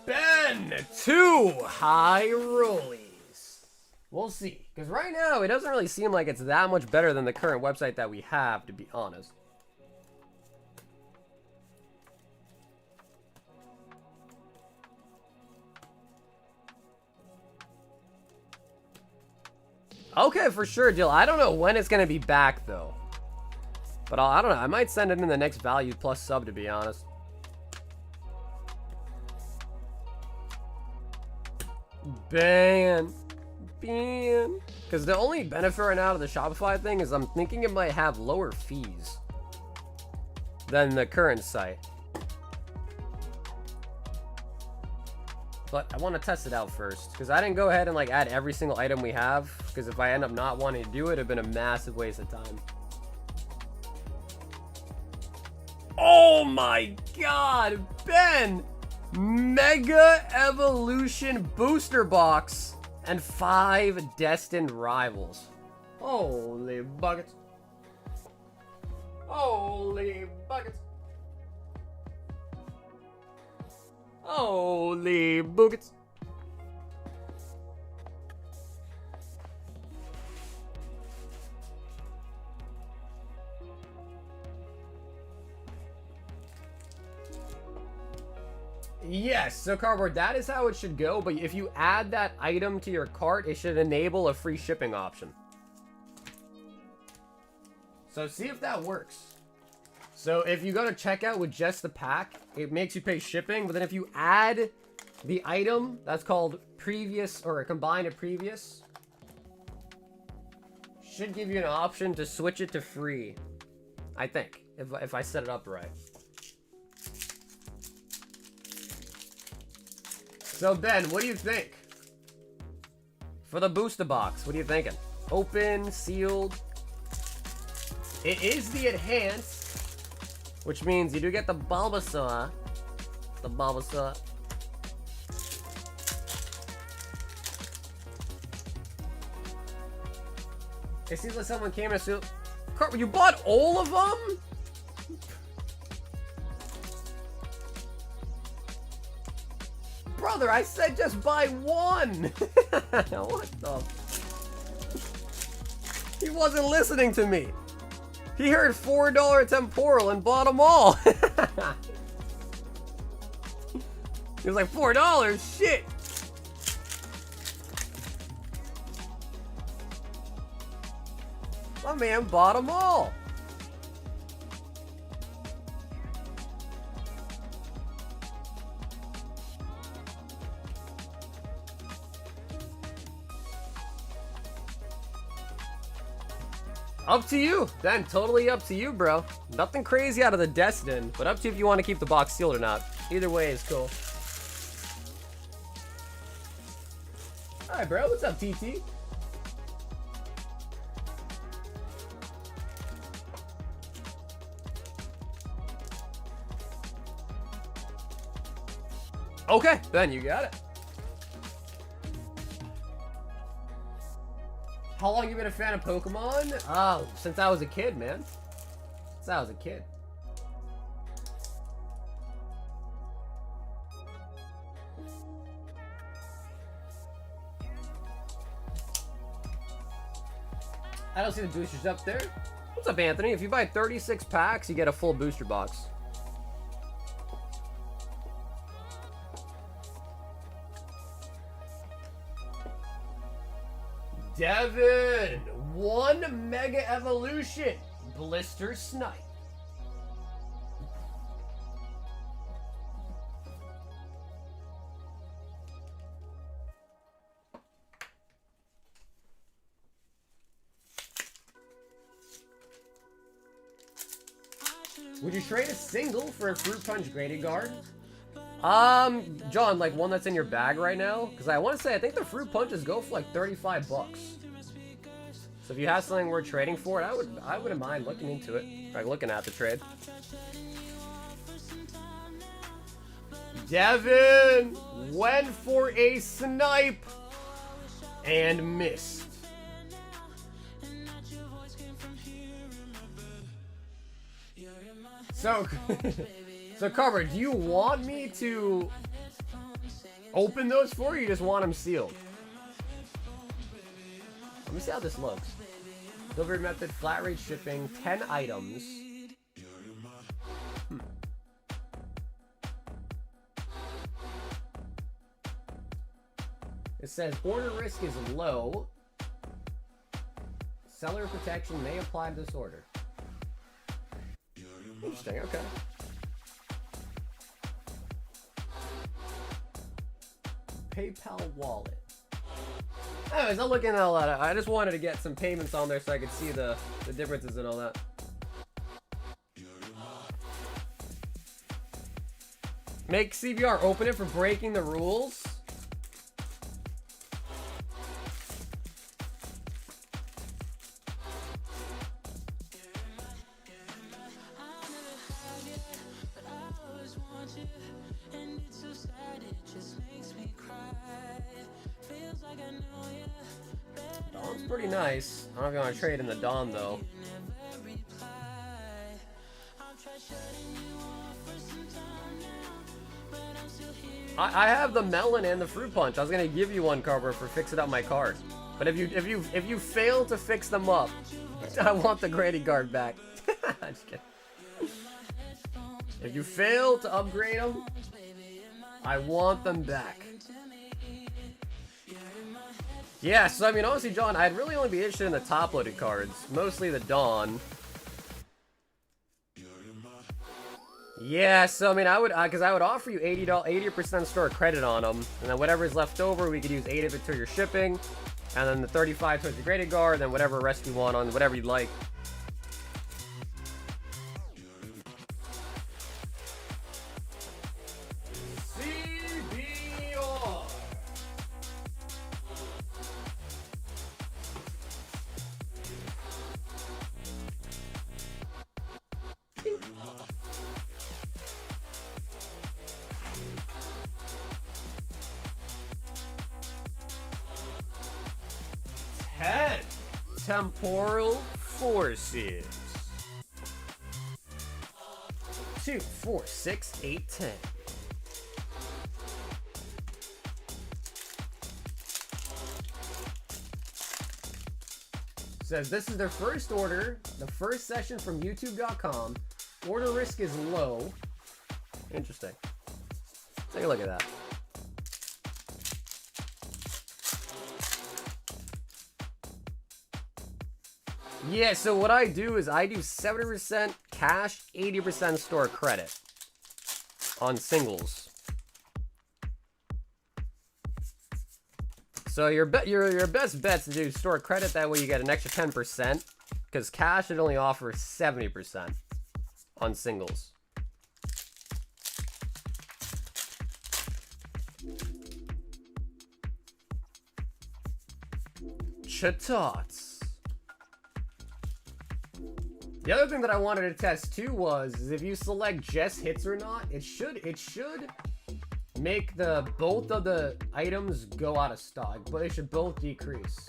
[SPEAKER 1] Ben, 2 high rollies. We'll see. Because right now, it doesn't really seem like it's that much better than the current website that we have, to be honest. Okay, for sure, Jill. I don't know when it's going to be back, though. But I don't know. I might send it in the next Value Plus sub, to be honest. Ban. Because the only benefit right now of the Shopify thing is I'm thinking it might have lower fees than the current site. But I want to test it out first, because I didn't go ahead and like add every single item we have, because if I end up not wanting to do it, it'd been a massive waste of time. Oh my god, Ben! Mega Evolution Booster Box and 5 Destined Rivals. Holy buckets. Holy buckets. Holy boogets. Yes, so Cardboard, that is how it should go, but if you add that item to your cart, it should enable a free shipping option. So see if that works. So if you go to checkout with just the pack, it makes you pay shipping, but then if you add the item, that's called previous, or combine a previous, should give you an option to switch it to free. I think, if I set it up right. So Ben, what do you think? For the booster box, what are you thinking? Open, sealed. It is the enhanced, which means you do get the Bulbasaur. The Bulbasaur. It seems like someone came and sealed. You bought all of them? Brother, I said just buy one. What the? He wasn't listening to me. He heard $4 temporal and bought them all. He was like, $4? Shit. My man bought them all. Up to you, then. Totally up to you, bro. Nothing crazy out of the Destin, but up to you if you want to keep the box sealed or not. Either way is cool. Alright, bro. What's up, TT? Okay, then you got it. How long you been a fan of Pokemon? Oh, since I was a kid, man. Since I was a kid. I don't see the boosters up there. What's up, Anthony? If you buy 36 packs, you get a full booster box. Devin, 1 Mega Evolution, Blister Snipe. Would you trade a single for a Fruit Punch graded guard? John, like one that's in your bag right now? Because I want to say, I think the Fruit Punches go for like 35 bucks. So if you have something worth trading for it, I wouldn't mind looking into it. Like looking at the trade. Devin went for a snipe and missed. So, so Carver, do you want me to open those for you? You just want them sealed? Let me see how this looks. Delivery method, flat rate shipping, 10 items. It says order risk is low. Seller protection may apply to this order. Interesting, okay. PayPal wallet. Anyways, I'm looking at a lot. I just wanted to get some payments on there so I could see the differences and all that. Make CBR open it for breaking the rules. Dawn's pretty nice. I don't know if you want to trade in the Dawn though. I have the melon and the fruit punch. I was gonna give you one, Carver, for fixing up my card. But if you fail to fix them up, I want the grading card back. Just kidding. If you fail to upgrade them, I want them back. Yeah, so I mean, honestly, John, I'd really only be interested in the top-loaded cards, mostly the Dawn. Yeah, so I mean, I would, because I would offer you 80% store credit on them, and then whatever's left over, we could use 8 of it to your shipping, and then the 35 towards the graded guard, and then whatever rest you want on whatever you'd like. Temporal Forces. 2, 4, 6, 8, 10. Says this is their first order, the first session from YouTube.com. Order risk is low. Interesting. Take a look at that. Yeah, so what I do is I do 70% cash, 80% store credit on singles. So your best bet's to do store credit, that way you get an extra 10%, because cash it only offers 70% on singles. Chatots. The other thing that I wanted to test too was if you select just hits or not, it should make both of the items go out of stock, but they should both decrease.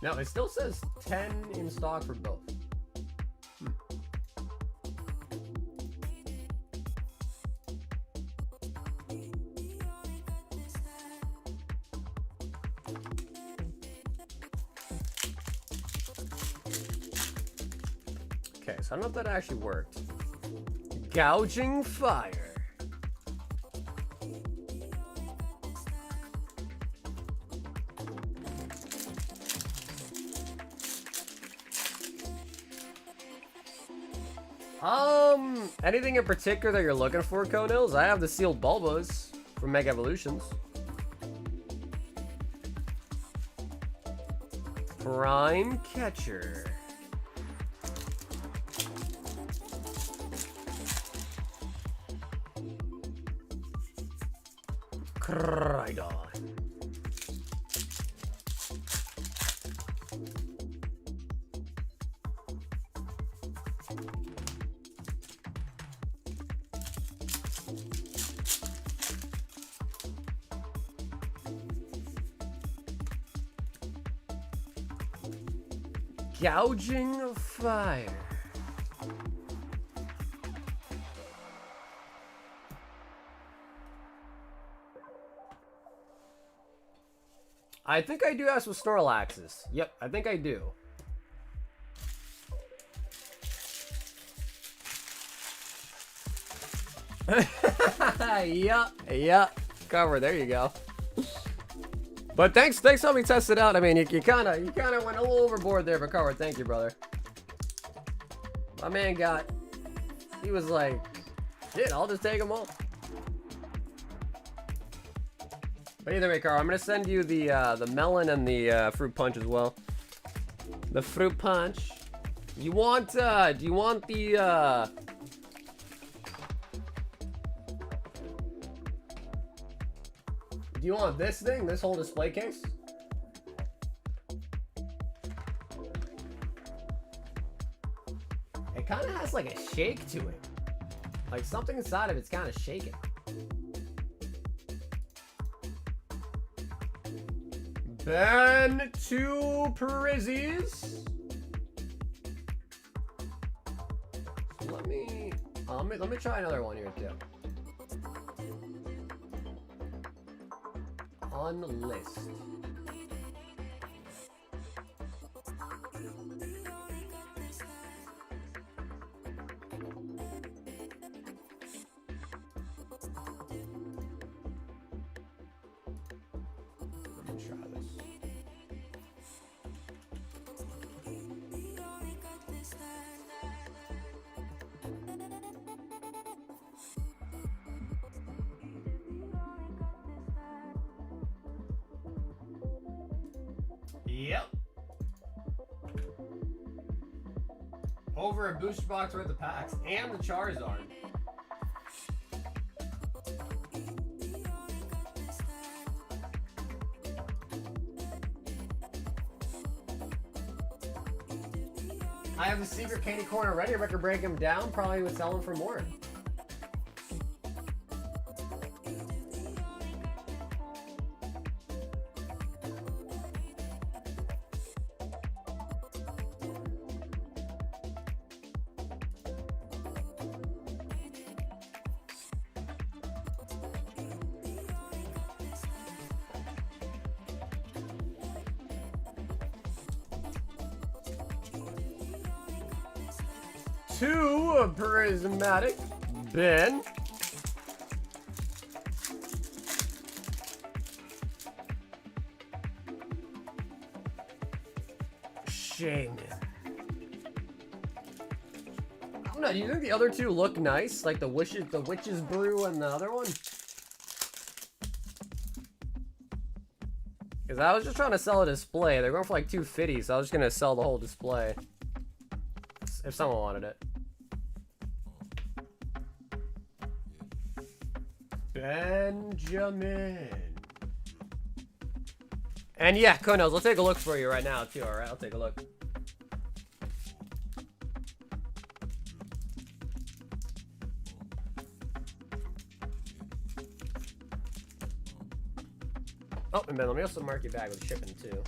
[SPEAKER 1] No, it still says 10 in stock for both. So I don't know if that actually worked. Gouging Fire. Anything in particular that you're looking for, Conils? I have the sealed Bulbas from Mega Evolutions. Prime Catcher. Krydon. Gouging Fire. I think I do have some Snorlaxes. Yep, I think I do. Yep. Cover, there you go. But thanks for helping me test it out. I mean, you kind of went a little overboard there, but Cover, thank you, brother. My man he was like, shit, I'll just take them all. But either way, Carl, I'm gonna send you the melon and the fruit punch as well. The fruit punch. Do you want the do you want this thing? This whole display case? It kind of has like a shake to it. Like something inside of it's kind of shaking. And 2 Prizzies. Let me try another one here too. Unlist. Let me try this. Yep. Over a booster box worth of packs and the Charizard. I have the secret candy corn already. If I could break him down, probably would sell him for more. Two prismatic Ben. Shame. I don't know. Do you think the other two look nice? Like the witch's brew and the other one? Because I was just trying to sell a display. They're going for like $250, so I was just gonna sell the whole display. If someone wanted it. Benjamin. And yeah, Konos, I'll take a look for you right now too, alright? I'll take a look. Oh, and Ben, let me also mark your bag with shipping too.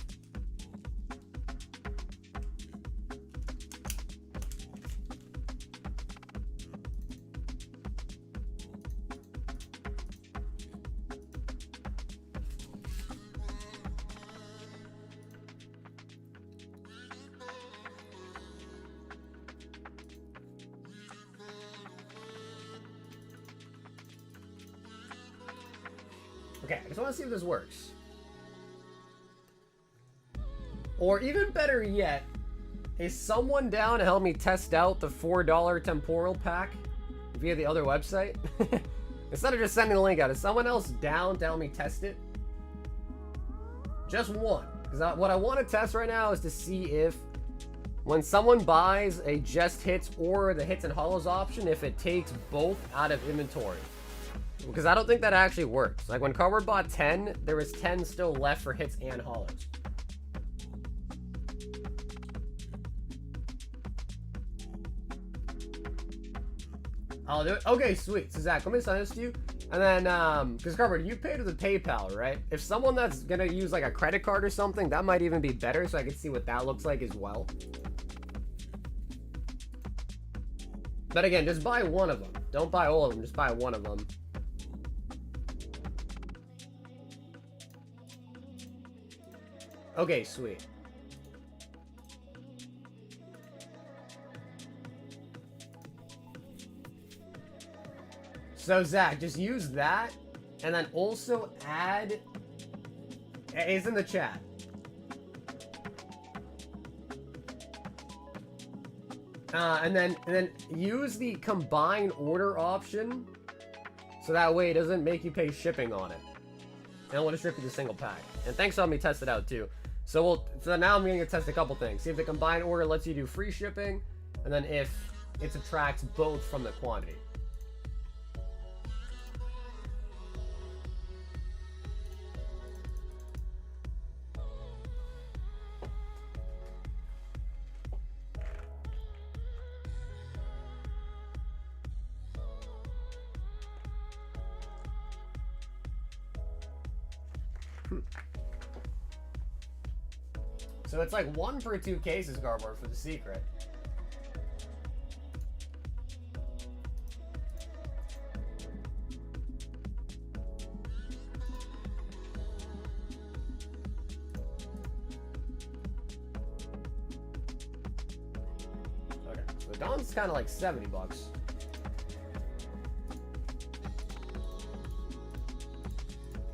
[SPEAKER 1] Okay, I just want to see if this works. Or even better yet, is someone down to help me test out the $4 temporal pack via the other website? Instead of just sending the link out, is someone else down to help me test it? Just one. Because what I want to test right now is to see if when someone buys a just hits or the hits and holos option, if it takes both out of inventory. Because I don't think that actually works. Like when Cardboard bought 10, there was 10 still left for hits and holos. I'll do it. Okay, sweet. So Zach, let me send this to you. And then, because Cardboard, you paid with a PayPal, right? If someone that's gonna use like a credit card or something, that might even be better, so I can see what that looks like as well. But again, just buy one of them. Don't buy all of them, just buy one of them. Okay, sweet. So Zach, just use that, and then also add. It's in the chat. And then use the combine order option, so that way it doesn't make you pay shipping on it. And we'll just rip you the single pack. And thanks for letting me test it out too. So now I'm going to test a couple things. See if the combined order lets you do free shipping, and then if it subtracts both from the quantity. So it's like 1 per 2 cases cardboard for the secret. Okay, so Dawn's kind of like 70 bucks.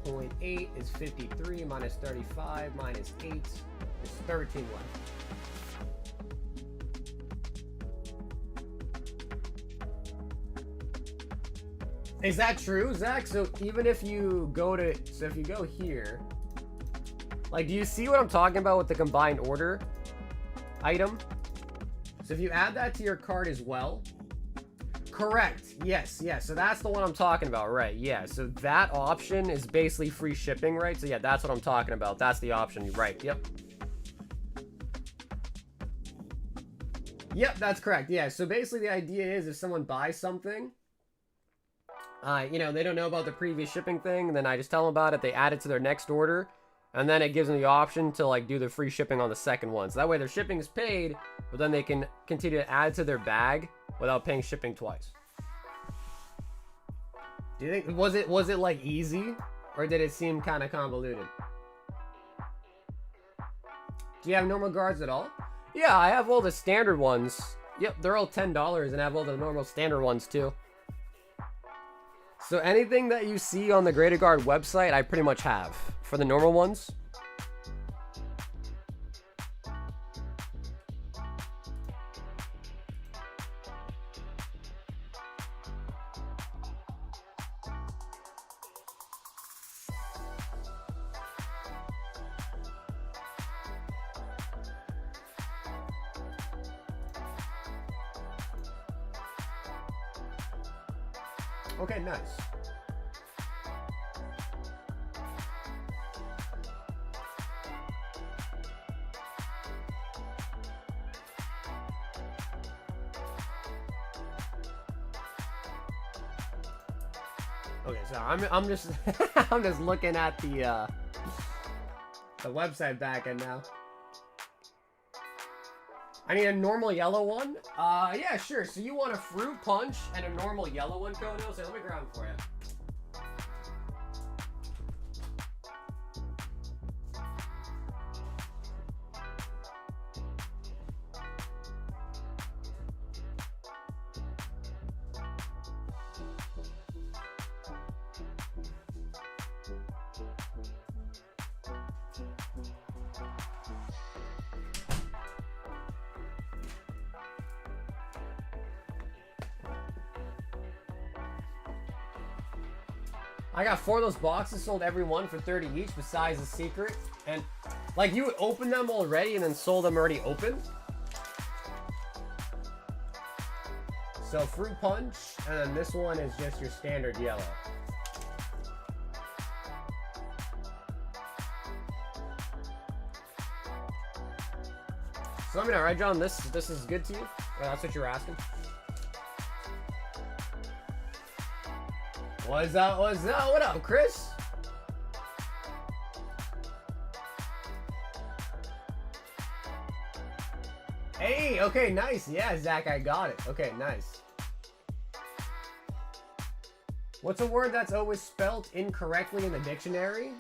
[SPEAKER 1] Point 8 is 53 minus 35 minus 8 is 13 left. Is that true, Zach? So even if you go to, so if you go here, like, do you see what I'm talking about with the combined order item? So if you add that to your cart as well, correct. Yes, yes. So that's the one I'm talking about, right? Yeah. So that option is basically free shipping, right? So yeah, that's what I'm talking about. That's the option, right? Yep. Yep, that's correct. Yeah. So basically, the idea is if someone buys something, you know, they don't know about the previous shipping thing, then I just tell them about it. They add it to their next order, and then it gives them the option to like do the free shipping on the second one. So that way their shipping is paid, but then they can continue to add to their bag without paying shipping twice. Do you think was it like easy, or did it seem kind of convoluted? Do you have normal guards at all? Yeah, I have all the standard ones. Yep, they're all $10, and I have all the normal standard ones too. So anything that you see on the Greater Guard website, I pretty much have for the normal ones. Okay, nice. Okay, so I'm just I'm just looking at the website back end now. I need a normal yellow one. Yeah, sure. So you want a fruit punch and a normal yellow one, Kono? So let me grab them for you. I got 4 of those boxes, sold every one for 30 each besides the secret. And like you would open them already and then sold them already open. So fruit punch, and then this one is just your standard yellow. So let me know, right, John? This is good to you? Or that's what you were asking? What's up? What's up? What up, Chris? Hey, okay, nice. Yeah, Zach, I got it. Okay, nice. What's a word that's always spelt incorrectly in the dictionary?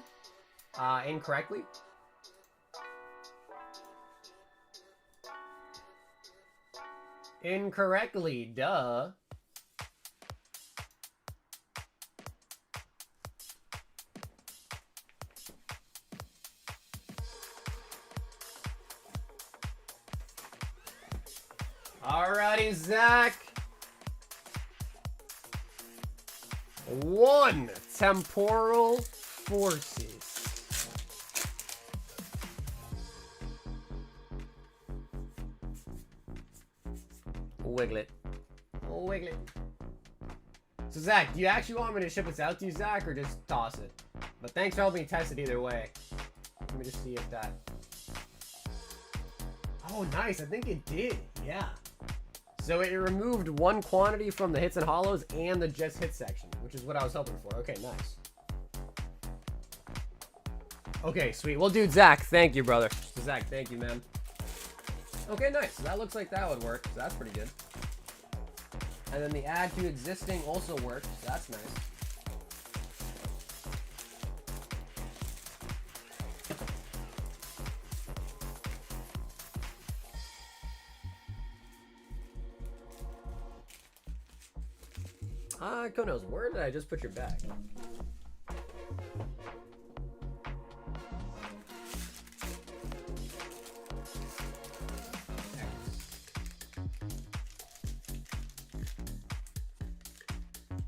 [SPEAKER 1] Incorrectly? Incorrectly, duh. Alrighty, Zach. 1 Temporal Forces. Wiggle it. Wiggle it. So, Zach, do you actually want me to ship this out to you, Zach, or just toss it? But thanks for helping me test it either way. Let me just see if that... Oh, nice. I think it did. Yeah. So it removed 1 quantity from the hits and hollows and the just hit section, which is what I was hoping for. Okay, nice. Okay, sweet. Well, dude, Zach, thank you, brother. Zach, thank you, man. Okay, nice. So that looks like that would work. So that's pretty good. And then the add to existing also works. So that's nice. Konos, where did I just put your bag?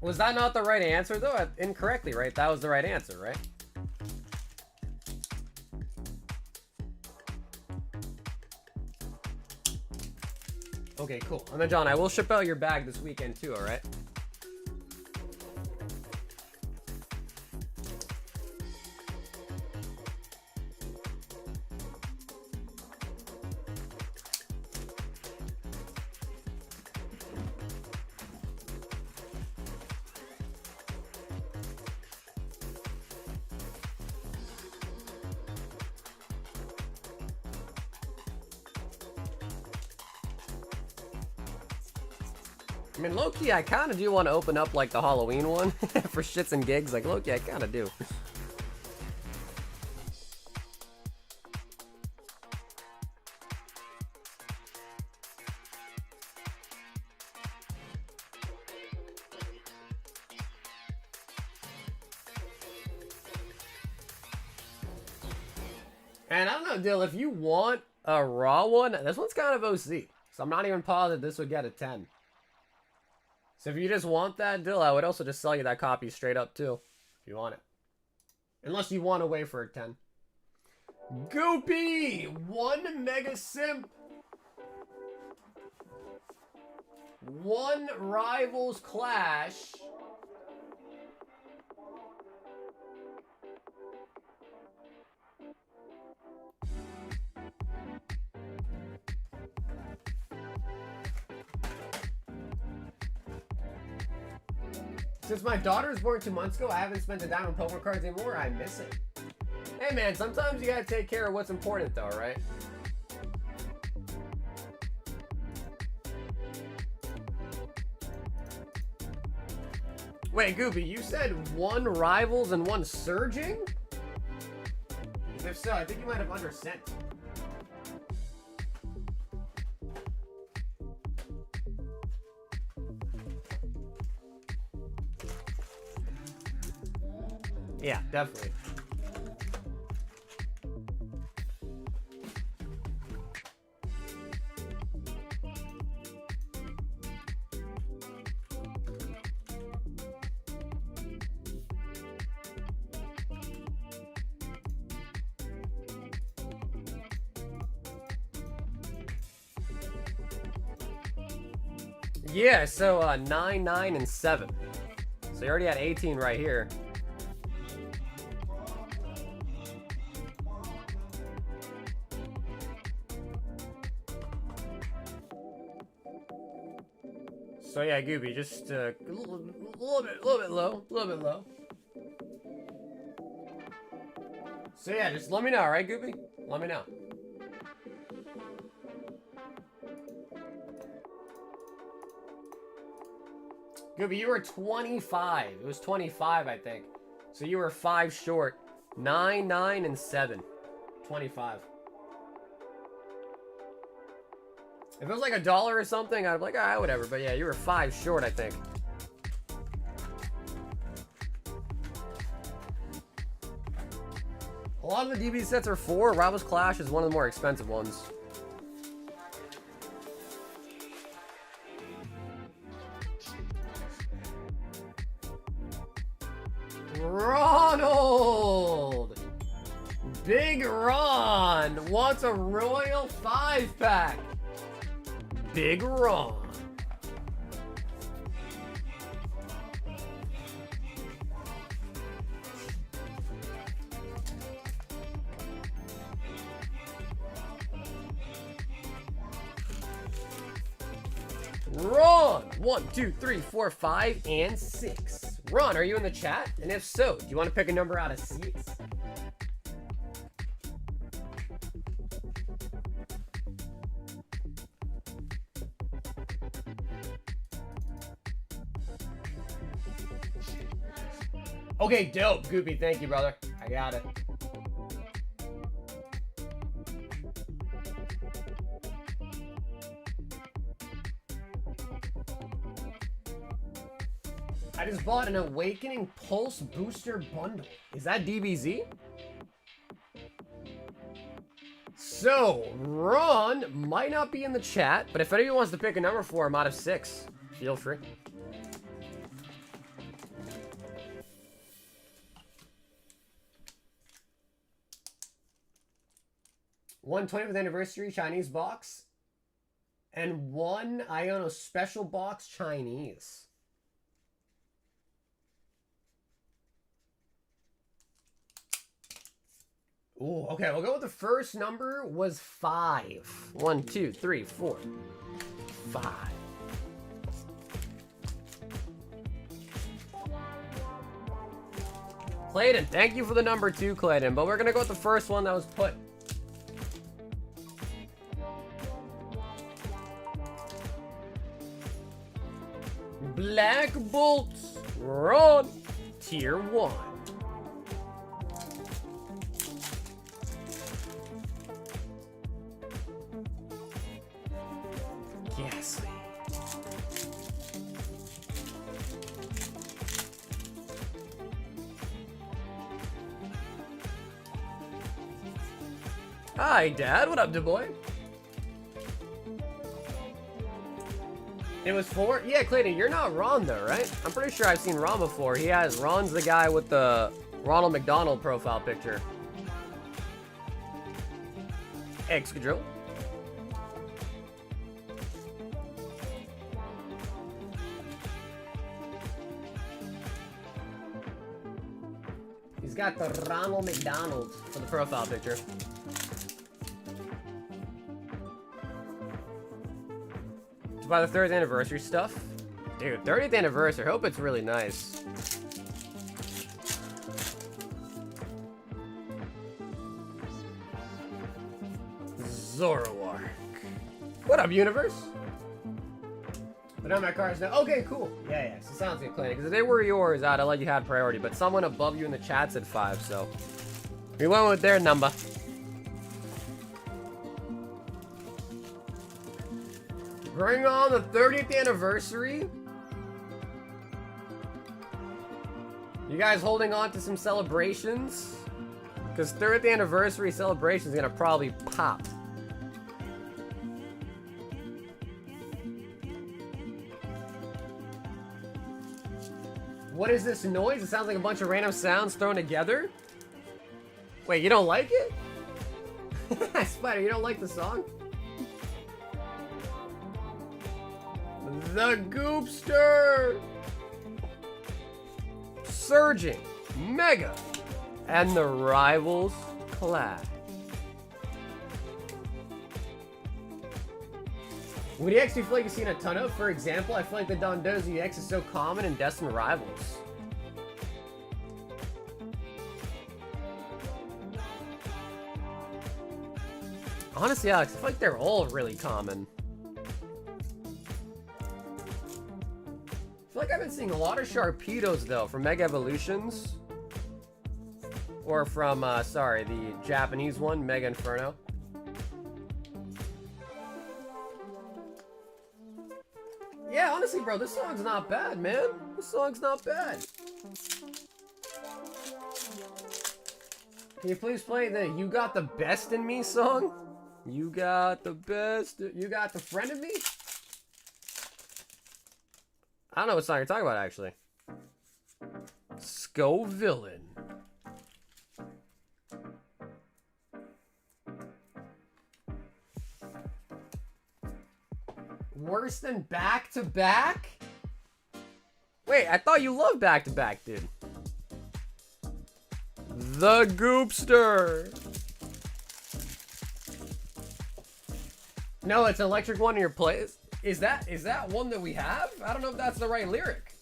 [SPEAKER 1] Was that not the right answer, though? Incorrectly, right? That was the right answer, right? Okay, cool. And then, John, I will ship out your bag this weekend, too, all right? I mean, low-key, I kind of do want to open up, like, the Halloween one for shits and gigs. Like, low-key, I kind of do. And I don't know, Dill, if you want a raw one, this one's kind of OC. So I'm not even positive this would get a 10. So if you just want that, Dill, I would also just sell you that copy straight up, too. If you want it. Unless you want to wait for a 10. Goopy! 1 Mega Simp. 1 Rivals Clash. Since my daughter was born 2 months ago, I haven't spent a dime on Pokemon cards anymore. I miss it. Hey man, sometimes you gotta take care of what's important though, right? Wait, Goopy, you said 1 Rivals and 1 Surging? If so, I think you might have undersent. Yeah, definitely. Yeah, so 9, 9, and 7. So you already had 18 right here. So yeah, Gooby, just a little bit low. So yeah, just let me know, alright, Gooby? Let me know. Gooby, you were 25. It was 25, I think. So you were 5 short. 9, 9, and 7. 25. If it was like $1 or something, I'd be like, alright, whatever. But yeah, you were 5 short, I think. A lot of the DB sets are 4. Rivals Clash is one of the more expensive ones. Ronald! Big Ron wants a Royal 5-pack. Big Ron. Ron! 1, 2, 3, 4, 5, and 6. Ron, are you in the chat? And if so, do you want to pick a number out of 6? Okay, dope. Goopy, thank you, brother. I got it. I just bought an Awakening Pulse Booster Bundle. Is that DBZ? So, Ron might not be in the chat, but if anyone wants to pick a number for him out of 6, feel free. One 20th anniversary Chinese box, and one Iono special box Chinese. Ooh, okay, we'll go with the first number was 5. 1, 2, 3, 4, 5. Clayton, thank you for the number 2, Clayton, but we're gonna go with the first one that was put. Black Bolt, Ron, Tier 1. Yes. Hi, Dad. What up, da boy? It was 4? Yeah, Clayton, you're not Ron, though, right? I'm pretty sure I've seen Ron before. Ron's the guy with the Ronald McDonald profile picture. Excadrill. He's got the Ronald McDonald for the profile picture. By the 30th anniversary stuff. Dude, 30th anniversary. Hope it's really nice. Zoroark. What up, universe? But now my car's now. Okay, cool. Yeah. So sounds good, Clayton. Because if they were yours, I'd let you have priority. But someone above you in the chat said 5, so we went with their number. Bring on the 30th anniversary. You guys holding on to some celebrations? Because 30th anniversary celebration is gonna probably pop. What is this noise? It sounds like a bunch of random sounds thrown together. Wait, you don't like it? Spider, you don't like the song? The Goopster! Surging, Mega, and the Rivals Clash. Would EX do you feel like you've seen a ton of? For example, I feel like the Dondozo EX is so common in Destined Rivals. Honestly, Alex, I feel like they're all really common. I feel like I've been seeing a lot of Sharpedos, though, from Mega Evolutions. Or from, sorry, the Japanese one, Mega Inferno. Yeah, honestly, bro, this song's not bad, man. This song's not bad. Can you please play the You Got the Best in Me song? You got the best. You got the friend of me? I don't know what song you're talking about, actually. Scovillain. Worse than back-to-back? Wait, I thought you loved back-to-back, dude. The Goopster. No, it's an electric one in your place. Is that one that we have? I don't know if that's the right lyric.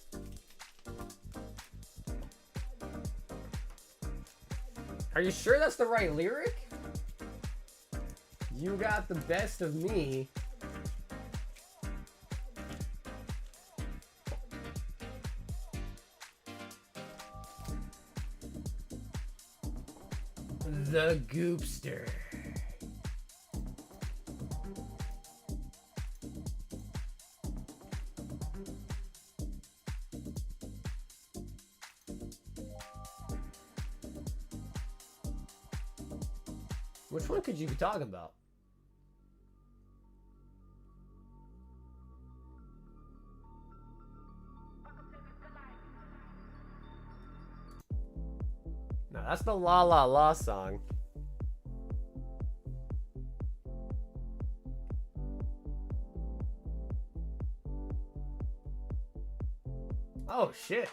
[SPEAKER 1] Are you sure that's the right lyric? You got the best of me. The Goopster. Which one could you be talking about? No, that's the La La La song. Oh, shit.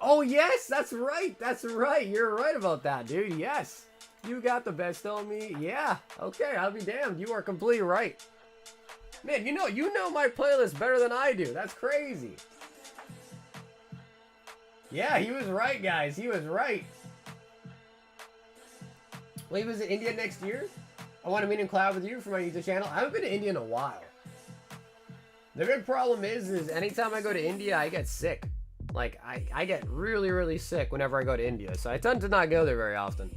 [SPEAKER 1] Oh, yes, that's right. That's right. You're right about that, dude. Yes. You got the best on me. Yeah. Okay, I'll be damned. You are completely right. Man, you know my playlist better than I do. That's crazy. Yeah, he was right, guys. He was right. Will you visit India next year? I want to meet and collab with you for my YouTube channel. I haven't been to India in a while. The big problem is anytime I go to India, I get sick. Like, I get really, really sick whenever I go to India. So I tend to not go there very often.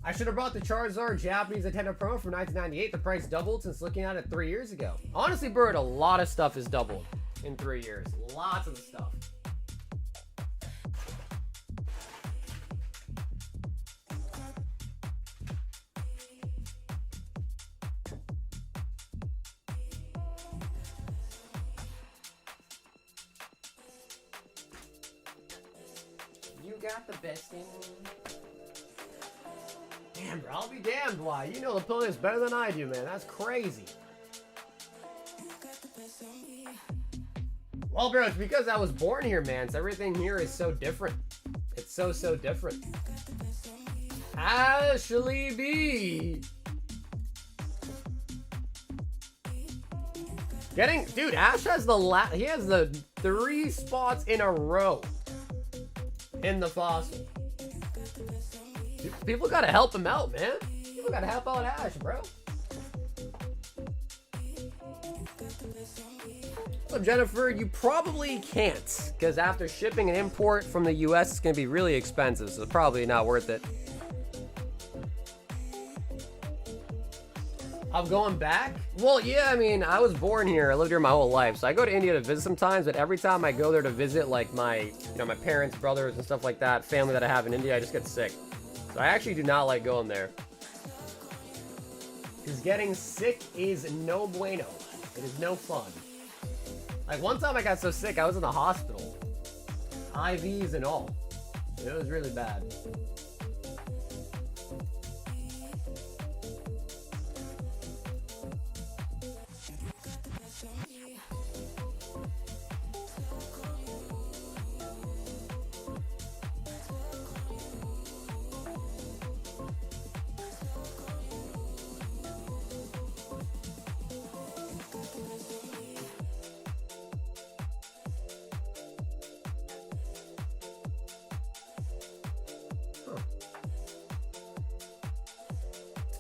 [SPEAKER 1] I should have brought the Charizard Japanese Nintendo Pro from 1998. The price doubled since looking at it 3 years ago. Honestly, Bird, a lot of stuff has doubled in 3 years. Lots of the stuff. You got the best in. Damn, bro, I'll be damned. Why? You know the playlist better than I do, man. That's crazy. Well, bro, it's because I was born here, man. So everything here is so different. It's so different. Ashley B. Dude, Ash has he has the 3 spots in a row in the fossil. People gotta help him out, man. People gotta help out Ash, bro. So Jennifer, you probably can't, because after shipping and import from the US, it's gonna be really expensive, so it's probably not worth it. I'm going back? Well, yeah, I mean, I was born here. I lived here my whole life, so I go to India to visit sometimes, but every time I go there to visit, like my parents, brothers, and stuff like that, family that I have in India, I just get sick. So I actually do not like going there. Because getting sick is no bueno. It is no fun. Like, one time I got so sick, I was in the hospital. IVs and all. It was really bad.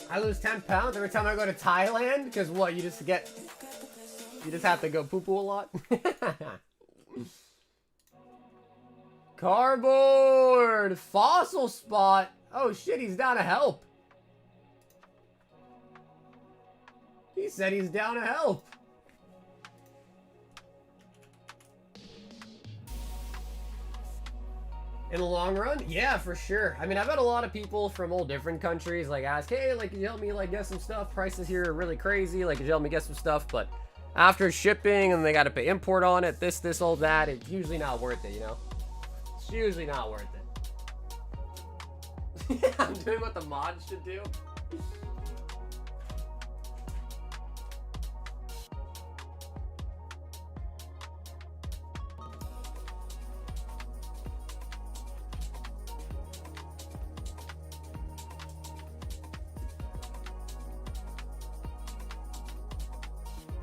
[SPEAKER 1] I lose 10 pounds every time I go to Thailand? Because what, you just have to go poo-poo a lot? Cardboard! Fossil spot! Oh shit, he's down to help. He said he's down to help. In the long run? Yeah, for sure. I mean, I've had a lot of people from all different countries like ask, hey, like, can you help me like get some stuff? Prices here are really crazy. Like, can you help me get some stuff? But after shipping and they got to pay import on it, this, all that, it's usually not worth it, you know? It's usually not worth it. I'm doing what the mods should do.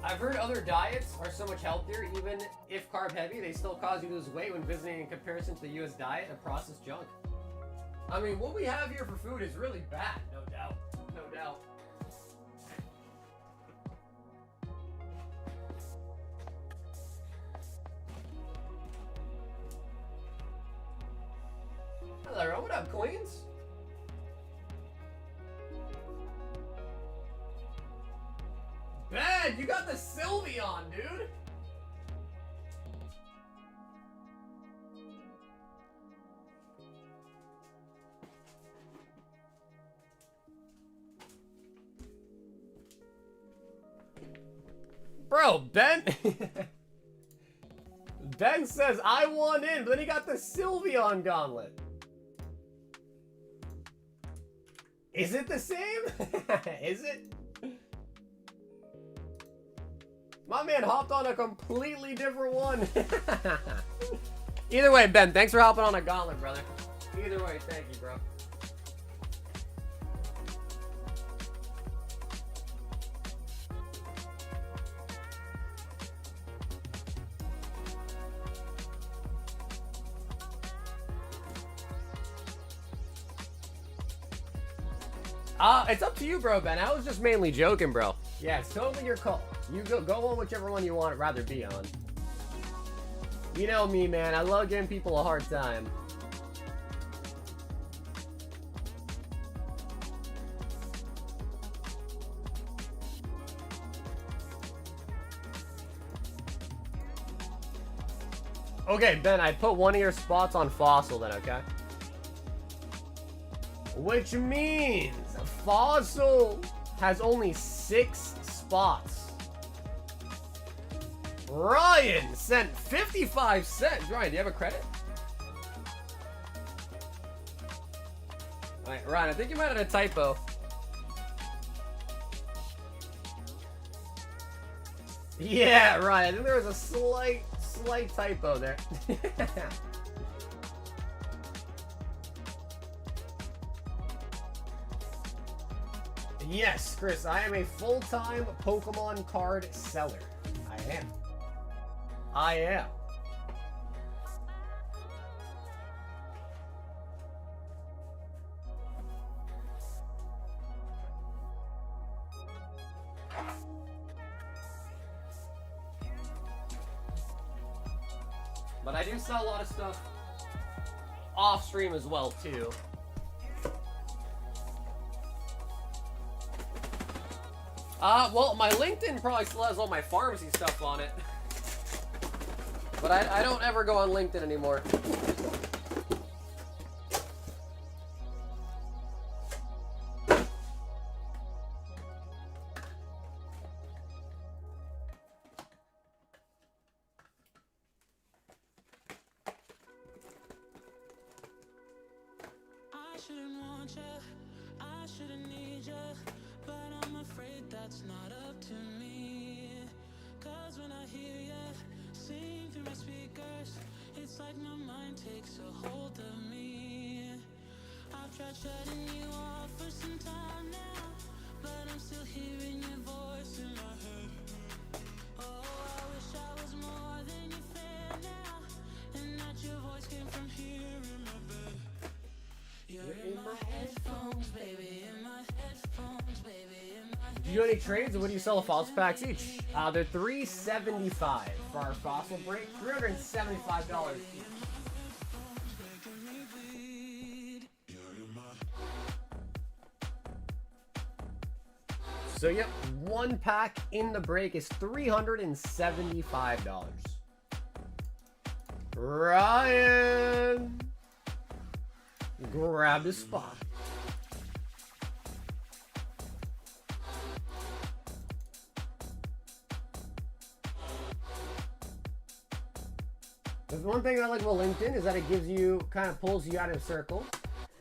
[SPEAKER 1] I've heard other diets are so much healthier, even if carb heavy, they still cause you to lose weight when visiting in comparison to the US diet and processed junk. I mean, what we have here for food is really bad, no doubt. No doubt. Hello, what up, the Sylveon, dude. Bro, Ben. Ben says, I want in, but then he got the Sylveon Gauntlet. Is it the same? Is it? My man hopped on a completely different one. Either way, Ben, thanks for hopping on a Gauntlet, brother. Either way, thank you, bro. It's up to you, bro, Ben. I was just mainly joking, bro. Yeah, it's totally your call. You go on whichever one you want to rather be on. You know me, man. I love giving people a hard time. Okay, Ben, I put one of your spots on Fossil then, okay? Which means Fossil has only 6 spots. Ryan sent 55 cents. Ryan, do you have a credit? Alright, Ryan, I think you might have had a typo. Yeah, Ryan, I think there was a slight typo there. Yes, Chris, I am a full-time Pokemon card seller. I am. But I do sell a lot of stuff off stream as well, too. Well, my LinkedIn probably still has all my pharmacy stuff on it. But I don't ever go on LinkedIn anymore.
[SPEAKER 5] I shouldn't want you, I shouldn't need you, but I'm afraid that's not up to me. Cause when I hear you sing through my speakers, it's like my mind takes a hold of me. I've tried shutting you off for some time now, but I'm still hearing your voice in my head. Oh, I wish I was more than your fan now, and that your voice came from here in my bed. You're in my headphones, baby, in my headphones, baby, in my headphones.
[SPEAKER 1] Do you do any trades, or what do you sell the fossil packs each? They're $375 for our fossil break, $375 each. So yep, one pack in the break is $375. Ryan grabbed his spot. The one thing I like about LinkedIn is that it gives you, kind of pulls you out of a circle.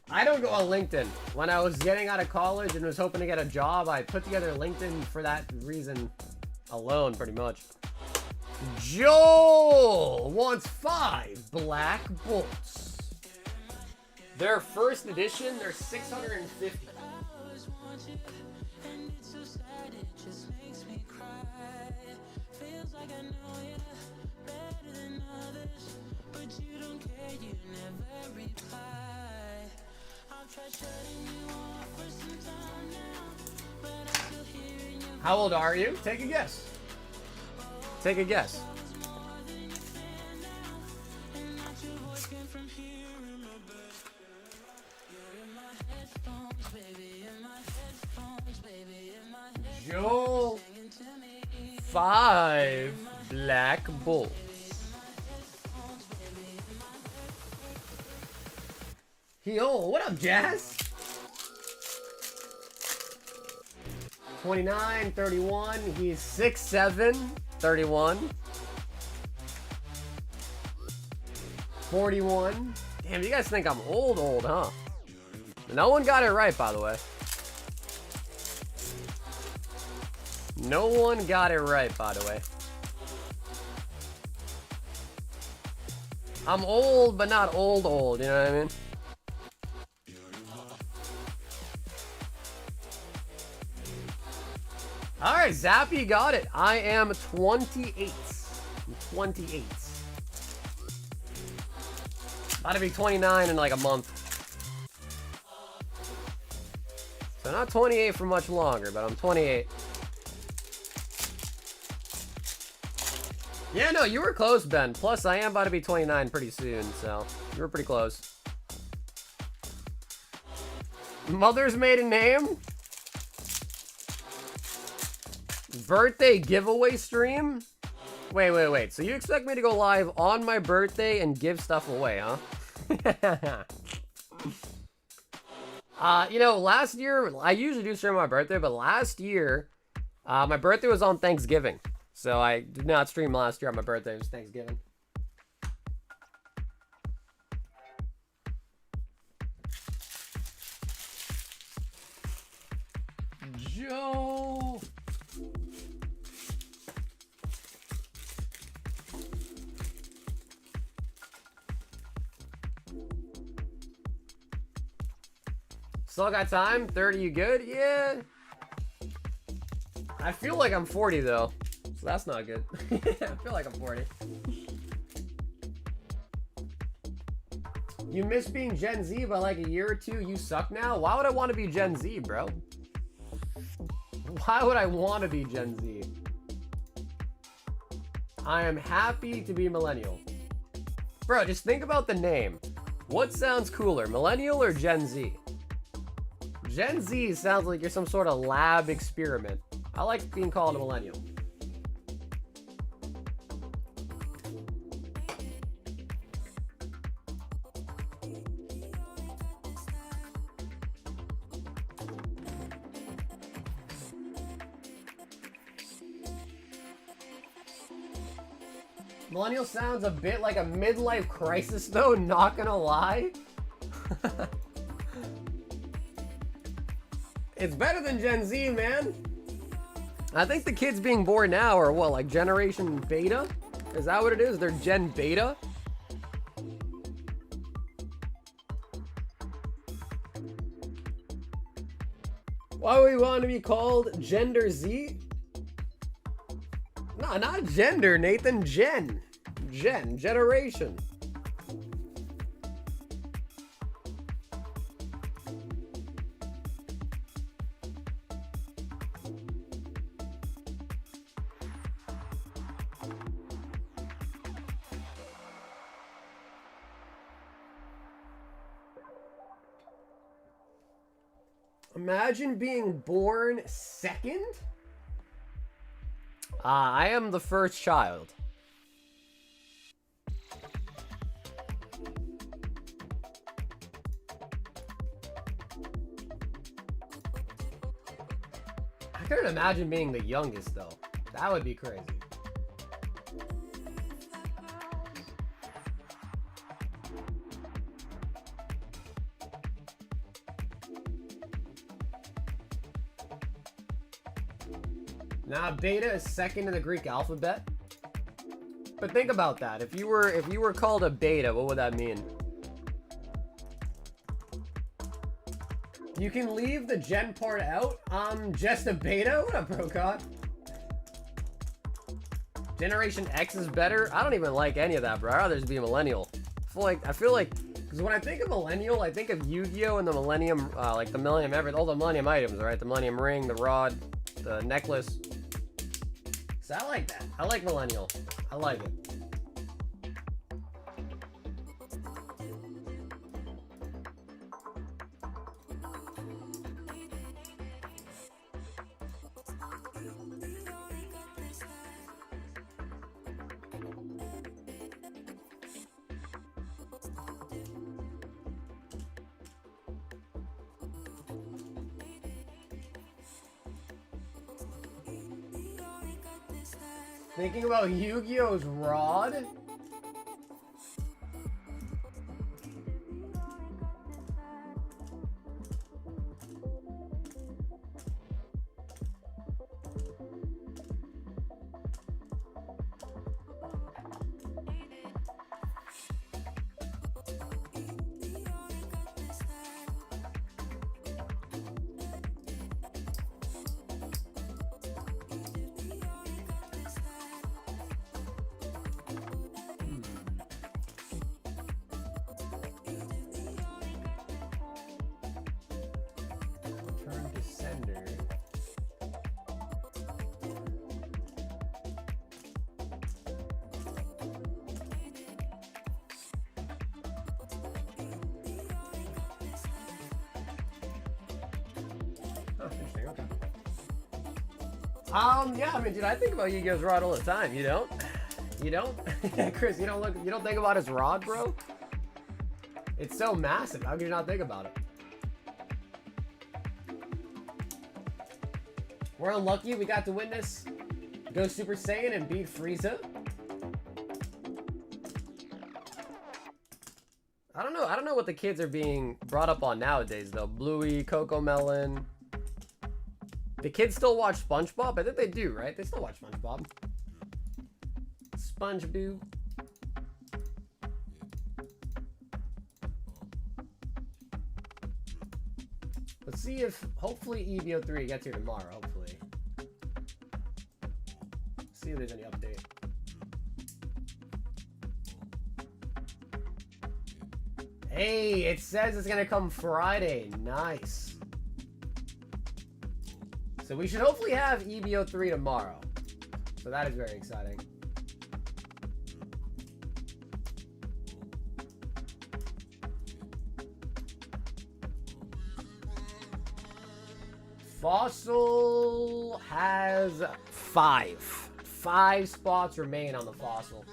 [SPEAKER 1] I don't go on LinkedIn. When I was getting out of college and was hoping to get a job, I put together LinkedIn for that reason alone, pretty much. Joel wants 5 Black Bolts. Their first edition, they're $650. How old are you? Take a guess. Take a guess. Joel, 5 Black Bolt. Yo, what up, Jazz? 29, 31. He's 6'7", 31. 41. Damn, you guys think I'm old, huh? No one got it right, by the way. No one got it right, by the way. I'm old, but not old, you know what I mean? Alright, Zappy got it. I am 28. I'm 28. About to be 29 in like a month. So not 28 for much longer, but I'm 28. Yeah, no, you were close, Ben. Plus, I am about to be 29 pretty soon, so you were pretty close. Mother's maiden name? Birthday giveaway stream? Wait. So you expect me to go live on my birthday and give stuff away, huh? You know, last year, I usually do stream on my birthday, but last year, my birthday was on Thanksgiving. So I did not stream last year on my birthday. It was Thanksgiving. Joe. Still got time? 30, you good? Yeah. I feel like I'm 40 though. So that's not good. I feel like I'm 40. You miss being Gen Z by like a year or two. You suck now? Why would I want to be Gen Z, bro? Why would I want to be Gen Z? I am happy to be millennial. Bro, just think about the name. What sounds cooler, millennial or Gen Z? Gen Z sounds like you're some sort of lab experiment. I like being called a millennial. Millennial sounds a bit like a midlife crisis though, not gonna lie. It's better than Gen Z, man. I think the kids being born now are what, like Generation Beta? Is that what it is? They're Gen Beta? Why would we want to be called Gender Z? No, not gender, Nathan. Generation. Imagine being born second? I am the first child. I couldn't imagine being the youngest though. That would be crazy. Nah, beta is second in the Greek alphabet. But think about that. If you were called a beta, what would that mean? You can leave the gen part out. I'm just a beta. What up, Brocod? Generation X is better. I don't even like any of that, bro. I'd rather just be a millennial. I feel like, because when I think of millennial, I think of Yu-Gi-Oh and the Millennium, like the Millennium, all the Millennium items, right? The Millennium ring, the rod, the necklace. So I like that. I like millennial. I like it. Thinking about Yu-Gi-Oh's Rod? Turn to sender. Oh, interesting, okay. Yeah, I mean, dude, I think about Yu-Gi-Oh's Rod all the time. You don't? You don't? Chris, you don't think about his rod, bro? It's so massive. How could you not think about it? We're unlucky we got to witness go Super Saiyan and beat Frieza. I don't know what the kids are being brought up on nowadays though. Bluey, Coco Melon. The kids still watch SpongeBob? I think they do, right? They still watch SpongeBob. SpongeBob. Let's see if hopefully EVO3 gets here tomorrow, hopefully. See if there's any update. Hey, it says it's gonna come Friday. Nice. So we should hopefully have EVO3 tomorrow. So that is very exciting. Fossil has 5. 5 spots remain on the Fossil.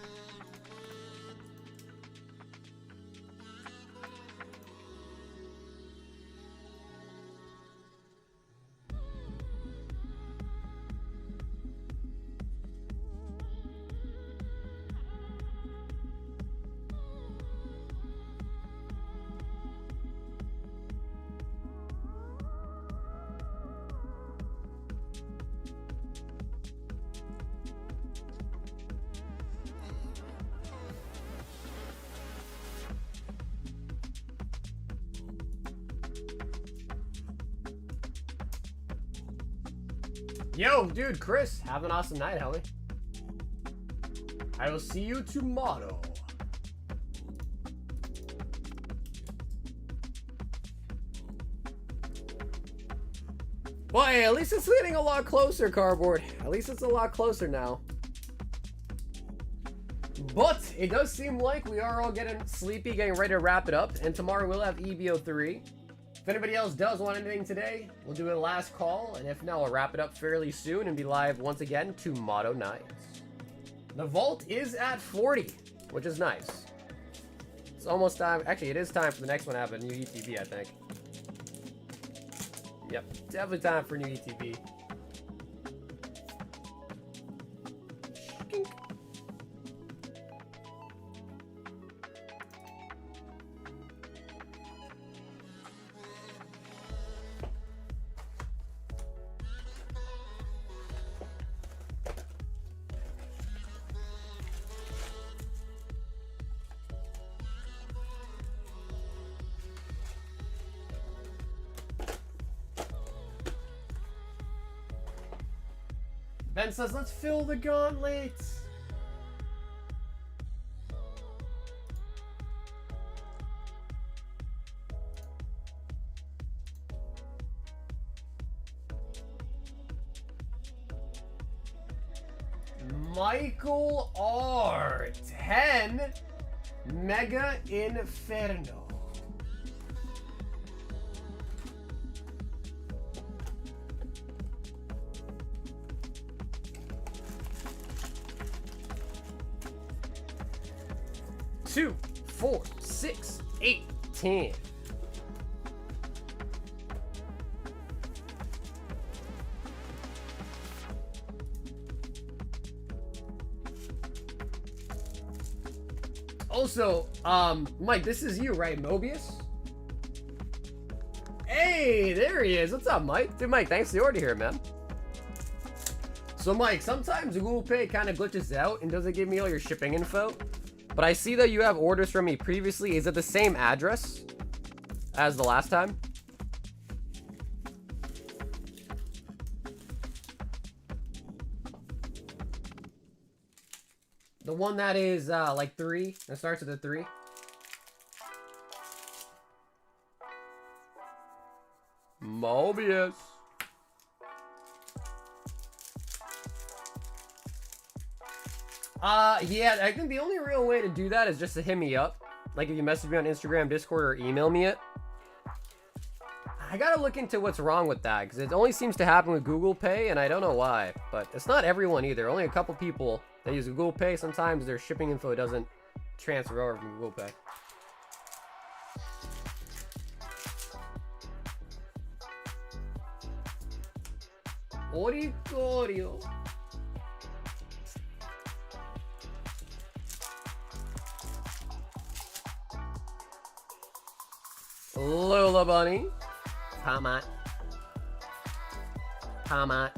[SPEAKER 1] Yo, dude, Chris, have an awesome night, Helly. I will see you tomorrow. Well, hey, at least it's getting a lot closer, Cardboard. At least it's a lot closer now. But it does seem like we are all getting sleepy, getting ready to wrap it up. And tomorrow we'll have EVO3. If anybody else does want anything today, we'll do a last call. And if not, we'll wrap it up fairly soon and be live once again tomorrow night. The vault is at 40, which is nice. It's almost time. Actually, it is time for the next one to have a new ETB, I think. Yep, definitely time for a new ETB. Ben says, let's fill the gauntlets. Michael R. 10 Mega Inferno. Two, 4, 6, 8, 10. Also, Mike, this is you, right? Mobius? Hey, there he is. What's up, Mike? Dude, Mike, thanks for the order here, man. So, Mike, sometimes Google Pay kind of glitches out and doesn't give me all your shipping info. But I see that you have orders from me previously. Is it the same address as the last time? The one that is like 3. That starts with a 3. Mobius. Yeah, I think the only real way to do that is just to hit me up. Like if you message me on Instagram, Discord, or email me it. I gotta look into what's wrong with that, because it only seems to happen with Google Pay, and I don't know why. But it's not everyone either. Only a couple people that use Google Pay. Sometimes their shipping info doesn't transfer over from Google Pay. Oricorio. Lola Bunny. Tomat. Tomat.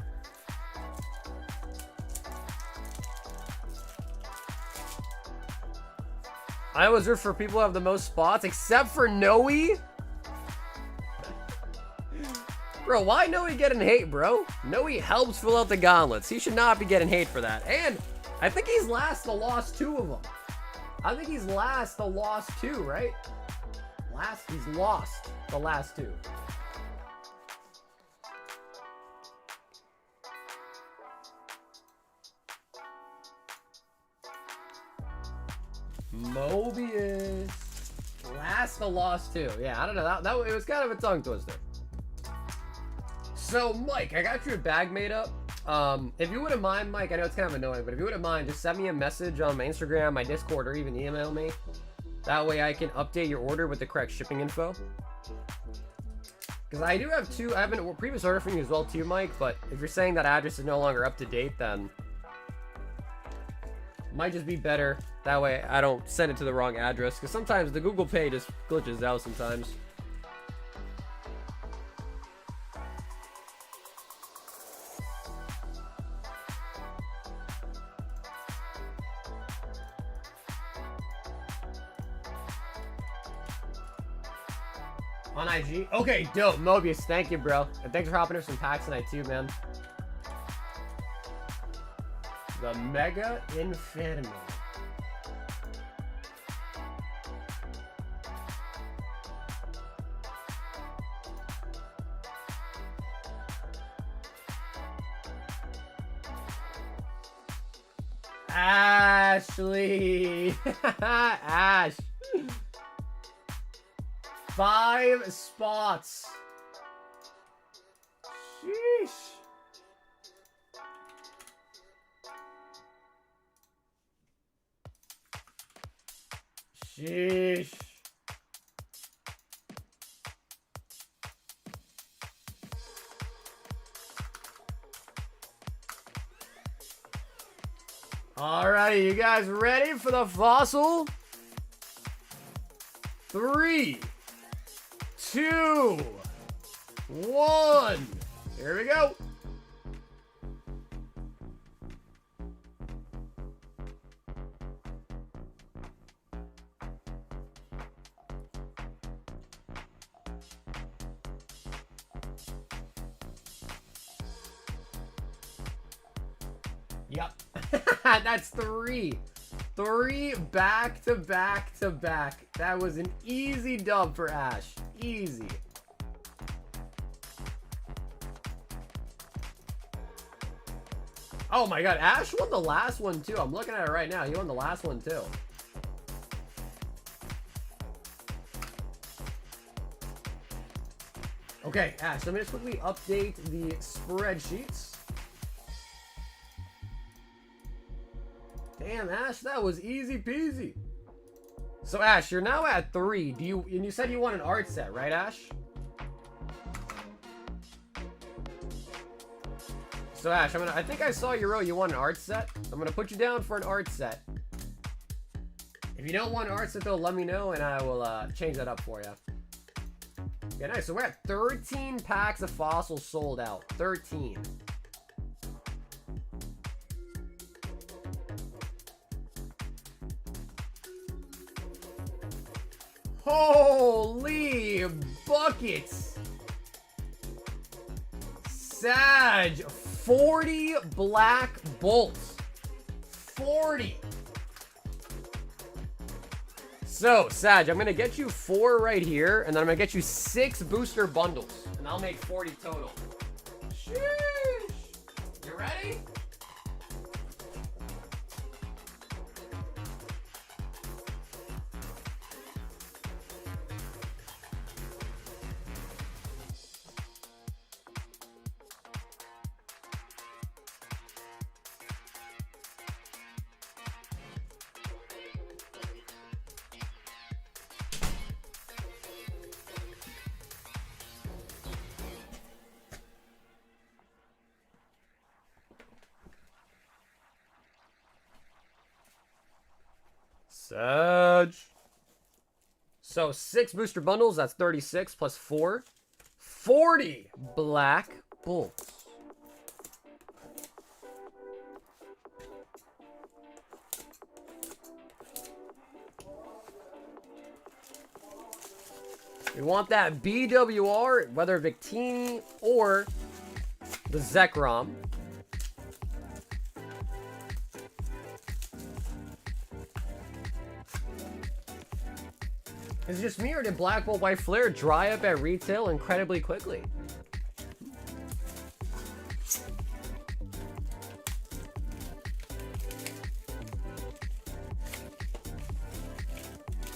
[SPEAKER 1] I always root for people who have the most spots, except for Noe. Bro, why Noe getting hate, bro? Noe helps fill out the gauntlets. He should not be getting hate for that. And I think he's last the lost 2 of them. I think he's last the lost 2, right? He's lost the last 2. Mobius. Last the lost 2. Yeah, I don't know. That it was kind of a tongue twister. So, Mike, I got you a bag made up. If you wouldn't mind, Mike, I know it's kind of annoying, but if you wouldn't mind, just send me a message on my Instagram, my Discord, or even email me. That way I can update your order with the correct shipping info. Because I do have 2, I have a previous order from you as well too, Mike, but if you're saying that address is no longer up to date, then it might just be better. That way I don't send it to the wrong address, because sometimes the Google Pay just glitches out sometimes. On IG? Okay, dope. Mobius, thank you, bro. And thanks for hopping in some packs tonight, too, man. The Mega Inferno. Ashley. Ash. 5 spots. Sheesh. Sheesh. Alrighty, you guys ready for the fossil? 3, 2, 1. Here we go. Yep. That's 3. 3 back to back to back. That was an easy dub for Ash. Easy. Oh my god, Ash won the last one too. I'm looking at it right now. He won the last one too. Okay, Ash, let me just quickly update the spreadsheets. Damn, Ash, that was easy peasy. So, Ash, you're now at 3. And you said you want an art set, right, Ash? So, Ash, I think I saw you wrote you want an art set. I'm gonna put you down for an art set. If you don't want art set though, let me know and I will change that up for you. Yeah, nice. So we're at 13 packs of fossils sold out. 13. Holy buckets! Sag, 40 black bolts. 40. So, Sag, I'm gonna get you 4 right here, and then I'm gonna get you 6 booster bundles, and I'll make 40 total. Sheesh! You ready? Sag. So 6 booster bundles, that's 36 plus 4. 40 black bolts. We want that BWR, whether Victini or the Zekrom. Is it just me, or did Black Bolt White Flare dry up at retail incredibly quickly?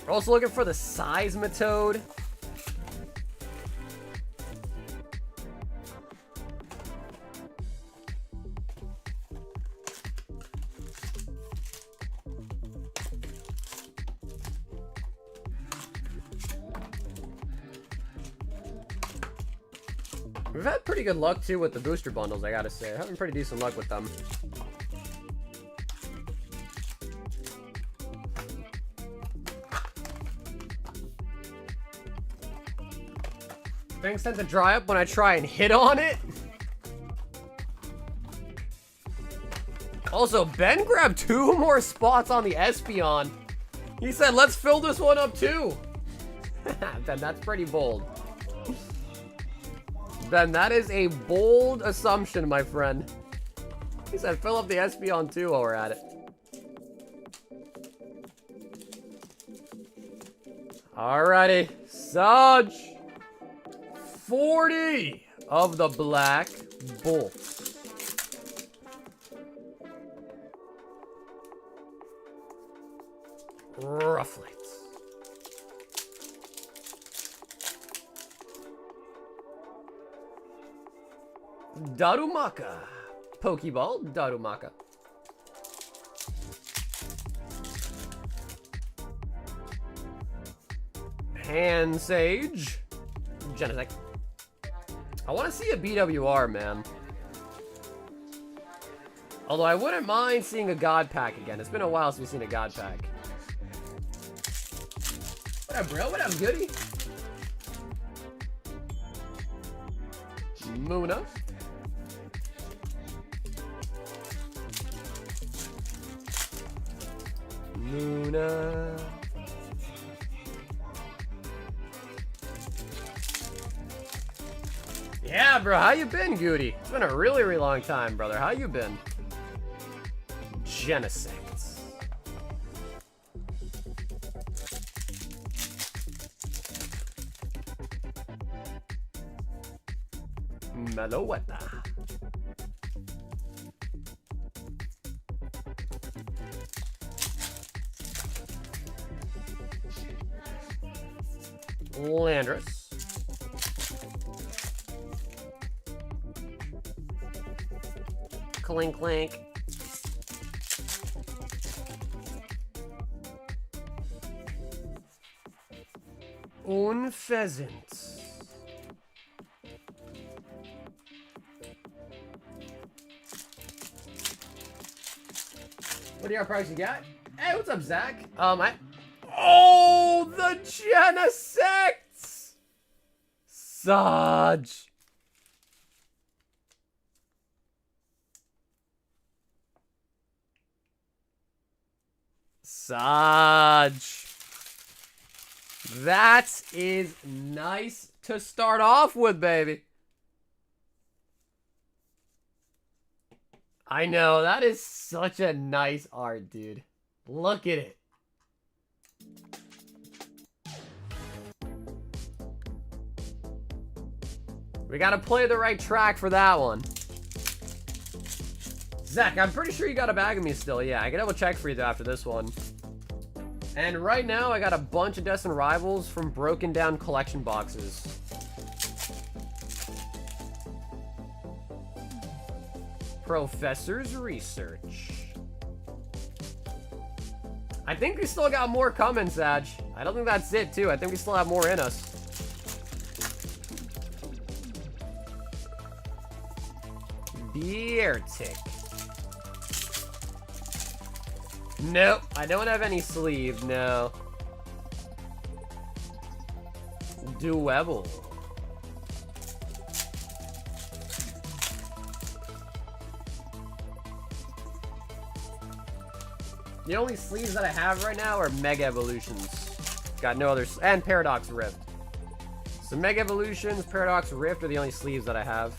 [SPEAKER 1] We're also looking for the Seismitoad. We've had pretty good luck too with the booster bundles, I gotta say. Having pretty decent luck with them. Things tend to dry up when I try and hit on it. Also, Ben grabbed 2 more spots on the Espeon. He said, let's fill this one up too. Ben, that's pretty bold. Ben, that is a bold assumption, my friend. He said, fill up the Espeon too while we're at it. Alrighty. Sag. 40 of the black bolts. Roughly. Darumaka. Pokeball, Darumaka. Hand Sage. Genesect. I want to see a BWR, man. Although I wouldn't mind seeing a God Pack again. It's been a while since we've seen a God Pack. What up, bro? What up, goody? Muna. Luna. Yeah, bro, how you been, Goody? It's been a really, really long time, brother. How you been? Genesect. Meloetta. Landorus. Clink clink. Un pheasant. What DR price you got? Hey, what's up, Zach? Oh, the Genesects! Saj. Saj. That is nice to start off with, baby. I know, that is such a nice art, dude. Look at it. We gotta play the right track for that one. Zach, I'm pretty sure you got a bag of me still. Yeah, I can double check for you though after this one. And right now, I got a bunch of Destined Rivals from broken down collection boxes. Professor's Research. I think we still got more coming, Saj. I don't think that's it, too. I think we still have more in us. Beartic. Nope, I don't have any sleeve, no. Duebel. The only sleeves that I have right now are Mega Evolutions. Got no others. And Paradox Rift. So Mega Evolutions, Paradox Rift are the only sleeves that I have.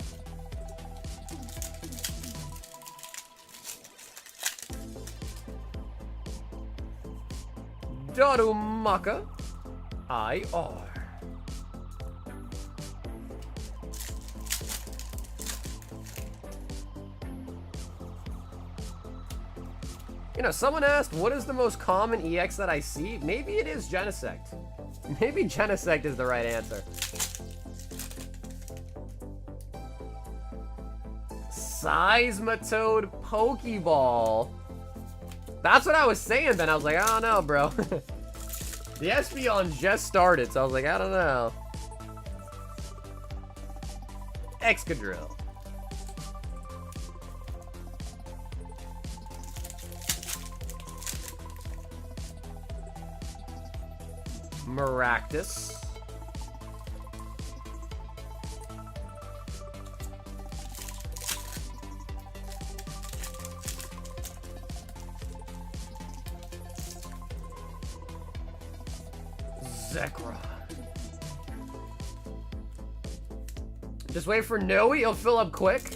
[SPEAKER 1] Darumaka IR. You know, someone asked, what is the most common EX that I see? Maybe it is Genesect. Maybe Genesect is the right answer. Seismitoad Pokeball. That's what I was saying then. I was like, I don't know, bro. The Espeon just started, so I was like, I don't know. Excadrill. Maractus. Zekrom. Just wait for Noe, he'll fill up quick.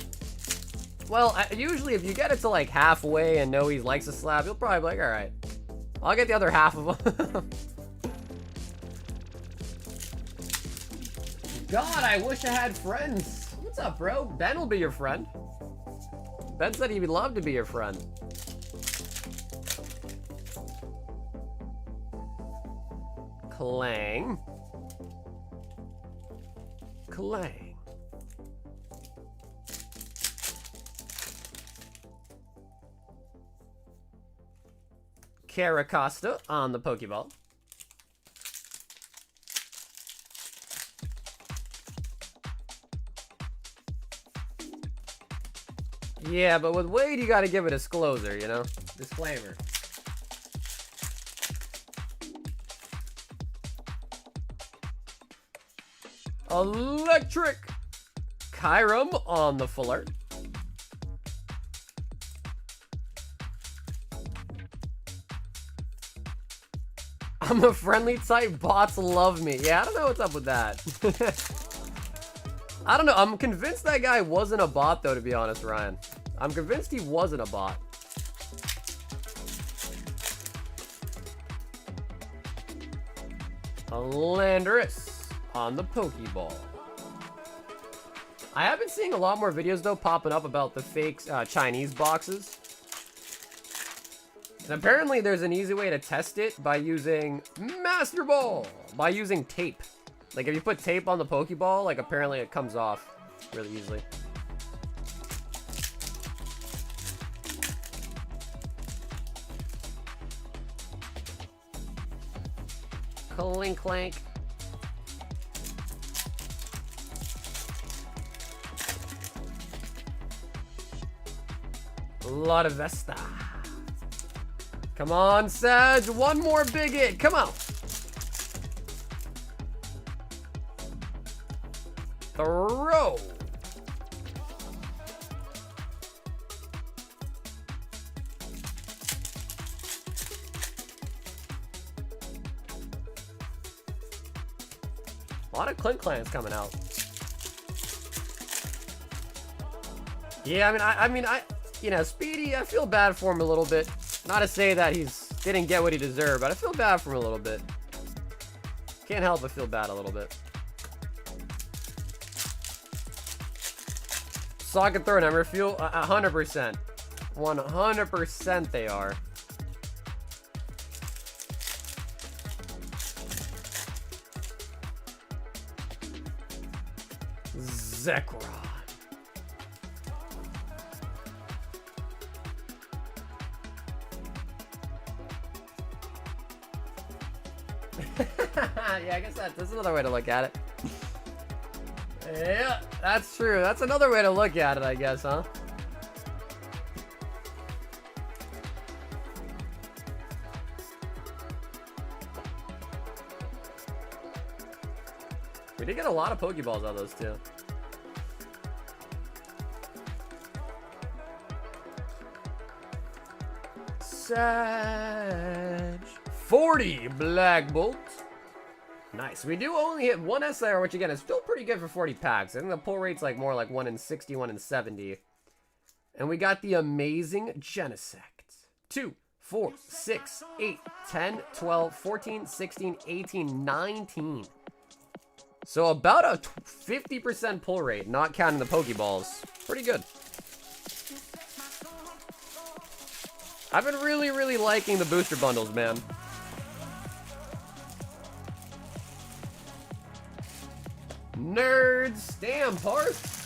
[SPEAKER 1] Well, usually if you get it to like halfway and Noe likes a slab, he'll probably be like, alright, I'll get the other half of them. God, I wish I had friends. What's up, bro? Ben will be your friend. Ben said he would love to be your friend. Clang. Clang. Caracosta on the Pokeball. Yeah, but with Wade, you gotta give a disclosure, you know? Disclaimer. Electric Kyurem on the Fuller. I'm a friendly type, bots love me. Yeah, I don't know what's up with that. I don't know, I'm convinced that guy wasn't a bot though, to be honest, Ryan. I'm convinced he wasn't a bot. A Landorus on the Pokeball. I have been seeing a lot more videos though popping up about the fake Chinese boxes. And apparently there's an easy way to test it by using Master Ball, by using tape. Like if you put tape on the Pokeball, like apparently it comes off really easily. Clink clank. Lot of Vesta. Come on, Sag. One more big hit. Come on. Throw. A lot of Clint Clans coming out. Yeah, I mean, you know, Speedy, I feel bad for him a little bit. Not to say that didn't get what he deserved, but I feel bad for him a little bit. Can't help but feel bad a little bit. Socket throw number, feel 100%. 100% they are. Zekrom. Yeah, I guess that's another way to look at it. Yeah, that's true. That's another way to look at it, I guess, huh? We did get a lot of Pokeballs out of those, too. Sag. 40 Black Bolt. Nice. We do only hit one SIR, which again is still pretty good for 40 packs. I think the pull rate's like more like 1 in 60, 1 in 70. And we got the amazing Genesect. 2, 4, 6, 8, 10, 12, 14, 16, 18, 19. So about a 50% pull rate, not counting the Pokeballs. Pretty good. I've been really liking the booster bundles, man. Nerds, damn, Parth.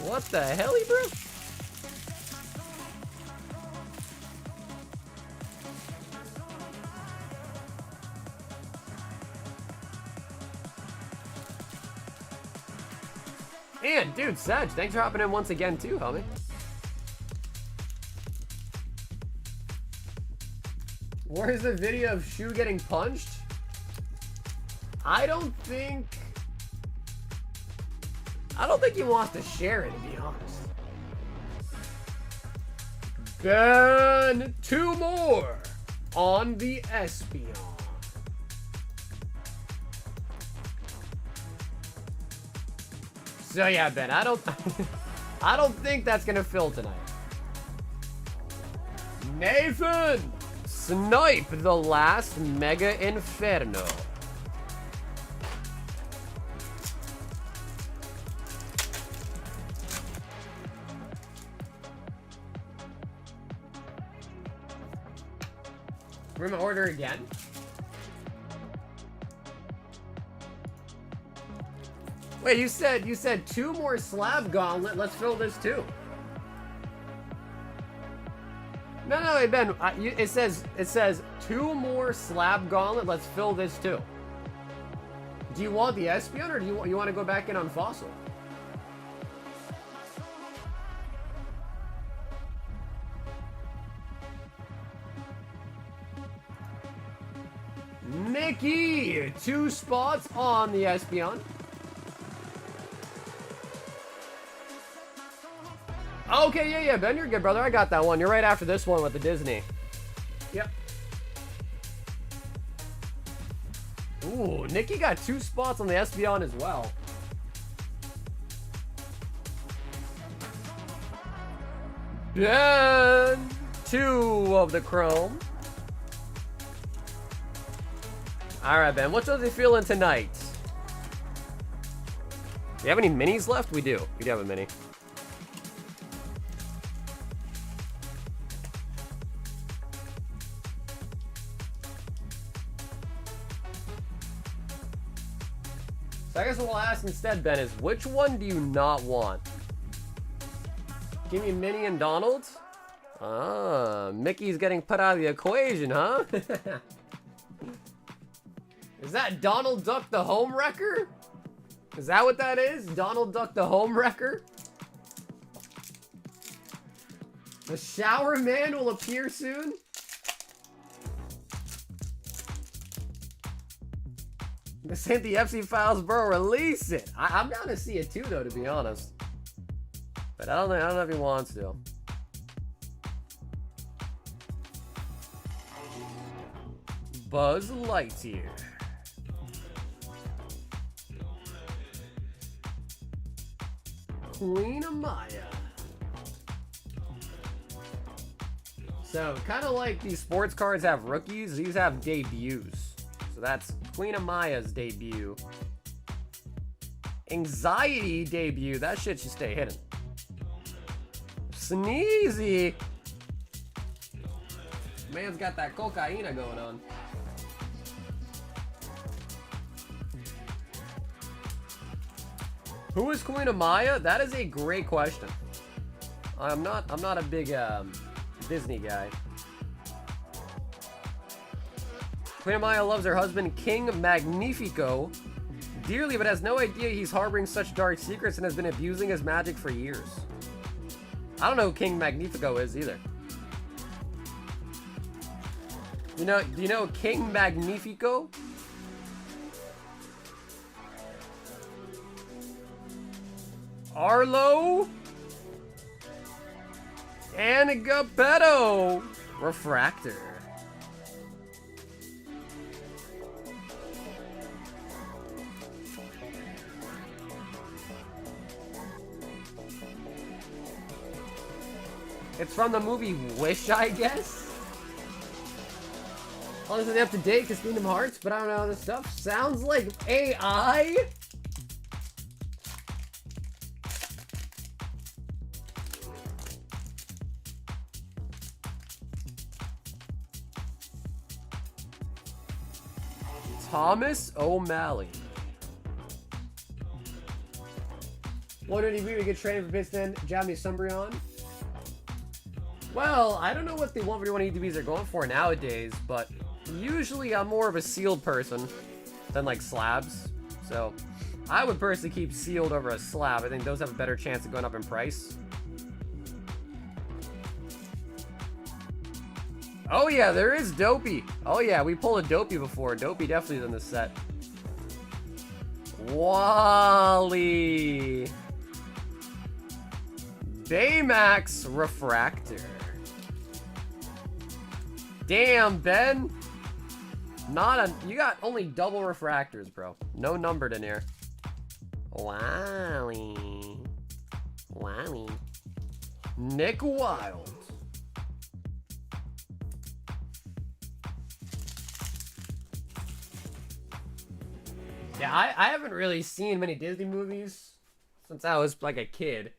[SPEAKER 1] What the hell, bro? And, dude, Sag, thanks for hopping in once again, too, homie. Where's the video of Shu getting punched? I don't think he wants to share it, to be honest. Ben, 2 more on the Espeon. So yeah, Ben, I don't think that's gonna fill tonight. Nathan, snipe the last Mega Inferno. We're gonna order again. Wait, you said 2 more slab gauntlet. Let's fill this too. No, hey Ben. It says 2 more slab gauntlet. Let's fill this too. Do you want the Espeon or do you want to go back in on Fossil? Mickey, 2 spots on the Espeon. Okay, yeah, Ben, you're good, brother. I got that one. You're right after this one with the Disney. Yep. Ooh, Nikki got 2 spots on the Espeon as well. Ben, 2 of the Chrome. All right, Ben, what's Josie feeling tonight? Do you have any minis left? We do. We do have a mini. So I guess what we'll ask instead, Ben, is which one do you not want? Give me Minnie and Donald? Ah, Mickey's getting put out of the equation, huh? Is that Donald Duck the Home Wrecker? Is that what that is? Donald Duck the Home Wrecker? The Shower Man will appear soon? This ain't the FC files, bro. Release it. I'm down to see it too, though, to be honest. But I don't know if he wants to. Buzz Lightyear. Queen Amaya. So, kind of like these sports cards have rookies, these have debuts. So that's Queen Amaya's debut. Anxiety debut. That shit should stay hidden. Sneezy. Man's got that cocaina going on. Who is Queen Amaya? That is a great question. I'm not a big Disney guy. Queen Amaya loves her husband King Magnifico dearly, but has no idea he's harboring such dark secrets and has been abusing his magic for years. I don't know who King Magnifico is either. Do you know King Magnifico? Arlo Anagapetto Refractor. It's from the movie Wish, I guess. Honestly, up to date because Kingdom Hearts, but I don't know this stuff. Sounds like AI. Thomas O'Malley. What did he really get trained for Piston? Japanese Sumbrion? Well, I don't know what the 141 EDBs are going for nowadays, but usually I'm more of a sealed person than like slabs. So I would personally keep sealed over a slab. I think those have a better chance of going up in price. Oh yeah, there is Dopey. Oh yeah, we pulled a Dopey before. Dopey definitely is in this set. Wally. Baymax Refractor. Damn, Ben. You got only double refractors, bro. No numbered in here. Wally. Nick Wilde. Yeah, I haven't really seen many Disney movies since I was like a kid.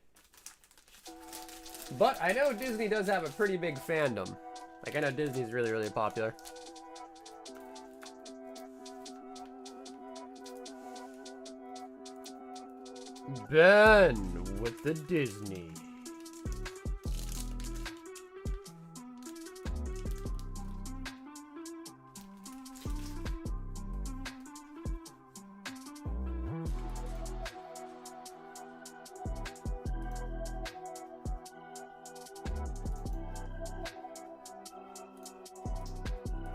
[SPEAKER 1] But I know Disney does have a pretty big fandom. Like, I know Disney's really, really popular. Ben with the Disney.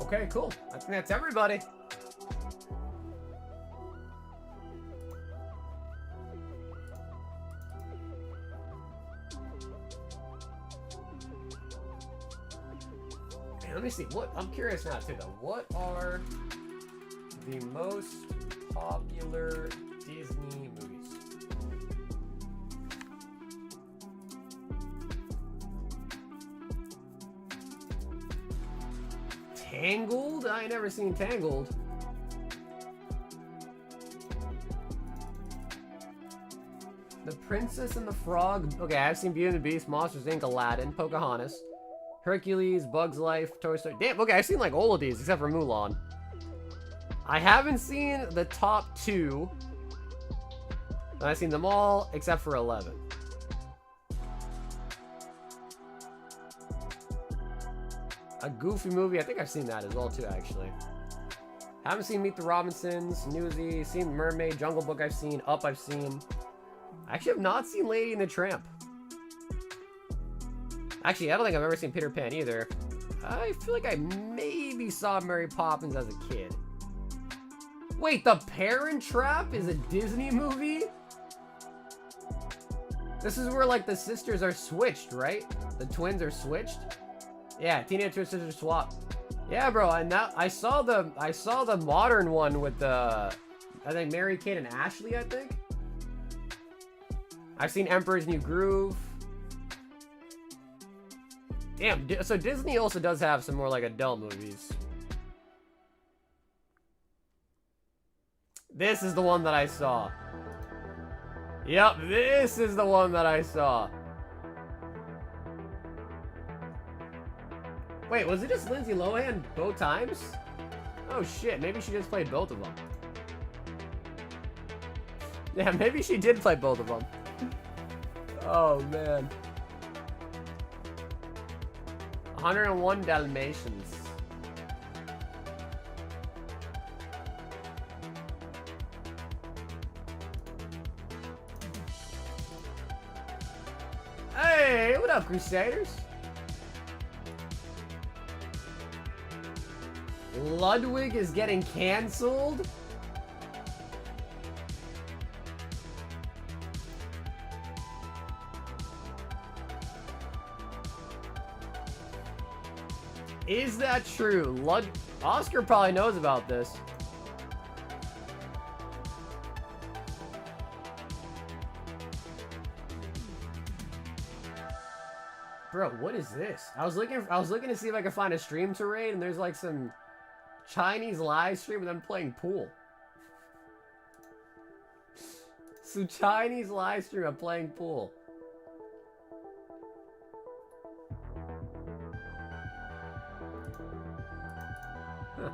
[SPEAKER 1] Okay, cool. I think that's everybody. Man, let me see. I'm curious now too, though. What are the most popular Disney movies? Tangled? I ain't never seen Tangled. The Princess and the Frog. Okay, I've seen Beauty and the Beast, Monsters Inc., Aladdin, Pocahontas, Hercules, Bug's Life, Toy Story. Damn, okay, I've seen like all of these except for Mulan. I haven't seen the top 2. I've seen them all except for 11. A Goofy movie, I think I've seen that as well too, actually. Haven't seen Meet the Robinsons, Newsy, seen Mermaid, Jungle Book I've seen, Up I've seen. I actually have not seen Lady and the Tramp. Actually, I don't think I've ever seen Peter Pan either. I feel like I maybe saw Mary Poppins as a kid. Wait, The Parent Trap is a Disney movie? This is where, like, the sisters are switched, right? The twins are switched? Yeah, Teenage Twin Sisters swap. Yeah, bro, and that I saw the modern one with the, I think Mary Kate and Ashley, I think. I've seen Emperor's New Groove. Damn, so Disney also does have some more like adult movies. This is the one that I saw. Yep, this is the one that I saw. Wait, was it just Lindsay Lohan both times? Oh shit, maybe she just played both of them. Yeah, maybe she did play both of them. Oh man. 101 Dalmatians. Hey, what up, Crusaders? Ludwig is getting canceled? Is that true? Oscar probably knows about this. Bro, what is this? I was looking to see if I could find a stream to raid, and there's like some Chinese live stream of them playing pool. Some Chinese live stream of playing pool. Huh.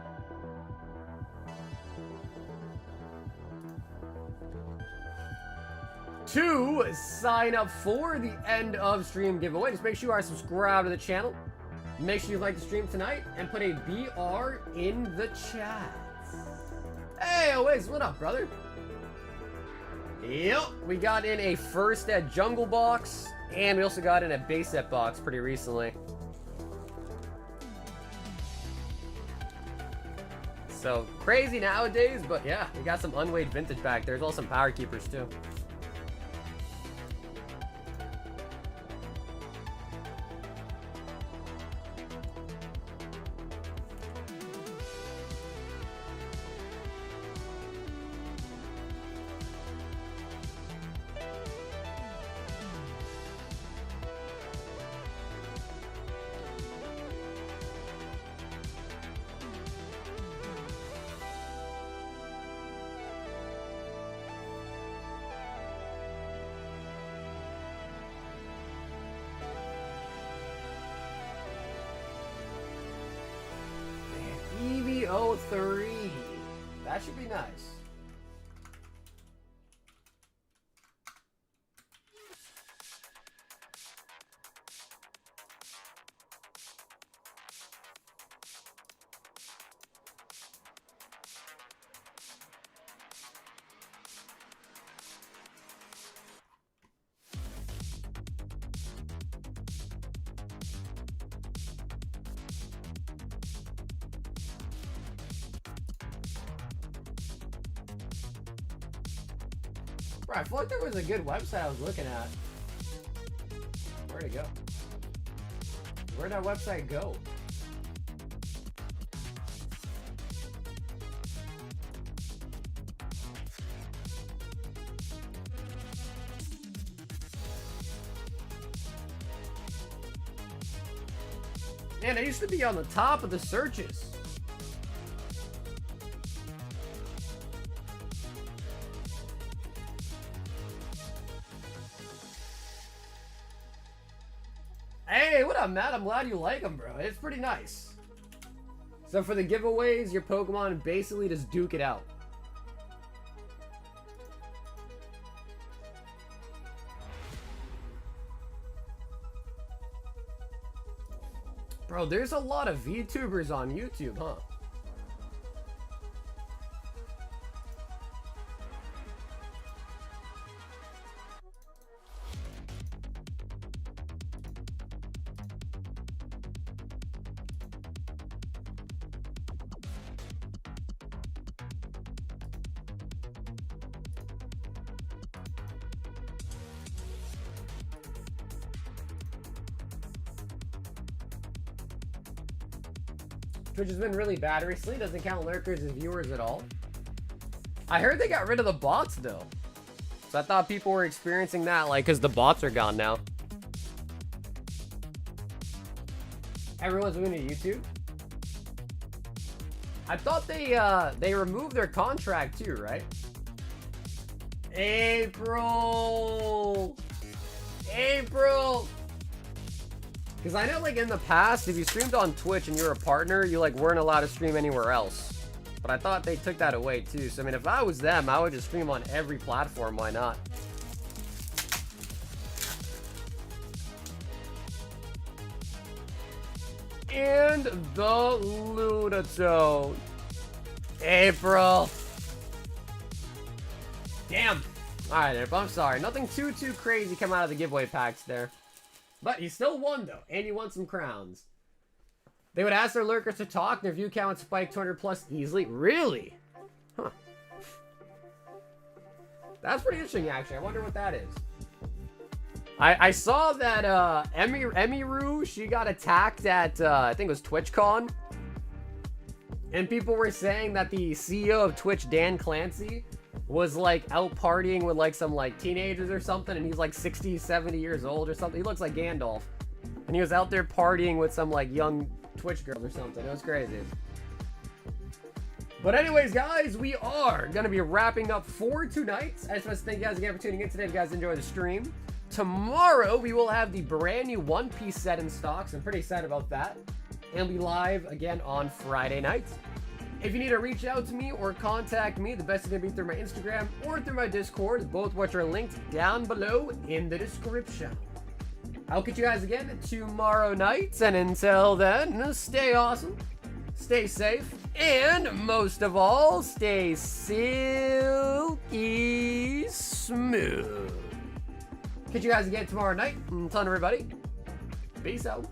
[SPEAKER 1] To sign up for the end of stream giveaway, just make sure you are subscribed to the channel. Make sure you like the stream tonight and put a BR in the chat. Hey, Wiz, what up, brother? Yep, we got in a first at Jungle box, and we also got in a base set box pretty recently. So, crazy nowadays, but yeah, we got some unweighed vintage back. There's also some power keepers too. EV03. That should be nice. Bro, I feel like there was a good website I was looking at. Where'd it go? Where'd that website go? Man, it used to be on the top of the searches. Hey, what up, Matt? I'm glad you like them, bro. It's pretty nice. So for the giveaways, your Pokemon basically just duke it out. Bro, there's a lot of VTubers on YouTube, huh? Twitch has been really bad recently. Doesn't count lurkers as viewers at all. I heard they got rid of the bots though. So I thought people were experiencing that, like, because the bots are gone now. Everyone's moving to YouTube. I thought they removed their contract too, right? April. Because I know, like, in the past, if you streamed on Twitch and you're a partner, you, like, weren't allowed to stream anywhere else. But I thought they took that away, too. So, I mean, if I was them, I would just stream on every platform. Why not? And the Lunatone. April. Damn. Alright, April, I'm sorry. Nothing too crazy come out of the giveaway packs there. But he still won, though. And he won some crowns. They would ask their lurkers to talk, and their view count would spike 200 plus easily. Really? Huh. That's pretty interesting, actually. I wonder what that is. I saw that Emiru, she got attacked at, I think it was TwitchCon. And people were saying that the CEO of Twitch, Dan Clancy, was, like, out partying with, like, some, like, teenagers or something, and he's, like, 60, 70 years old or something. He looks like Gandalf. And he was out there partying with some, like, young Twitch girls or something. It was crazy. But anyways, guys, we are going to be wrapping up for tonight. I just want to thank you guys again for tuning in today. If you guys enjoyed the stream. Tomorrow, we will have the brand new One Piece set in stocks. I'm pretty excited about that. And we'll be live again on Friday night. If you need to reach out to me or contact me, the best is going to be through my Instagram or through my Discord, both which are linked down below in the description. I'll catch you guys again tomorrow night, and until then, stay awesome, stay safe, and most of all, stay silky smooth. Catch you guys again tomorrow night. Until then, everybody, peace out.